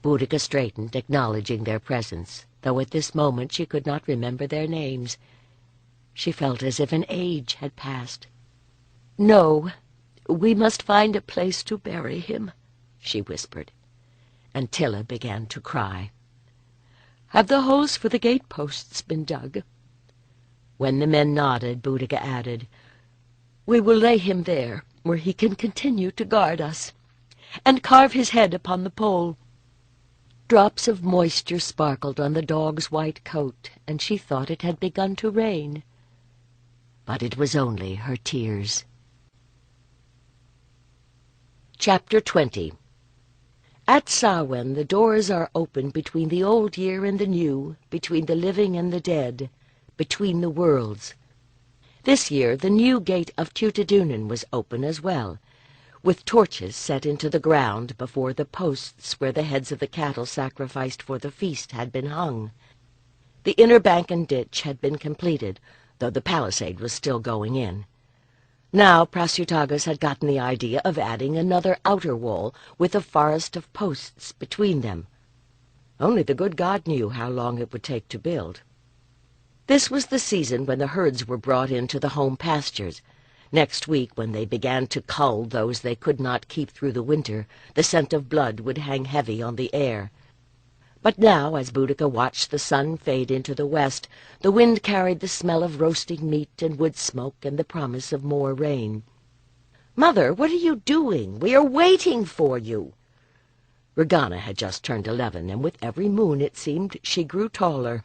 Boudica straightened, acknowledging their presence, though at this moment she could not remember their names. She felt as if an age had passed. "No, we must find a place to bury him," she whispered, and Tilla began to cry. "Have the holes for the gate-posts been dug?" When the men nodded, Boudica added, "We will lay him there, where he can continue to guard us, and carve his head upon the pole." Drops of moisture sparkled on the dog's white coat, and she thought it had begun to rain. But it was only her tears. Chapter 20. At Samhain the doors are open between the old year and the new, between the living and the dead, between the worlds. This year the new gate of Tutadunan was open as well, with torches set into the ground before the posts where the heads of the cattle sacrificed for the feast had been hung. The inner bank and ditch had been completed, though the palisade was still going in. Now Prasutagus had gotten the idea of adding another outer wall with a forest of posts between them. Only the good God knew how long it would take to build. This was the season when the herds were brought into the home pastures. Next week, when they began to cull those they could not keep through the winter, the scent of blood would hang heavy on the air. But now, as Boudica watched the sun fade into the west, the wind carried the smell of roasting meat and wood smoke and the promise of more rain. "Mother, what are you doing? We are waiting for you." Regana had just turned 11, and with every moon it seemed she grew taller.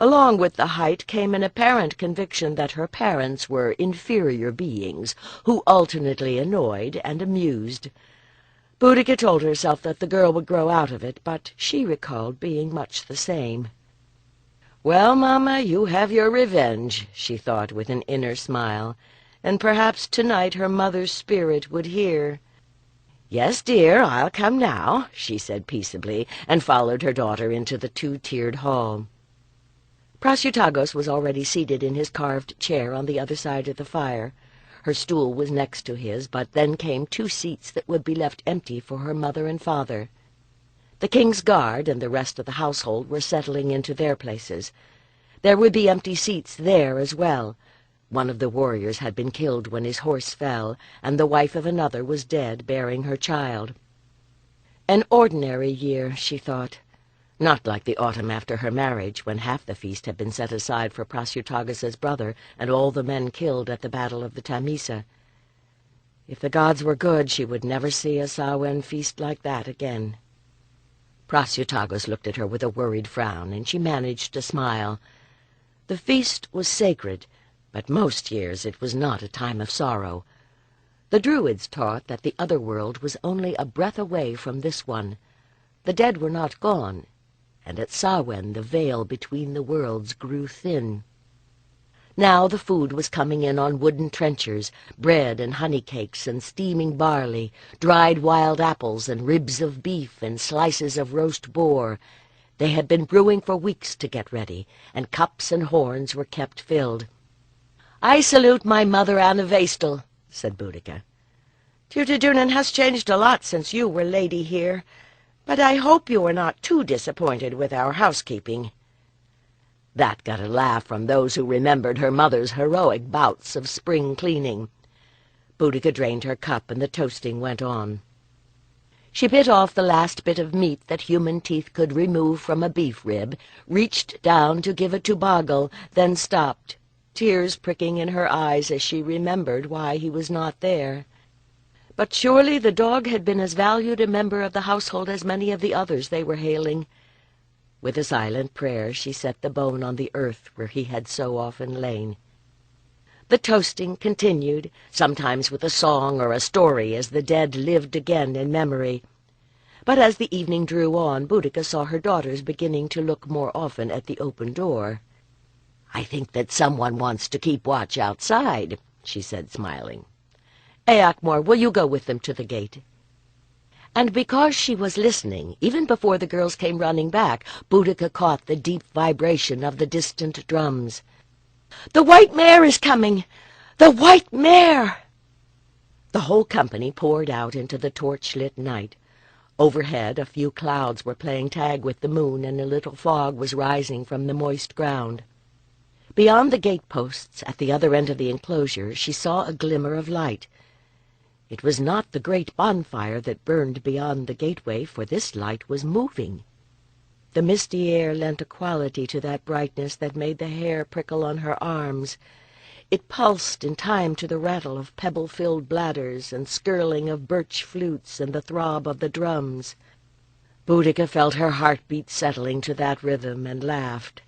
Along with the height came an apparent conviction that her parents were inferior beings, who alternately annoyed and amused. Boudica told herself that the girl would grow out of it, but she recalled being much the same. "Well, Mamma, you have your revenge," she thought with an inner smile, and perhaps tonight her mother's spirit would hear. "Yes, dear, I'll come now," she said peaceably, and followed her daughter into the two-tiered hall. Prasutagus was already seated in his carved chair on the other side of the fire. Her stool was next to his, but then came 2 seats that would be left empty for her mother and father. The king's guard and the rest of the household were settling into their places. There would be empty seats there as well. One of the warriors had been killed when his horse fell, and the wife of another was dead, bearing her child. An ordinary year, she thought. Not like the autumn after her marriage, when half the feast had been set aside for Prasutagus's brother and all the men killed at the Battle of the Tamisa. If the gods were good, she would never see a Samhain feast like that again. Prasutagus looked at her with a worried frown, and she managed to smile. The feast was sacred, but most years it was not a time of sorrow. The Druids taught that the other world was only a breath away from this one. The dead were not gone, and at Samhain the veil between the worlds grew thin. Now the food was coming in on wooden trenchers, bread and honey cakes and steaming barley, dried wild apples and ribs of beef and slices of roast boar. They had been brewing for weeks to get ready, and cups and horns were kept filled. "I salute my mother Anna Vestal," said Boudica. "Tutadunan has changed a lot since you were lady here, but I hope you are not too disappointed with our housekeeping." That got a laugh from those who remembered her mother's heroic bouts of spring cleaning. Boudica drained her cup, and the toasting went on. She bit off the last bit of meat that human teeth could remove from a beef rib, reached down to give it to Bogle, then stopped. tears pricking in her eyes as she remembered why he was not there. But surely the dog had been as valued a member of the household as many of the others they were hailing. With a silent prayer she set the bone on the earth where he had so often lain. The toasting continued, sometimes with a song or a story as the dead lived again in memory. But as the evening drew on, Boudica saw her daughters beginning to look more often at the open door. "I think that someone wants to keep watch outside," she said, smiling. "Eachmor, will you go with them to the gate?" And because she was listening, even before the girls came running back, Boudica caught the deep vibration of the distant drums. "The white mare is coming! The white mare!" The whole company poured out into the torch-lit night. Overhead a few clouds were playing tag with the moon, and a little fog was rising from the moist ground. Beyond the gate-posts, at the other end of the enclosure, she saw a glimmer of light. It was not the great bonfire that burned beyond the gateway, for this light was moving. The misty air lent a quality to that brightness that made the hair prickle on her arms. It pulsed in time to the rattle of pebble-filled bladders and skirling of birch flutes and the throb of the drums. Boudica felt her heartbeat settling to that rhythm and laughed.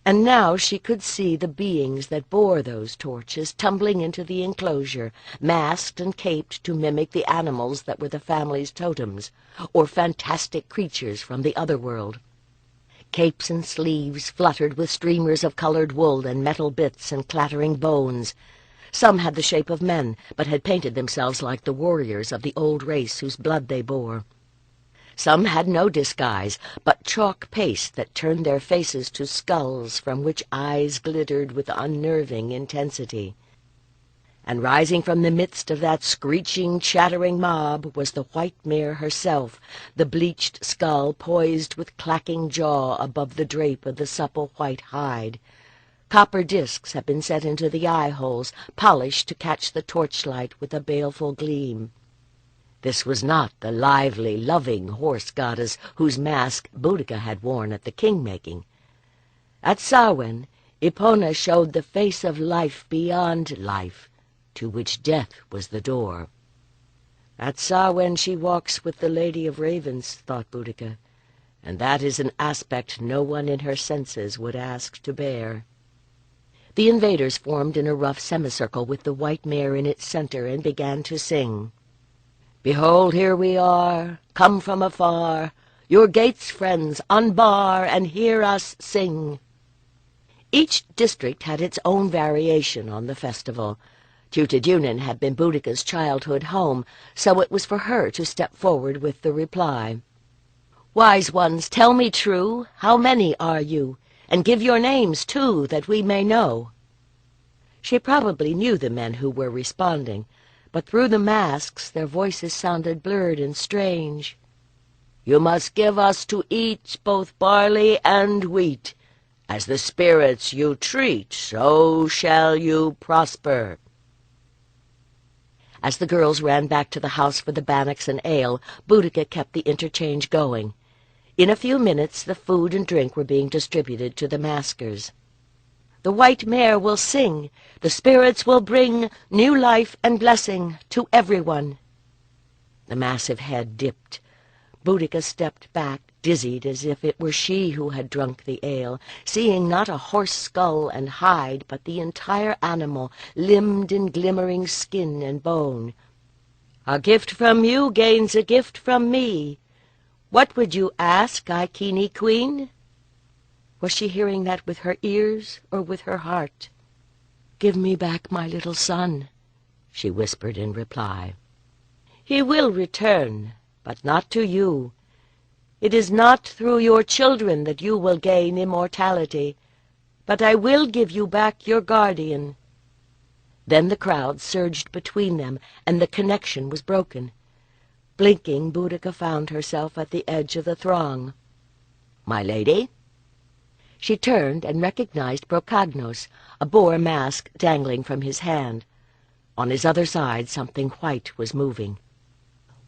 And now she could see the beings that bore those torches tumbling into the enclosure, masked and caped to mimic the animals that were the family's totems, or fantastic creatures from the other world. Capes and sleeves fluttered with streamers of colored wool and metal bits and clattering bones. Some had the shape of men, but had painted themselves like the warriors of the old race whose blood they bore. Some had no disguise, but chalk paste that turned their faces to skulls from which eyes glittered with unnerving intensity. And rising from the midst of that screeching, chattering mob was the white mare herself, the bleached skull poised with clacking jaw above the drape of the supple white hide. Copper discs had been set into the eye-holes, polished to catch the torchlight with a baleful gleam. This was not the lively, loving horse goddess whose mask Boudica had worn at the king-making. At Samhain, Epona showed the face of life beyond life, to which death was the door. At Samhain she walks with the Lady of Ravens, thought Boudica, and that is an aspect no one in her senses would ask to bear. The invaders formed in a rough semicircle with the white mare in its center and began to sing. "Behold, here we are, come from afar. Your gates, friends, unbar, and hear us sing." Each district had its own variation on the festival. Tutadunin had been Boudica's childhood home, so it was for her to step forward with the reply. "Wise ones, tell me true, how many are you? And give your names, too, that we may know." She probably knew the men who were responding, but through the masks their voices sounded blurred and strange. "You must give us to eat both barley and wheat. As the spirits you treat, so shall you prosper." As the girls ran back to the house for the bannocks and ale, Boudica kept the interchange going. In a few minutes the food and drink were being distributed to the maskers. "The white mare will sing. The spirits will bring new life and blessing to everyone." The massive head dipped. Boudica stepped back, dizzied as if it were she who had drunk the ale, seeing not a horse skull and hide, but the entire animal, limbed in glimmering skin and bone. "A gift from you gains a gift from me. What would you ask, Iceni Queen?" Was she hearing that with her ears or with her heart? "Give me back my little son," she whispered in reply. "He will return, but not to you. It is not through your children that you will gain immortality, but I will give you back your guardian." Then the crowd surged between them, and the connection was broken. Blinking, Boudica found herself at the edge of the throng. "My lady?" She turned and recognized Brocagnos, a boar mask dangling from his hand. On his other side something white was moving.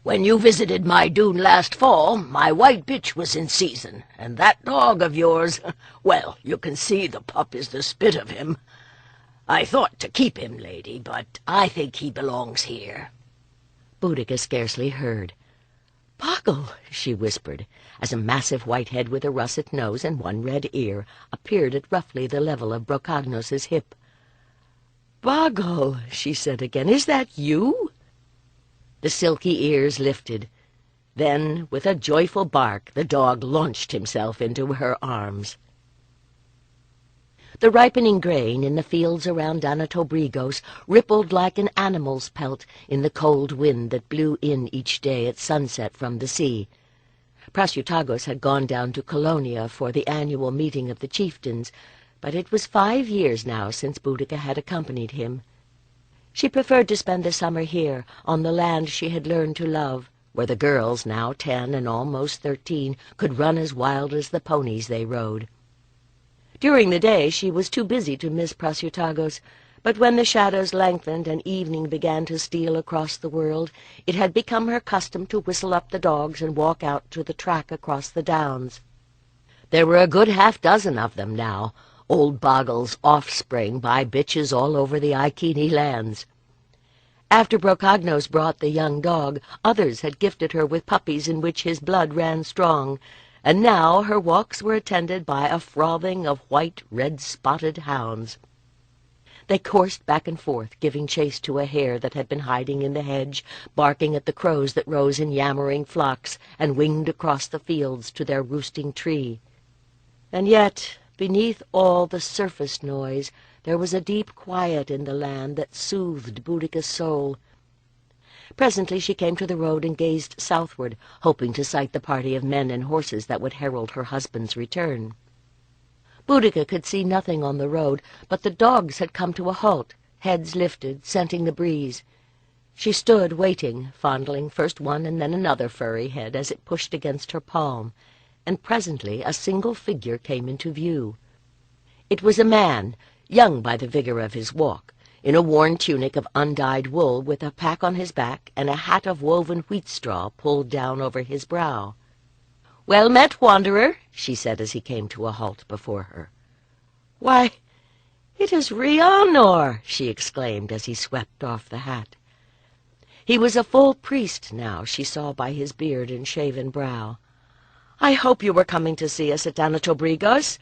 "When you visited my dune last fall, my white bitch was in season, and that dog of yours, well, you can see the pup is the spit of him. I thought to keep him, lady, but I think he belongs here." Boudica scarcely heard. "Boggle," she whispered, as a massive white head with a russet nose and one red ear appeared at roughly the level of Brocagnos's hip. "Boggle," she said again, "is that you?" The silky ears lifted. Then, with a joyful bark, the dog launched himself into her arms. The ripening grain in the fields around Danatobrigos rippled like an animal's pelt in the cold wind that blew in each day at sunset from the sea. Prasutagos had gone down to Colonia for the annual meeting of the chieftains, but it was 5 years now since Boudica had accompanied him. She preferred to spend the summer here, on the land she had learned to love, where the girls, now 10 and almost 13, could run as wild as the ponies they rode. During the day she was too busy to miss Prasutagos, but when the shadows lengthened and evening began to steal across the world, it had become her custom to whistle up the dogs and walk out to the track across the downs. There were a good half-dozen of them now, old Boggle's offspring by bitches all over the Iceni lands. After Brocagnos brought the young dog, others had gifted her with puppies in which his blood ran strong, and now her walks were attended by a frothing of white, red-spotted hounds. They coursed back and forth, giving chase to a hare that had been hiding in the hedge, barking at the crows that rose in yammering flocks and winged across the fields to their roosting tree. And yet, beneath all the surface noise, there was a deep quiet in the land that soothed Boudica's soul. Presently she came to the road and gazed southward, hoping to sight the party of men and horses that would herald her husband's return. Boudica could see nothing on the road, but the dogs had come to a halt, heads lifted, scenting the breeze. She stood waiting, fondling first one and then another furry head as it pushed against her palm, and presently a single figure came into view. It was a man, young by the vigor of his walk, in a worn tunic of undyed wool, with a pack on his back and a hat of woven wheat straw pulled down over his brow. "Well met, wanderer," she said as he came to a halt before her. "Why, it is Rhiannon!" she exclaimed as he swept off the hat. He was a full priest now, she saw by his beard and shaven brow. "I hope you were coming to see us at Danatobrigos.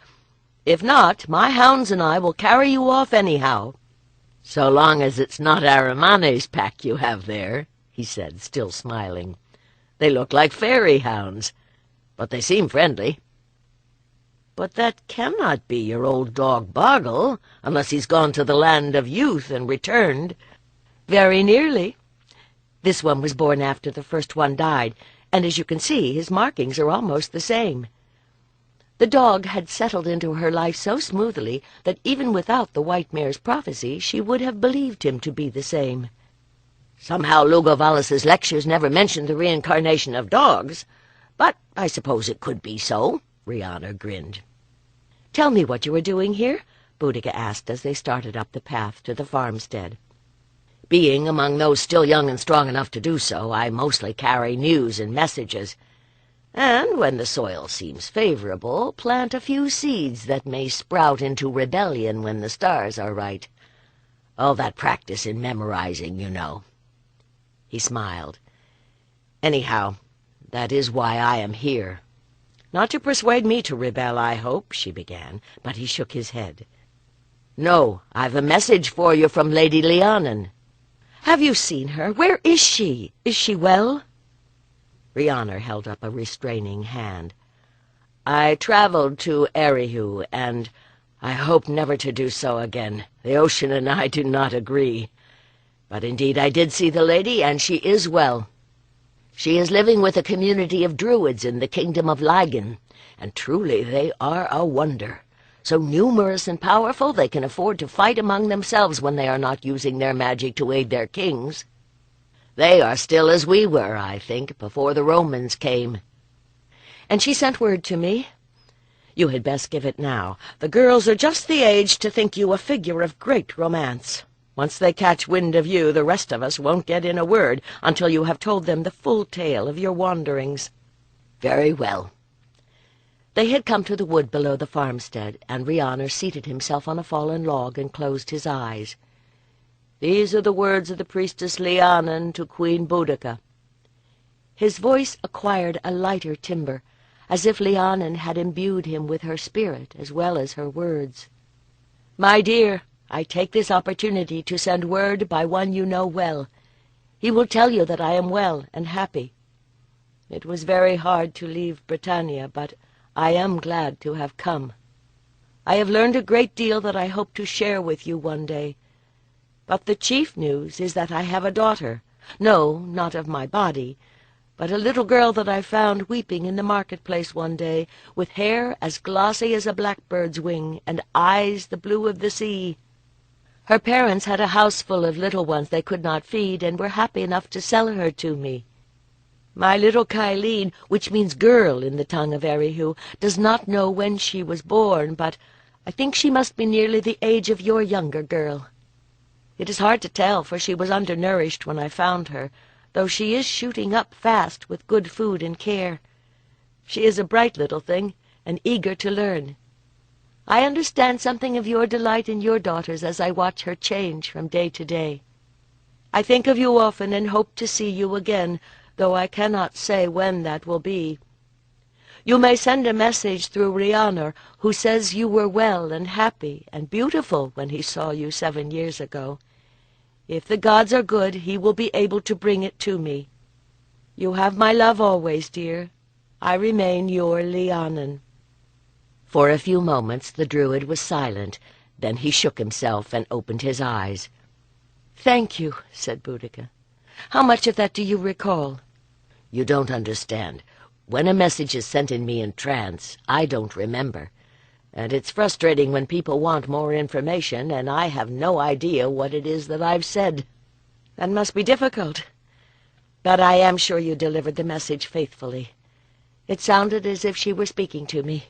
If not, my hounds and I will carry you off anyhow." "So long as it's not Arimane's pack you have there," he said, still smiling. "They look like fairy hounds, but they seem friendly." "But that cannot be your old dog Boggle, unless he's gone to the land of youth and returned." "Very nearly. This one was born after the first one died, and as you can see, his markings are almost the same." The dog had settled into her life so smoothly that even without the white mare's prophecy she would have believed him to be the same. "Somehow Lugovalis's lectures never mentioned the reincarnation of dogs, but I suppose it could be so," Rhiannon grinned. "Tell me what you are doing here?" Boudica asked as they started up the path to the farmstead. "Being among those still young and strong enough to do so, I mostly carry news and messages. And when the soil seems favorable, plant a few seeds that may sprout into rebellion when the stars are right. All that practice in memorizing, you know." He smiled. "Anyhow, that is why I am here." "Not to persuade me to rebel, I hope," she began, but he shook his head. "No, I've a message for you from Lady Lhiannon." "Have you seen her? Where is she? Is she well?" Rhiannon held up a restraining hand. "I traveled to Erihu, and I hope never to do so again. The ocean and I do not agree. But indeed I did see the lady, and she is well. She is living with a community of Druids in the kingdom of Lhiannon, and truly they are a wonder. So numerous and powerful they can afford to fight among themselves when they are not using their magic to aid their kings. They are still as we were, I think, before the Romans came." "And she sent word to me?" "You had best give it now. The girls are just the age to think you a figure of great romance. Once they catch wind of you, the rest of us won't get in a word until you have told them the full tale of your wanderings." "Very well. They had come to the wood below the farmstead, and Rhiannon seated himself on a fallen log and closed his eyes. "These are the words of the priestess Lhiannon to Queen Boudica." His voice acquired a lighter timbre, as if Lhiannon had imbued him with her spirit as well as her words. "My dear, I take this opportunity to send word by one you know well. He will tell you that I am well and happy. It was very hard to leave Britannia, but I am glad to have come. I have learned a great deal that I hope to share with you one day. But the chief news is that I have a daughter. No, not of my body, but a little girl that I found weeping in the marketplace one day, with hair as glossy as a blackbird's wing, and eyes the blue of the sea. Her parents had a house full of little ones they could not feed, and were happy enough to sell her to me. My little Kylene, which means girl in the tongue of Erihu, does not know when she was born, but I think she must be nearly the age of your younger girl. It is hard to tell, for she was undernourished when I found her, though she is shooting up fast with good food and care. She is a bright little thing, and eager to learn. I understand something of your delight in your daughters as I watch her change from day to day. I think of you often and hope to see you again, though I cannot say when that will be. You may send a message through Rhiannon, who says you were well and happy and beautiful when he saw you 7 years ago. If the gods are good, he will be able to bring it to me. You have my love always, dear. I remain your Lhiannon." For a few moments the Druid was silent. Then he shook himself and opened his eyes. "Thank you," said Boudica. "How much of that do you recall?" You don't understand. When a message is sent in me in trance, I don't remember. And it's frustrating when people want more information, and I have no idea what it is that I've said. That must be difficult. But I am sure you delivered the message faithfully. It sounded as if she were speaking to me.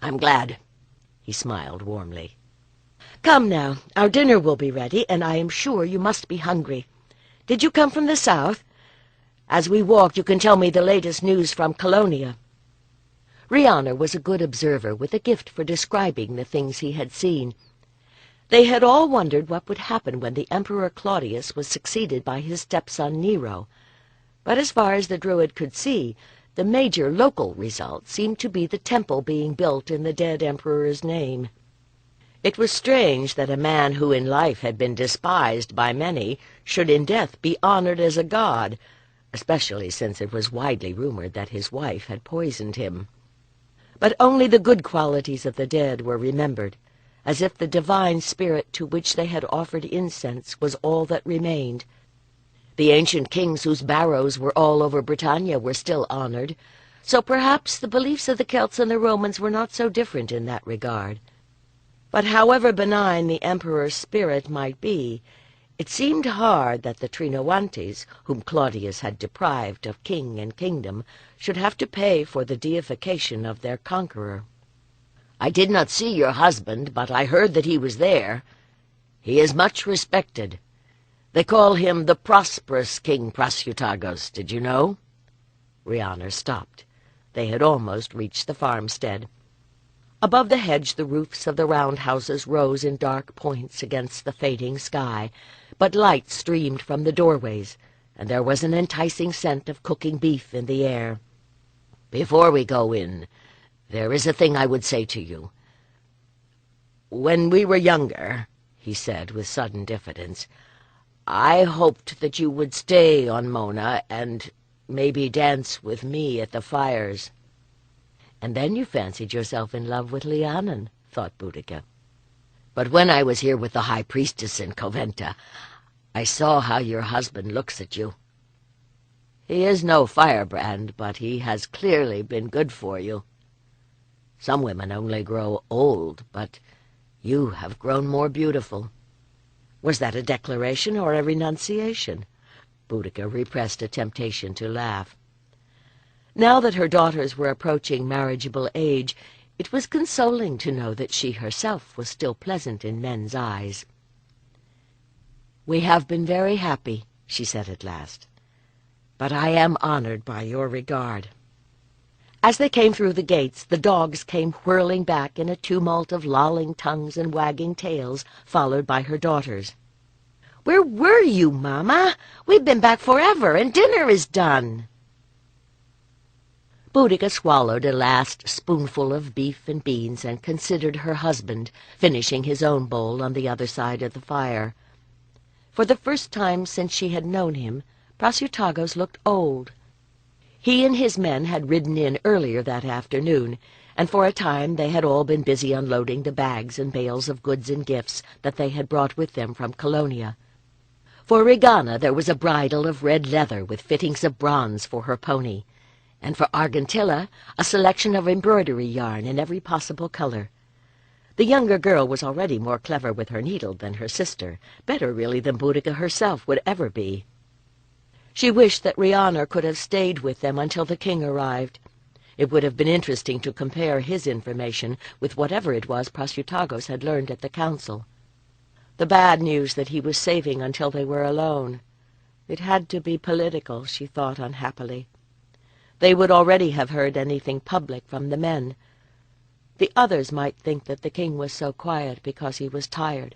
I'm glad. He smiled warmly. Come now, our dinner will be ready, and I am sure you must be hungry. Did you come from the south? As we walk, you can tell me the latest news from Colonia." Rhiannon was a good observer with a gift for describing the things he had seen. They had all wondered what would happen when the Emperor Claudius was succeeded by his stepson Nero. But as far as the Druid could see, the major local result seemed to be the temple being built in the dead emperor's name. It was strange that a man who in life had been despised by many should in death be honored as a god, especially since it was widely rumored that his wife had poisoned him. But only the good qualities of the dead were remembered, as if the divine spirit to which they had offered incense was all that remained. The ancient kings whose barrows were all over Britannia were still honored, so perhaps the beliefs of the Celts and the Romans were not so different in that regard. But however benign the emperor's spirit might be, it seemed hard that the Trinoantes, whom Claudius had deprived of king and kingdom, should have to pay for the deification of their conqueror. I did not see your husband, but I heard that he was there. He is much respected. They call him the prosperous King Prasutagus, did you know? Rhiannon stopped. They had almost reached the farmstead. Above the hedge the roofs of the round houses rose in dark points against the fading sky, but light streamed from the doorways, and there was an enticing scent of cooking beef in the air. Before we go in, there is a thing I would say to you. When we were younger, he said with sudden diffidence, I hoped that you would stay on Mona and maybe dance with me at the fires. And then you fancied yourself in love with Lhiannon, thought Boudica. But when I was here with the high priestess in Coventa, I saw how your husband looks at you. He is no firebrand, but he has clearly been good for you. Some women only grow old, but you have grown more beautiful. Was that a declaration or a renunciation? Boudica repressed a temptation to laugh. Now that her daughters were approaching marriageable age, it was consoling to know that she herself was still pleasant in men's eyes. "We have been very happy," she said at last, "but I am honored by your regard." As they came through the gates, the dogs came whirling back in a tumult of lolling tongues and wagging tails, followed by her daughters. "Where were you, Mama? We've been back forever, and dinner is done." Boudica swallowed a last spoonful of beef and beans and considered her husband, finishing his own bowl on the other side of the fire. For the first time since she had known him, Prasutagus looked old. He and his men had ridden in earlier that afternoon, and for a time they had all been busy unloading the bags and bales of goods and gifts that they had brought with them from Colonia. For Regana there was a bridle of red leather with fittings of bronze for her pony, and for Argentilla a selection of embroidery yarn in every possible color. The younger girl was already more clever with her needle than her sister, better really than Boudica herself would ever be. She wished that Lhiannon could have stayed with them until the king arrived. It would have been interesting to compare his information with whatever it was Prasutagus had learned at the council. The bad news that he was saving until they were alone. It had to be political, she thought unhappily. They would already have heard anything public from the men. The others might think that the king was so quiet because he was tired.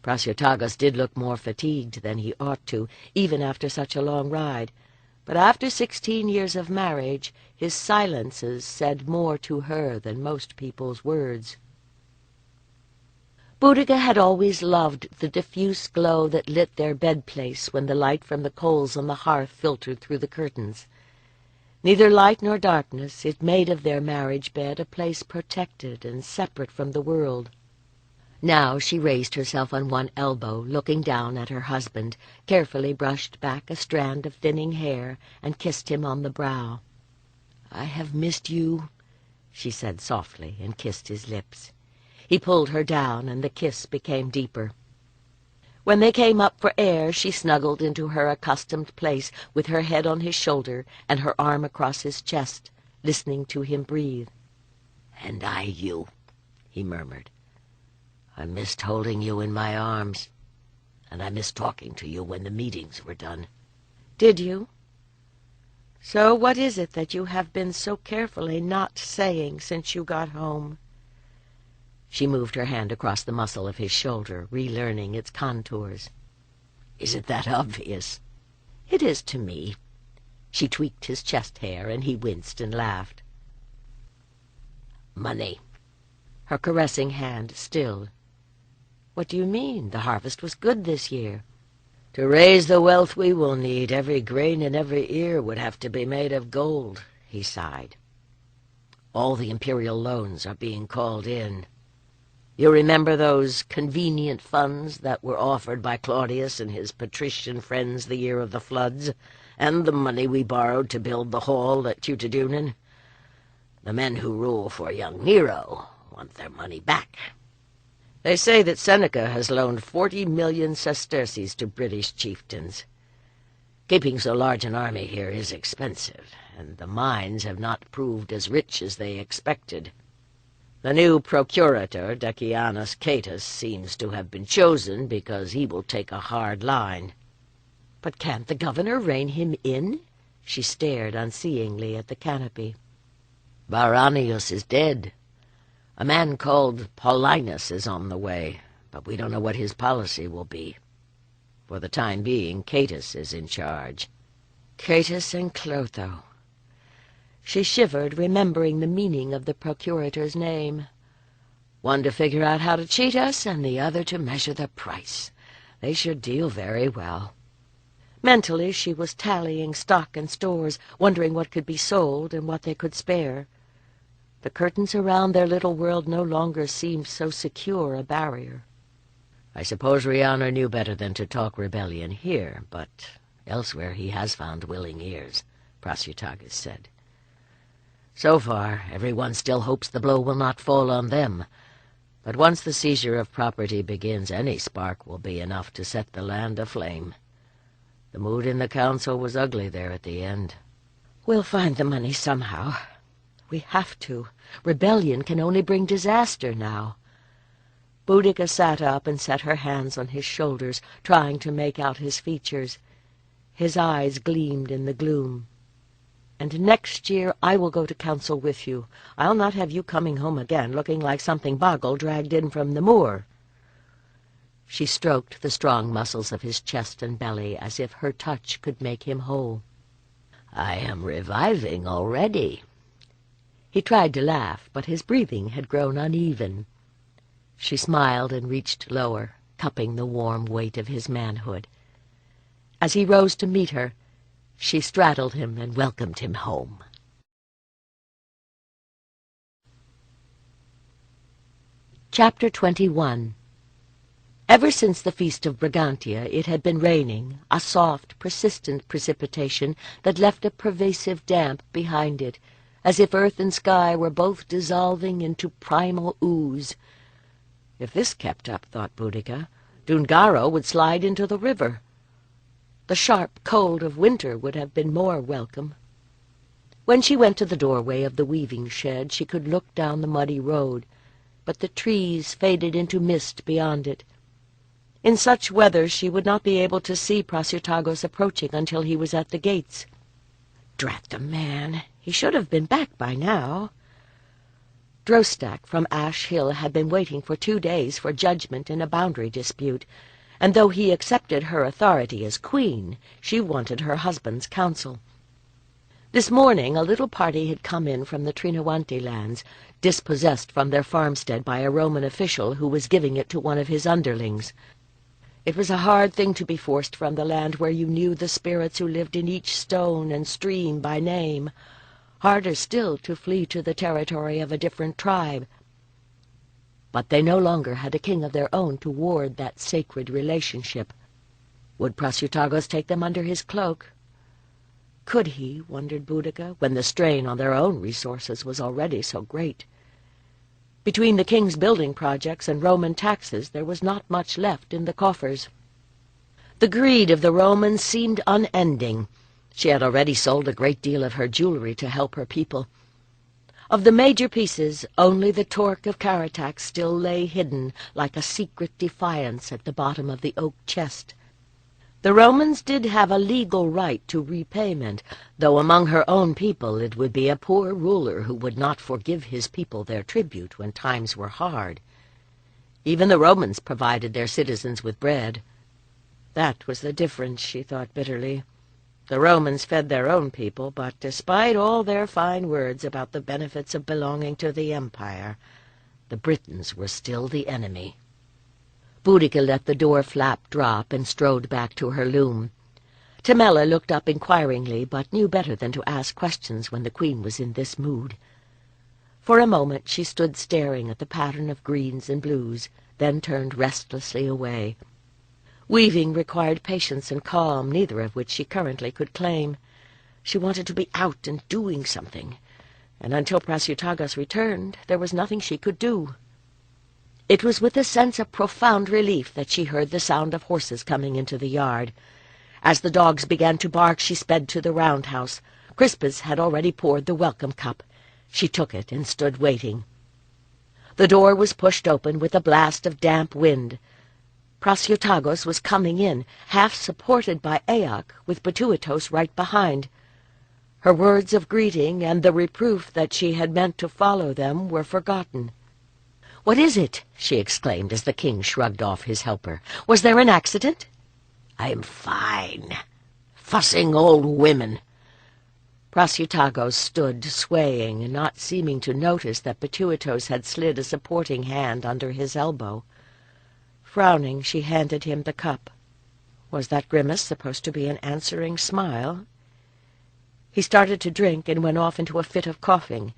Prasutagus did look more fatigued than he ought to, even after such a long ride, but after 16 years of marriage, his silences said more to her than most people's words. Boudica had always loved the diffuse glow that lit their bed-place when the light from the coals on the hearth filtered through the curtains. Neither light nor darkness, it made of their marriage bed a place protected and separate from the world. Now she raised herself on one elbow, looking down at her husband, carefully brushed back a strand of thinning hair, and kissed him on the brow. "I have missed you," she said softly, and kissed his lips. He pulled her down, and the kiss became deeper. When they came up for air, she snuggled into her accustomed place, with her head on his shoulder and her arm across his chest, listening to him breathe. "And I you," he murmured. "I missed holding you in my arms, and I missed talking to you when the meetings were done." "Did you? So what is it that you have been so carefully not saying since you got home?" She moved her hand across the muscle of his shoulder, relearning its contours. "Is it that obvious?" "It is to me." She tweaked his chest hair, and he winced and laughed. "Money." Her caressing hand stilled. "What do you mean? The harvest was good this year." "To raise the wealth we will need, every grain and every ear would have to be made of gold," he sighed. "All the imperial loans are being called in. You remember those convenient funds that were offered by Claudius and his patrician friends the year of the floods, and the money we borrowed to build the hall at Tutadunan? The men who rule for young Nero want their money back. They say that Seneca has loaned 40 million sesterces to British chieftains. Keeping so large an army here is expensive, and the mines have not proved as rich as they expected. The new procurator, Decianus Catus, seems to have been chosen because he will take a hard line." "But can't the governor rein him in?" She stared unseeingly at the canopy. "Varanius is dead. A man called Paulinus is on the way, but we don't know what his policy will be. For the time being, Catus is in charge." Catus and Clotho. She shivered, remembering the meaning of the procurator's name. "One to figure out how to cheat us, and the other to measure the price. They should deal very well." Mentally she was tallying stock and stores, wondering what could be sold and what they could spare. The curtains around their little world no longer seemed so secure a barrier. "I suppose Lhiannon knew better than to talk rebellion here, but elsewhere he has found willing ears," Prasutagus said. "So far, everyone still hopes the blow will not fall on them, but once the seizure of property begins, any spark will be enough to set the land aflame. The mood in the council was ugly there at the end." "We'll find the money somehow. We have to. Rebellion can only bring disaster now." Boudica sat up and set her hands on his shoulders, trying to make out his features. His eyes gleamed in the gloom. And next year I will go to council with you. I'll not have you coming home again looking like something boggle dragged in from the moor." She stroked the strong muscles of his chest and belly as if her touch could make him whole. "I am reviving already." He tried to laugh, but his breathing had grown uneven. She smiled and reached lower, cupping the warm weight of his manhood. As he rose to meet her, she straddled him and welcomed him home. Chapter 21. Ever since the Feast of Brigantia, it had been raining, a soft, persistent precipitation that left a pervasive damp behind it, as if earth and sky were both dissolving into primal ooze. If this kept up, thought Boudica, D'Ungaro would slide into the river. The sharp cold of winter would have been more welcome. When she went to the doorway of the weaving shed, she could look down the muddy road, but the trees faded into mist beyond it. In such weather she would not be able to see Prasutagus approaching until he was at the gates. Drat the man! He should have been back by now. Drostak from Ash Hill had been waiting for 2 days for judgment in a boundary dispute, and though he accepted her authority as queen, she wanted her husband's counsel. This morning a little party had come in from the Trinawante lands, dispossessed from their farmstead by a Roman official who was giving it to one of his underlings. It was a hard thing to be forced from the land where you knew the spirits who lived in each stone and stream by name. Harder still to flee to the territory of a different tribe. But they no longer had a king of their own to ward that sacred relationship. Would Prasutagus take them under his cloak? Could he, wondered Boudica, when the strain on their own resources was already so great? Between the king's building projects and Roman taxes there was not much left in the coffers. The greed of the Romans seemed unending. She had already sold a great deal of her jewelry to help her people. Of the major pieces, only the torque of Caratax still lay hidden like a secret defiance at the bottom of the oak chest. The Romans did have a legal right to repayment, though among her own people it would be a poor ruler who would not forgive his people their tribute when times were hard. Even the Romans provided their citizens with bread. That was the difference, she thought bitterly. The Romans fed their own people, but despite all their fine words about the benefits of belonging to the empire, the Britons were still the enemy. Boudica let the door flap drop and strode back to her loom. Tamela looked up inquiringly, but knew better than to ask questions when the queen was in this mood. For a moment she stood staring at the pattern of greens and blues, then turned restlessly away. Weaving required patience and calm, neither of which she currently could claim. She wanted to be out and doing something, and until Prasutagus returned, there was nothing she could do. It was with a sense of profound relief that she heard the sound of horses coming into the yard. As the dogs began to bark, she sped to the roundhouse. Crispus had already poured the welcome cup. She took it and stood waiting. The door was pushed open with a blast of damp wind. Prasutagus was coming in, half supported by Aeac, with Batuitos right behind. Her words of greeting and the reproof that she had meant to follow them were forgotten. "What is it?" she exclaimed as the king shrugged off his helper. "Was there an accident?" "I'm fine. Fussing old women." Prasutagus stood swaying and not seeming to notice that Batuitos had slid a supporting hand under his elbow. Frowning, she handed him the cup. Was that grimace supposed to be an answering smile? He started to drink and went off into a fit of coughing.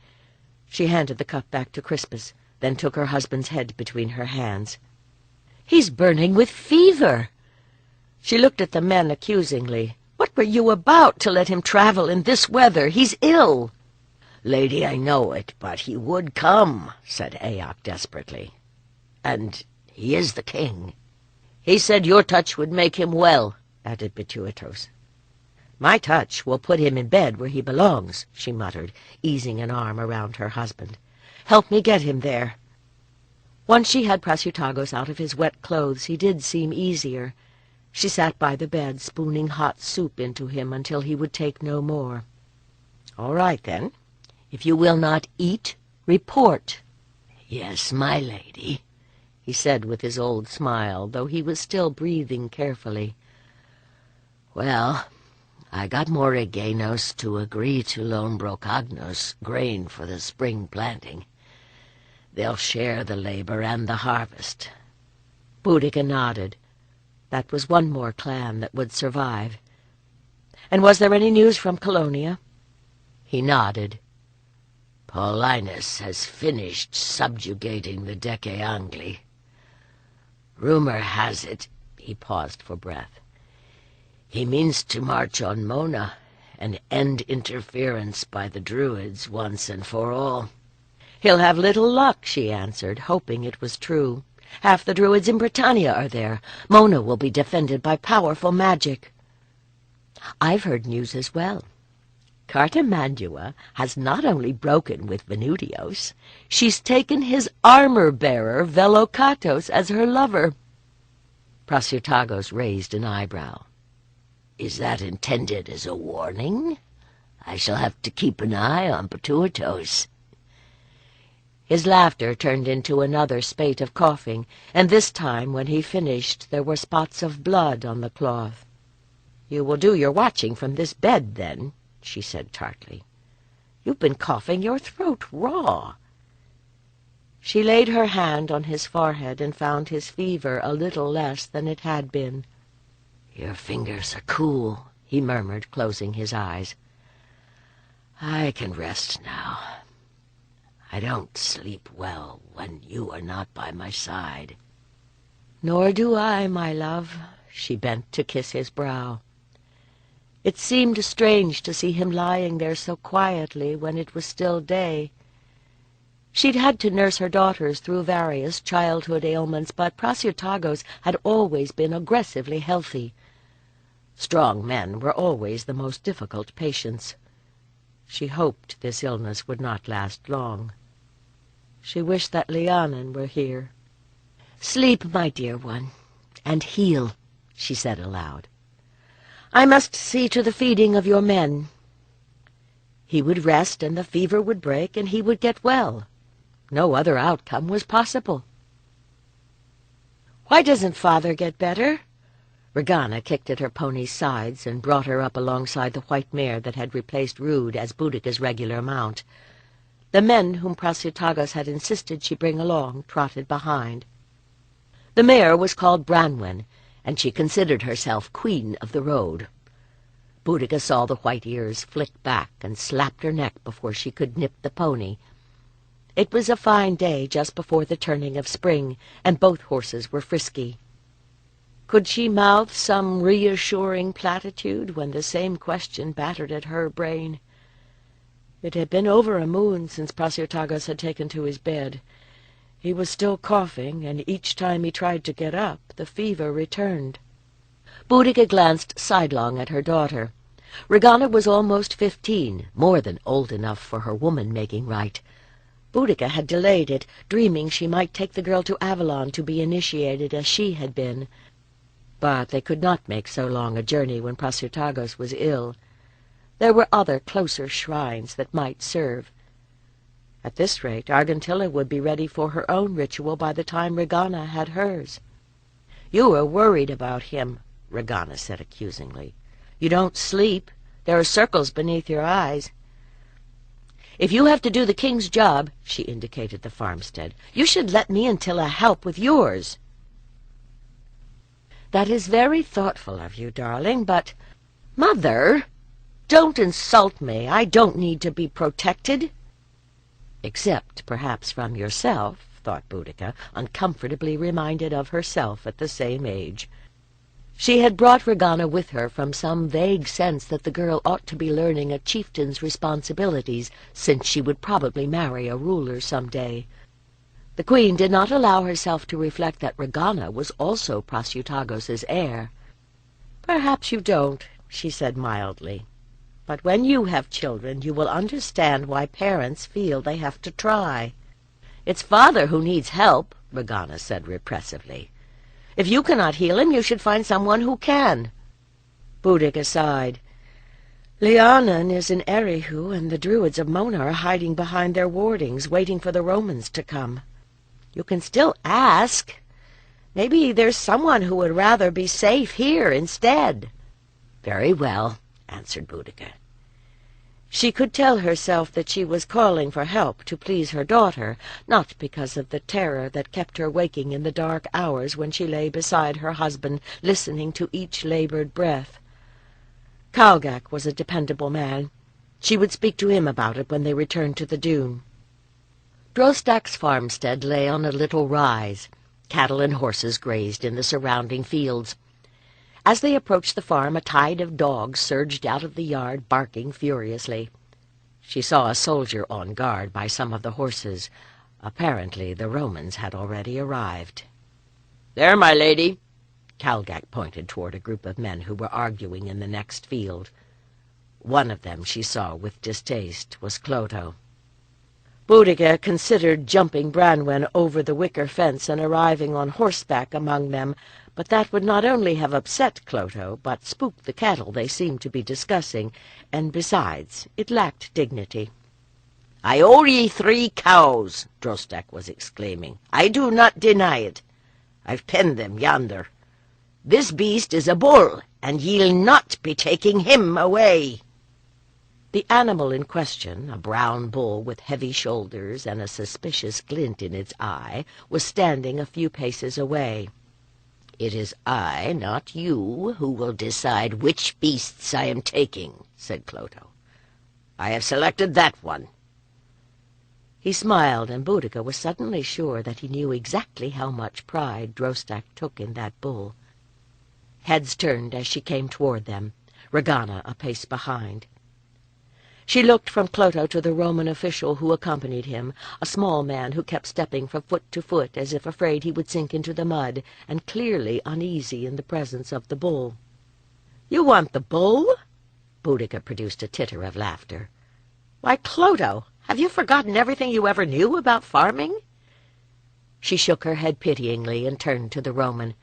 She handed the cup back to Crispus, then took her husband's head between her hands. "He's burning with fever." She looked at the men accusingly. "What were you about to let him travel in this weather? He's ill." "Lady, I know it, but he would come," said Aeac desperately. "And he is the king." "He said your touch would make him well," added Batuitos. "My touch will put him in bed where he belongs," she muttered, easing an arm around her husband. "Help me get him there." Once she had Prasutagus out of his wet clothes, he did seem easier. She sat by the bed, spooning hot soup into him until he would take no more. All right, then. If you will not eat, report. Yes, my lady, he said with his old smile, though he was still breathing carefully. Well, I got Morigenos to agree to loan Brocagnos grain for the spring planting. They'll share the labor and the harvest. Boudica nodded. That was one more clan that would survive. And was there any news from Colonia? He nodded. Paulinus has finished subjugating the Dece Angli. Rumor has it, he paused for breath, he means to march on Mona and end interference by the Druids once and for all. He'll have little luck, she answered, hoping it was true. Half the Druids in Britannia are there. Mona will be defended by powerful magic. I've heard news as well. Cartamandua has not only broken with Venutios, she's taken his armor-bearer Velocatos as her lover. Prasutagos raised an eyebrow. Is that intended as a warning? I shall have to keep an eye on Patuatos. His laughter turned into another spate of coughing, and this time, when he finished, there were spots of blood on the cloth. "You will do your watching from this bed, then," she said tartly. "You've been coughing your throat raw." She laid her hand on his forehead and found his fever a little less than it had been. Your fingers are cool, he murmured, closing his eyes. I can rest now. I don't sleep well when you are not by my side. "Nor do I, my love." She bent to kiss his brow. It seemed strange to see him lying there so quietly when it was still day. She'd had to nurse her daughters through various childhood ailments, but Prasutagos had always been aggressively healthy. Strong men were always the most difficult patients. She hoped this illness would not last long. She wished that Lhiannon were here. "Sleep, my dear one, and heal," she said aloud. "I must see to the feeding of your men." He would rest, and the fever would break, and he would get well. No other outcome was possible. "Why doesn't father get better?" Regana kicked at her pony's sides and brought her up alongside the white mare that had replaced Rude as Boudica's regular mount. The men whom Prasutagos had insisted she bring along trotted behind. The mare was called Branwen, and she considered herself queen of the road. Boudica saw the white ears flick back and slapped her neck before she could nip the pony. It was a fine day just before the turning of spring, and both horses were frisky. Could she mouth some reassuring platitude when the same question battered at her brain? It had been over a moon since Prasutagos had taken to his bed. He was still coughing, and each time he tried to get up, the fever returned. Boudica glanced sidelong at her daughter. Regana was almost 15, more than old enough for her woman-making right. Boudica had delayed it, dreaming she might take the girl to Avalon to be initiated as she had been. But they could not make so long a journey when Prasutagos was ill. There were other closer shrines that might serve. At this rate, Argentilla would be ready for her own ritual by the time Regana had hers. "You are worried about him," Regana said accusingly. "You don't sleep. There are circles beneath your eyes. If you have to do the king's job," she indicated the farmstead, "you should let me and Tilla help with yours." "That is very thoughtful of you, darling, but—" "Mother, don't insult me. I don't need to be protected." "Except, perhaps, from yourself," thought Boudica, uncomfortably reminded of herself at the same age. She had brought Regana with her from some vague sense that the girl ought to be learning a chieftain's responsibilities, since she would probably marry a ruler some day. The queen did not allow herself to reflect that Regana was also Prasutagos's heir. "Perhaps you don't," she said mildly. "But when you have children, you will understand why parents feel they have to try." "It's father who needs help," Regana said repressively. "If you cannot heal him, you should find someone who can." Boudica sighed. Lhiannon is in Erihu, and the Druids of Mona are hiding behind their wardings, waiting for the Romans to come. You can still ask. Maybe there's someone who would rather be safe here instead." "Very well," answered Boudica. She could tell herself that she was calling for help to please her daughter, not because of the terror that kept her waking in the dark hours when she lay beside her husband, listening to each labored breath. Calgak was a dependable man. She would speak to him about it when they returned to the dune. Drostak's farmstead lay on a little rise. Cattle and horses grazed in the surrounding fields. As they approached the farm, a tide of dogs surged out of the yard, barking furiously. She saw a soldier on guard by some of the horses. Apparently the Romans had already arrived. "There, my lady." Calgak pointed toward a group of men who were arguing in the next field. One of them, she saw with distaste, was Clotho. Boudica considered jumping Branwen over the wicker fence and arriving on horseback among them, but that would not only have upset Clotho, but spooked the cattle they seemed to be discussing, and besides, it lacked dignity. "I owe ye 3 cows," Drostak was exclaiming. "I do not deny it. I've penned them yonder. This beast is a bull, and ye'll not be taking him away." The animal in question, a brown bull with heavy shoulders and a suspicious glint in its eye, was standing a few paces away. "It is I, not you, who will decide which beasts I am taking," said Clotho. "I have selected that one." He smiled, and Boudica was suddenly sure that he knew exactly how much pride Drostak took in that bull. Heads turned as she came toward them, Regana a pace behind. She looked from Clotho to the Roman official who accompanied him, a small man who kept stepping from foot to foot as if afraid he would sink into the mud, and clearly uneasy in the presence of the bull. "You want the bull?" Boudica produced a titter of laughter. "Why, Clotho, have you forgotten everything you ever knew about farming?" She shook her head pityingly and turned to the Roman.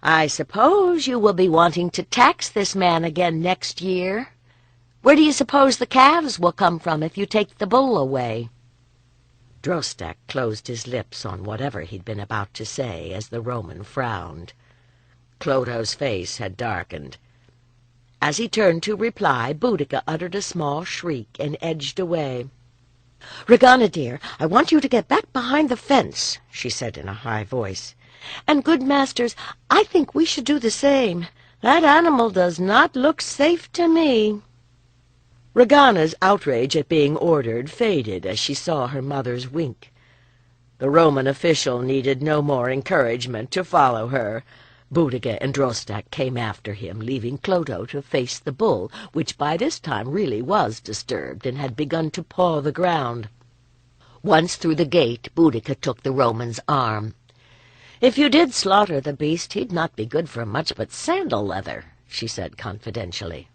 "I suppose you will be wanting to tax this man again next year. Where do you suppose the calves will come from if you take the bull away?" Drostak closed his lips on whatever he'd been about to say as the Roman frowned. Clotho's face had darkened. As he turned to reply, Boudica uttered a small shriek and edged away. "Regana, dear, I want you to get back behind the fence," she said in a high voice. "And, good masters, I think we should do the same. That animal does not look safe to me." Regana's outrage at being ordered faded as she saw her mother's wink. The Roman official needed no more encouragement to follow her. Boudica and Drostak came after him, leaving Clotho to face the bull, which by this time really was disturbed and had begun to paw the ground. Once through the gate, Boudica took the Roman's arm. "If you did slaughter the beast, he'd not be good for much but sandal leather," she said confidentially.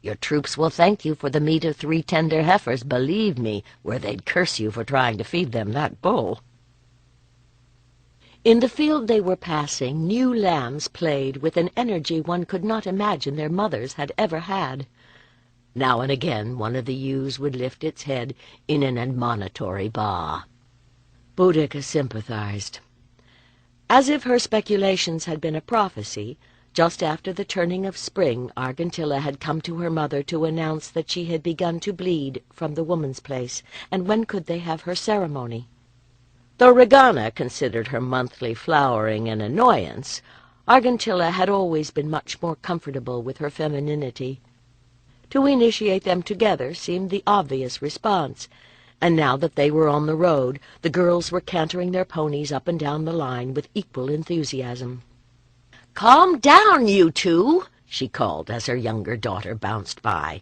"Your troops will thank you for the meat of 3 tender heifers, believe me, where they'd curse you for trying to feed them that bull." In the field they were passing, new lambs played with an energy one could not imagine their mothers had ever had. Now and again one of the ewes would lift its head in an admonitory baa. Boudica sympathized. As if her speculations had been a prophecy, just after the turning of spring, Argentilla had come to her mother to announce that she had begun to bleed from the woman's place, and when could they have her ceremony? Though Regana considered her monthly flowering an annoyance, Argentilla had always been much more comfortable with her femininity. To initiate them together seemed the obvious response, and now that they were on the road, the girls were cantering their ponies up and down the line with equal enthusiasm. "Calm down, you two," she called as her younger daughter bounced by.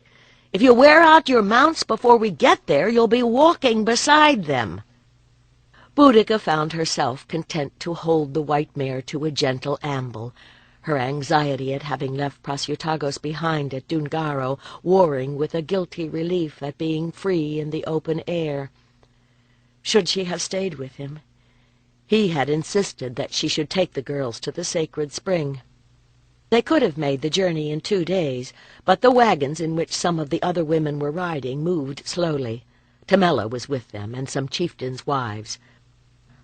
"If you wear out your mounts before we get there, you'll be walking beside them." Boudica found herself content to hold the white mare to a gentle amble, her anxiety at having left Prasutagos behind at Dungaro warring with a guilty relief at being free in the open air. Should she have stayed with him? He had insisted that she should take the girls to the sacred spring. They could have made the journey in 2 days, but the wagons in which some of the other women were riding moved slowly. Tamela was with them, and some chieftains' wives.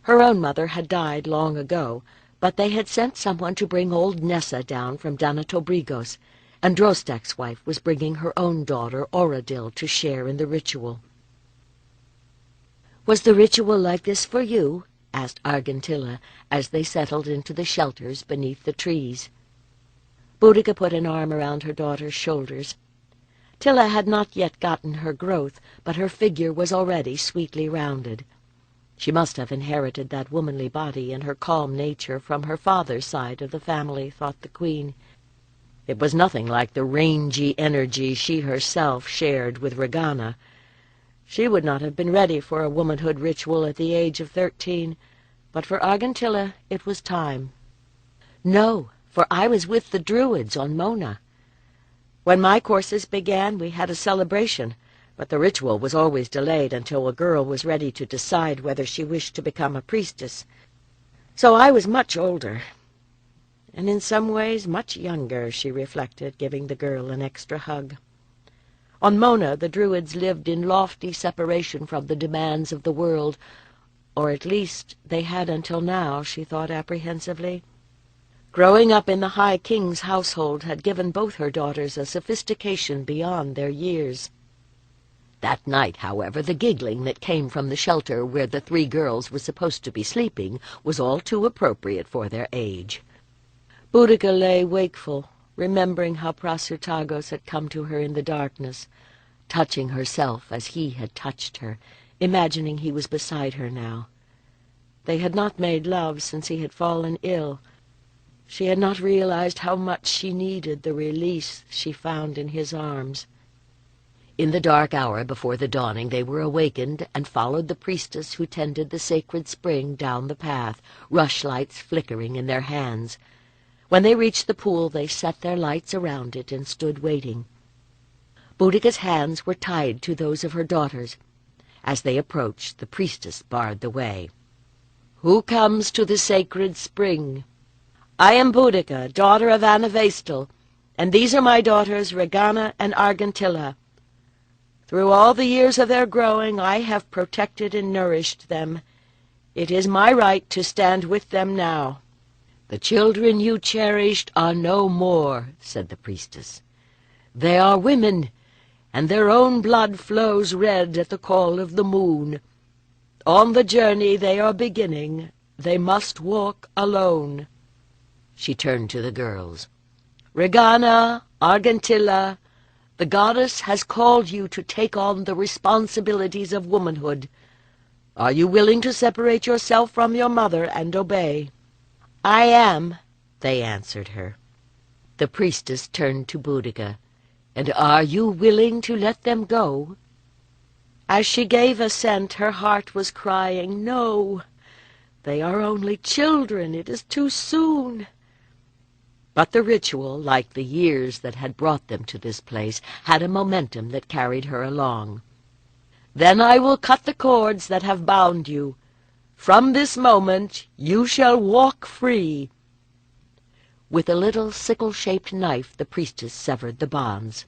Her own mother had died long ago, but they had sent someone to bring old Nessa down from Danatobrigos, and Drostak's wife was bringing her own daughter, Oradil, to share in the ritual. "Was the ritual like this for you?" asked Argentilla, as they settled into the shelters beneath the trees. Boudica put an arm around her daughter's shoulders. Tilla had not yet gotten her growth, but her figure was already sweetly rounded. She must have inherited that womanly body and her calm nature from her father's side of the family, thought the Queen. It was nothing like the rangy energy she herself shared with Regana. She would not have been ready for a womanhood ritual at the age of 13, but for Argentilla it was time. "No, for I was with the Druids on Mona. When my courses began, we had a celebration, but the ritual was always delayed until a girl was ready to decide whether she wished to become a priestess. So I was much older, and in some ways much younger," she reflected, giving the girl an extra hug. On Mona, the Druids lived in lofty separation from the demands of the world, or at least they had until now, she thought apprehensively. Growing up in the High King's household had given both her daughters a sophistication beyond their years. That night, however, the giggling that came from the shelter where the 3 girls were supposed to be sleeping was all too appropriate for their age. Boudica lay wakeful, remembering how Prasutagus had come to her in the darkness, touching herself as he had touched her, imagining he was beside her now. They had not made love since he had fallen ill. She had not realized how much she needed the release she found in his arms. In the dark hour before the dawning they were awakened and followed the priestess who tended the sacred spring down the path, rushlights flickering in their hands. When they reached the pool they set their lights around it and stood waiting. Boudica's hands were tied to those of her daughters. As they approached, the priestess barred the way. "Who comes to the sacred spring? I am Boudica, daughter of Anavestal, and these are my daughters Regana and Argentilla. Through all the years of their growing I have protected and nourished them. It is my right to stand with them now." "The children you cherished are no more," said the priestess. "They are women, and their own blood flows red at the call of the moon. On the journey they are beginning, they must walk alone." She turned to the girls. "Regana, Argentilla, the goddess has called you to take on the responsibilities of womanhood. Are you willing to separate yourself from your mother and obey?" "I am," they answered her. The priestess turned to Boudica. "And are you willing to let them go?" As she gave assent, her heart was crying, "No, they are only children. It is too soon." But the ritual, like the years that had brought them to this place, had a momentum that carried her along. "Then I will cut the cords that have bound you. From this moment you shall walk free." With a little sickle-shaped knife the priestess severed the bonds.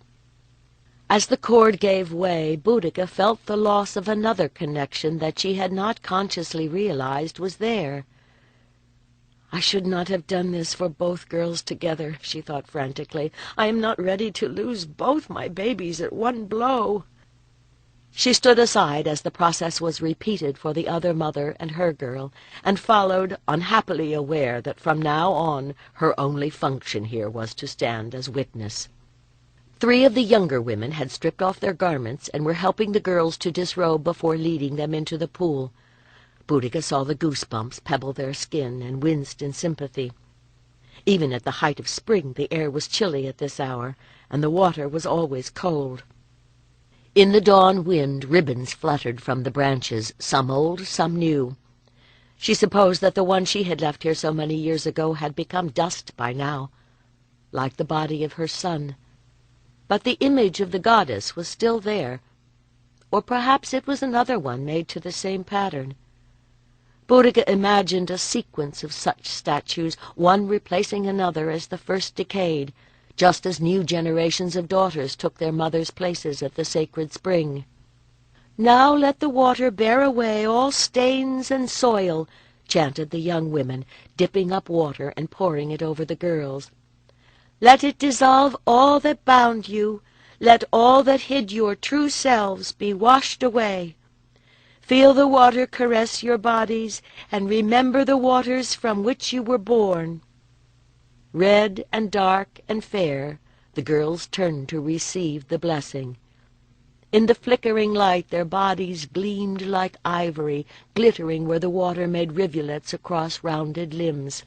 As the cord gave way, Boudica felt the loss of another connection that she had not consciously realized was there. "I should not have done this for both girls together," she thought frantically. "I am not ready to lose both my babies at one blow." She stood aside as the process was repeated for the other mother and her girl, and followed, unhappily aware that from now on her only function here was to stand as witness. 3 of the younger women had stripped off their garments and were helping the girls to disrobe before leading them into the pool. Boudica saw the goosebumps pebble their skin and winced in sympathy. Even at the height of spring the air was chilly at this hour, and the water was always cold. In the dawn wind ribbons fluttered from the branches, some old, some new. She supposed that the one she had left here so many years ago had become dust by now, like the body of her son. But the image of the goddess was still there, or perhaps it was another one made to the same pattern. Boudica imagined a sequence of such statues, one replacing another as the first decayed, just as new generations of daughters took their mothers' places at the sacred spring. "Now let the water bear away all stains and soil," chanted the young women, dipping up water and pouring it over the girls. "Let it dissolve all that bound you. Let all that hid your true selves be washed away. Feel the water caress your bodies, and remember the waters from which you were born." Red and dark and fair, the girls turned to receive the blessing. In the flickering light their bodies gleamed like ivory, glittering where the water made rivulets across rounded limbs.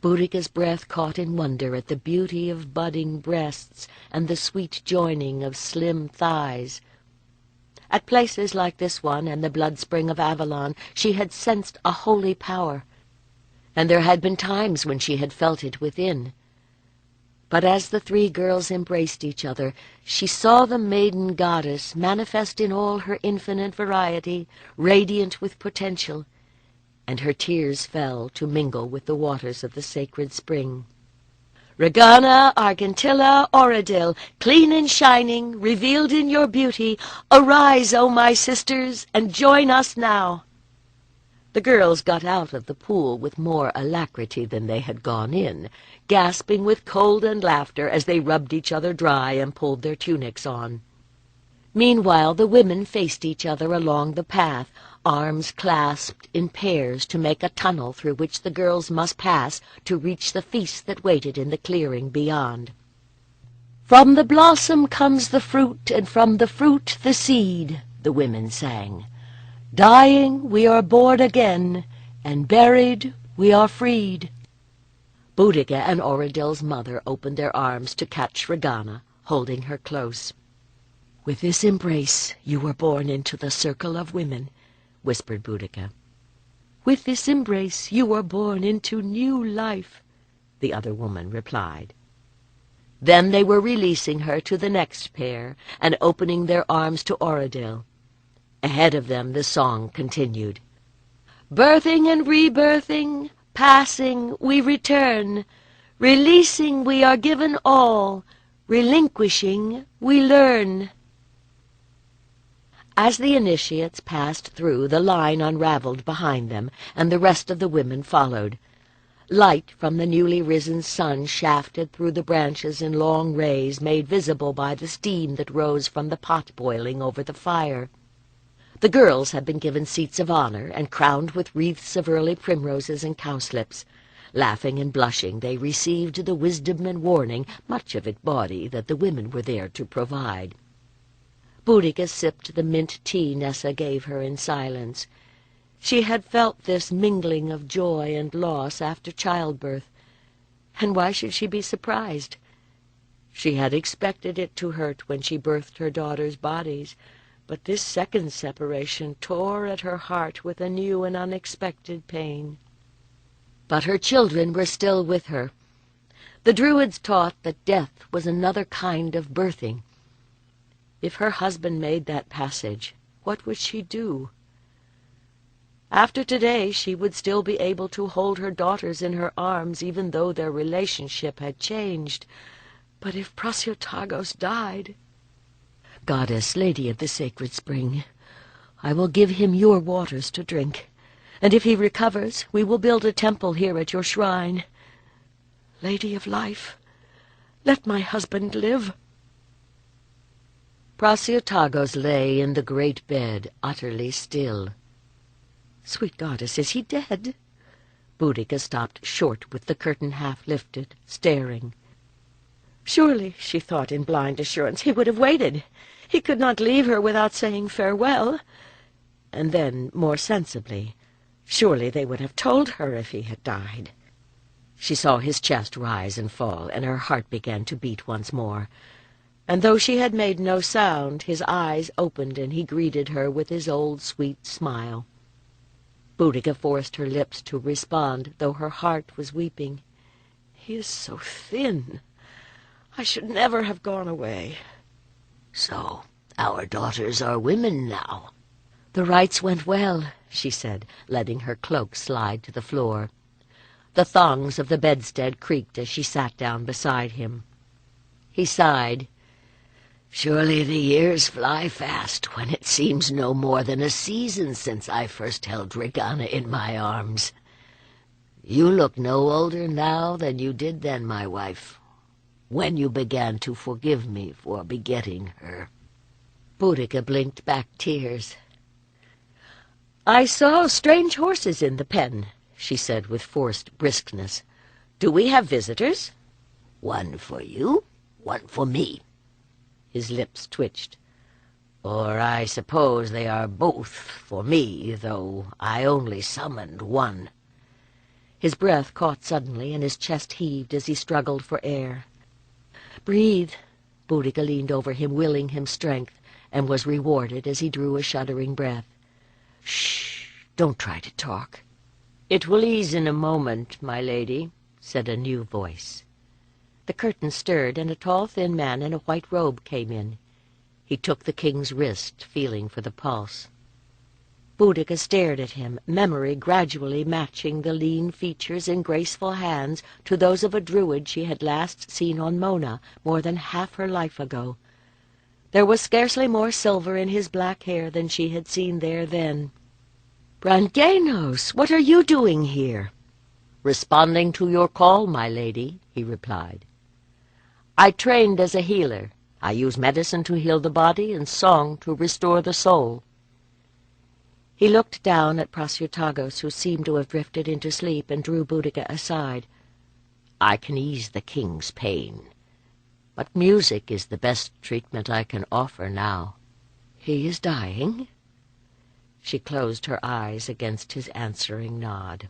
Boudica's breath caught in wonder at the beauty of budding breasts and the sweet joining of slim thighs. At places like this one and the blood spring of Avalon she had sensed a holy power, and there had been times when she had felt it within. But as the three girls embraced each other, she saw the maiden goddess manifest in all her infinite variety, radiant with potential, and her tears fell to mingle with the waters of the sacred spring. "Regana, Argentilla, Oradil, clean and shining, revealed in your beauty, arise, O my sisters, and join us now." The girls got out of the pool with more alacrity than they had gone in, gasping with cold and laughter as they rubbed each other dry and pulled their tunics on. Meanwhile the women faced each other along the path, arms clasped in pairs to make a tunnel through which the girls must pass to reach the feast that waited in the clearing beyond. "From the blossom comes the fruit, and from the fruit the seed," the women sang. "Dying, we are born again, and buried, we are freed." Boudica and Oradil's mother opened their arms to catch Regana, holding her close. "With this embrace you were born into the circle of women," whispered Boudica. "With this embrace you were born into new life," the other woman replied. Then they were releasing her to the next pair and opening their arms to Oradil. Ahead of them the song continued. "Birthing and rebirthing, passing we return. Releasing we are given all, relinquishing we learn." As the initiates passed through, the line unraveled behind them, and the rest of the women followed. Light from the newly risen sun shafted through the branches in long rays made visible by the steam that rose from the pot boiling over the fire. The girls had been given seats of honor and crowned with wreaths of early primroses and cowslips. Laughing and blushing, they received the wisdom and warning, much of it bawdy, that the women were there to provide. Boudica sipped the mint tea Nessa gave her in silence. She had felt this mingling of joy and loss after childbirth, and why should she be surprised? She had expected it to hurt when she birthed her daughters' bodies, but this second separation tore at her heart with a new and unexpected pain. But her children were still with her. The Druids taught that death was another kind of birthing. If her husband made that passage, what would she do? After today she would still be able to hold her daughters in her arms, even though their relationship had changed. But if Prasiotagos died— "Goddess, Lady of the Sacred Spring, I will give him your waters to drink, and if he recovers, we will build a temple here at your shrine. Lady of Life, let my husband live." Prasiotagos lay in the great bed, utterly still. "Sweet goddess, is he dead?" Boudica stopped short with the curtain half lifted, staring. Surely, she thought in blind assurance, he would have waited. He could not leave her without saying farewell. And then, more sensibly, surely they would have told her if he had died. She saw his chest rise and fall, and her heart began to beat once more. And though she had made no sound, his eyes opened and he greeted her with his old sweet smile. Boudica forced her lips to respond, though her heart was weeping. "He is so thin. I should never have gone away." "So, our daughters are women now," "The rites went well," she said, letting her cloak slide to the floor. The thongs of the bedstead creaked as she sat down beside him. He sighed. "Surely the years fly fast when it seems no more than a season since I first held Regana in my arms. You look no older now than you did then, my wife, when you began to forgive me for begetting her." Boudica blinked back tears. "I saw strange horses in the pen," she said with forced briskness. "Do we have visitors?" "One for you, one for me." His lips twitched. "Or I suppose they are both for me, though I only summoned one." His breath caught suddenly, and his chest heaved as he struggled for air. "Breathe." Boudica leaned over him, willing him strength, and was rewarded as he drew a shuddering breath. "Shh! Don't try to talk." "It will ease in a moment, my lady," said a new voice. The curtain stirred, and a tall, thin man in a white robe came in. He took the king's wrist, feeling for the pulse. Boudica stared at him, memory gradually matching the lean features and graceful hands to those of a Druid she had last seen on Mona more than half her life ago. There was scarcely more silver in his black hair than she had seen there then. "Branganos, what are you doing here?" "Responding to your call, my lady," he replied. "I trained as a healer. I use medicine to heal the body and song to restore the soul." He looked down at Prasutagus, who seemed to have drifted into sleep, and drew Boudica aside. "I can ease the king's pain, but music is the best treatment I can offer now." "He is dying?" She closed her eyes against his answering nod.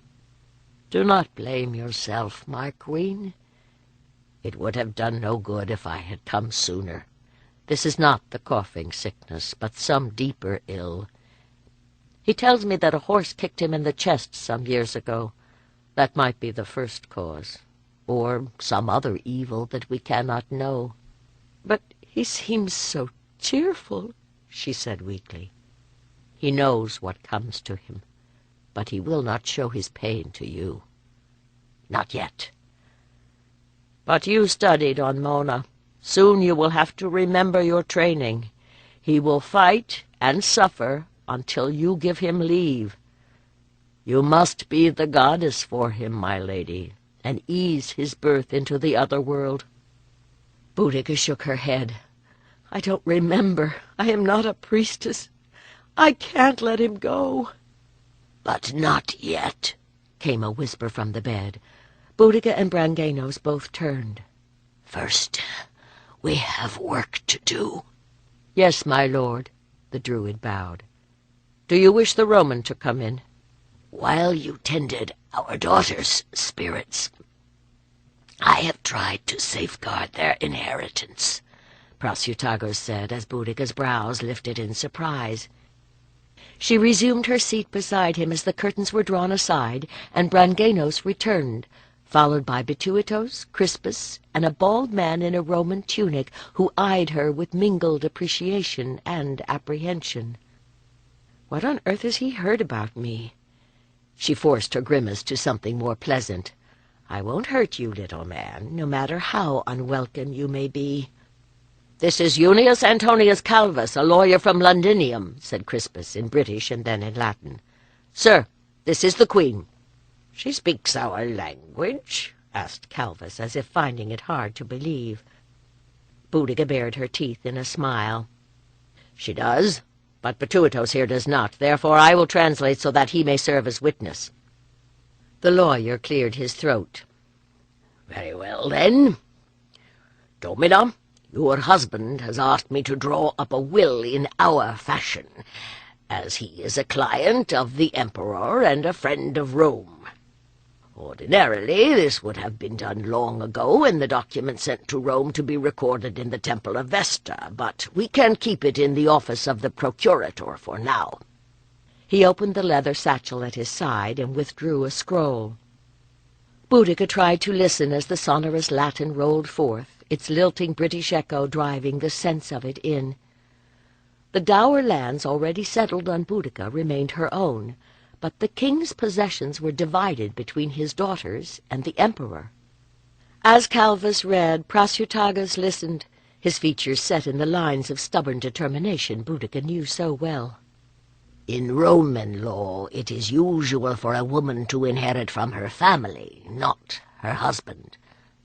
"Do not blame yourself, my queen. It would have done no good if I had come sooner. This is not the coughing sickness, but some deeper ill. He tells me that a horse kicked him in the chest some years ago. That might be the first cause, or some other evil that we cannot know." "But he seems so cheerful," she said weakly. "He knows what comes to him, but he will not show his pain to you. Not yet. But you studied on Mona. Soon you will have to remember your training. He will fight and suffer until you give him leave. You must be the goddess for him, my lady, and ease his birth into the other world." Boudica shook her head. "I don't remember. I am not a priestess. I can't let him go." "But not yet," came a whisper from the bed. Boudica and Branganos both turned. "First, we have work to do." "Yes, my lord," the Druid bowed. "Do you wish the Roman to come in?" "While you tended our daughters' spirits, I have tried to safeguard their inheritance," Prasutagus said, as Boudica's brows lifted in surprise. She resumed her seat beside him as the curtains were drawn aside, and Branganos returned, followed by Bituitos, Crispus, and a bald man in a Roman tunic who eyed her with mingled appreciation and apprehension. "What on earth has he heard about me?" She forced her grimace to something more pleasant. "I won't hurt you, little man, no matter how unwelcome you may be." "This is Junius Antonius Calvus, a lawyer from Londinium," said Crispus in British and then in Latin. "Sir, this is the Queen." "She speaks our language?" asked Calvus, as if finding it hard to believe. Boudica bared her teeth in a smile. "She does, but Bituitos here does not. Therefore I will translate so that he may serve as witness." The lawyer cleared his throat. "Very well, then. Domina, your husband has asked me to draw up a will in our fashion, as he is a client of the Emperor and a friend of Rome. Ordinarily, this would have been done long ago and the document sent to Rome to be recorded in the Temple of Vesta, but we can keep it in the office of the procurator for now." He opened the leather satchel at his side and withdrew a scroll. Boudica tried to listen as the sonorous Latin rolled forth, its lilting British echo driving the sense of it in. The dower lands already settled on Boudica remained her own, but the king's possessions were divided between his daughters and the emperor. As Calvus read, Prasutagus listened, his features set in the lines of stubborn determination Boudica knew so well. In Roman law, it is usual for a woman to inherit from her family, not her husband,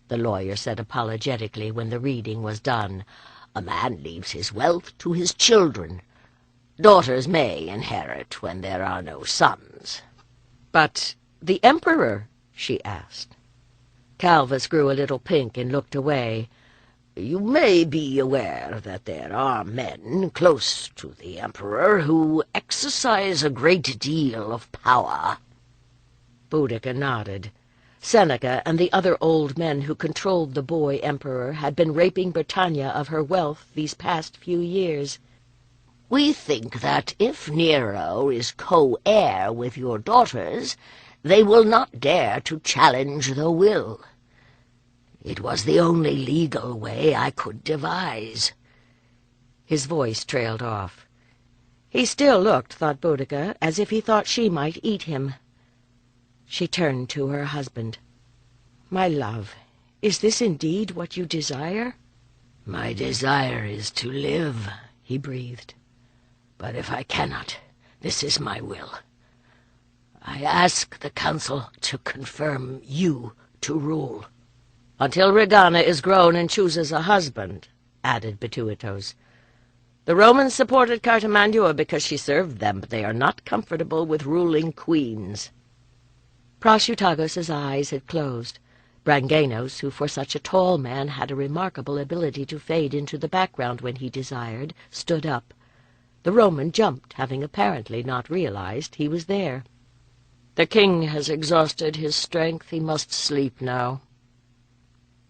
the lawyer said apologetically when the reading was done. A man leaves his wealth to his children. Daughters may inherit when there are no sons. "But the emperor?" she asked. Calvus grew a little pink and looked away. You may be aware that there are men close to the emperor who exercise a great deal of power. Boudica nodded. Seneca and the other old men who controlled the boy emperor had been raping Britannia of her wealth these past few years. We think that if Nero is co-heir with your daughters, they will not dare to challenge the will. It was the only legal way I could devise. His voice trailed off. He still looked, thought Boudica, as if he thought she might eat him. She turned to her husband. "My love, is this indeed what you desire?" My desire is to live, he breathed. But if I cannot, this is my will. I ask the council to confirm you to rule. "Until Regana is grown and chooses a husband," added Bituitos. "The Romans supported Cartimandua because she served them, but they are not comfortable with ruling queens." Prasutagus's eyes had closed. Branganos, who for such a tall man had a remarkable ability to fade into the background when he desired, stood up. The Roman jumped, having apparently not realized he was there. "The king has exhausted his strength. He must sleep now."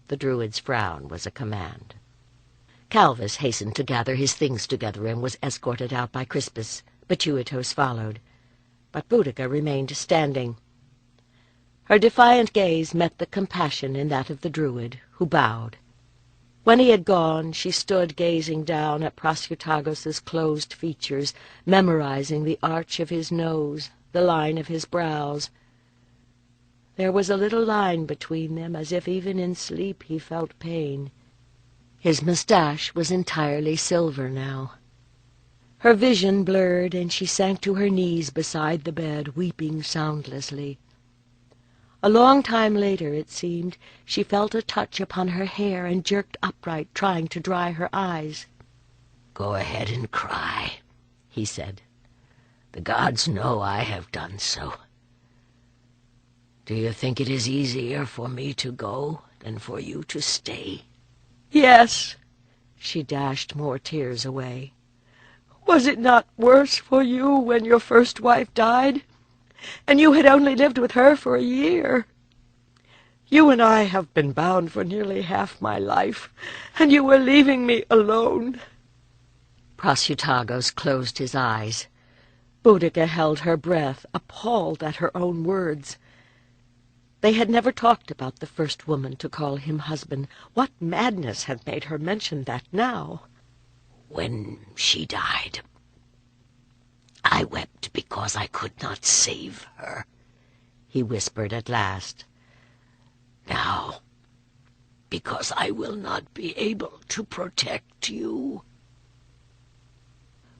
The Druid's frown was a command. Calvus hastened to gather his things together and was escorted out by Crispus. Bituitos followed. But Boudica remained standing. Her defiant gaze met the compassion in that of the Druid, who bowed. When he had gone, she stood gazing down at Prasutagus's closed features, memorizing the arch of his nose, the line of his brows. There was a little line between them, as if even in sleep he felt pain. His moustache was entirely silver now. Her vision blurred, and she sank to her knees beside the bed, weeping soundlessly. A long time later, it seemed, she felt a touch upon her hair and jerked upright, trying to dry her eyes. Go ahead and cry, he said. The gods know I have done so. Do you think it is easier for me to go than for you to stay? Yes. She dashed more tears away. Was it not worse for you when your first wife died? And you had only lived with her for a year. You and I have been bound for nearly half my life, and you were leaving me alone. Prasutagos closed his eyes. Boudica held her breath, appalled at her own words. They had never talked about the first woman to call him husband. What madness had made her mention that now? When she died, I wept because I could not save her, he whispered at last. Now, because I will not be able to protect you.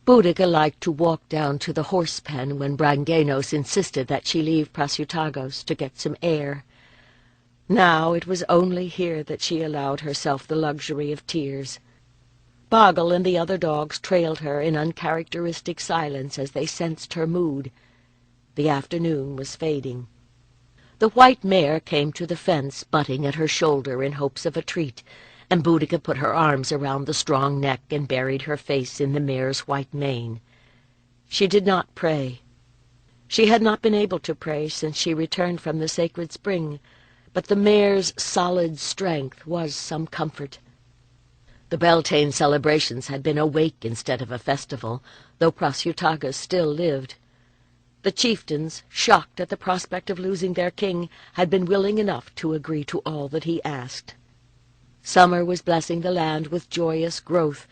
Boudica liked to walk down to the horse pen when Branganos insisted that she leave Prasutagos to get some air. Now it was only here that she allowed herself the luxury of tears. Boggle and the other dogs trailed her in uncharacteristic silence as they sensed her mood. The afternoon was fading. The white mare came to the fence, butting at her shoulder in hopes of a treat, and Boudica put her arms around the strong neck and buried her face in the mare's white mane. She did not pray. She had not been able to pray since she returned from the sacred spring, but the mare's solid strength was some comfort. The Beltane celebrations had been a wake instead of a festival, though Prasutagos still lived. The chieftains, shocked at the prospect of losing their king, had been willing enough to agree to all that he asked. Summer was blessing the land with joyous growth,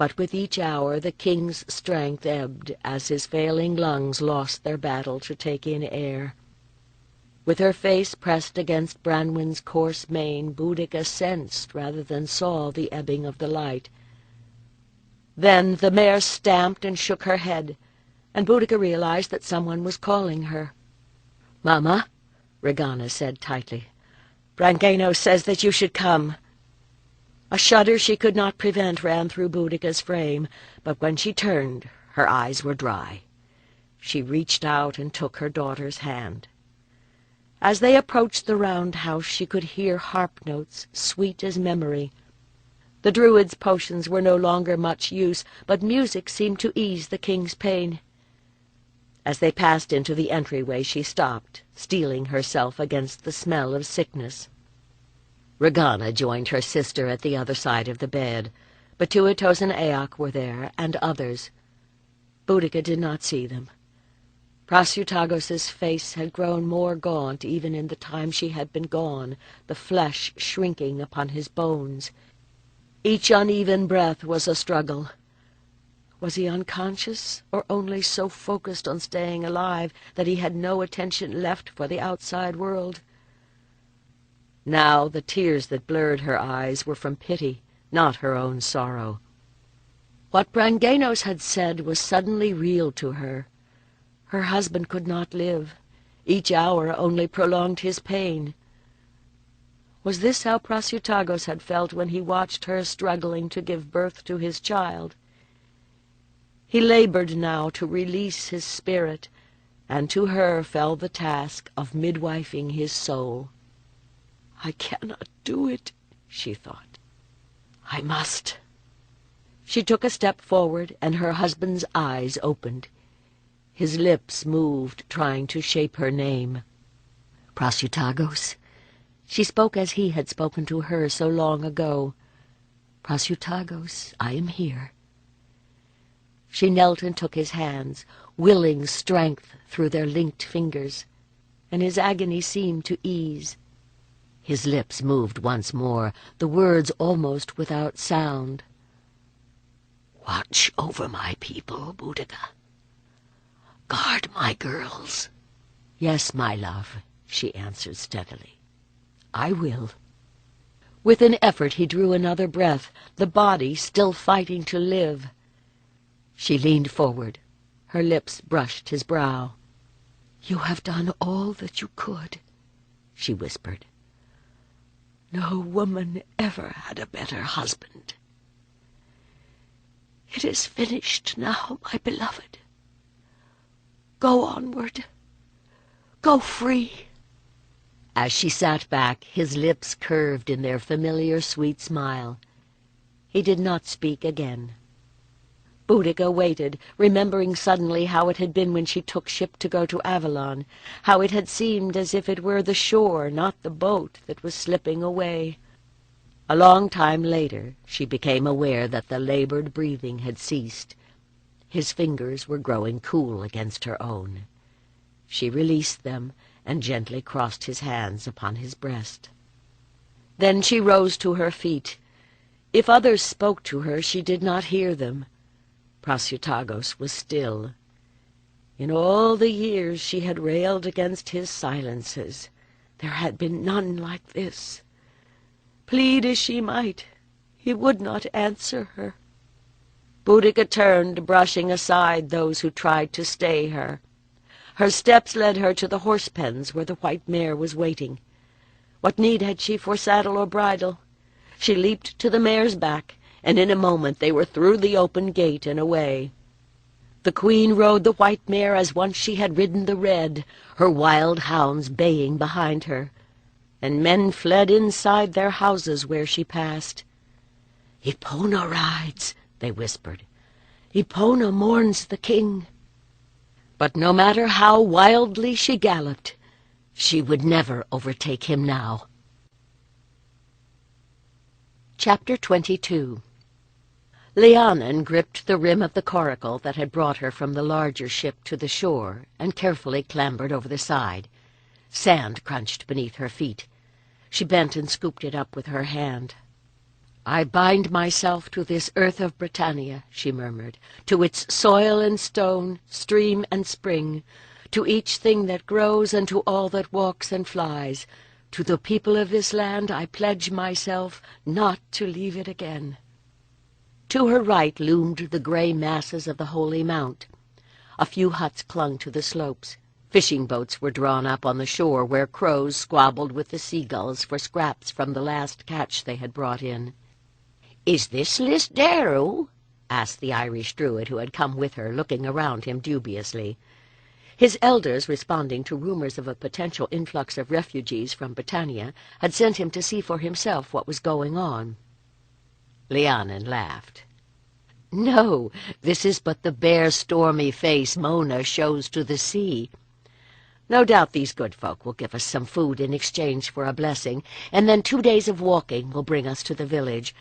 But with each hour the king's strength ebbed as his failing lungs lost their battle to take in air. With her face pressed against Branwen's coarse mane, Boudica sensed rather than saw the ebbing of the light. Then the mare stamped and shook her head, and Boudica realized that someone was calling her. "Mamma," Regana said tightly, "Brangano says that you should come." A shudder she could not prevent ran through Boudica's frame, but when she turned, her eyes were dry. She reached out and took her daughter's hand. As they approached the round house, she could hear harp notes, sweet as memory. The Druid's potions were no longer much use, but music seemed to ease the king's pain. As they passed into the entryway, she stopped, steeling herself against the smell of sickness. Regana joined her sister at the other side of the bed. Batuitos and Aoc were there, and others. Boudica did not see them. Prasutagos's face had grown more gaunt even in the time she had been gone, the flesh shrinking upon his bones. Each uneven breath was a struggle. Was he unconscious, or only so focused on staying alive that he had no attention left for the outside world? Now the tears that blurred her eyes were from pity, not her own sorrow. What Branganos had said was suddenly real to her. Her husband could not live. Each hour only prolonged his pain. Was this how Prasutagos had felt when he watched her struggling to give birth to his child? He labored now to release his spirit, and to her fell the task of midwifing his soul. "I cannot do it," she thought. "I must." She took a step forward, and her husband's eyes opened. His lips moved, trying to shape her name. "Prasutagos." She spoke as he had spoken to her so long ago. "Prasutagos, I am here." She knelt and took his hands, willing strength through their linked fingers, and his agony seemed to ease. His lips moved once more, the words almost without sound. "Watch over my people, Boudica. Guard my girls." "Yes, my love," she answered steadily. "I will." With an effort he drew another breath, the body still fighting to live. She leaned forward. Her lips brushed his brow. "You have done all that you could," she whispered. "No woman ever had a better husband. It is finished now, my beloved. Go onward. Go free." As she sat back, his lips curved in their familiar sweet smile. He did not speak again. Boudica waited, remembering suddenly how it had been when she took ship to go to Avalon, how it had seemed as if it were the shore, not the boat, that was slipping away. A long time later, she became aware that the labored breathing had ceased. His fingers were growing cool against her own. She released them and gently crossed his hands upon his breast. Then she rose to her feet. If others spoke to her, she did not hear them. Prasutagos was still. In all the years she had railed against his silences, there had been none like this. Plead as she might, he would not answer her. Boudica turned, brushing aside those who tried to stay her. Her steps led her to the horse pens where the white mare was waiting. What need had she for saddle or bridle? She leaped to the mare's back, and in a moment they were through the open gate and away. The queen rode the white mare as once she had ridden the red, her wild hounds baying behind her, and men fled inside their houses where she passed. "Epona rides," they whispered. "Epona mourns the king." But no matter how wildly she galloped, she would never overtake him now. Chapter 22. Lhiannon gripped the rim of the coracle that had brought her from the larger ship to the shore and carefully clambered over the side. Sand crunched beneath her feet. She bent and scooped it up with her hand. "I bind myself to this earth of Britannia," she murmured, "to its soil and stone, stream and spring, to each thing that grows and to all that walks and flies. To the people of this land I pledge myself not to leave it again." To her right loomed the grey masses of the Holy Mount. A few huts clung to the slopes. Fishing boats were drawn up on the shore where crows squabbled with the seagulls for scraps from the last catch they had brought in. "Is this Lhiannon?" asked the Irish Druid who had come with her, looking around him dubiously. His elders, responding to rumors of a potential influx of refugees from Britannia, had sent him to see for himself what was going on. Lhiannon laughed. "No, this is but the bare stormy face Mona shows to the sea. No doubt these good folk will give us some food in exchange for a blessing, and then 2 days of walking will bring us to the village.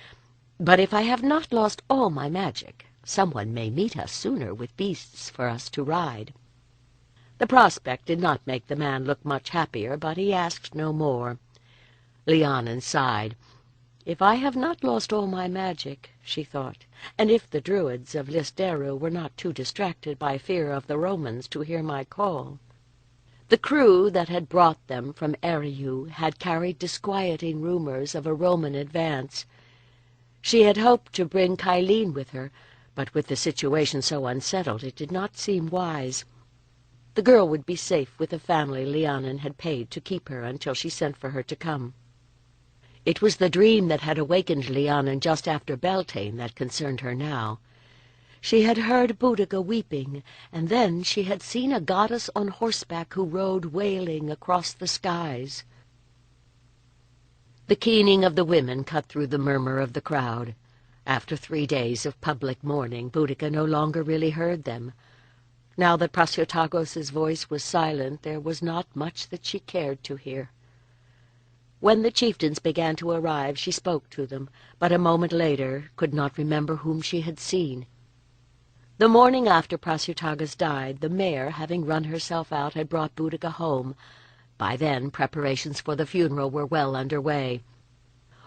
But if I have not lost all my magic, someone may meet us sooner with beasts for us to ride." The prospect did not make the man look much happier, but he asked no more. Lhiannon sighed. "If I have not lost all my magic," she thought, "and if the Druids of Lhiannon were not too distracted by fear of the Romans to hear my call." The crew that had brought them from Enraged had carried disquieting rumors of a Roman advance. She had hoped to bring Kylene with her, but with the situation so unsettled it did not seem wise. The girl would be safe with the family Lhiannon had paid to keep her until she sent for her to come. It was the dream that had awakened Lhiannon just after Beltane that concerned her now. She had heard Boudica weeping, and then she had seen a goddess on horseback who rode wailing across the skies. The keening of the women cut through the murmur of the crowd. After 3 days of public mourning, Boudica no longer really heard them. Now that Prasutagos's voice was silent, there was not much that she cared to hear. When the chieftains began to arrive, she spoke to them, but a moment later could not remember whom she had seen. The morning after Prasutagos died, the mare, having run herself out, had brought Boudica home. By then, preparations for the funeral were well under way.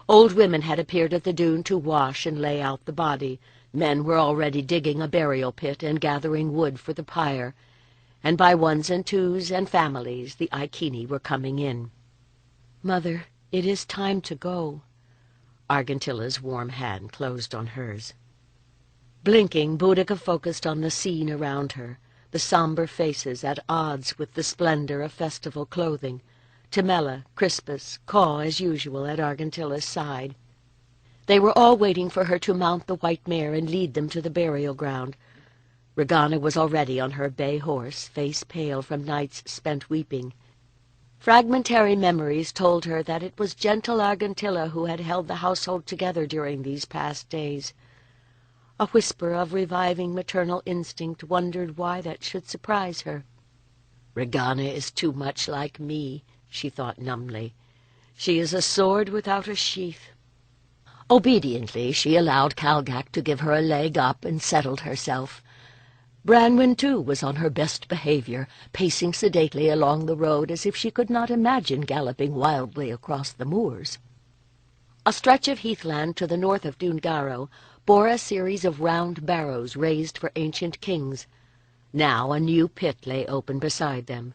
Old women had appeared at the dune to wash and lay out the body. Men were already digging a burial pit and gathering wood for the pyre, and by ones and twos and families the Iceni were coming in. "Mother, it is time to go." Argentilla's warm hand closed on hers. Blinking, Boudica focused on the scene around her, the somber faces at odds with the splendor of festival clothing. Timella, Crispus, Caw, as usual, at Argentilla's side. They were all waiting for her to mount the white mare and lead them to the burial ground. Regana was already on her bay horse, face pale from nights spent weeping. Fragmentary memories told her that it was gentle Argentilla who had held the household together during these past days. A whisper of reviving maternal instinct wondered why that should surprise her. "Regana is too much like me," she thought numbly. "She is a sword without a sheath." Obediently, she allowed Calgac to give her a leg up and settled herself. Branwen, too, was on her best behavior, pacing sedately along the road as if she could not imagine galloping wildly across the moors. A stretch of heathland to the north of Dungaro bore a series of round barrows raised for ancient kings. Now a new pit lay open beside them.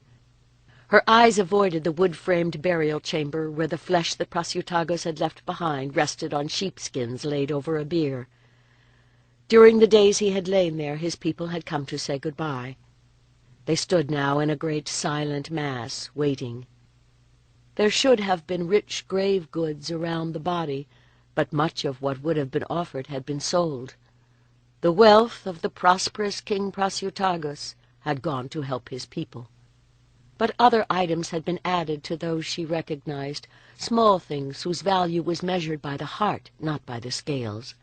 Her eyes avoided the wood-framed burial chamber where the flesh that Prasutagos had left behind rested on sheepskins laid over a bier. During the days he had lain there, his people had come to say goodbye. They stood now in a great silent mass, waiting. There should have been rich grave goods around the body, but much of what would have been offered had been sold. The wealth of the prosperous King Prasutagos had gone to help his people. But other items had been added to those she recognized, small things whose value was measured by the heart, not by the scales.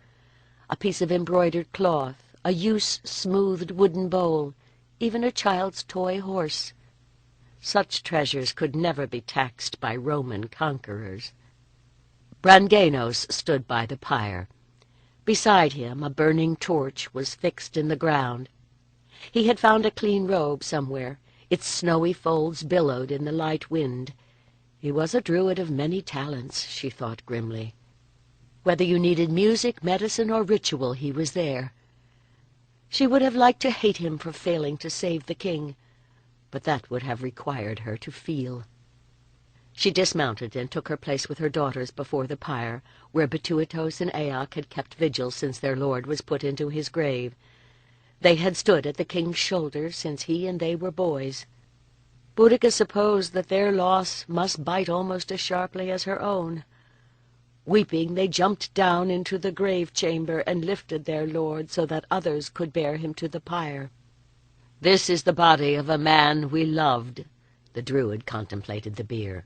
A piece of embroidered cloth, a use-smoothed wooden bowl, even a child's toy horse. Such treasures could never be taxed by Roman conquerors. Branganos stood by the pyre. Beside him a burning torch was fixed in the ground. He had found a clean robe somewhere. Its snowy folds billowed in the light wind. He was a druid of many talents, she thought grimly. Whether you needed music, medicine, or ritual, he was there. She would have liked to hate him for failing to save the king, but that would have required her to feel. She dismounted and took her place with her daughters before the pyre, where Bituitos and Aoc had kept vigil since their lord was put into his grave. They had stood at the king's shoulder since he and they were boys. Boudica supposed that their loss must bite almost as sharply as her own. Weeping, they jumped down into the grave chamber and lifted their lord so that others could bear him to the pyre. "This is the body of a man we loved," the Druid contemplated the bier.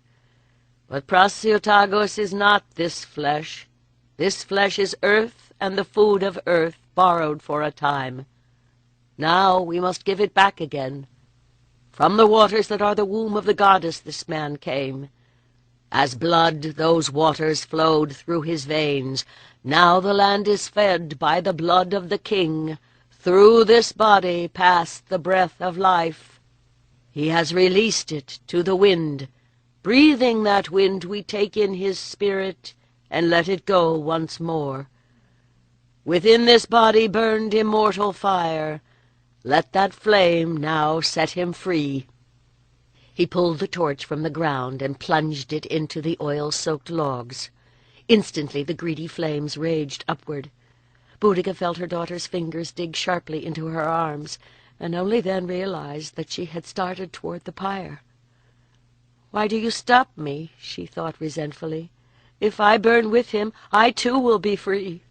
"But Prasiotagos is not this flesh. This flesh is earth and the food of earth, borrowed for a time. Now we must give it back again. From the waters that are the womb of the goddess this man came. As blood, those waters flowed through his veins. Now the land is fed by the blood of the king. Through this body passed the breath of life. He has released it to the wind. Breathing that wind, we take in his spirit and let it go once more. Within this body burned immortal fire. Let that flame now set him free." He pulled the torch from the ground and plunged it into the oil-soaked logs. Instantly the greedy flames raged upward. Boudica felt her daughter's fingers dig sharply into her arms, and only then realized that she had started toward the pyre. "Why do you stop me?" she thought resentfully. "If I burn with him, I too will be free."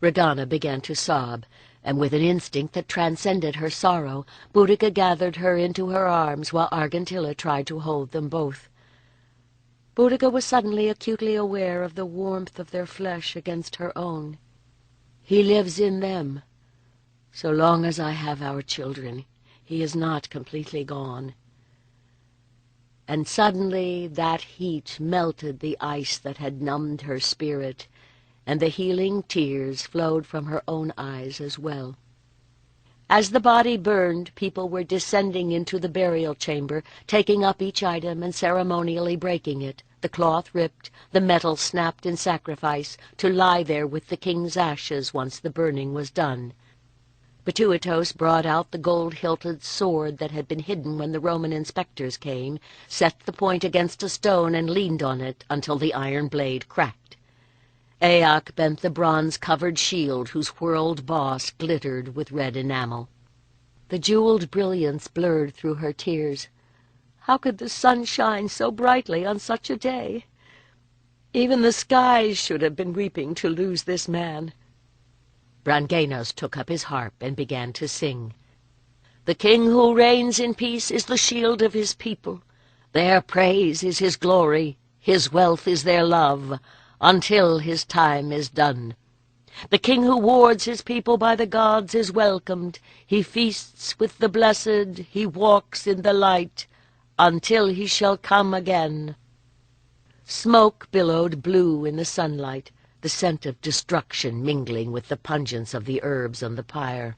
Regana began to sob, and with an instinct that transcended her sorrow, Boudica gathered her into her arms while Argentilla tried to hold them both. Boudica was suddenly acutely aware of the warmth of their flesh against her own. "He lives in them. So long as I have our children, he is not completely gone." And suddenly that heat melted the ice that had numbed her spirit, and the healing tears flowed from her own eyes as well. As the body burned, people were descending into the burial chamber, taking up each item and ceremonially breaking it, the cloth ripped, the metal snapped in sacrifice, to lie there with the king's ashes once the burning was done. Bituitos brought out the gold-hilted sword that had been hidden when the Roman inspectors came, set the point against a stone and leaned on it until the iron blade cracked. Aoc bent the bronze-covered shield whose whirled boss glittered with red enamel. The jeweled brilliance blurred through her tears. How could the sun shine so brightly on such a day? Even the skies should have been weeping to lose this man. Branganos took up his harp and began to sing. "The king who reigns in peace is the shield of his people. Their praise is his glory, his wealth is their love, until his time is done. The king who wards his people by the gods is welcomed. He feasts with the blessed, he walks in the light, until he shall come again." Smoke billowed blue in the sunlight, the scent of destruction mingling with the pungence of the herbs on the pyre.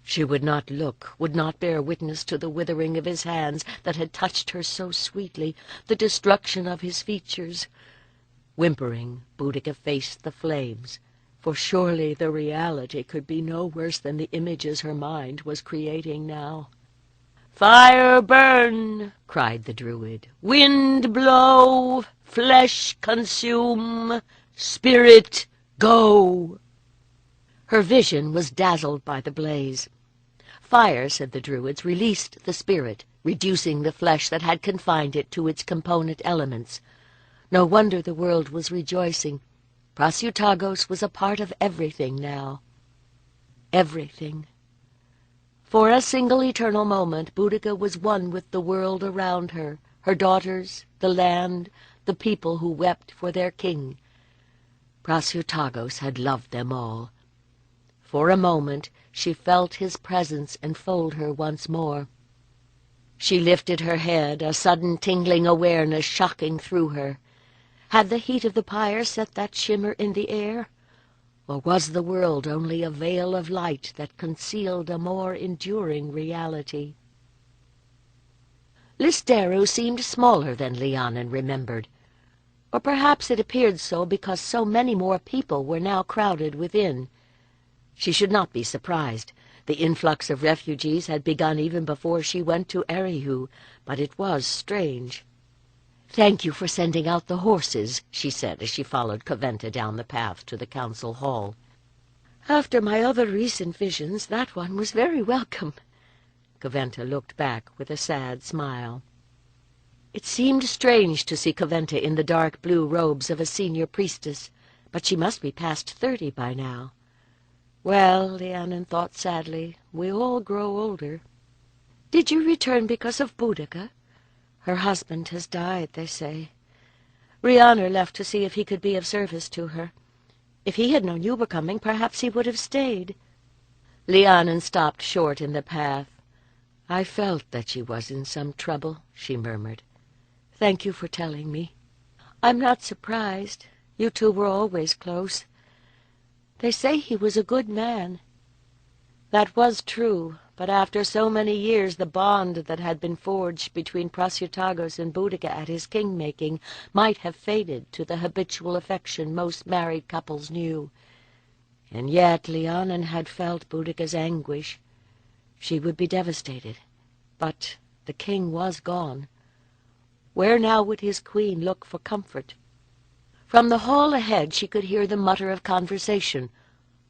She would not look, would not bear witness to the withering of his hands that had touched her so sweetly, the destruction of his features. Whimpering, Boudica faced the flames, for surely the reality could be no worse than the images her mind was creating now. "Fire burn!" cried the Druid. "Wind blow! Flesh consume! Spirit go!" Her vision was dazzled by the blaze. Fire, said the Druids, released the spirit, reducing the flesh that had confined it to its component elements. No wonder the world was rejoicing. Prasiotagos was a part of everything now. Everything. For a single eternal moment, Boudica was one with the world around her, her daughters, the land, the people who wept for their king. Prasiotagos had loved them all. For a moment she felt his presence enfold her once more. She lifted her head, a sudden tingling awareness shocking through her. Had the heat of the pyre set that shimmer in the air? Or was the world only a veil of light that concealed a more enduring reality? Listeru seemed smaller than Lhiannon remembered. Or perhaps it appeared so because so many more people were now crowded within. She should not be surprised. The influx of refugees had begun even before she went to Erihu, but it was strange. "Thank you for sending out the horses," she said as she followed Coventa down the path to the council hall. "After my other recent visions, that one was very welcome." Coventa looked back with a sad smile. It seemed strange to see Coventa in the dark blue robes of a senior priestess, but she must be past 30 by now. Well, Lhiannon thought sadly, we all grow older. "Did you return because of Boudica? Her husband has died, they say. Rhiannon left to see if he could be of service to her. If he had known you were coming, perhaps he would have stayed." Lhiannon stopped short in the path. "I felt that she was in some trouble," she murmured. "Thank you for telling me. I'm not surprised. You two were always close. They say he was a good man." That was true, but after so many years the bond that had been forged between Prasutagus and Boudica at his king-making might have faded to the habitual affection most married couples knew. And yet Lhiannon had felt Boudica's anguish. She would be devastated, but the king was gone. Where now would his queen look for comfort? From the hall ahead she could hear the mutter of conversation,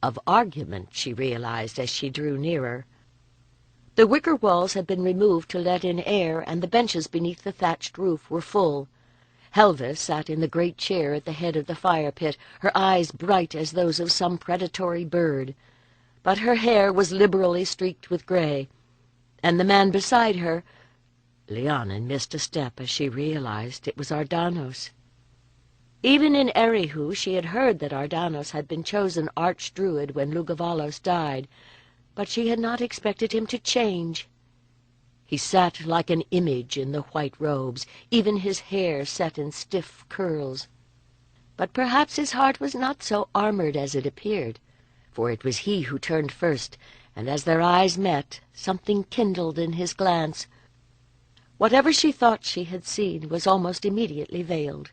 of argument, she realized as she drew nearer. The wicker walls had been removed to let in air, and the benches beneath the thatched roof were full. Helva sat in the great chair at the head of the fire-pit, her eyes bright as those of some predatory bird. But her hair was liberally streaked with gray, and the man beside her— Lhiannon missed a step as she realized it was Ardanos. Even in Erihu she had heard that Ardanos had been chosen archdruid when Lugavalos died, but she had not expected him to change. He sat like an image in the white robes, even his hair set in stiff curls. But perhaps his heart was not so armored as it appeared, for it was he who turned first, and as their eyes met, something kindled in his glance. Whatever she thought she had seen was almost immediately veiled.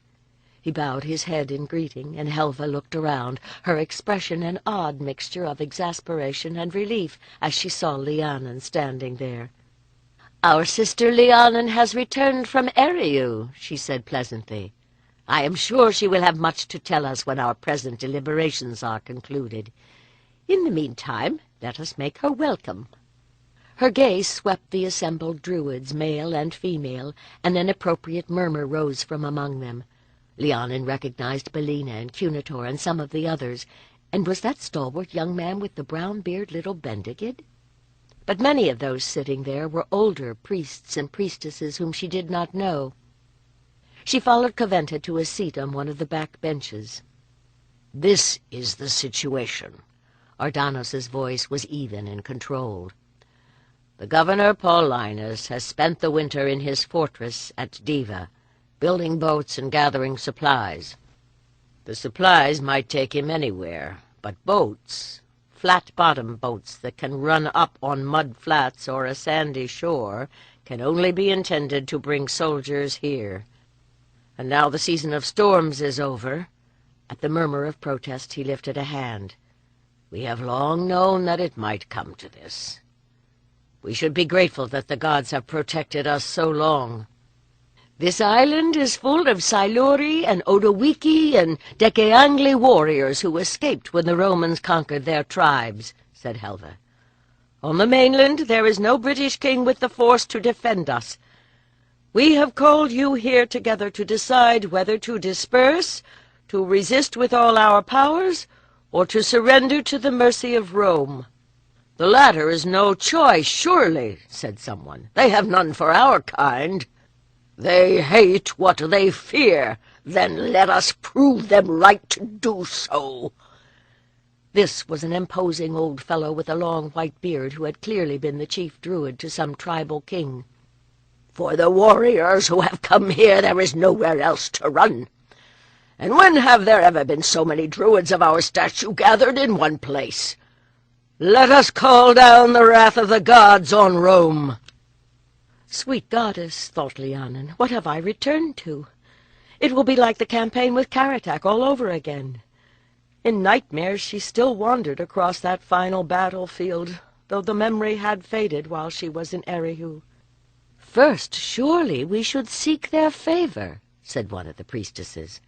He bowed his head in greeting, and Helva looked around, her expression an odd mixture of exasperation and relief as she saw Lhiannon standing there. "Our sister Lhiannon has returned from Eriu," she said pleasantly. "I am sure she will have much to tell us when our present deliberations are concluded. In the meantime, let us make her welcome." Her gaze swept the assembled Druids, male and female, and an appropriate murmur rose from among them. Lhiannon recognized Bellina and Cunitor and some of the others, and was that stalwart young man with the brown beard little Bendigid? But many of those sitting there were older priests and priestesses whom she did not know. She followed Coventa to a seat on one of the back benches. "This is the situation." Ardanos's voice was even and controlled. "The governor, Paulinus, has spent the winter in his fortress at Diva, building boats and gathering supplies. The supplies might take him anywhere, but boats, flat-bottom boats that can run up on mud flats or a sandy shore, can only be intended to bring soldiers here. And now the season of storms is over." At the murmur of protest he lifted a hand. "We have long known that it might come to this. We should be grateful that the gods have protected us so long. This island is full of Siluri and Odowiki and Dekeangli warriors who escaped when the Romans conquered their tribes," said Helva. "On the mainland there is no British king with the force to defend us. We have called you here together to decide whether to disperse, to resist with all our powers, or to surrender to the mercy of Rome." "The latter is no choice, surely," said someone. "They have none for our kind." "They hate what they fear. Then let us prove them right to do so." This was an imposing old fellow with a long white beard who had clearly been the chief druid to some tribal king. "For the warriors who have come here there is nowhere else to run. And when have there ever been so many druids of our stature gathered in one place? Let us call down the wrath of the gods on Rome." Sweet goddess, thought Lhiannon, what have I returned to? It will be like the campaign with Karatak all over again. In nightmares she still wandered across that final battlefield, though the memory had faded while she was in Erihu. "First, surely we should seek their favor," said one of the priestesses.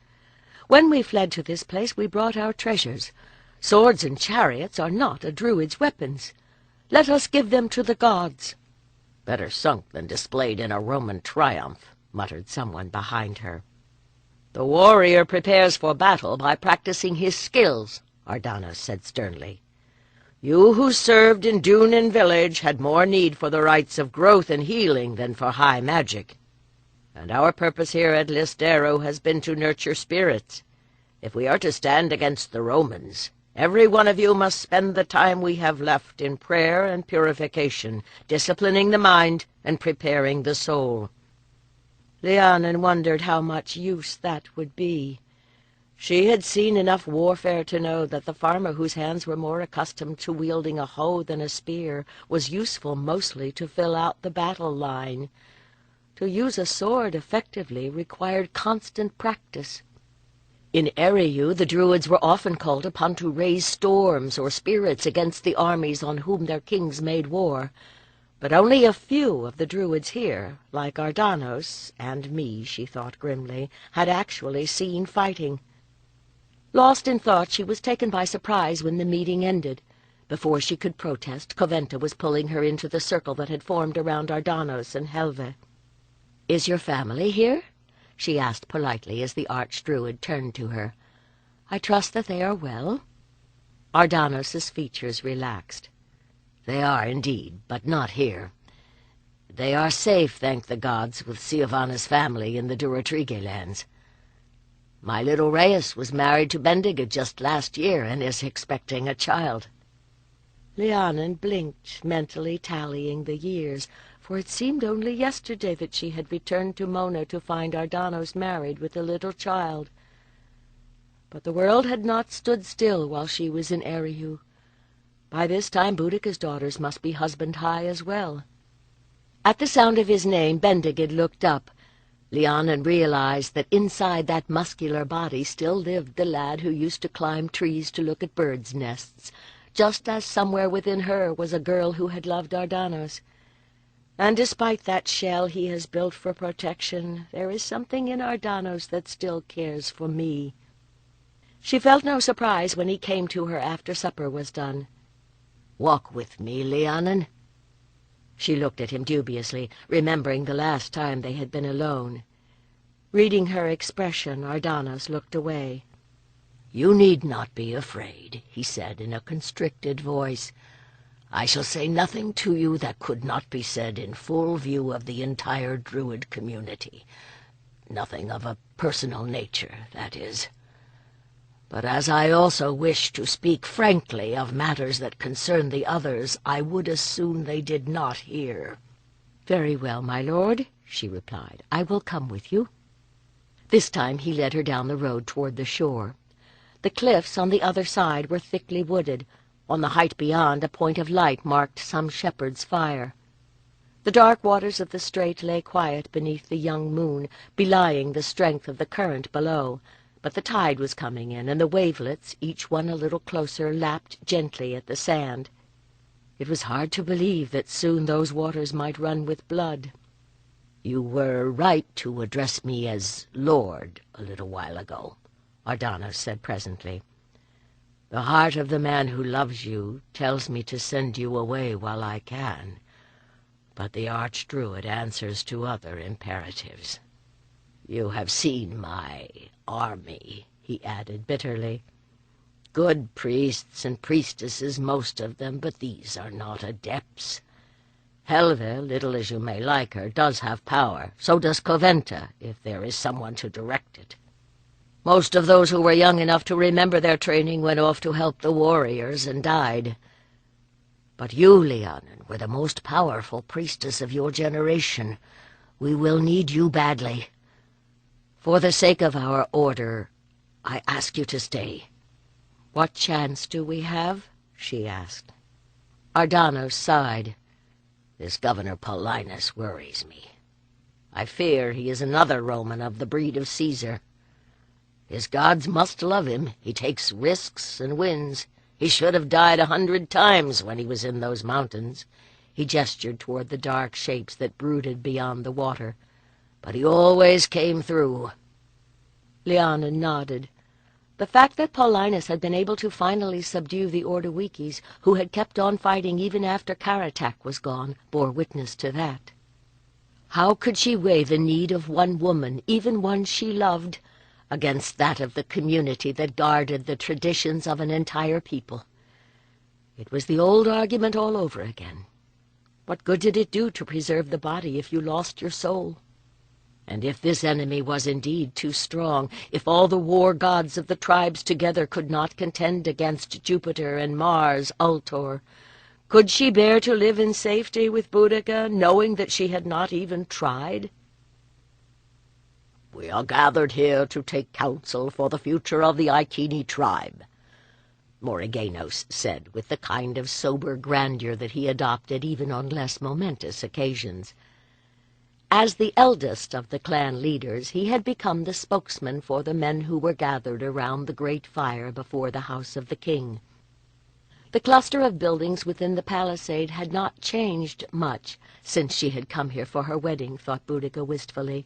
"When we fled to this place we brought our treasures. Swords and chariots are not a druid's weapons. Let us give them to the gods." "Better sunk than displayed in a Roman triumph," muttered someone behind her. "The warrior prepares for battle by practicing his skills," Ardanos said sternly. "You who served in Dunan village had more need for the rites of growth and healing than for high magic. And our purpose here at Listero has been to nurture spirits. If we are to stand against the Romans, every one of you must spend the time we have left in prayer and purification, disciplining the mind and preparing the soul." Lhiannon wondered how much use that would be. She had seen enough warfare to know that the farmer whose hands were more accustomed to wielding a hoe than a spear was useful mostly to fill out the battle line. To use a sword effectively required constant practice. In Eriu, the Druids were often called upon to raise storms or spirits against the armies on whom their kings made war. But only a few of the Druids here, like Ardanos, and me, she thought grimly, had actually seen fighting. Lost in thought, she was taken by surprise when the meeting ended. Before she could protest, Coventa was pulling her into the circle that had formed around Ardanos and Helve. "Is your family here?" she asked politely as the Archdruid turned to her. "I trust that they are well." Ardanos's features relaxed. "They are indeed, but not here. They are safe, thank the gods, with Siavana's family in the Durotrigue lands. My little Reyes was married to Bendiga just last year and is expecting a child." Lhiannon blinked, mentally tallying the years, for it seemed only yesterday that she had returned to Mona to find Ardanos married with a little child. But the world had not stood still while she was in Eriu. By this time Boudica's daughters must be husband-high as well. At the sound of his name, Bendigid looked up. Lhiannon realized that inside that muscular body still lived the lad who used to climb trees to look at birds' nests, just as somewhere within her was a girl who had loved Ardanos. And despite that shell he has built for protection, there is something in Ardanos that still cares for me. She felt no surprise when he came to her after supper was done. "Walk with me, Lhiannon." She looked at him dubiously, remembering the last time they had been alone. Reading her expression, Ardanos looked away. "You need not be afraid," he said in a constricted voice. "I shall say nothing to you that could not be said in full view of the entire Druid community. Nothing of a personal nature, that is. But as I also wish to speak frankly of matters that concern the others, I would as soon they did not hear." "Very well, my lord," she replied. "I will come with you." This time he led her down the road toward the shore. The cliffs on the other side were thickly wooded. On the height beyond, a point of light marked some shepherd's fire. The dark waters of the strait lay quiet beneath the young moon, belying the strength of the current below. But the tide was coming in, and the wavelets, each one a little closer, lapped gently at the sand. It was hard to believe that soon those waters might run with blood. "You were right to address me as Lord a little while ago," Ardanos said presently. "The heart of the man who loves you tells me to send you away while I can, but the Archdruid answers to other imperatives. You have seen my army," he added bitterly. "Good priests and priestesses, most of them, but these are not adepts. Helve, little as you may like her, does have power. So does Coventa, if there is someone to direct it. Most of those who were young enough to remember their training went off to help the warriors and died. But you, Lhiannon, were the most powerful priestess of your generation. We will need you badly. For the sake of our order, I ask you to stay." "What chance do we have?" she asked. Ardanos sighed. "This Governor Paulinus worries me. I fear he is another Roman of the breed of Caesar. His gods must love him. He takes risks and wins. He should have died 100 times when he was in those mountains." He gestured toward the dark shapes that brooded beyond the water. "But he always came through." Lhiannon nodded. The fact that Paulinus had been able to finally subdue the Ordowikis, who had kept on fighting even after Karatak was gone, bore witness to that. How could she weigh the need of one woman, even one she loved, against that of the community that guarded the traditions of an entire people? It was the old argument all over again. What good did it do to preserve the body if you lost your soul? And if this enemy was indeed too strong, if all the war gods of the tribes together could not contend against Jupiter and Mars, Ultor, could she bear to live in safety with Boudica, knowing that she had not even tried? "We are gathered here to take counsel for the future of the Iceni tribe," Morriganos said, with the kind of sober grandeur that he adopted even on less momentous occasions. As the eldest of the clan leaders, he had become the spokesman for the men who were gathered around the great fire before the house of the king. The cluster of buildings within the palisade had not changed much since she had come here for her wedding, thought Boudica wistfully.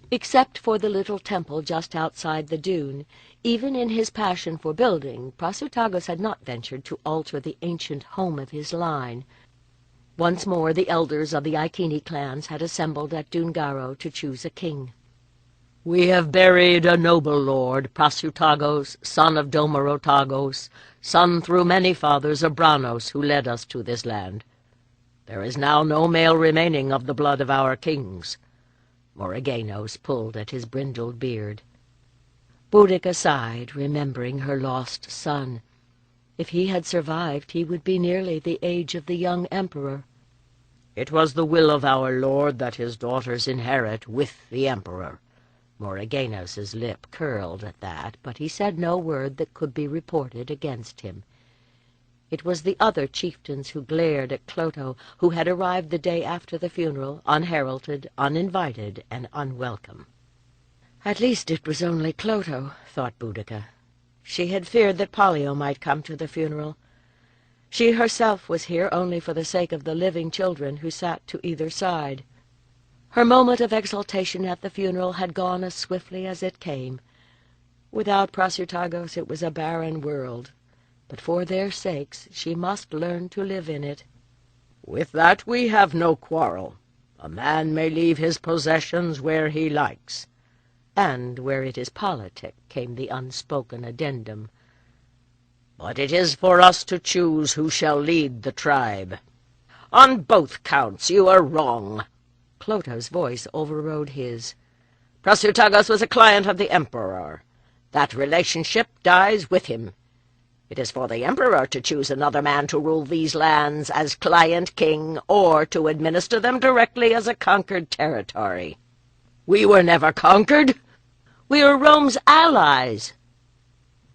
Except for the little temple just outside the dune, even in his passion for building, Prasutagus had not ventured to alter the ancient home of his line. Once more the elders of the Iceni clans had assembled at Dungaro to choose a king. "We have buried a noble lord, Prasutagos, son of Domarotagos, son through many fathers of Branos, who led us to this land. There is now no male remaining of the blood of our kings." Morriganos pulled at his brindled beard. Boudica sighed, remembering her lost son. If he had survived, he would be nearly the age of the young emperor. "It was the will of our lord that his daughters inherit with the emperor." Morriganos's lip curled at that, but he said no word that could be reported against him. It was the other chieftains who glared at Clotho, who had arrived the day after the funeral, unheralded, uninvited, and unwelcome. At least it was only Clotho, thought Boudica. She had feared that Pollio might come to the funeral. She herself was here only for the sake of the living children who sat to either side. Her moment of exultation at the funeral had gone as swiftly as it came. Without Prasutagos it was a barren world, but for their sakes she must learn to live in it. "With that we have no quarrel. A man may leave his possessions where he likes." And where it is politic, came the unspoken addendum. "But it is for us to choose who shall lead the tribe. On both counts you are wrong." Clotho's voice overrode his. "Prasutagos was a client of the emperor. That relationship dies with him. It is for the emperor to choose another man to rule these lands as client king, or to administer them directly as a conquered territory. We were never conquered. We are Rome's allies."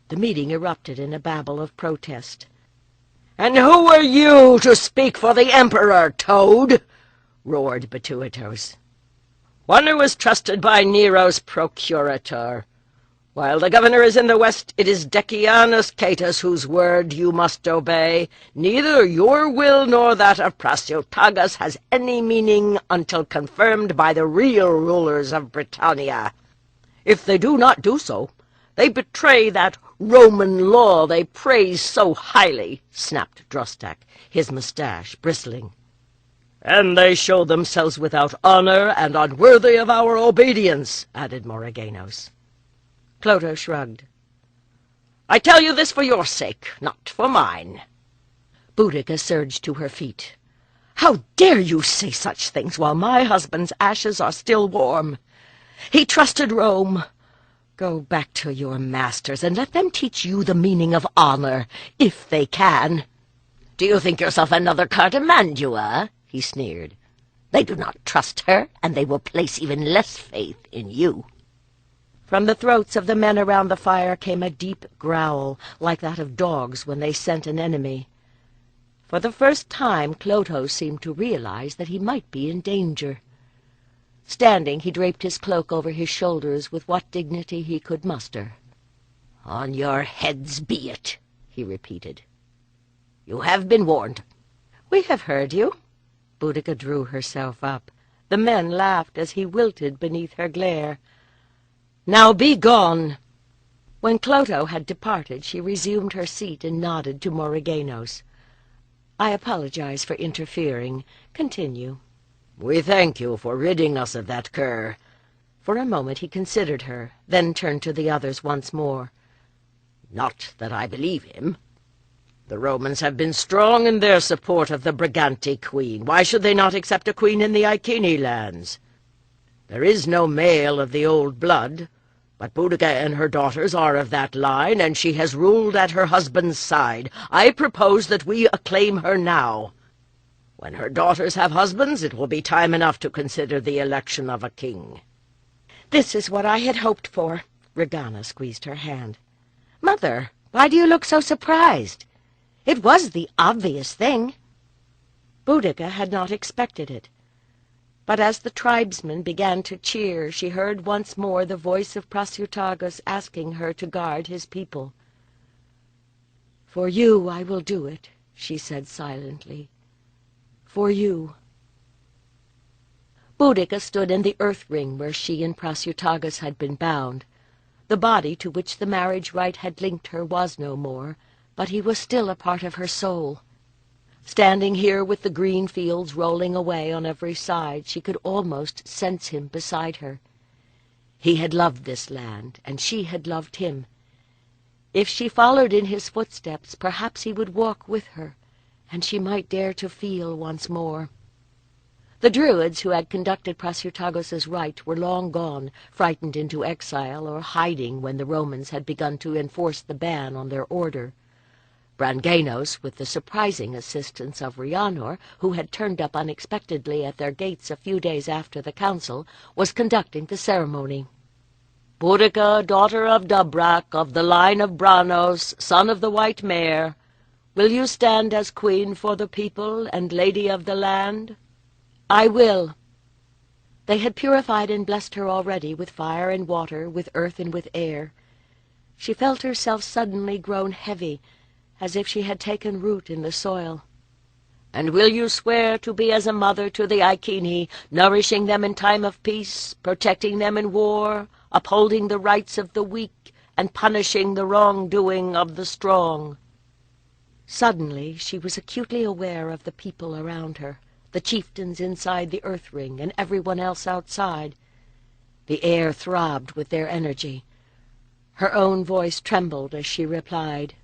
The meeting erupted in a babble of protest. "And who are you to speak for the emperor, toad?" roared Batuitos. "One who was trusted by Nero's procurator. While the governor is in the west, it is Decianus Catus whose word you must obey. Neither your will nor that of Prasutagus has any meaning until confirmed by the real rulers of Britannia. If they do not do so, they betray that Roman law they praise so highly," snapped Drostak, his moustache bristling. "And they show themselves without honor and unworthy of our obedience," added Morriganos. Clotho shrugged. "I tell you this for your sake, not for mine." Boudica surged to her feet. "How dare you say such things while my husband's ashes are still warm? He trusted Rome. Go back to your masters and let them teach you the meaning of honor, if they can. Do you think yourself another Cartimandua?" he sneered. "They do not trust her, and they will place even less faith in you." From the throats of the men around the fire came a deep growl, like that of dogs when they scent an enemy. For the first time, Clotho seemed to realize that he might be in danger. Standing, he draped his cloak over his shoulders with what dignity he could muster. "On your heads be it," he repeated. "You have been warned." "We have heard you." Boudica drew herself up. The men laughed as he wilted beneath her glare. "Now be gone!" When Clotho had departed, she resumed her seat and nodded to Morriganos. "I apologize for interfering. Continue." "We thank you for ridding us of that cur." For a moment he considered her, then turned to the others once more. "Not that I believe him. The Romans have been strong in their support of the Briganti queen. Why should they not accept a queen in the Iceni lands? There is no male of the old blood, but Boudica and her daughters are of that line, and she has ruled at her husband's side. I propose that we acclaim her now. When her daughters have husbands, it will be time enough to consider the election of a king." "This is what I had hoped for." Regana squeezed her hand. "Mother, why do you look so surprised? It was the obvious thing." Boudica had not expected it. But as the tribesmen began to cheer, she heard once more the voice of Prasutagus asking her to guard his people. "For you I will do it," she said silently. "For you." Boudica stood in the earth ring where she and Prasutagus had been bound. The body to which the marriage rite had linked her was no more, but he was still a part of her soul. Standing here with the green fields rolling away on every side, she could almost sense him beside her. He had loved this land, and she had loved him. If she followed in his footsteps, perhaps he would walk with her, and she might dare to feel once more. The Druids who had conducted Prasutagus's rite were long gone, frightened into exile or hiding when the Romans had begun to enforce the ban on their order. Branganos, with the surprising assistance of Rhiannon, who had turned up unexpectedly at their gates a few days after the council, was conducting the ceremony. "Boudica, daughter of Dubrak, of the line of Branos, son of the White Mare, will you stand as queen for the people and lady of the land?" "I will." They had purified and blessed her already with fire and water, with earth and with air. She felt herself suddenly grown heavy, as if she had taken root in the soil. "And will you swear to be as a mother to the Iceni, nourishing them in time of peace, protecting them in war, upholding the rights of the weak, and punishing the wrongdoing of the strong?" Suddenly she was acutely aware of the people around her, the chieftains inside the earth ring and everyone else outside. The air throbbed with their energy. Her own voice trembled as she replied,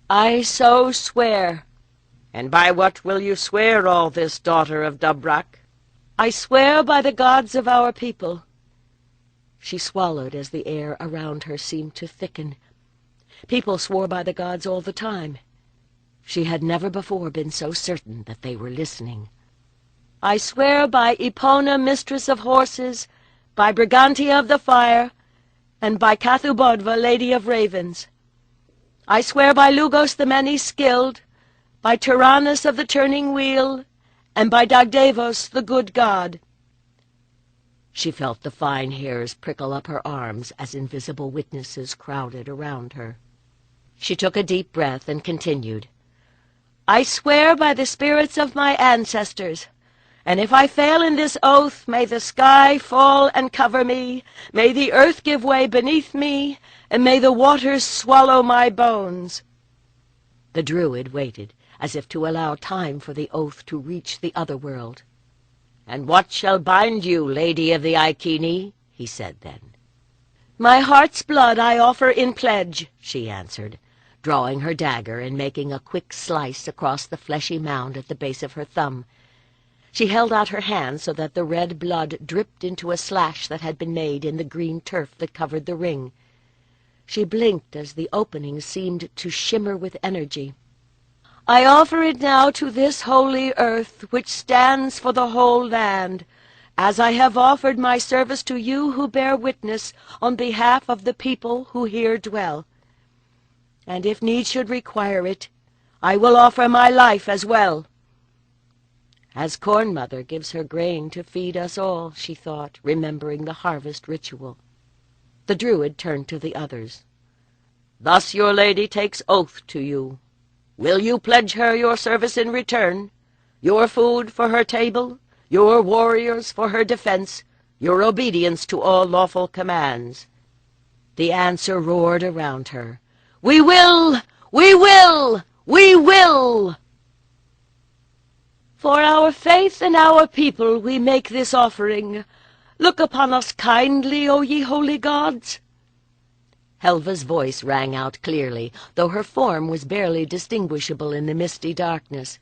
"I so swear." "And by what will you swear all this, daughter of Dubrak?" "I swear by the gods of our people." She swallowed as the air around her seemed to thicken. People swore by the gods all the time. She had never before been so certain that they were listening. "I swear by Epona, mistress of horses, by Brigantia of the fire, and by Cathubodva, lady of ravens. I swear by Lugos the many-skilled, by Tyrannus of the turning wheel, and by Dagdevos, the good god." She felt the fine hairs prickle up her arms as invisible witnesses crowded around her. She took a deep breath and continued, "I swear by the spirits of my ancestors, and if I fail in this oath, may the sky fall and cover me, may the earth give way beneath me, and may the waters swallow my bones." The Druid waited, as if to allow time for the oath to reach the other world. "And what shall bind you, lady of the Iceni?" he said then. "My heart's blood I offer in pledge," she answered, drawing her dagger and making a quick slice across the fleshy mound at the base of her thumb. She held out her hand so that the red blood dripped into a slash that had been made in the green turf that covered the ring. She blinked as the opening seemed to shimmer with energy. "I offer it now to this holy earth, which stands for the whole land, as I have offered my service to you who bear witness on behalf of the people who here dwell. And if need should require it, I will offer my life as well." As Corn Mother gives her grain to feed us all, she thought, remembering the harvest ritual. The Druid turned to the others. Thus your lady takes oath to you. Will you pledge her your service in return? Your food for her table, your warriors for her defense, your obedience to all lawful commands? The answer roared around her. We will! We will! We will! For our faith and our people we make this offering. Look upon us kindly, O ye holy gods. Helva's voice rang out clearly, though her form was barely distinguishable in the misty darkness.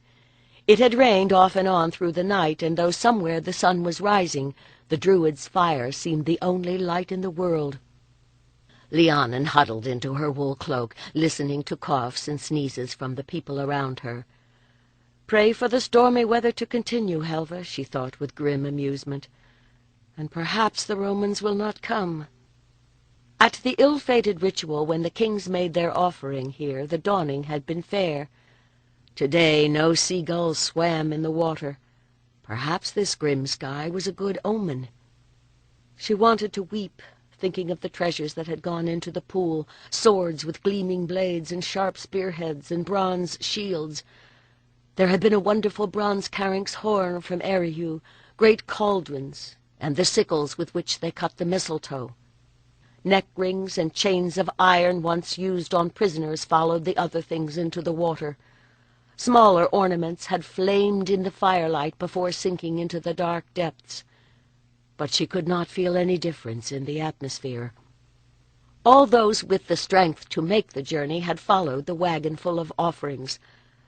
It had rained off and on through the night, and though somewhere the sun was rising, the Druid's fire seemed the only light in the world. Lhiannon huddled into her wool cloak, listening to coughs and sneezes from the people around her. Pray for the stormy weather to continue, Helva, she thought with grim amusement, and perhaps the Romans will not come. At the ill-fated ritual, when the kings made their offering here, the dawning had been fair. Today no seagulls swam in the water. Perhaps this grim sky was a good omen. She wanted to weep, thinking of the treasures that had gone into the pool, swords with gleaming blades and sharp spearheads and bronze shields. There had been a wonderful bronze caryx horn from Eriu, great cauldrons, and the sickles with which they cut the mistletoe. Neck rings and chains of iron once used on prisoners followed the other things into the water. Smaller ornaments had flamed in the firelight before sinking into the dark depths. But she could not feel any difference in the atmosphere. All those with the strength to make the journey had followed the wagon full of offerings.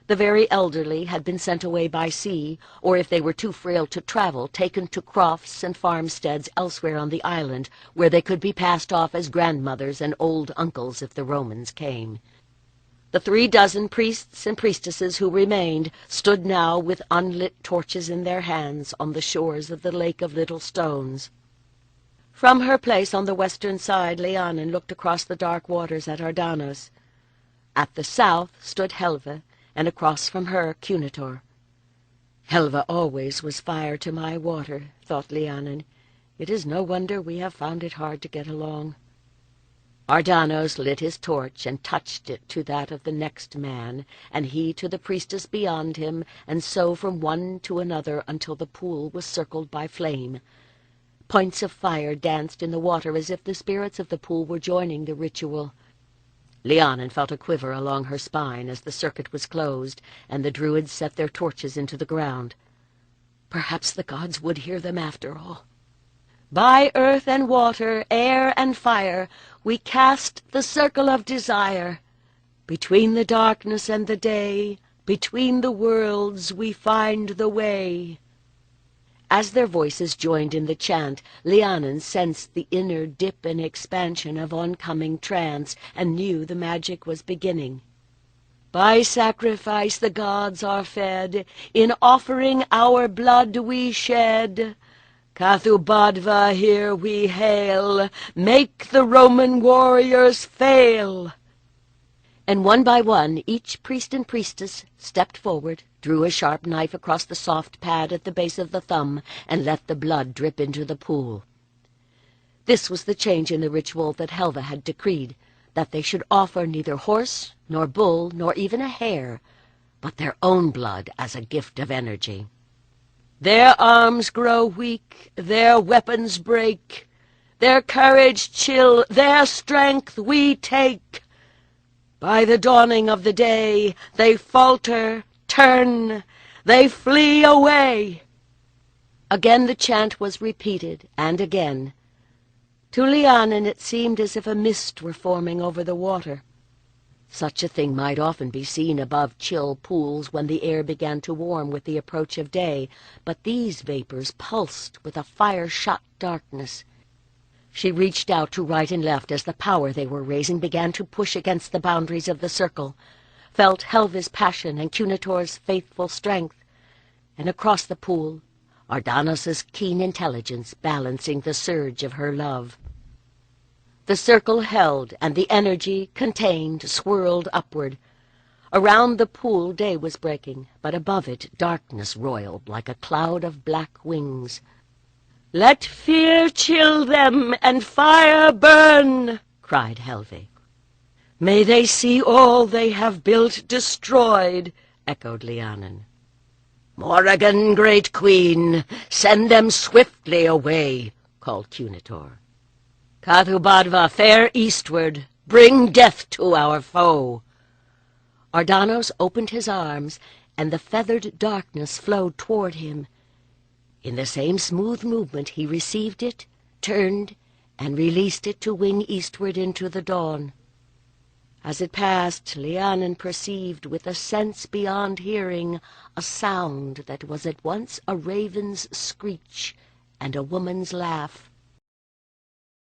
The very elderly had been sent away by sea, or if they were too frail to travel, taken to crofts and farmsteads elsewhere on the island, where they could be passed off as grandmothers and old uncles if the Romans came. The 36 priests and priestesses who remained stood now with unlit torches in their hands on the shores of the Lake of Little Stones. From her place on the western side, Lhiannon looked across the dark waters at Ardanos. At the south stood Helva, and across from her Cunitor. Helva always was fire to my water, thought Lhiannon. It is no wonder we have found it hard to get along. Ardanos lit his torch and touched it to that of the next man, and he to the priestess beyond him, and so from one to another until the pool was circled by flame. Points of fire danced in the water as if the spirits of the pool were joining the ritual. Lhiannon felt a quiver along her spine as the circuit was closed, and the Druids set their torches into the ground. Perhaps the gods would hear them after all. By earth and water, air and fire, we cast the circle of desire. Between the darkness and the day, between the worlds, we find the way. As their voices joined in the chant, Lhiannon sensed the inner dip and expansion of oncoming trance, and knew the magic was beginning. By sacrifice the gods are fed, in offering our blood we shed. Cathubadva here we hail, make the Roman warriors fail. And one by one, each priest and priestess stepped forward, drew a sharp knife across the soft pad at the base of the thumb, and let the blood drip into the pool. This was the change in the ritual that Helva had decreed, that they should offer neither horse, nor bull, nor even a hare, but their own blood as a gift of energy. Their arms grow weak, their weapons break, their courage chill, their strength we take. By the dawning of the day, they falter, turn, they flee away. Again the chant was repeated, and again. To Lhiannon it seemed as if a mist were forming over the water. Such a thing might often be seen above chill pools when the air began to warm with the approach of day, but these vapors pulsed with a fire-shot darkness. She reached out to right and left as the power they were raising began to push against the boundaries of the circle, felt Helva's passion and Cunitor's faithful strength, and across the pool, Ardanos's keen intelligence balancing the surge of her love. The circle held, and the energy, contained, swirled upward. Around the pool day was breaking, but above it darkness roiled like a cloud of black wings. "Let fear chill them, and fire burn!" cried Helve. "May they see all they have built destroyed!" echoed Lhiannon. "Morrigan, great queen, send them swiftly away," called Cunitor. "Cathubadva, fare eastward! Bring death to our foe!" Ardanos opened his arms, and the feathered darkness flowed toward him. In the same smooth movement he received it, turned, and released it to wing eastward into the dawn. As it passed, Lhiannon perceived with a sense beyond hearing a sound that was at once a raven's screech and a woman's laugh.